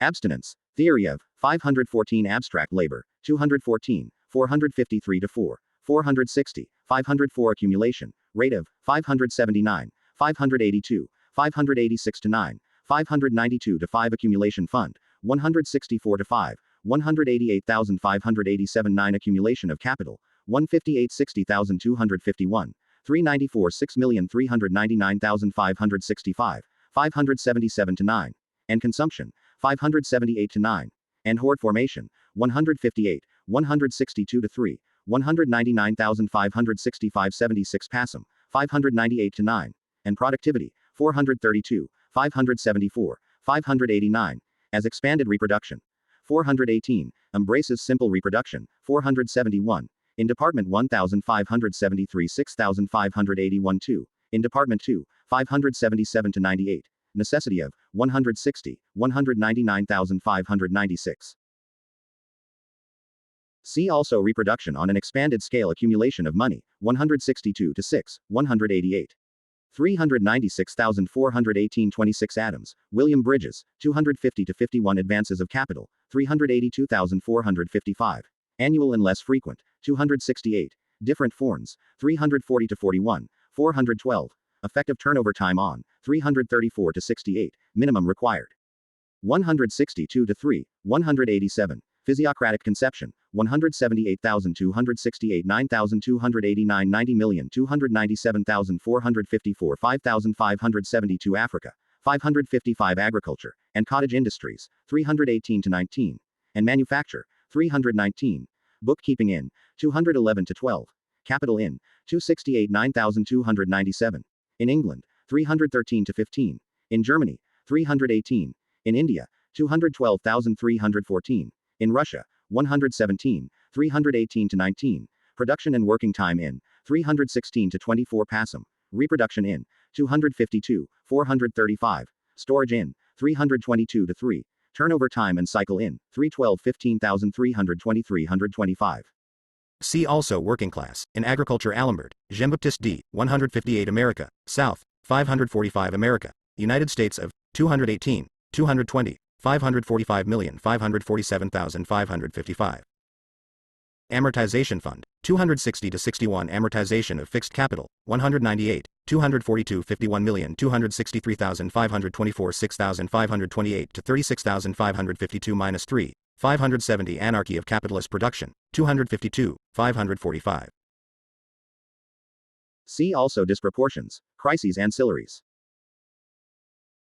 Abstinence. Theory of 514 Abstract Labor, 214, 453-4, 460, 504 Accumulation, rate of 579, 582, 586-9, 592-5 Accumulation Fund, 164-5, 188,587-9 Accumulation of Capital, 158,60,251, 394 6,399,565, 577-9, and Consumption, 578-9, and Hoard Formation, 158, 162-3, 199,565 76 Passum, 598-9, and Productivity, 432, 574, 589, as Expanded Reproduction, 418, embraces Simple Reproduction, 471, in Department 1573 6581 2, in Department 2, 577-98, necessity of 160, 199,596. See also Reproduction on an expanded scale accumulation of money, 162 to 6, 188. 396,418 26 Adams, William Bridges, 250 to 51 Advances of Capital, 382,455. Annual and less frequent, 268. Different forms, 340 to 41, 412. Effective turnover time on, 334 to 68, minimum required. 162 to 3, 187. Physiocratic conception, 178,268 9,289 90,297,454 5,572 Africa, 555 Agriculture, and Cottage Industries, 318 to 19. And Manufacture, 319. Bookkeeping in, 211 to 12. Capital in, 268 9,297. In England, 313 to 15. In Germany, 318. In India, 212,314. In Russia, 117, 318 to 19. Production and working time in, 316 to 24 Passum. Reproduction in, 252, 435. Storage in, 322 to 3. Turnover time and cycle in, 312 15,323 125. See also working class, in agriculture Alembert, Jean-Baptiste D., 158 America, South, 545 America, United States of, 218, 220, 545,547,555. Amortization Fund, 260 to 61 Amortization of fixed capital, 198, 242 51,263,524 6,528 to 36,552 minus 3, 570 Anarchy of capitalist production, 252, 545. See also disproportions, crises ancillaries.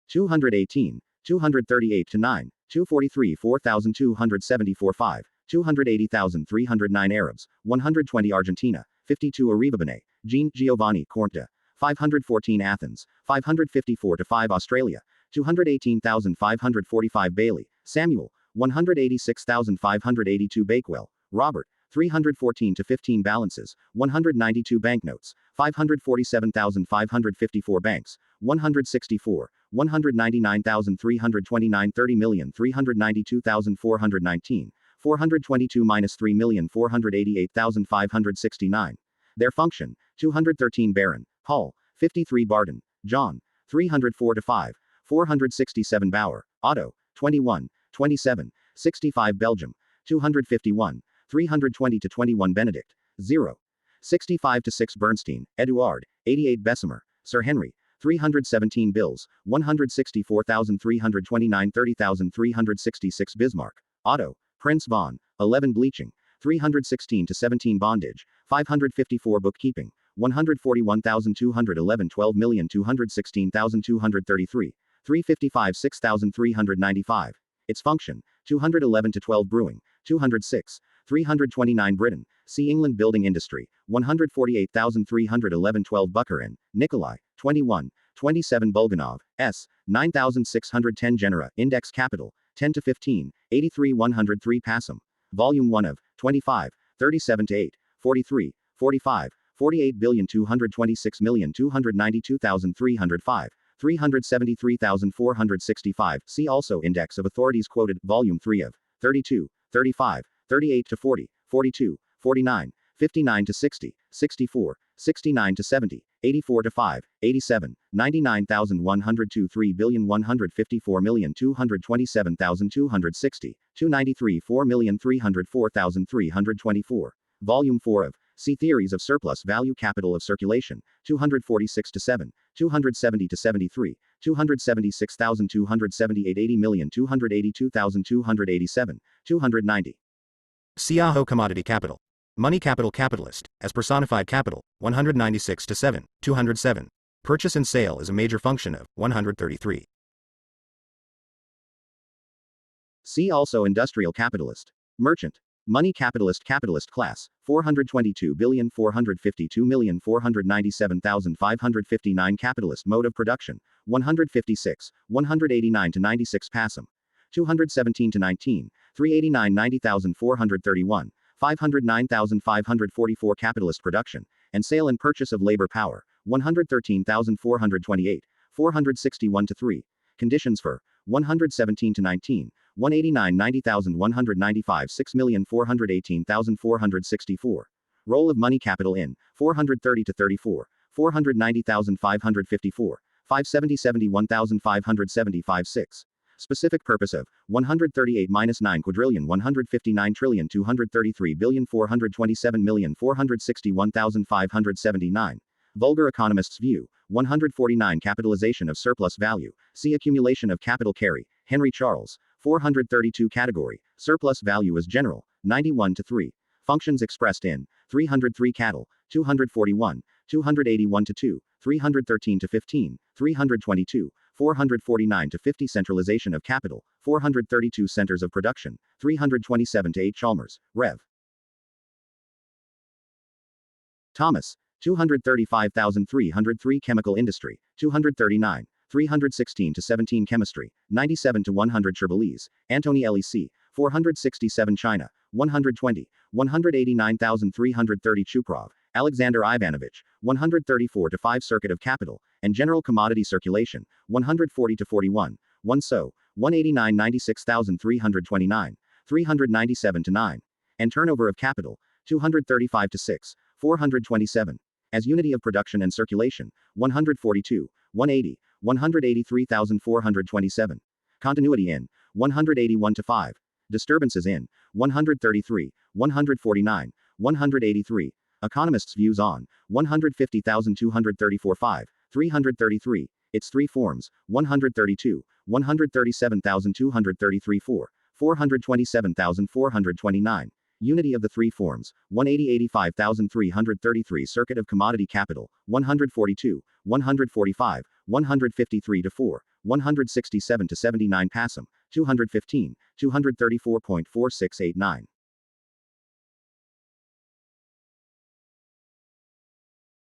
218, 238 to 9, 243 4,274 5, 280,309 Arabs, 120 Argentina, 52 Arrivabene, Jean Giovanni Cornta, 514 Athens, 554 to 5 Australia, 218,545 Bailey, Samuel, 186,582 Bakewell, Robert, 314 to 15 Balances, 192 Banknotes, 547,554 Banks, 164, 199,329 30,392,419, 422 minus 3,488,569. Their function, 213 Baron, Paul, 53 Barton, John, 304 to 5, 467 Bauer, Otto, 21, 27, 65 Belgium, 251, 320 to 21 Benedict, 0, 65 to 6 Bernstein, Eduard, 88 Bessemer, Sir Henry, 317 Bills, 164,329 30,366 Bismarck, Otto, Prince von, 11 Bleaching, 316 to 17 Bondage, 554 Bookkeeping, 141,211 12,216,233, 355 6,395. Its function, 211 to 12 Brewing, 206, 329 Britain, see England Building Industry, 148,311 12 Bucker Inn, Nikolai, 21, 27 Bulganov, S, 9,610 Genera, Index Capital, 10 to 15, 83 103 Passam, Volume 1 of, 25, 37 to 8, 43, 45, 48,226,292,305, 373,465. See also Index of Authorities Quoted, Volume 3 of, 32, 35, 38 to 40, 42, 49, 59 to 60, 64, 69 to 70, 84 to 5, 87, 99,102 3,154,227,260, 293 4,304,324. Volume 4 of, See Theories of Surplus Value Capital of Circulation, 246 to 7, 270 to 73, 276,278 80,282,287, 290. Siaho Commodity Capital. Money Capital Capitalist, as personified capital, 196 to 7, 207. Purchase and sale is a major function of, 133. See also Industrial Capitalist. Merchant. Money Capitalist Capitalist Class, 422,452,497,559 Capitalist Mode of Production, 156, 189 to 96 Passam, 217 to 19, 389 90,431, 509,544 Capitalist Production, and Sale and Purchase of Labor Power, 113,428, 461 to 3. Conditions for 117 to 19, 189 90,195 6,418,464. Role of money capital in 430 to 34, 490,554, 570 71,575 6. Specific purpose of 138-9 quadrillion 159,233,427,461,579. Vulgar economist's view. 149 Capitalization of surplus value. See Accumulation of capital carry. Henry Charles. 432 Category. Surplus value is general. 91 to 3. Functions expressed in 303 Cattle. 241. 281 to 2. 313 to 15. 322. 449 to 50 Centralization of capital. 432 Centers of production. 327 to 8 Chalmers. Rev. Thomas. 235,303 Chemical industry. 239. 316 to 17 Chemistry. 97 to 100 Cherbalese. Antony Lec. 467 China. 120. 189,330 Chuprov. Alexander Ivanovich. 134 to 5 Circuit of Capital, and General Commodity Circulation. 140 to 41. 1 So. 189 96,329, 397 to 9. And turnover of capital, 235 to 6, 427. As unity of production and circulation, 142, 180, 183,427. Continuity in, 181 to 5. Disturbances in, 133, 149, 183. Economists' views on, 150,234 5, 333. Its three forms, 132, 137,233 4, 427,429. Unity of the three forms, 185,333 Circuit of commodity capital, 142, 145, 153 to 4, 167 to 79 Passam, 215, 234.4689.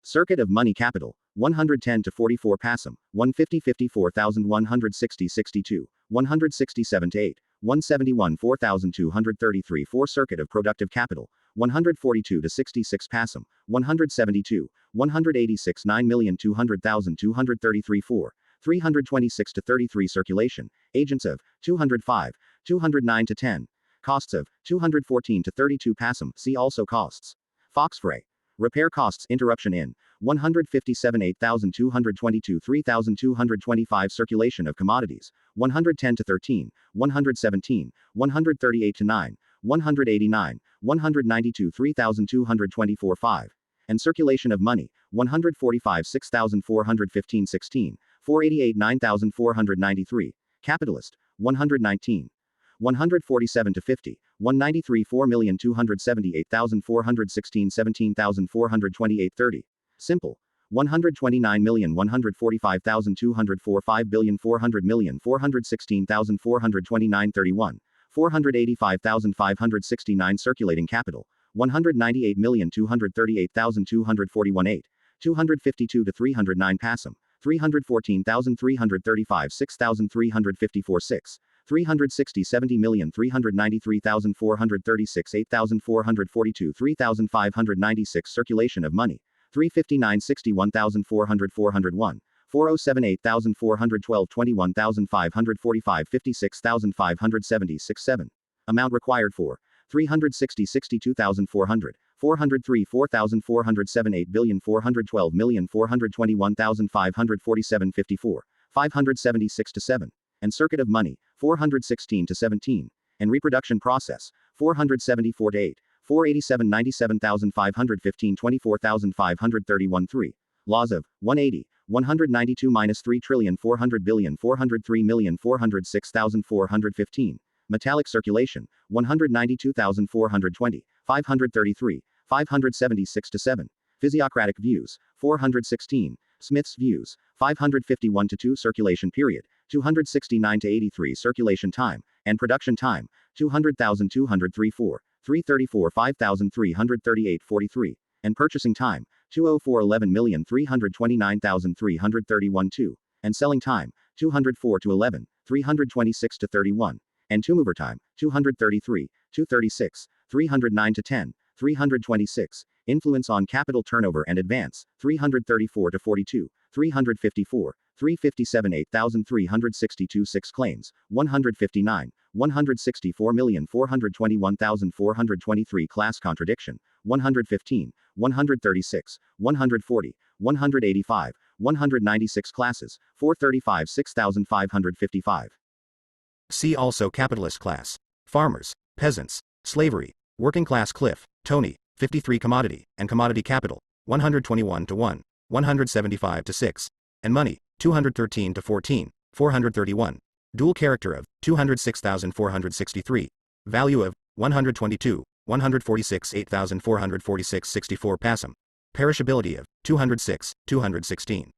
Circuit of money capital, 110 to 44 Passam, 150 54,160 62, 167 to 8, 171 4,233 4 Circuit of productive capital, 142 to 66 Passam, 172, 186 9,200,233 4, 326 to 33 Circulation, agents of, 205, 209 to 10, costs of, 214 to 32 Passam, see also costs. Foxfray. Repair costs interruption in, 157 8,222 3,225 Circulation of commodities, 110 to 13, 117, 138 to 9, 189, 192 3,224 5. And circulation of money, 145 6,415 16, 488 9,493. Capitalist, 119. 147 to 50, 193 4,278,416 17,428 30. Simple. 129,145,204 5,400,416,429 31. 485,569 Circulating capital, 198,238,241 8. 252 to 309 Passam, 314,335 6,354 6. 360 70,393,436 8,442 3,596 Circulation of money, 359 61,400 401, 407 8,412 21,545 56,576 7. Amount required for, 360 62,400, 403 4,407 8,412,421,547 54, 576 to 7. And circuit of money, 416 to 17. And reproduction process, 474 to 8, 487 97,515 24,531 3. Laws of, 180, 192 minus 3 trillion 400 billion 403,406,415. Metallic circulation, 192,420, 533, 576 to 7. Physiocratic views, 416. Smith's views, 551 to 2 Circulation period, 269 to 83 Circulation time, and production time, 200,203 4, 334 5,338 43. And purchasing time, 204 11,329,331 2. And selling time, 204 to 11, 326 to 31. And two-mover time, 233, 236, 309 to 10, 326. Influence on capital turnover and advance, 334 to 42, 354, 357 8,362 6 claims, 159, 164,421,423 class contradiction, 115, 136, 140, 185, 196 classes, 435 6,555. See also capitalist class, farmers, peasants, slavery, working class Cliff, Tony, 53 commodity, and commodity capital, 121 to 1, 175 to 6, and money, 213 to 14, 431, dual character of, 206,463, value of, 122, 146 8,446 64 Passam, perishability of, 206, 216.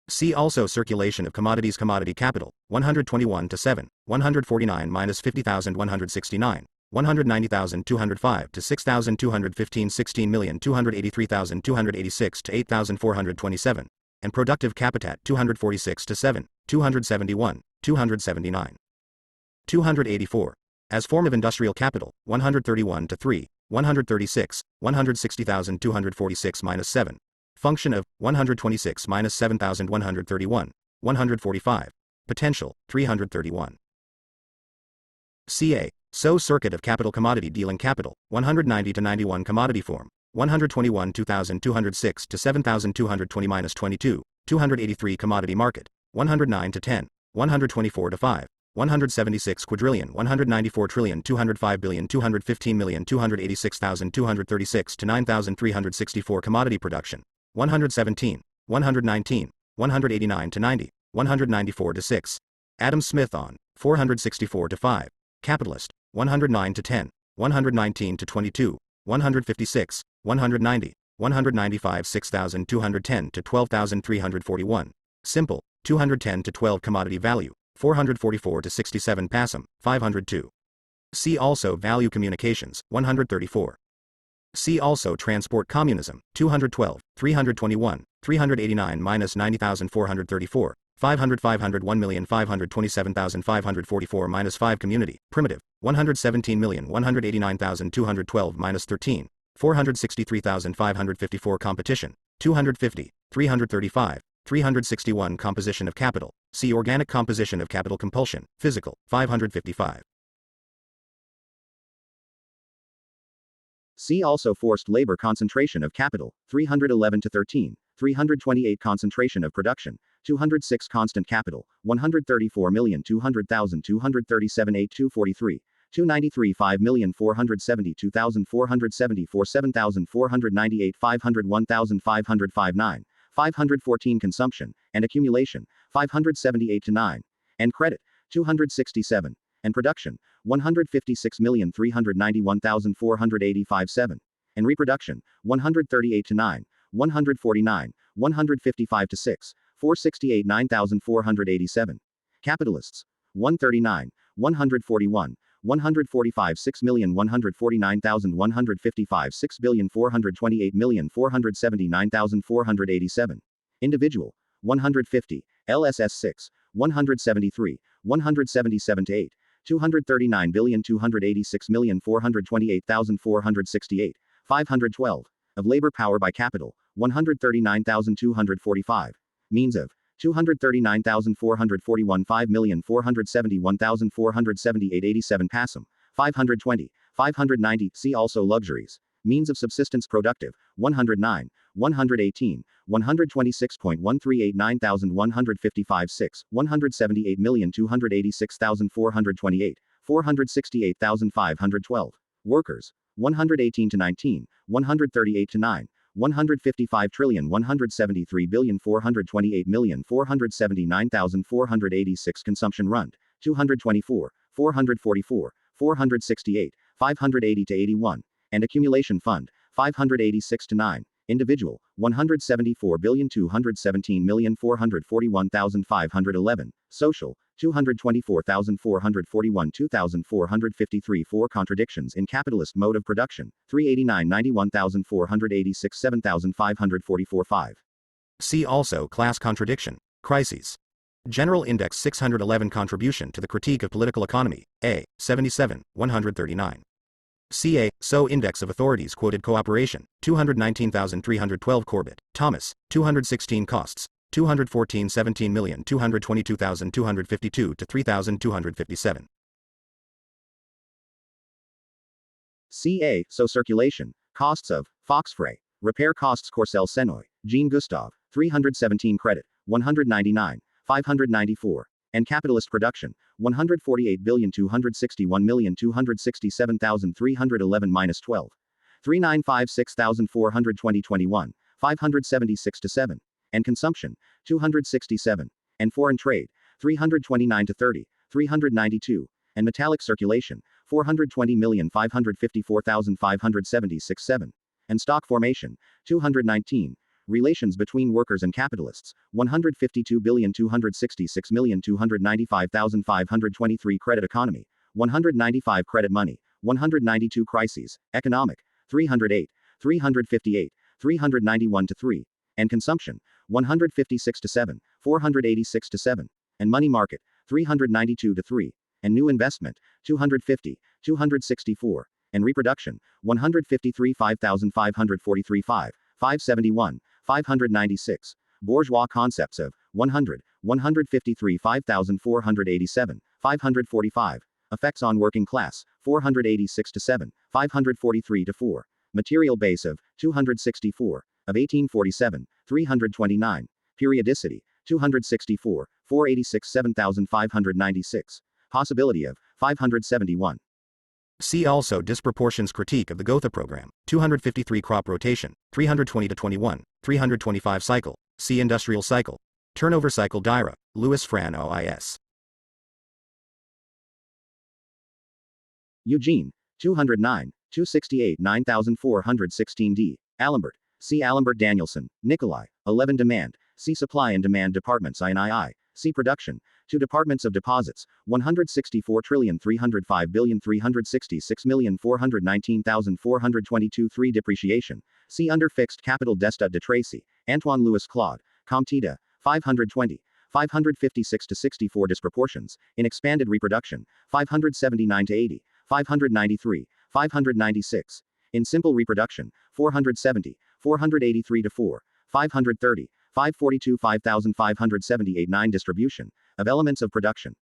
See also circulation of commodities commodity capital, 121 to 7, 149 minus 50,169. 190,205 to 6,215 16,283,286 to 8,427, and productive capitat 246 to 7, 271, 279. 284. As form of industrial capital, 131 to 3, 136, 160,246 minus 7. Function of, 126 minus 7,131, 145. Potential, 331. CA, SO Circuit of Capital Commodity Dealing Capital, 190 to 91 Commodity Form, 121 2206 to 7220-22, 283 Commodity Market, 109 to 10, 124 to 5, 176 quadrillion 194 trillion 205 billion 215 million 286,236 to 9,364 Commodity Production, 117, 119, 189 to 90, 194 to 6. Adam Smith on, 464 to 5. Capitalist, 109 to 10, 119 to 22, 156, 190, 195 6,210 to 12,341. Simple, 210 to 12 Commodity Value, 444 to 67 Passum, 502. See also Value Communications, 134. See also Transport Communism, 212, 321, 389-90,434, 500 501,527,544-5 Community, Primitive, 117,189,212-13, 463,554 Competition, 250, 335, 361 Composition of Capital, see Organic Composition of Capital Compulsion, Physical, 555. See also Forced Labor Concentration of Capital, 311 to 13, 328 Concentration of Production, 206 Constant Capital, 134,200,237,8243, 293 5,472,474 7,498 501,559, 514 Consumption, and Accumulation, 578 to 9, and Credit, 267, and Production, 156,391,485 7, and Reproduction, 138 to 9, 149, 155 to 6, 468 9,487. Capitalists, 139, 141, 145 6,149,155 6,428,479,487. Individual, 150, LSS 6, 173, 177 to 8, 239,286,428,468, 512. Of labor power by capital, 139,245. Means of 239,441 5,471,478 Passum, 520, 590. See also Luxuries. Means of subsistence productive, 109, 118, 126.1389,155 6, 178,286,428, 468,512. Workers, 118 to 19, 138 to 9, 155,173,428,479,486 Consumption Rund, 224, 444, 468, 580 to 81, and Accumulation Fund, 586 to 9. Individual, 174,217,441,511. Social, 224,441 2,453 4 Contradictions in Capitalist Mode of Production, 389 91,486 7,544 5. See also Class Contradiction, Crises. General Index 611 Contribution to the Critique of Political Economy, A, 77, 139. CA, SO Index of Authorities Quoted Cooperation, 219,312 Corbett, Thomas, 216 Costs, 214 17,222,252 to 3,257. CA, SO Circulation, Costs of, Foxfray, Repair Costs Corcel Senoy, Jean Gustave, 317 Credit, 199, 594. And Capitalist Production, 148,261,267,311-12. 3956420 576 to 7. And Consumption, 267. And Foreign Trade, 329 to 30, 392. And Metallic Circulation, 420,554,576 7. And Stock Formation, 219. Relations between workers and capitalists, 152,266,295,523 Credit Economy, 195 Credit Money, 192 Crises, Economic, 308, 358, 391 to 3, and Consumption, 156 to 7, 486 to 7, and Money Market, 392 to 3, and New Investment, 250, 264, and Reproduction, 153 5543 5, 571, 596. Bourgeois concepts of 100, 153 5487, 545. Effects on working class, 486 to 7, 543 to 4. Material base of 264, of 1847, 329. Periodicity, 264, 486 7596. Possibility of 571. See also Disproportions Critique of the Gotha Program, 253 Crop Rotation, 320 to 21, 325 Cycle, see Industrial Cycle. Turnover Cycle Dira, Louis Fran OIS. Eugene, 209, 268 9416D. Alembert, C. Alembert Danielson, Nikolai, 11 Demand, C. Supply and Demand Departments III, C. Production, 2 Departments of Deposits, 164,305,366,419,422 3 Depreciation, C. Under Fixed Capital Destat de Tracy, Antoine Louis Claude, Comtida, 520. 556 to 64 Disproportions, in Expanded Reproduction, 579 to 80, 593, 596. In Simple Reproduction, 470, 483 to 4, 530, 542 5578 9 Distribution, of elements of production.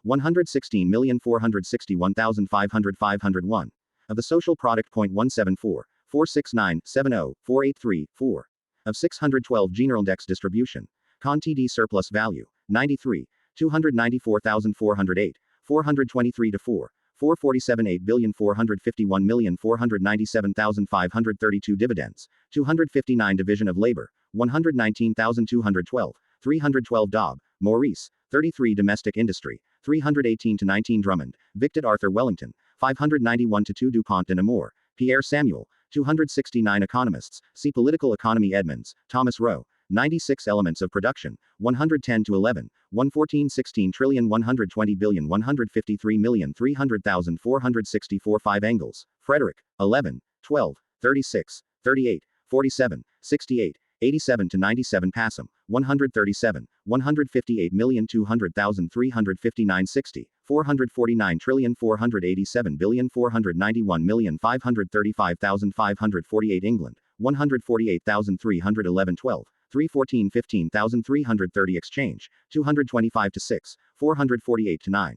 116,461,500 Of the social product 0.174, 469, 70, 483, 4. Of 612 Generindex distribution. Con TD surplus value, 93, 294,408, 423 to 4, 447 8,451,497,532 dividends, 259 division of labor, 119,212, 312 Daub, Maurice, 33 domestic industry, 318 to 19 Drummond, Victor Arthur Wellington, 591 to 2 DuPont de Nemours, Pierre Samuel, 269 economists, see Political Economy Edmonds, Thomas Rowe, 96 elements of production, 110 to 11, 114 16 trillion 120 billion 153 million 300,000 464 5 angles, Frederick, 11, 12, 36, 38, 47, 68, 87 to 97 Passam, 137, 158 million 200,000 359 60, 449 trillion 487 billion 491 million 535,548 England, 148,311 12, 314 15,330 Exchange, 225 to 6, 448 to 9.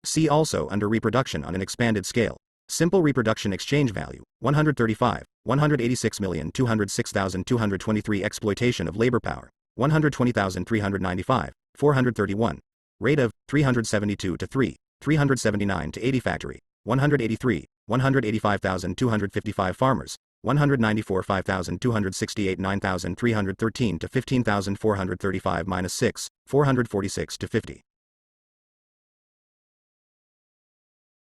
See also Under Reproduction on an Expanded Scale. Simple Reproduction Exchange Value, 135, 186,206,223 Exploitation of Labor Power, 120,395, 431. Rate of 372 to 3, 379 to 80 Factory, 183, 185,255 Farmers, 194 5,268 9,313 to 15,435 minus 6, 446 to 50.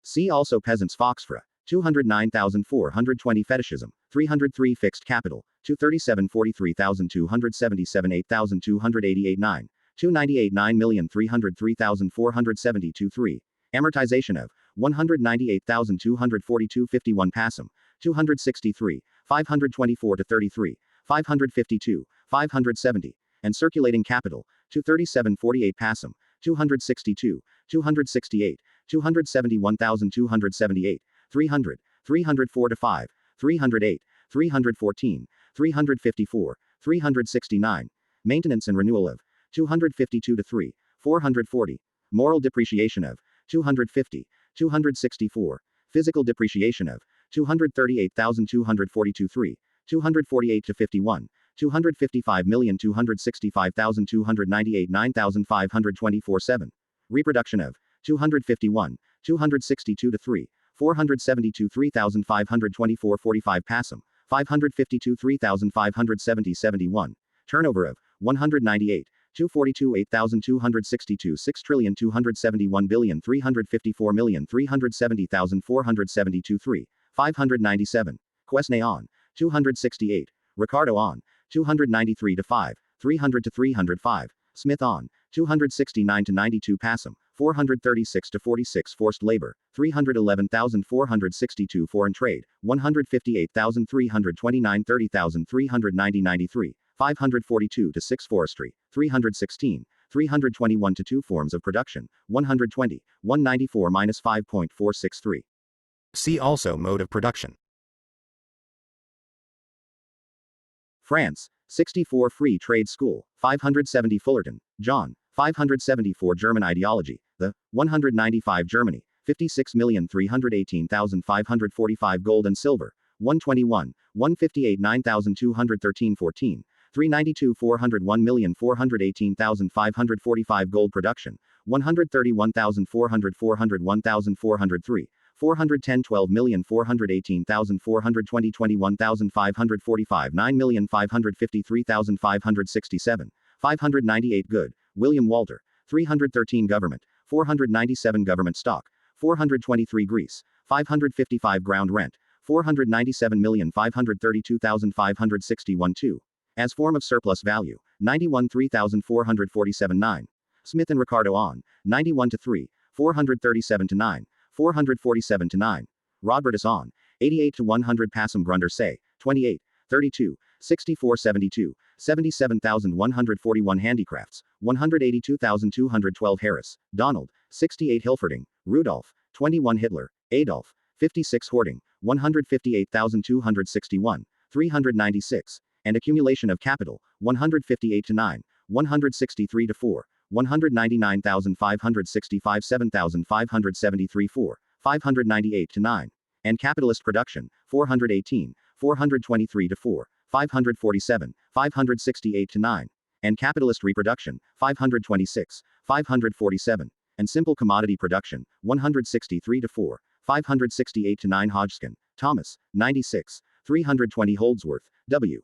See also Peasants Foxfra, 209,420 Fetishism, 303 Fixed Capital, 237 43,277 8,288 9, 298 9,303,472 3. Amortization of 198,242 51 Passam, 263, 524 to 33, 552, 570. And Circulating Capital, 237 48 Passam, 262, 268, 271,278, 300, 304 to 5, 308, 314, 354, 369. Maintenance and renewal of 252 to 3, 440. Moral depreciation of 250, 264. Physical depreciation of 238,242 3, 248 to 51. 255,265,298 9,524 7. Reproduction of 251, 262 to 3, 472 3,524 45 Passam, 552 3,570 71. Turnover of 198, 242 8,262 6,271,354,370,472 3, 597. Quesnay on 268. Ricardo on 293 to 5, 300 to 305. Smith on 269 to 92 Passam, 436 to 46 Forced labor, 311,462 Foreign trade, 158,329 30,390 93, 542 to 6 Forestry, 316, 321 to 2 Forms of production, 120, 194 minus 5.463. See also Mode of Production. France, 64 Free Trade School, 570 Fullerton, John, 574 German Ideology, the 195 Germany, 56,318,545 Gold and Silver, 121, 158 9,213 14, 392 401,418,545 Gold Production, 131,400 400 1,403, 410 12,418,420 21,545 9,553,567, 598 Good, William Walter, 313 Government, 497 Government Stock, 423 Greece, 555 Ground Rent, 497,532,561 2. As form of surplus value, 91 3,447 9. Smith and Ricardo on, 91 to 3, 437 to 9, 447 to 9. Rodbertus on, 88 to 100 Passam Grunder say, 28, 32, 64 72, 77,141 Handicrafts, 182,212 Harris, Donald, 68 Hilferding, Rudolph, 21 Hitler, Adolf, 56 Hoarding, 158,261, 396, and accumulation of capital, 158 to 9, 163 to 4, 199,565 7,573 4, 598 to 9, and capitalist production, 418, 423 to 4, 547, 568 to 9, and capitalist reproduction, 526, 547, and simple commodity production, 163 to 4, 568 to 9 Hodgkin, Thomas, 96, 320 Holdsworth, W.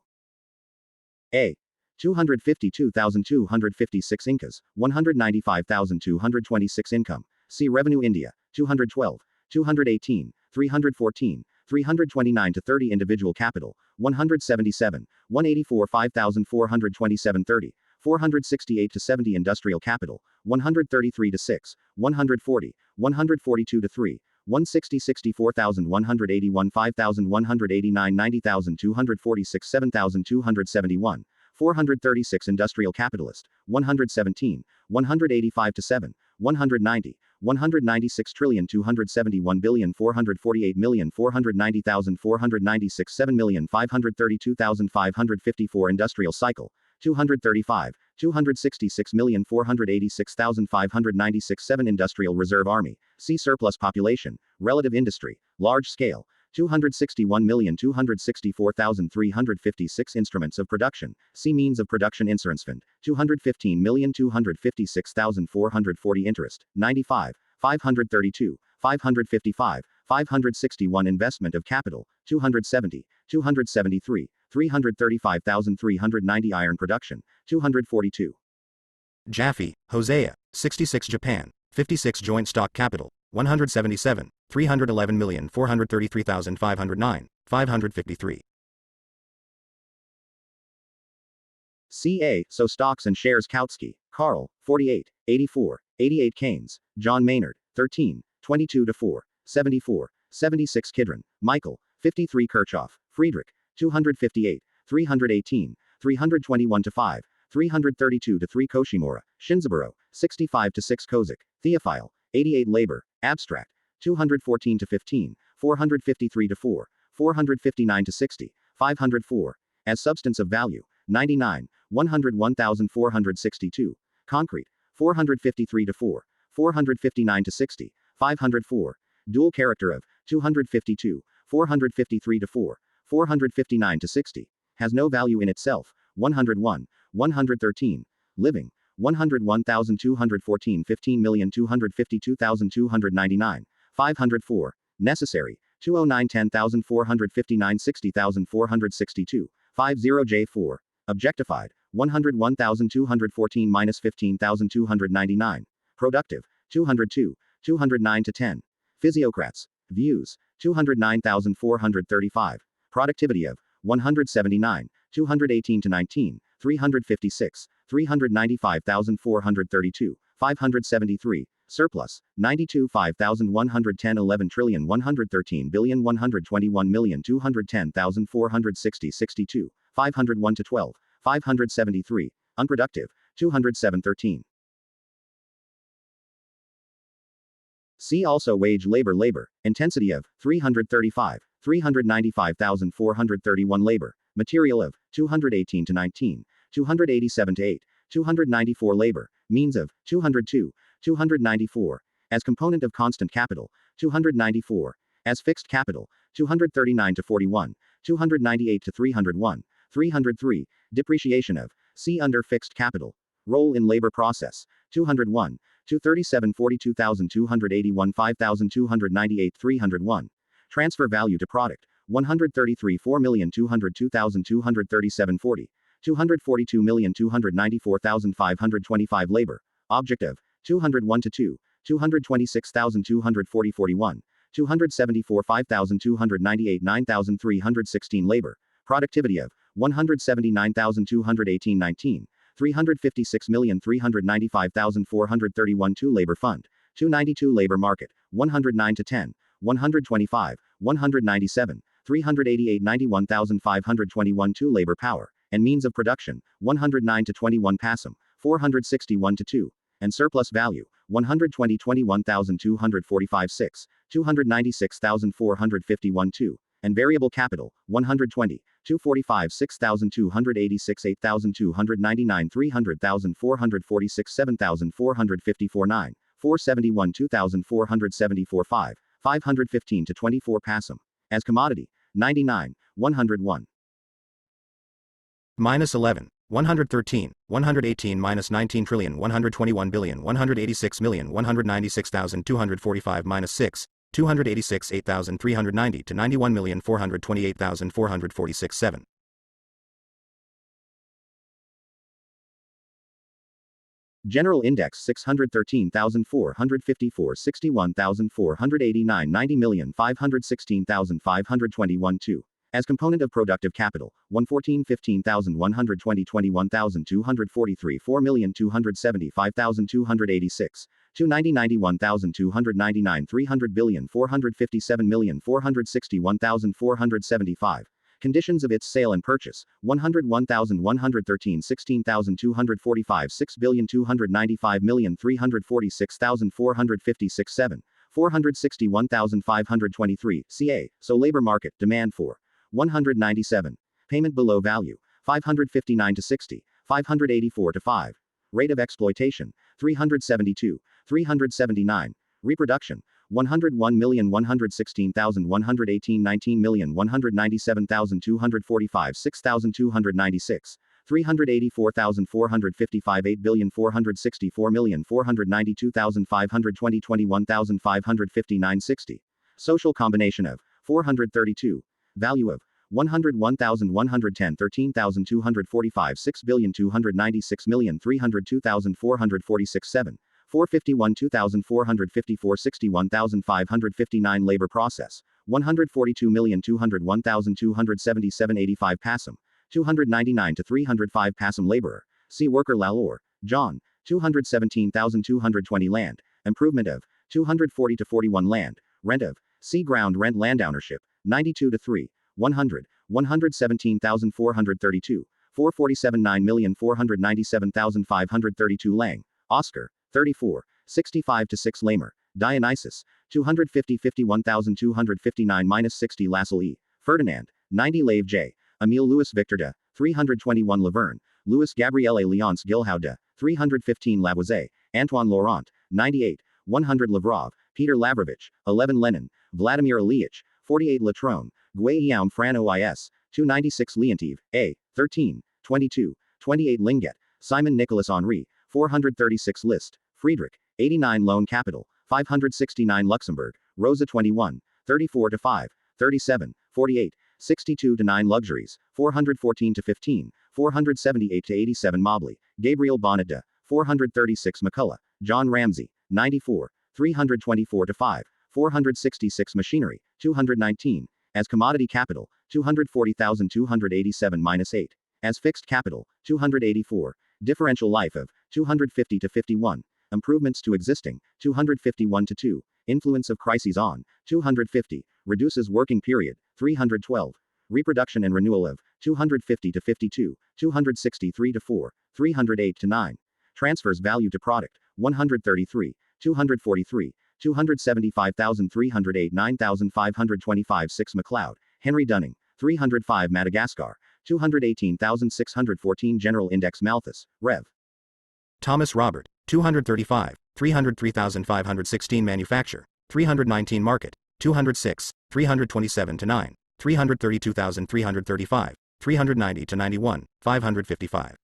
A. 252,256 Incas, 195,226 Income. See Revenue India, 212, 218, 314, 329 to 30 Individual Capital, 177, 184 5,427 30, 468 to 70 Industrial Capital, 133 to 6, 140, 142 to 3, 160 64,181 5,189 90,246 7,271, 436 Industrial Capitalist, 117, 185 to 7, 190, 196 trillion 271 billion 448 million 490,496 7,532,554 Industrial Cycle, 235, 266,486,596 7 Industrial Reserve Army, see Surplus Population, Relative Industry, Large Scale, 261,264,356 Instruments of Production, see Means of Production Insurance Fund, 215,256,440 Interest, 95, 532, 555, 561 Investment of Capital, 270, 273, 335,390 Iron Production, 242. Jaffe, Hosea, 66 Japan, 56 Joint Stock Capital, 177, 311,433,509, 553. CA, So Stocks and Shares Kautsky, Carl, 48, 84, 88 Keynes, John Maynard, 13, 22 to 4, 74, 76 Kidron, Michael, 53 Kirchhoff, Friedrich, 258, 318, 321 to 5, 332 to 3 Koshimura, Shinzaburo, 65 to 6 Kozik, Theophile, 88 Labor, Abstract, 214 to 15, 453 to 4, 459 to 60, 504, as Substance of Value, 99, 101,462, Concrete, 453 to 4, 459 to 60, 504, Dual Character of, 252, 453 to 4, 459 to 60, has no value in itself, 101, 113, Living, 101,214 15,252,299, 504, Necessary, 209 10,459 60,462, 50J4, Objectified, 101,214 15,299, Productive, 202, 209 to 10, Physiocrats, Views, 209,435, Productivity of, 179, 218 to 19, 356, 395,432, 573, Surplus, 92 5,110 11 trillion 113 billion 121 million 210,460 62, 501 to 12, 573, Unproductive, 207 13. See also Wage Labor Intensity of, 335, 395,431 Labor, Material of, 218 to 19, 287 to 8, 294 labor, means of, 202, 294, as component of constant capital, 294, as fixed capital, 239 to 41, 298 to 301, 303, depreciation of, C under fixed capital, role in labor process, 201, 237 42,281 5,298 301, transfer value to product, 133 4,202,237 40, 242,294,525 labor, object of, 201 to 2, 226,240 41, 274 5,298 9,316 labor, productivity of, 179,218 19, 356,395,431 2 labor fund, 292 labor market, 109 to 10, 125, 197, 388 91,521 2 labor power, and means of production, 109 to 21 PASM, 461 to 2, and surplus value, 120 21,245 6, 296,451 2, and variable capital, 120, 245 6,286 8,299 300,446 7,454 9, 471 2,474 5, 515 to 24 PASM, as commodity, 99, 101. Minus 11, 113, 118 minus 19 trillion 121 billion 186 million 196,245 minus 6, 286 8,390 to 91,428,446 7. General Index 613,454 61,489 90,516,521 2. As component of productive capital, 114 15,120 21,243 4,275,286, 290 91,299 300 billion 457,461,475. Conditions of its sale and purchase, 101,113 16,245 6,295,346,456 7, 461,523, ca, so labor market, demand for, 197. Payment below value, 559 to 60, 584 to 5. Rate of exploitation, 372, 379. Reproduction, 101,116,118 19,197,245 6,296. 384,455 8,464,492,520 21,559 60. Social combination of, 432. Value of, 101,110 13,245 6,296,302,446 7. 451 2,454 61,559 labor process, 142,201,277 85 PASM, 299 to 305 PASM laborer, C. Worker Lalor, John, 217,220 land, improvement of, 240 to 41 land, rent of, C. Ground rent land ownership, 92 to 3, 100, 117,432, 447 9,497,532 Lang, Oscar, 34, 65 to 6 Lamer, Dionysus, 250 51,259 60 Lassell E. Ferdinand, 90 Lave J. Emile Louis Victor de, 321 Laverne, Louis Gabriele Leonce Gilhau de, 315 Lavoisier, Antoine Laurent, 98, 100 Lavrov, Peter Lavrovich, 11 Lenin, Vladimir Ilyich, 48 Latrone, Guillaume Fran OIS, 296 Leontief, A, 13, 22, 28 Linget, Simon Nicholas Henri, 436 List, Friedrich, 89 Loan Capital, 569 Luxembourg, Rosa 21, 34 to 5, 37, 48, 62 to 9 Luxuries, 414 to 15, 478 to 87 Mobley, Gabriel Bonnet de, 436 McCullough, John Ramsey, 94, 324 to 5, 466 Machinery, 219, as commodity capital, 240,287 8, as fixed capital, 284, differential life of, 250 to 51, improvements to existing, 251 to 2, influence of crises on, 250, reduces working period, 312, reproduction and renewal of, 250 to 52, 263 to 4, 308 to 9, transfers value to product, 133, 243, 275,308 9,525 6 McLeod, Henry Dunning, 305 Madagascar, 218,614 General Index Malthus, Rev. Thomas Robert, 235, 303,516 Manufacture, 319 Market, 206, 327 to 9, 332,335, 390 to 91, 555.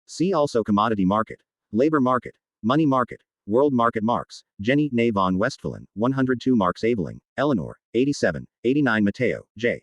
See also Commodity Market, Labor Market, Money Market, World Market. Marks, Jenny, Ney von Westphalen, 102 Marks Aveling, Eleanor, 87, 89 Mateo, J.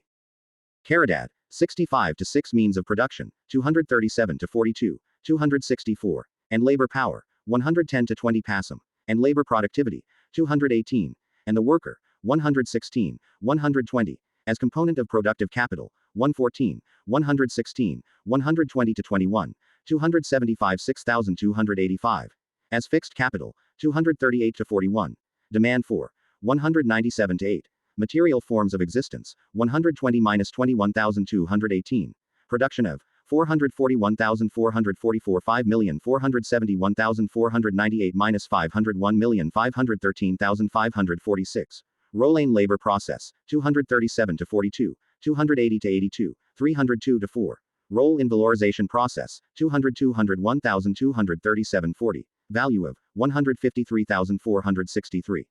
Caridad, 65 to 6 Means of Production, 237 to 42, 264, and Labor Power, 110 to 20 Passum, and Labor Productivity, 218, and the Worker, 116, 120, as component of productive capital, 114, 116, 120 to 21, 275 6,285, as fixed capital, 238 to 41, demand for, 197 to 8, material forms of existence, 120 minus 21,218, production of, 441,444 5,471,498 minus 501,513,546. Rolane labor process, 237 to 42, 280 to 82, 302 to 4. Roll in valorization process, 201,237.40. Value of, 153,463.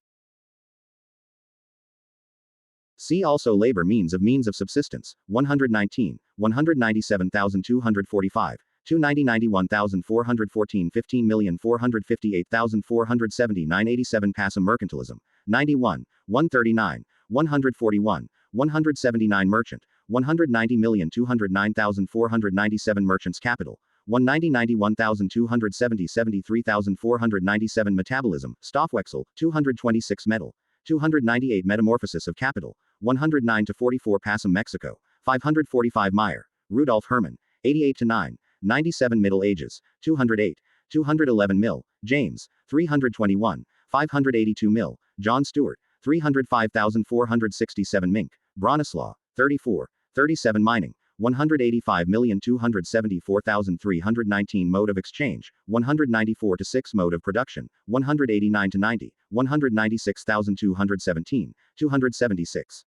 See also labor means of subsistence, 119, 197,245, 290,91,414 15,458,470 987 Passum mercantilism, 91, 139, 141, 179 merchant, 190,209,497 merchants capital, 190,91,270 73,497 metabolism, Stoffwechsel, 226 metal, 298 metamorphosis of capital, 109 to 44 Passum Mexico, 545 Meyer, Rudolf Hermann, 88 to 9, 97 Middle Ages, 208, 211 Mill, James, 321, 582 Mill, John Stewart, 305,467 Mink, Bronislaw, 34, 37 Mining, 185,274,319 Mode of exchange, 194 to 6 Mode of production, 189 to 90, 196,217, 276.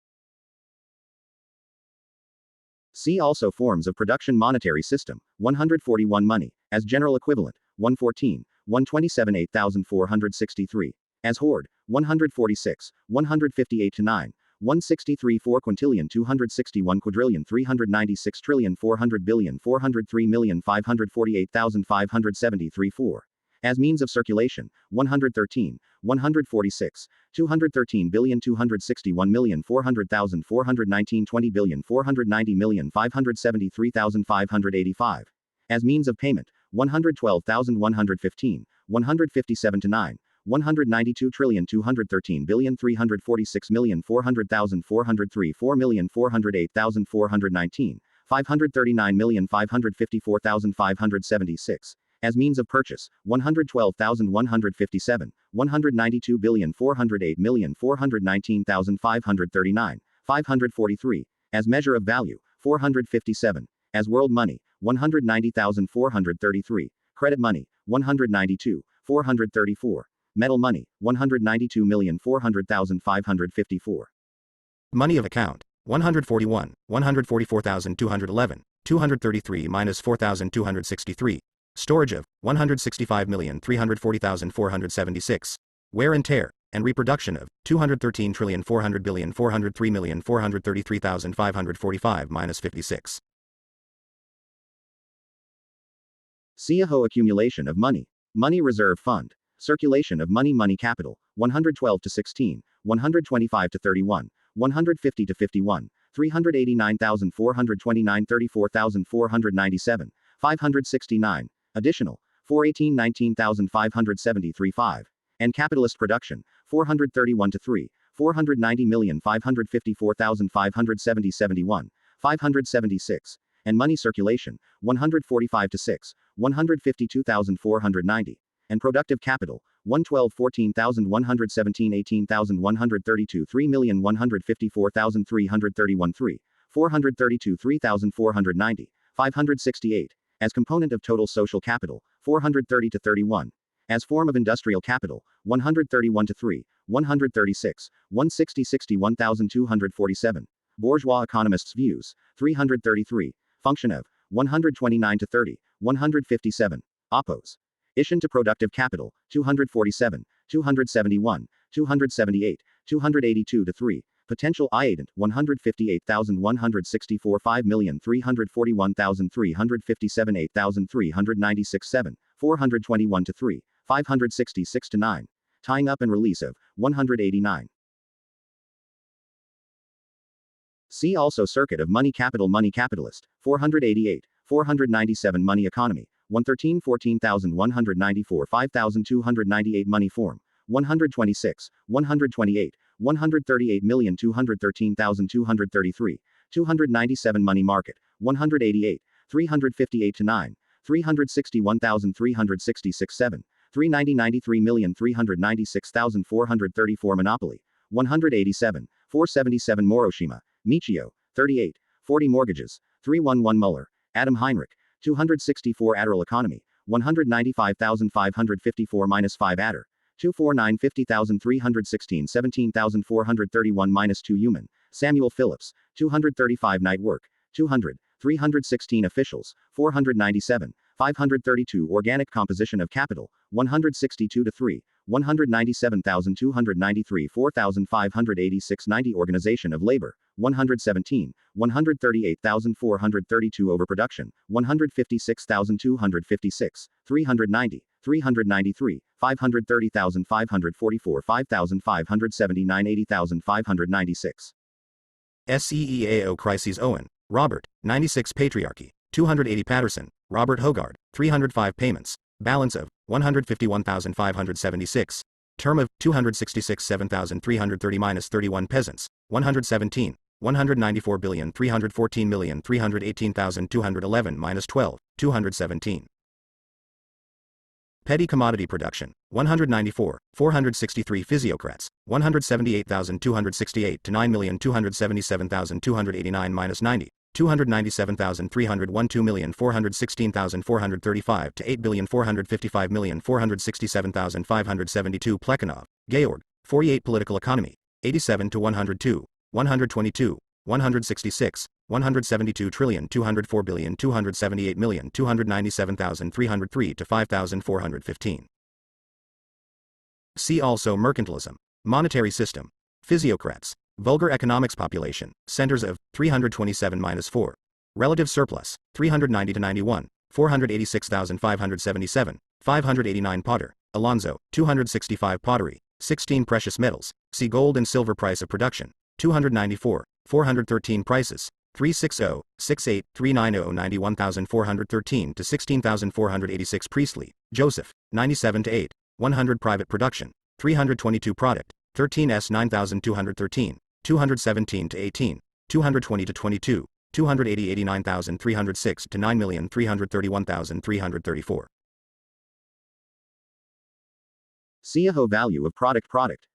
See also forms of production monetary system, 141 Money, as general equivalent, 114, 127 8,463, as hoard, 146, 158 to 9, 163 4 quintillion 261 quadrillion 396 trillion 400 billion 403,548,573 4. As means of circulation, 113, 146, 213 billion 261 million 400,000 419 20 billion 490 million 573,585. As means of payment, 112,115, 157 to 9, 192 trillion 213 billion 346 million 400,000 403 4,408,419, 539,554,576. As means of purchase, 112,157, 192 billion 408 million 419,539, 543. As measure of value, 457. As world money, 190,433. Credit money, 192, 434. Metal money, 192,400,554. Money of account, 141, 144,211, 233 minus 4,263. Storage of, 165,340,476. Wear and tear, and reproduction of, 213,400,403,433,545 minus 56. CIAHO accumulation of money. Money reserve fund. Circulation of money capital, 112 to 16, 125 to 31, 150 to 51, 389,429 34,497, 569. Additional, 418 19,573 5. And capitalist production, 431 to 3, 490,554,570 71, 576. And money circulation, 145 to 6, 152,490. And productive capital, 112 14,117 18,132 3,154,331 3, 432 3,490, 568. As component of total social capital, 430 to 31. As form of industrial capital, 131 to 3, 136, 160 61,247, Bourgeois economists' views. 333. Function of 129 to 30. 157. Oppose. Issue to productive capital. 247. 271. 278. 282 to 3. Potential IADANT 158,164 5,341,357 8,396 7 421 to 3 566 to 9 tying up and release of 189. See also Circuit of Money Capitalist 488 497 Money Economy 113 14,194 5,298 Money Form 126 128 138,213,233, 297 Money Market, 188, 358 to 9, 361,366 7, 393,396,434 Monopoly, 187, 477 Moroshima, Michio, 38, 40 Mortgages, 311 Muller, Adam Heinrich, 264 Adderall Economy, 195,554-5 Adder, 249 50,316 17,431-2 Human, Samuel Phillips, 235 Night Work, 200, 316 Officials, 497, 532 Organic Composition of Capital, 162 to 3, 197,293 4,586 90 Organization of Labor, 117, 138,432 Overproduction, 156,256, 390, 393, 530,544 5,579 80,596. SEEAO Crises Owen, Robert, 96 Patriarchy, 280 Patterson, Robert Hogard, 305 Payments, balance of 151,576, term of 266 7,330-31 Peasants, 117, 194,314,318,211-12, 217. Petty commodity production, 194, 463 Physiocrats, 178,268 to 9,277,289-90, 297,301 2,416,435 to 8,455,467,572 Plekhanov, Georg, 48 Political Economy, 87 to 102, 122, 166, 172,204,278,297,303 to 5,415. See also Mercantilism, Monetary System, Physiocrats, Vulgar Economics Population, Centers of 327-4. Relative Surplus, 390 to 91, 486,577, 589 Potter, Alonzo, 265 Pottery, 16 Precious Metals, see Gold and Silver Price of Production, 294, 413 Prices, 360, 68, 390 91,413 to 16,486 Priestley, Joseph, 97 to 8, 100 Private Production, 322 Product, 13s 9,213, 217 to 18, 220 to 22, 280 89,306 to 9,331,334. CAHO value of product,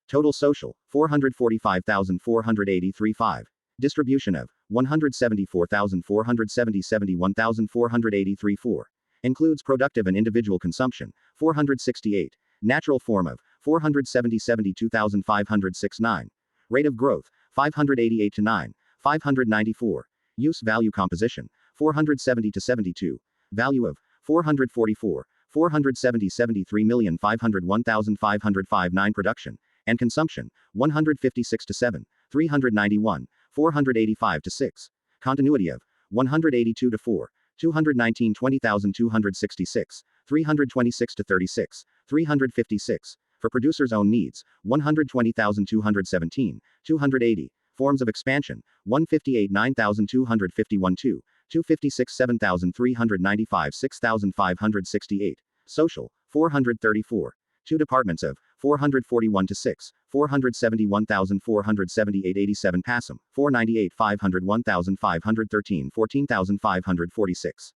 total social, 445,483.5. Distribution of 174,470 71,483.4. Includes productive and individual consumption, 468. Natural form of 470 72,506.9. Rate of growth, 588 to 9, 594. Use value composition, 470 to 72. Value of 444, 470 73,501,505.9 production and consumption, 156 to 7, 391, 485 to 6. Continuity of 182 to 4, 219 20,266, 326 to 36, 356. For producers' own needs, 120,217, 280. Forms of expansion, 158 9,251 2, 256 7,395 6,568. Social, 434. 2 departments of 441 to 6, 471,478 87 Passam, 498 501,513 14,546.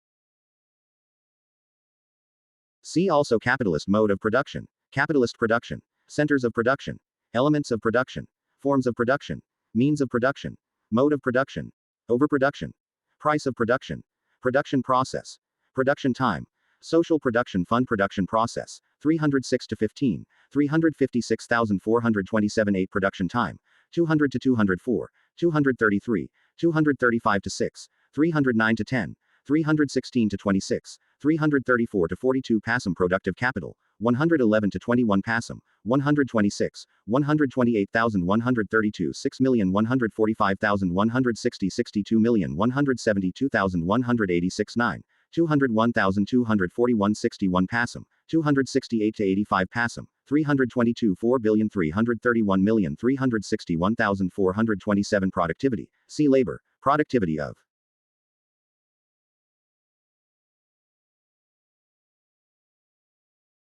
See also Capitalist mode of production, capitalist production, centers of production, elements of production, forms of production, means of production, mode of production, overproduction, price of production, production process, production time, social production fund production process, 306 to 15, 356,427 8 production time, 200 to 204, 233, 235 to 6, 309 to 10, 316 to 26, 334 to 42 Passum productive capital, 111 to 21 Passum, 126, 128,132 6,145,160 62,172,186 9, 201,241 61 Passum, 268 to 85 Passum, 322 4,331,361,427 Productivity, see labor, productivity of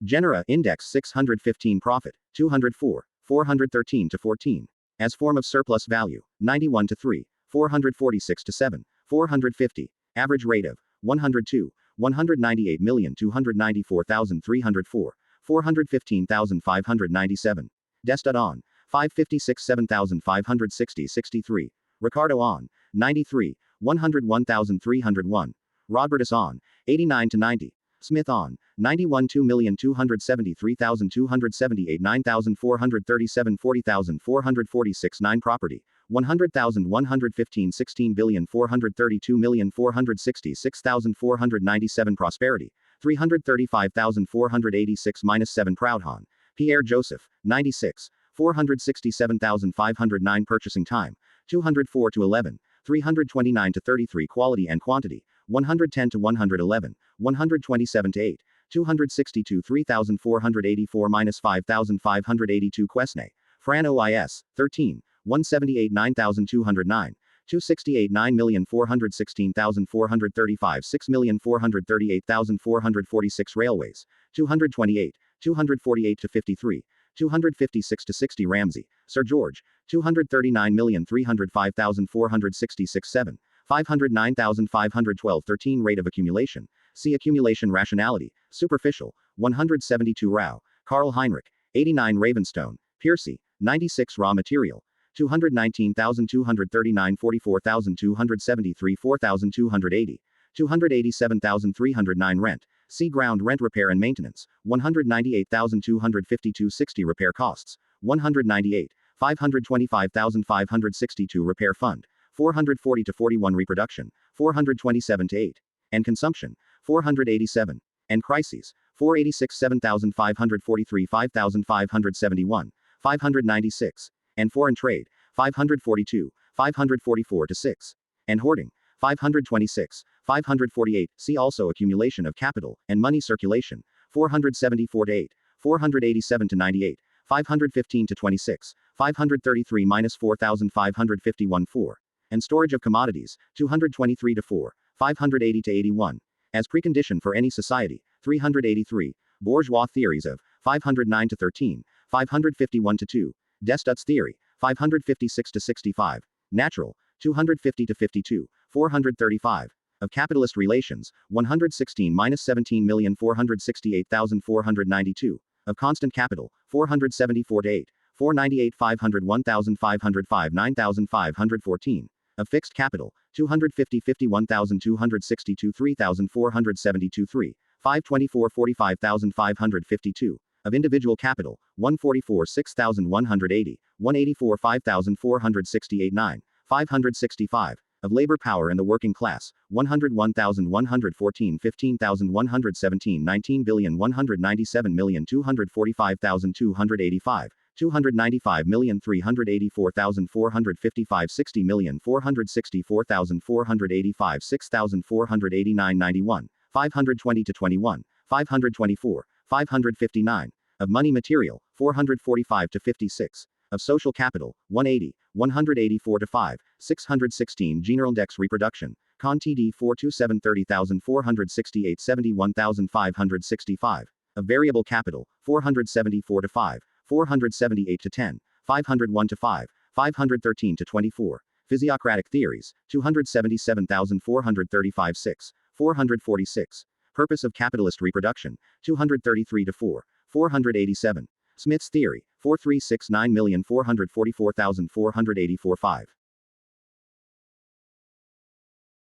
Genera Index 615 Profit, 204, 413 to 14. As form of surplus value, 91 to 3, 446 to 7, 450. Average rate of 102, 198,294,304, 415,597. Destud on 556 7,560 63. Ricardo on 93, 101,301. Rodbertus on 89 to 90. Smith on 91 2,273,278 9,437 40,446 9 Property 100,115 16,432,460 6,497 Prosperity 335,486 -7 Proudhon, Pierre Joseph 96 467,509 Purchasing Time 204 to 11 329 to 33 Quality and Quantity 110 to 111, 127 to 8, 262 3,484 -5,582 Quesnay, Fran OIS, 13, 178 9,209, 268 9,416,435 6,438,446 Railways, 228, 248 to 53, 256 to 60 Ramsey, Sir George, 239,305,466 7. 509,512 13 Rate of accumulation. See accumulation rationality. Superficial. 172 Rao. Karl Heinrich. 89 Ravenstone. Piercy. 96 Raw material. 219,239 44,273 4,280. 287,309 Rent. See ground rent repair and maintenance. 198,252 60 Repair costs. 198. 525,562 Repair fund. 440 to 41 Reproduction, 427 to 8. And Consumption, 487. And Crises, 486 7,543 5,571, 596. And Foreign Trade, 542, 544 to 6. And Hoarding, 526, 548. See also Accumulation of Capital and Money Circulation, 474 to 8, 487 to 98, 515 to 26, 533 -4,551 4. And Storage of Commodities, 223 to 4, 580 to 81. As precondition for any society, 383. Bourgeois theories of 509 to 13, 551 to 2. Destut's theory, 556 to 65. Natural, 250 to 52, 435. Of capitalist relations, 116 -17,468,492. Of constant capital, 474 to 8, 498 501 505 9,514. Of fixed capital, 250 51,262 3,472 3, 524 45,552. Of individual capital, 144 6,180, 184 5,468 9, 565. Of labor power in the working class, 101,114 15,117 19,197,245,285. 295,384,455 60,464,485 6,489 91, 520 to 21, 524, 559. Of money material, 445 to 56. Of social capital, 180, 184 to 5, 616 Generalindex reproduction, Con TD 427 30,468 71,565. Of variable capital, 474 to 5, 478 to 10, 501 to 5, 513 to 24. Physiocratic theories, 277,435 6, 446. Purpose of capitalist reproduction, 233 to 4, 487. Smith's theory, 4369,444,484 5.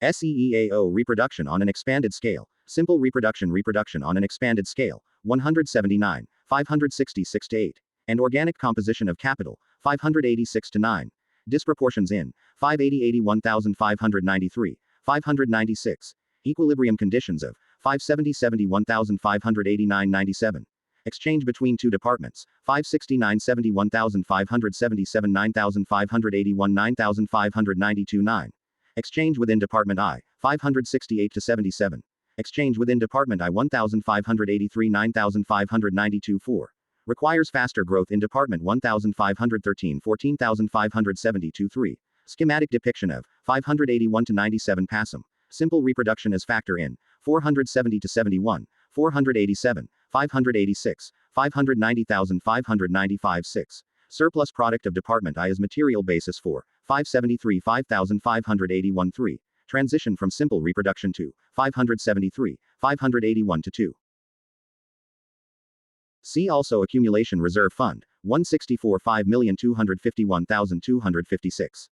SEEAO reproduction on an expanded scale, simple reproduction on an expanded scale, 179, 566 to 8. And organic composition of capital, 586 to 9. Disproportions in 580-81,593, 596. Equilibrium conditions of 570-71,589-97. Exchange between two departments 569-71,577 9,581 9,592 9. Exchange within Department I 568-77. Exchange within Department I 1,583 9,592 4. Requires faster growth in Department 1,513 14,572 3. Schematic depiction of 581-97 PASM. Simple reproduction as factor in 470-71, 487, 586, 590,595 6. Surplus product of Department I as material basis for 573 5,581 3. Transition from simple reproduction to 573, 581 to 2. See also Accumulation Reserve Fund 164 5,251,256.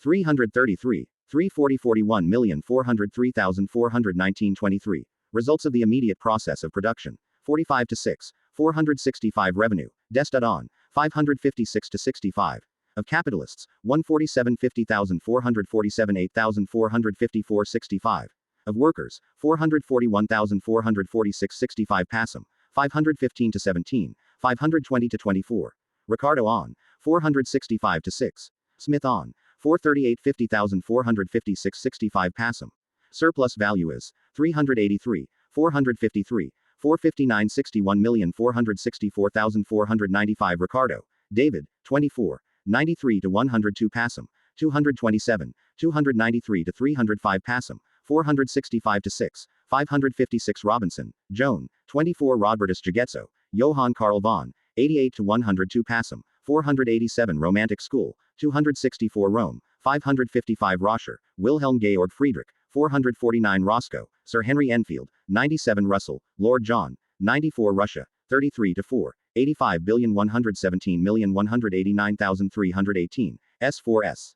333, 340,41,403,419.23. Results of the immediate process of production 45 to 6, 465 revenue, Destud on 556 to 65. Of capitalists 147 50,447 8,454 65. Of workers 441,446 65 PASM 515 to 17, 520 to 24. Ricardo on 465 to 6. Smith on 438 50,456 65 PASM. Surplus value is 383, 453, 459 61,464,495. Ricardo, David, 24, 93 to 102 PASM, 227, 293 to 305 PASM, 465 to 6, 556 Robinson, Joan, 24 Rodbertus Jagezzo, Johann Karl von, 88 to 102 PASM, 487 Romantic School, 264 Rome, 555 Roscher, Wilhelm Georg Friedrich, 449 Roscoe, Sir Henry Enfield, 97 Russell, Lord John, 94 Russia, 33 to 4, 85,117,189,318, S4S.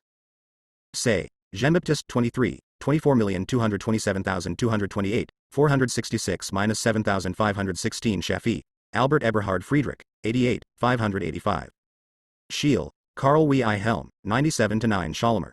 Say, Jean-Baptiste 23, 24,227,228, 466 minus 7,516 Shafi, Albert Eberhard Friedrich, 88, 585. Schiele, Karl W. I. Helm, 97 to 9 Scholomer.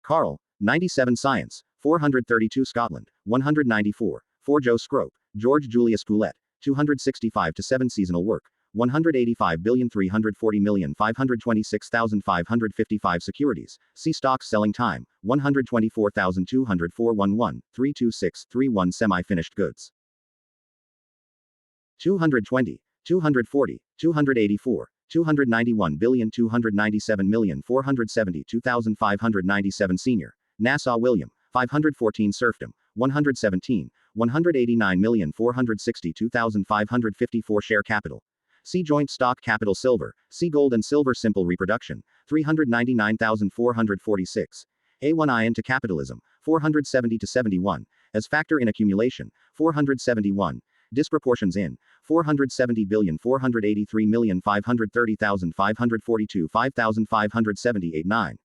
Karl, 97 Science, 432 Scotland, 194, 4 Joe Scrope, George Julius Poulet, 265 to 7 Seasonal Work, 185,340,526,555 Securities, see Stocks Selling Time, 124,204 11, 326, 31 Semi-finished Goods. 220, 240, 284, 291,297,472,597 Senior, Nassau William, 514 Serfdom, 117, 189,462,554 Share Capital. See Joint Stock Capital Silver, see Gold and Silver Simple Reproduction, 399,446. A1 Ion to Capitalism, 470 to 71, as factor in accumulation, 471. Disproportions in 470,483,530,542 5,578 9.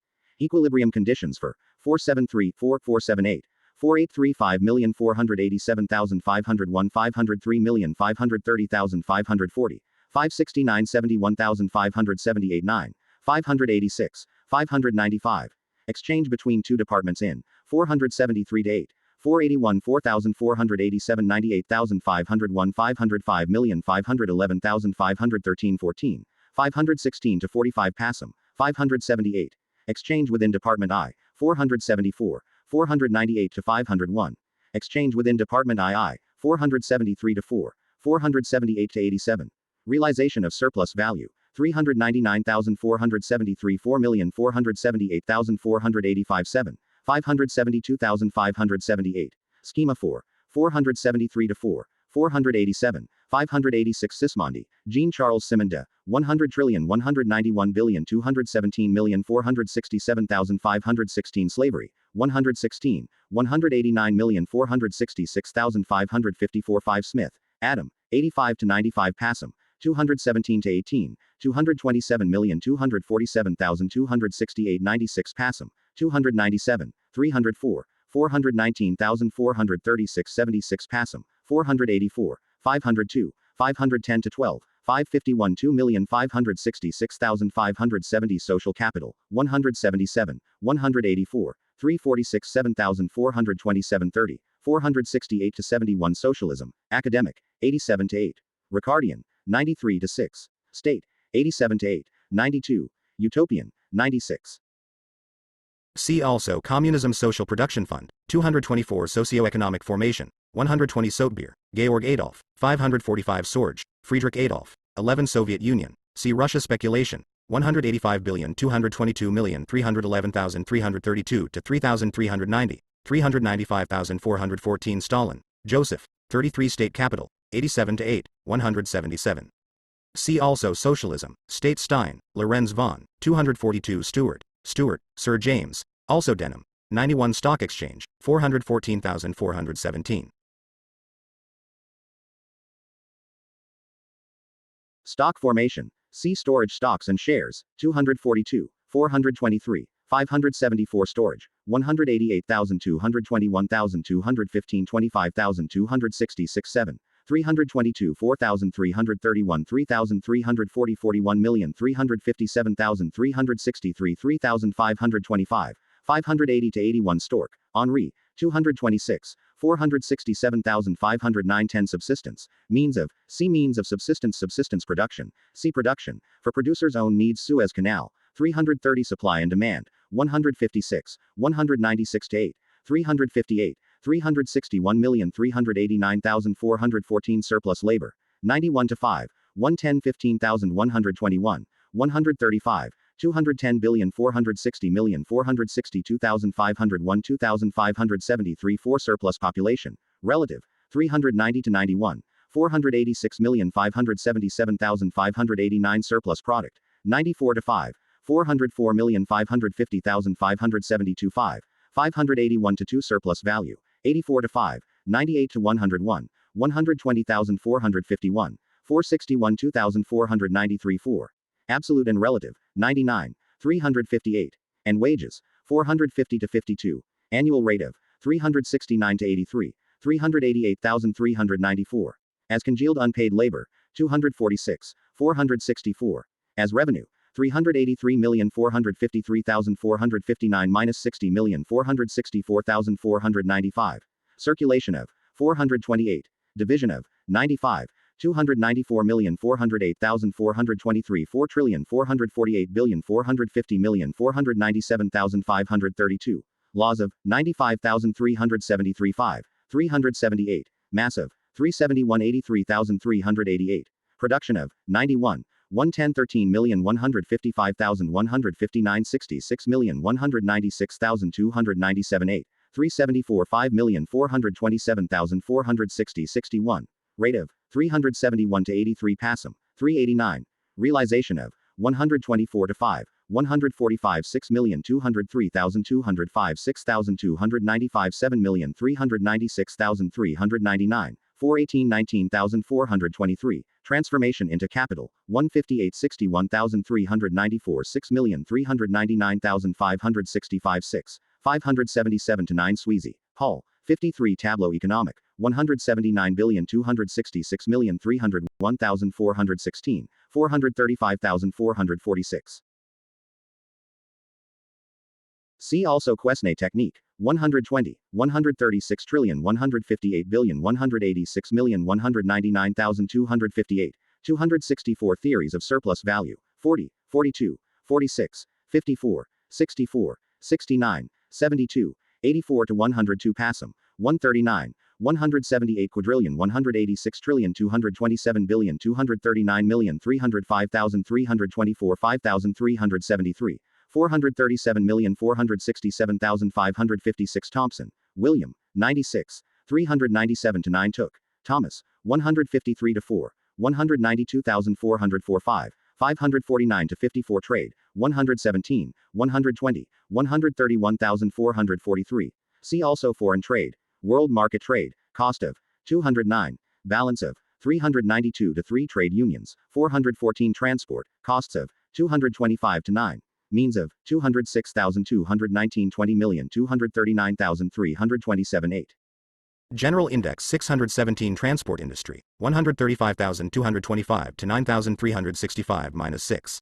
Equilibrium conditions for 473 478 4835,487,501 503,530,540 569 71,578 9. 586 595. Exchange between two departments in 473 to 8. 481 4,487 98,501 505,511,513 14. 516 to 45 PASM, 578. Exchange within Department I, 474, 498 to 501. Exchange within Department II, 473 to 4, 478 to 87. Realization of surplus value, 399,473 4,478,485 7. 572,578. Schema 4. 473 to 4. 487. 586 Sismondi, Jean-Charles Simon de, 100,191,217,467,516 Slavery, 116. 189,466,554 5 Smith, Adam, 85 to 95 Passam, 217 to 18, 227,247,268 96 Passam, 297, 304, 419,436 76 Passam, 484, 502, 510 to 12, 551 2,566,570 social capital, 177, 184, 346 7,427 30, 468 to 71 socialism, academic, 87 to 8, Ricardian, 93 to 6, state, 87 to 8, 92, utopian, 96. See also Communism Social Production Fund, 224 Socioeconomic Formation, 120 Soetbeer, Georg Adolf, 545 Sorge, Friedrich Adolf, 11 Soviet Union, see Russia Speculation, 185,222,311,332 to 3,390, 395,414 Stalin, Joseph, 33 State Capital, 87 to 8, 177. See also Socialism, State Stein, Lorenz von, 242 Stewart, Sir James, also Denham, 91 Stock Exchange, 414,417. Stock formation. See storage stocks and shares, 242, 423, 574 storage, 188,221,215 25,266 7, 322 4,331 3,340 41,357,363 3,525, 580 to 81 Stork, Henri, 226, 467,509 10 Subsistence, means of, see means of subsistence production, see production, for producers' own needs Suez Canal, 330 Supply and demand, 156, 196 to 8, 358, 361,389,414 Surplus labor, 91 to 5, 110 15,121, 135, 210,460,462,501 2,573 4 Surplus population, relative, 390 to 91, 486,577,589 Surplus product, 94 to 5, 404,550,572 5, 581 to 2 Surplus value, 84 to 5, 98 to 101, 120,451, 461 2,493 4. Absolute and relative, 99, 358. And wages, 450 to 52. Annual rate of, 369 to 83, 388,394. As congealed unpaid labor, 246, 464. As revenue, 383,453,459 minus 60,464,495. Circulation of, 428. Division of, 95. 294,408,423 4,448,450,497,532. Laws of, 95,373 5, 378. Mass of, 371,83,388. Production of, 91. 110,13,155,159 66,196,297 8. 374 5,427,460 61. Rate of, 371 to 83 Passum, 389. Realization of, 124 to 5, 145 6,203,205 6,295 7,396,399, 418 19,423. Transformation into capital, 158 61,394 6,399,565 6, 577 to 9 Sweezy, Paul, 53 Tableau Economic, 179,266,301,416, 435,446. See also Quesnay technique, 120, 136,158,186,199,258, 264 theories of surplus value, 40, 42, 46, 54, 64, 69, 72, 84 to 102 Passum, 139, 178 quadrillion 186 trillion 227 billion 239,305,324 5,373, 437,467,556 Thompson, William, 96, 397 to 9 Took, Thomas, 153 to 4, 192,404 5, 549 to 54 Trade, 117, 120, 131,443. See also Foreign Trade, World Market Trade, cost of, 209, balance of, 392 to 3 Trade Unions, 414 Transport, costs of, 225 to 9. Means of, 206,219 20,239,327 8. General Index 617 Transport Industry, 135,225 to 9,365 minus 6.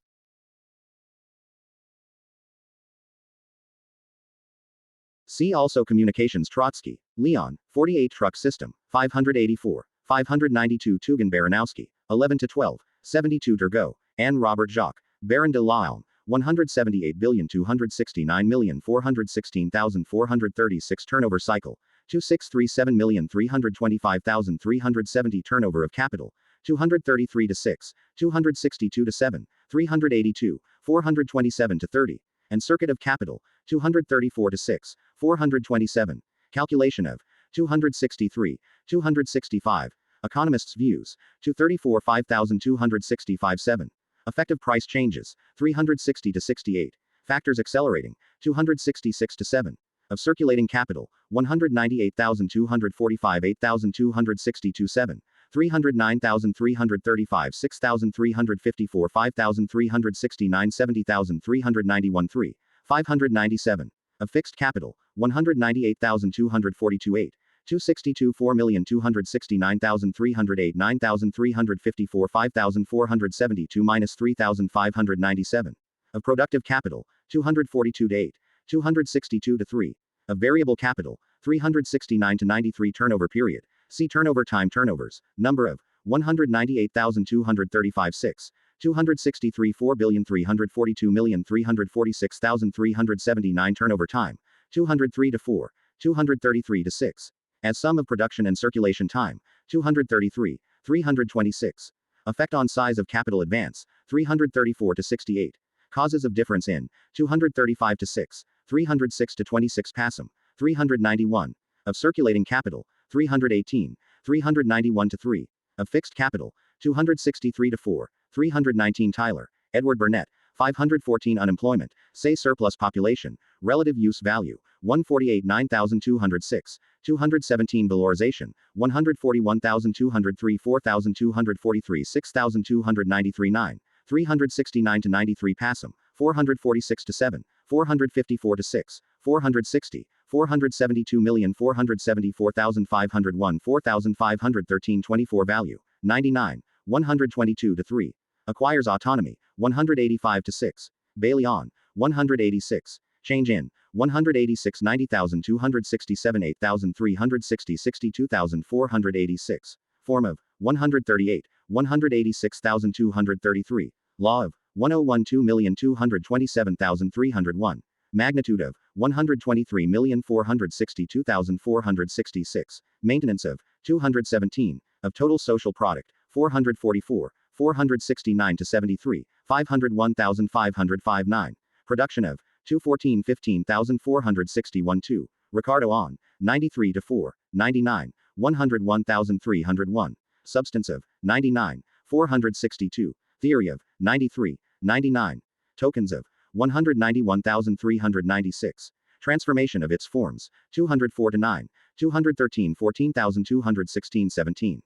See also Communications Trotsky, Leon, 48 Truck System, 584, 592 Tugan Baranowski, 11 to 12, 72 Turgot, Anne Robert Jacques, Baron de L'Alme, 178,269,416,436 turnover cycle, 2637,325,370 turnover of capital, 233 to 6, 262 to 7, 382, 427 to 30, and circuit of capital, 234 to 6, 427, calculation of 263, 265, economists' views, 234 5265 7. Effective price changes, 360 to 68. Factors accelerating, 266 to 7. Of circulating capital, 198,245 8,262 7. 309,335 6,354 5,369 70,391 3. 597. Of fixed capital, 198,242 8. 262 4,269,308 9,354 5,472 minus 3,597. Of productive capital, 242 to 8. 262 to 3. Of variable capital, 369 to 93 turnover period. See turnover time turnovers, number of 198,235 6. 263 4,342,346,379 turnover time, 203 to 4. 233 to 6. As sum of production and circulation time, 233, 326. Effect on size of capital advance, 334 to 68. Causes of difference in, 235 to 6, 306 to 26 passum, 391. Of circulating capital, 318, 391 to 3. Of fixed capital, 263 to 4, 319 Tyler, Edward Burnett, 514 unemployment, say surplus population, relative use value, 148 9206, 217 valorization, 141,203 4,243 6,293 9, 369 to 93 passum, 446 to 7, 454 to 6, 460, 472,474,501 4,513 24 value, 99, 122 to 3. Acquires autonomy, 185 to 6. Bailey on, 186. Change in, 186 90,267 8,360 62,486. Form of, 138, 186,233. Law of, 1,012,227,301. Magnitude of, 123,462,466. Maintenance of, 217. Of total social product, 444. 469 to 73, 501,505 9. Production of 214 15,461 2. Ricardo on 93 to 4, 99, 101,301. Substance of 99, 462. Theory of 93, 99. Tokens of 191,396. Transformation of its forms 204 to 9, 213 14,216 17.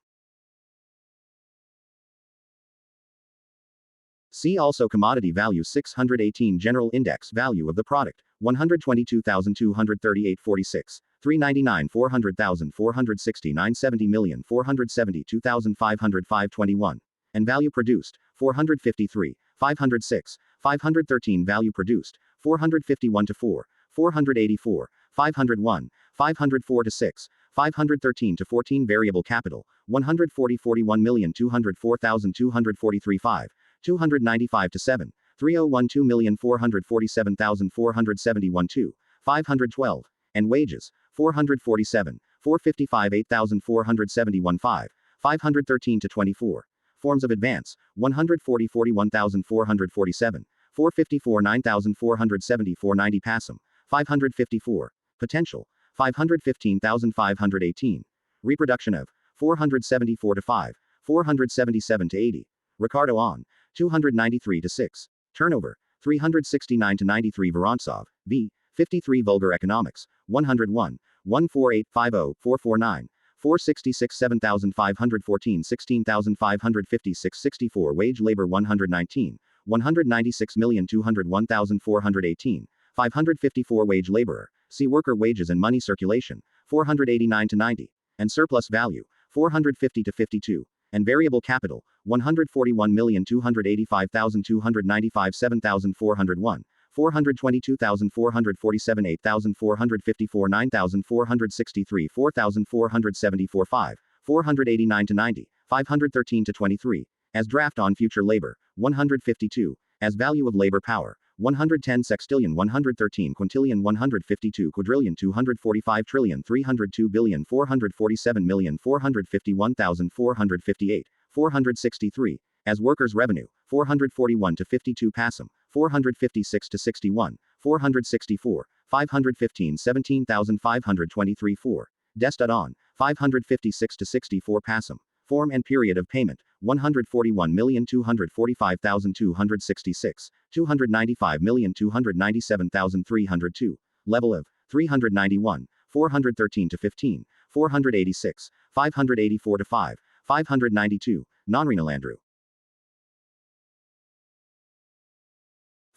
See also commodity value 618 general index value of the product 122,238.46 399 400,000 469 70,472,505.21 and value produced 453 506 513 value produced 451 to 4 484 501 504 to 6 513 to 14 variable capital 140 41,204,243 5 295 to 7, 3,012,447,471 2, 512, and wages, 447, 455 8,471 5, 513 to 24. Forms of advance, 140 41,447, 454 9,474 90 passum, 554. Potential, 515,518. Reproduction of, 474 to 5, 477 to 80. Ricardo on, 293 to 6. Turnover, 369 to 93 Vorontsov, v. 53 Vulgar Economics, 101, 14850 449, 466 7514 16,556 64 Wage labor 119, 196,201,418, 554 Wage laborer, see worker wages and money circulation, 489 to 90. and surplus value, 450 to 52, and variable capital, 141,285,295 7,401, 422,447 8,454 9,463 4,474 5, 489 to 90, 513 to 23, as draft on future labor, 152, as value of labor power, 110 sextillion 113 quintillion 152 quadrillion 245 trillion 302 billion 447 million 451,458, 463, as workers' revenue, 441 to 52 passum, 456 to 61, 464, 515 17,523 4, destud on, 556 to 64 passum, form and period of payment, 141,245,266, 295,297,302, level of, 391, 413 to 15, 486, 584 to 5, 592, non-renal Andrew.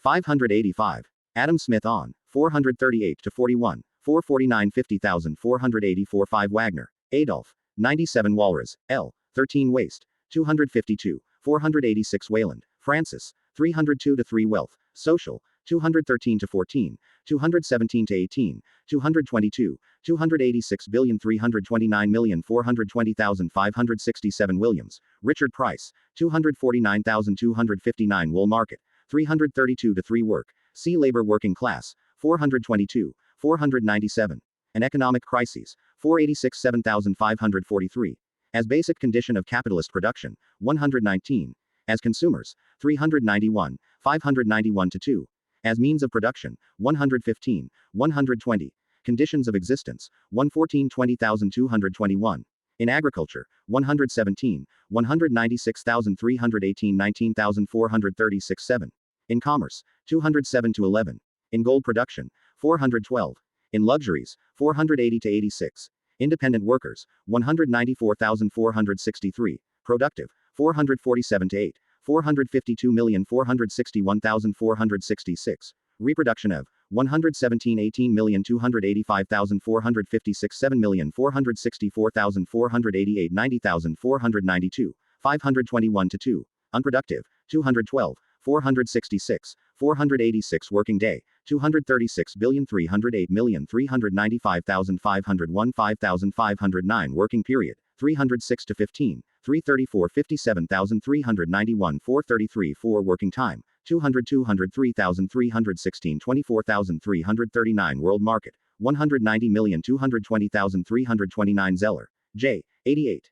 585, Adam Smith on, 438 to 41, 449 50,484 5 Wagner, Adolf, 97 Walras, L, 13 Waste, 252, 486 Wayland, Francis, 302 to 3 Wealth, Social, 213 to 14, 217 to 18, 222, 286,329,420,567 Williams, Richard Price, 249,259 Wool Market, 332 to 3 Work, See Labor Working Class, 422, 497, An Economic Crises, 486 7543, as basic condition of capitalist production, 119, as consumers, 391, 591 to 2, as means of production, 115, 120, conditions of existence, 114 20,221, in agriculture, 117, 196,318 19,436 7, in commerce, 207 to 11, in gold production, 412, in luxuries, 480 to 86, independent workers, 194,463, productive, 447 to 8, 452,461,466, reproduction of, 117 18,285,456 7,464,488 90,492, 521 to 2, unproductive, 212, 466, 486 working day, 236,308,395,501 5,509 working period, 306 to 15, 334 57,391 433 4 working time, 203,316 24,339 world market, 190,220,329 Zeller, J, 88.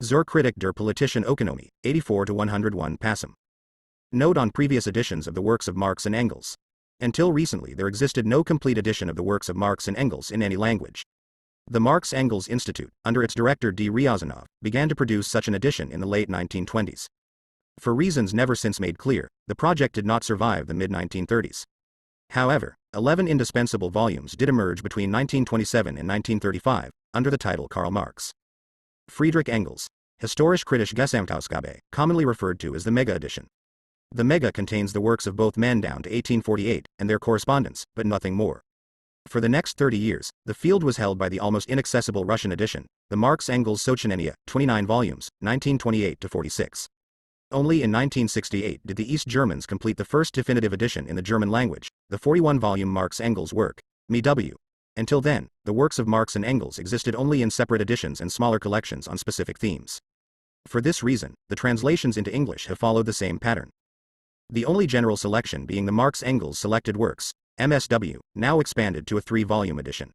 Zur Kritik der politischen Ökonomie, 84 to 101 passum. Note on previous editions of the works of Marx and Engels. Until recently there existed no complete edition of the works of Marx and Engels in any language. The Marx-Engels Institute, under its director D. Ryazanov, began to produce such an edition in the late 1920s. For reasons never since made clear, the project did not survive the mid-1930s. However, 11 indispensable volumes did emerge between 1927 and 1935, under the title Karl Marx. Friedrich Engels, Historisch Kritische Gesamtausgabe, commonly referred to as the Mega Edition. The Mega contains the works of both men down to 1848, and their correspondence, but nothing more. For the next 30 years, the field was held by the almost inaccessible Russian edition, the Marx-Engels Sochenenia, 29 volumes, 1928 to 46. Only in 1968 did the East Germans complete the first definitive edition in the German language, the 41-volume Marx-Engels work, MW. Until then, the works of Marx and Engels existed only in separate editions and smaller collections on specific themes. For this reason, the translations into English have followed the same pattern. The only general selection being the Marx-Engels Selected Works, MSW, now expanded to a 3-volume edition.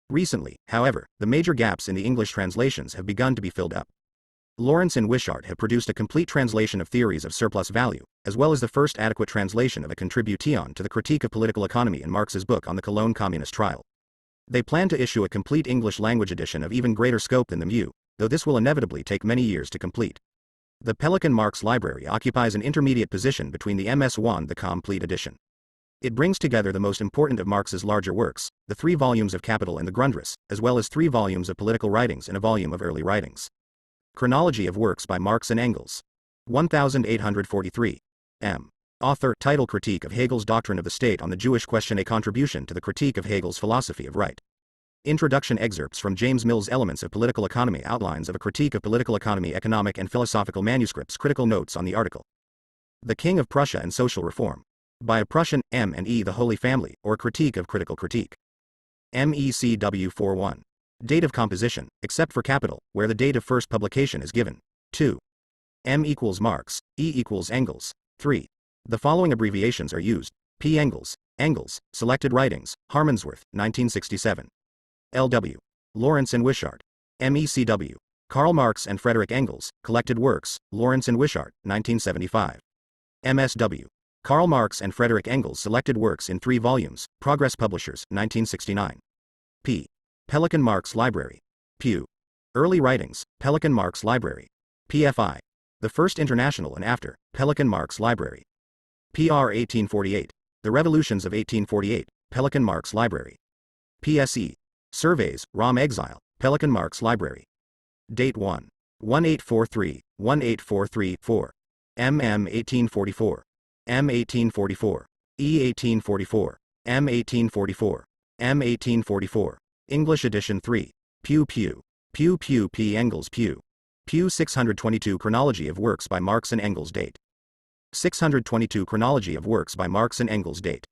Recently, however, the major gaps in the English translations have begun to be filled up. Lawrence and Wishart have produced a complete translation of Theories of Surplus Value, as well as the first adequate translation of a contribution to the Critique of Political Economy in Marx's book on the Cologne Communist Trial. They plan to issue a complete English language edition of even greater scope than the MU, though this will inevitably take many years to complete. The Pelikan Marx Library occupies an intermediate position between the MS1 and the complete edition. It brings together the most important of Marx's larger works, the 3 volumes of Capital and the Grundrisse, as well as 3 volumes of political writings and a volume of early writings. Chronology of works by Marx and Engels. 1843. M. Author, title Critique of Hegel's Doctrine of the State on the Jewish Question, a contribution to the critique of Hegel's philosophy of right. Introduction excerpts from James Mill's Elements of Political Economy, outlines of a critique of political economy, economic and philosophical manuscripts, critical notes on the article. The King of Prussia and Social Reform. By a Prussian, M and E. The Holy Family, or Critique of Critical Critique. MECW 41. Date of composition, except for capital, where the date of first publication is given. 2. M equals Marx, E equals Engels. 3. The following abbreviations are used. P. Engels, Selected Writings, Harmondsworth, 1967. L.W. Lawrence and Wishart. MECW. Karl Marx and Frederick Engels, Collected Works, Lawrence and Wishart, 1975. MSW. Karl Marx and Frederick Engels, Selected Works in 3 volumes, Progress Publishers, 1969. P. Pelican Marx Library. Pew. Early Writings, Pelican Marx Library. PFI. The First International and After, Pelican Marx Library. PR 1848. The Revolutions of 1848, Pelican Marx Library. PSE. Surveys, Rom Exile, Pelican Marx Library. Date 1. 1843, 1843-4. MM 1844. M 1844. E 1844. M 1844. M 1844. English edition 3. Pew P. Engels Pew. Pew 622 Chronology of Works by Marx and Engels. Date. 622 Chronology of Works by Marx and Engels. Date.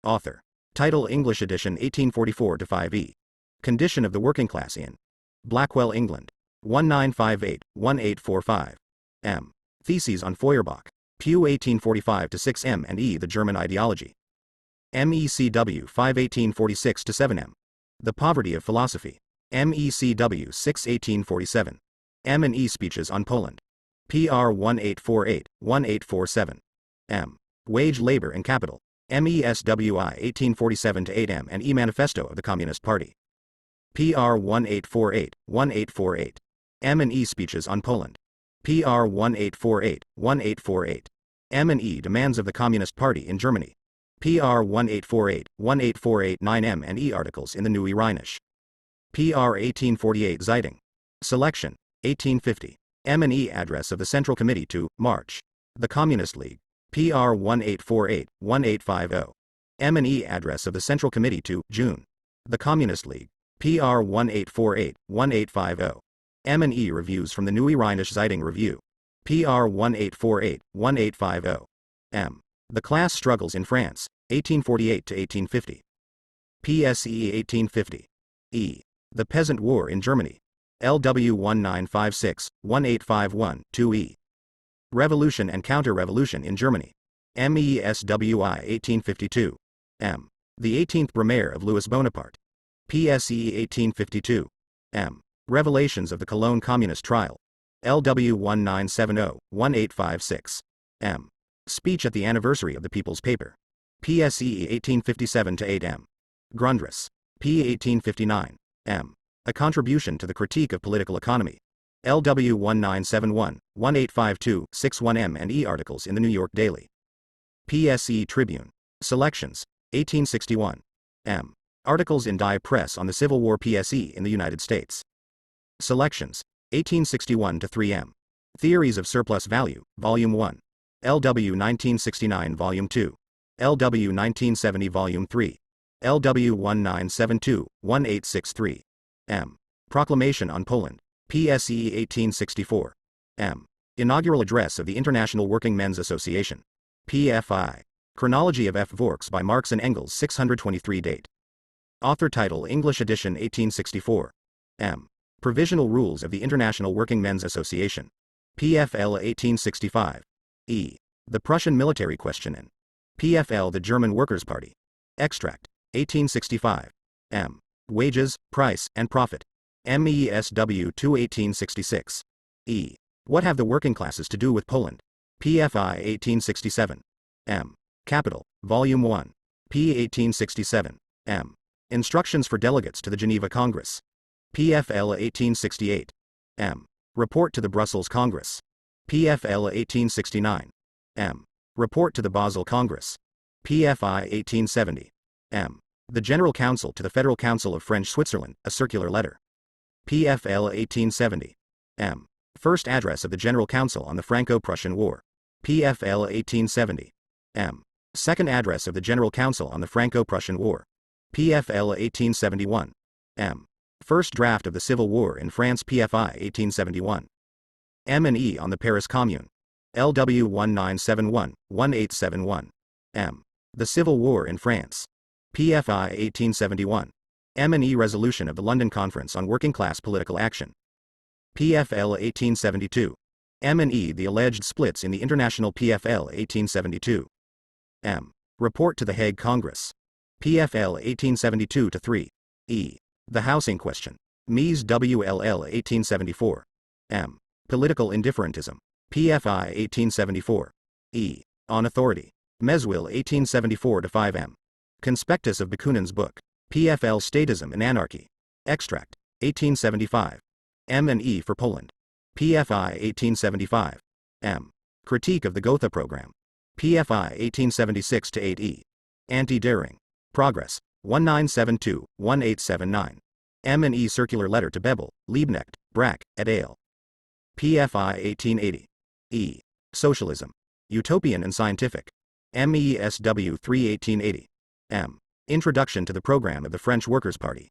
Author. Title English edition 1844-5e. Condition of the Working Class in Blackwell, England. 1958-1845. M. Theses on Feuerbach. Pew 1845-6. M and E. The German Ideology. MECW 5 1846-7. M. The Poverty of Philosophy. MECW 6 1847. M and E. Speeches on Poland. PR 1848-1847. M. Wage, Labor and Capital. MESWI 1847-8. M and E. Manifesto of the Communist Party. PR 1848-1848. M and E. Speeches on Poland. PR 1848-1848. M and E. Demands of the Communist Party in Germany. PR 1848-1848-9. M and E. Articles in the Neue Rheinische. PR 1848 Zeitung. Selection. 1850. M and E. Address of the Central Committee to March. The Communist League. PR 1848-1850. M and E. Address of the Central Committee to June. The Communist League. PR 1848-1850. M and E. Reviews from the Neue Rheinische Zeitung Review. PR 1848-1850. M. The Class Struggles in France, 1848-1850. PSE 1850. E. The Peasant War in Germany. LW 1956-1851, 2E. Revolution and Counter-Revolution in Germany. MESWI 1852. M. The 18th Brumaire of Louis Bonaparte. PSE 1852. M. Revelations of the Cologne Communist Trial. LW 1970-1856. M. Speech at the Anniversary of the People's Paper. PSE 1857-8. M. Grundriss. P. 1859. M. A Contribution to the Critique of Political Economy. LW 1971-1852-61. M and E. Articles in the New York Daily. PSE Tribune. Selections. 1861. M. Articles in Die Press on the Civil War. PSE in the United States. Selections. 1861-3. M. Theories of Surplus Value, Volume 1. LW 1969 Volume 2. LW 1970 Volume 3. LW 1972-1863. M. Proclamation on Poland. PSE 1864. M. Inaugural Address of the International Working Men's Association. PFI. Chronology of F. Works by Marx and Engels. 623. Date. Author title English edition 1864. M. Provisional Rules of the International Working Men's Association. PFL 1865. E. The Prussian Military Question in PFL The German Workers' Party. Extract. 1865. M. Wages, Price, and Profit. MESW 2 1866. E. What have the working classes to do with Poland? PFI 1867. M. Capital, Volume 1. P. 1867. M. Instructions for Delegates to the Geneva Congress. PFL 1868. M. Report to the Brussels Congress. PFL 1869. M. Report to the Basel Congress. PFI 1870. M. The General Council to the Federal Council of French Switzerland, a circular letter. PFL 1870. M. First Address of the General Council on the Franco-Prussian War. PFL 1870. M. Second Address of the General Council on the Franco-Prussian War. PFL 1871. M. First draft of the Civil War in France PFI 1871. M&E on the Paris Commune. LW 1971-1871. M. The Civil War in France. PFI 1871. M&E Resolution of the London Conference on Working Class Political Action. PFL 1872. M&E The alleged splits in the International PFL 1872. M. Report to the Hague Congress. PFL 1872-3. E. The Housing Question. Mies WLL 1874. M. Political Indifferentism. PFI 1874. E. On Authority. Meswil 1874-5 M. Conspectus of Bakunin's book. PFL Statism and Anarchy. Extract. 1875. M&E for Poland. PFI 1875. M. Critique of the Gotha Program. PFI 1876-8 E. Anti-Daring. Progress. 1972-1879. M&E Circular Letter to Bebel, Liebknecht, Brack, et al. PFI 1880. E. Socialism. Utopian and Scientific. MESW 3 1880. M. Introduction to the Program of the French Workers' Party.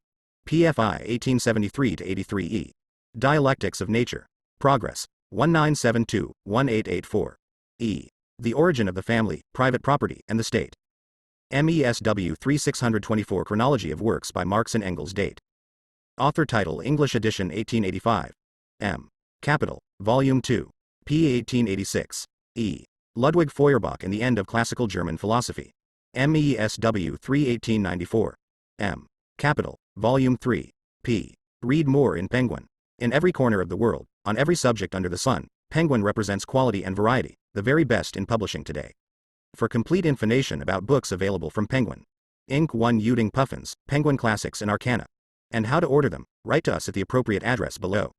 PFI 1873-83 E. Dialectics of Nature. Progress. 1972-1884. E. The Origin of the Family, Private Property, and the State. MESW 3624 Chronology of Works by Marx and Engels. Date. Author title English edition 1885. M. Capital, Volume 2. p. 1886. E. Ludwig Feuerbach and the End of Classical German Philosophy. MESW 3 1894. M. Capital, Volume 3. p. Read more in Penguin. In every corner of the world, on every subject under the sun, Penguin represents quality and variety, the very best in publishing today. For complete information about books available from Penguin, Inc. 1 Uding Puffins, Penguin Classics and Arcana, and how to order them, write to us at the appropriate address below.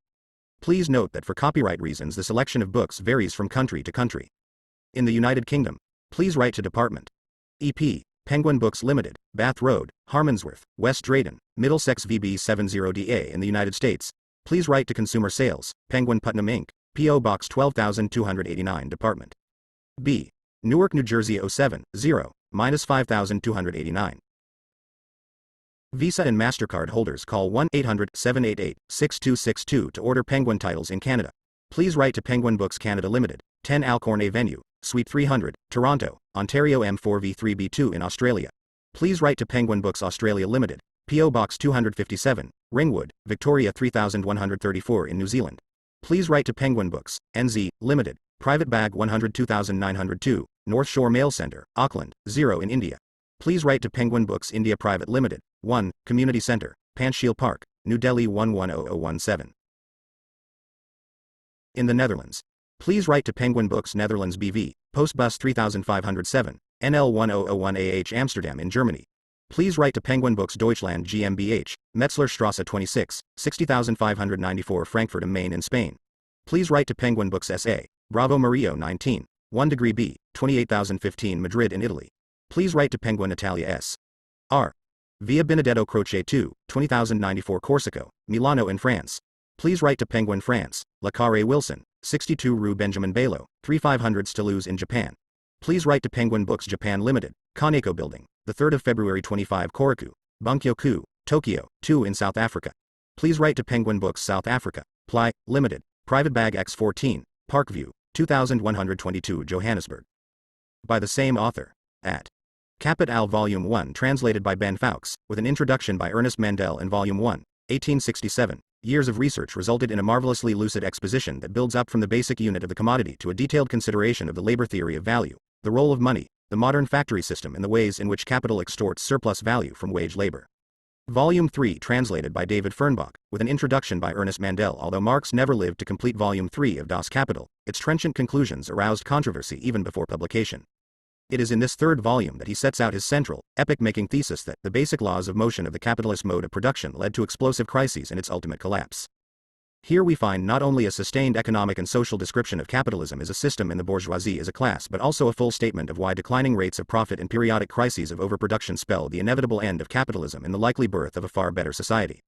Please note that for copyright reasons the selection of books varies from country to country. In the United Kingdom, please write to Department. EP, Penguin Books Limited, Bath Road, Harmondsworth, West Drayton, Middlesex VB 70DA. In the United States, please write to Consumer Sales, Penguin Putnam Inc., P.O. Box 12289 Department B. Newark, New Jersey 070-5289. Visa and MasterCard holders call 1-800-788-6262 to order Penguin titles in Canada. Please write to Penguin Books Canada Limited, 10 Alcorn Avenue, Suite 300, Toronto, Ontario M4V3B2 in Australia. Please write to Penguin Books Australia Limited, P.O. Box 257, Ringwood, Victoria 3134 in New Zealand. Please write to Penguin Books, NZ, Limited, Private Bag 102902, North Shore Mail Centre, Auckland, 0 in India. Please write to Penguin Books India Private Limited, 1, Community Centre, Panchsheel Park, New Delhi 110017. In the Netherlands. Please write to Penguin Books Netherlands BV, Postbus 3507, NL 1001AH Amsterdam in Germany. Please write to Penguin Books Deutschland GmbH, Metzlerstrasse 26, 60594 Frankfurt am Main in Spain. Please write to Penguin Books SA, Bravo Mario 19, 1 degree B, 28015 Madrid in Italy. Please write to Penguin Italia S. R. Via Benedetto Croce 2, 20094 Corsico, Milano in France. Please write to Penguin France, Le Carré Wilson, 62 Rue Benjamin Bailo, 3500 Toulouse in Japan. Please write to Penguin Books Japan Limited, Kaneko Building, the 3rd of February 25 Koraku, Bunkyo-ku, Tokyo, 2 in South Africa. Please write to Penguin Books South Africa, Ply, Limited, Private Bag X14, Parkview, 2122 Johannesburg. By the same author. At Capit Al Volume 1 translated by Ben Fowkes, with an introduction by Ernest Mandel and Volume 1, 1867. Years of research resulted in a marvelously lucid exposition that builds up from the basic unit of the commodity to a detailed consideration of the labor theory of value, the role of money, the modern factory system and the ways in which capital extorts surplus value from wage labor. Volume 3 translated by David Fernbach, with an introduction by Ernest Mandel. Although Marx never lived to complete Volume 3 of Das Kapital, its trenchant conclusions aroused controversy even before publication. It is in this third volume that he sets out his central, epoch-making thesis that the basic laws of motion of the capitalist mode of production led to explosive crises and its ultimate collapse. Here we find not only a sustained economic and social description of capitalism as a system and the bourgeoisie as a class, but also a full statement of why declining rates of profit and periodic crises of overproduction spell the inevitable end of capitalism and the likely birth of a far better society.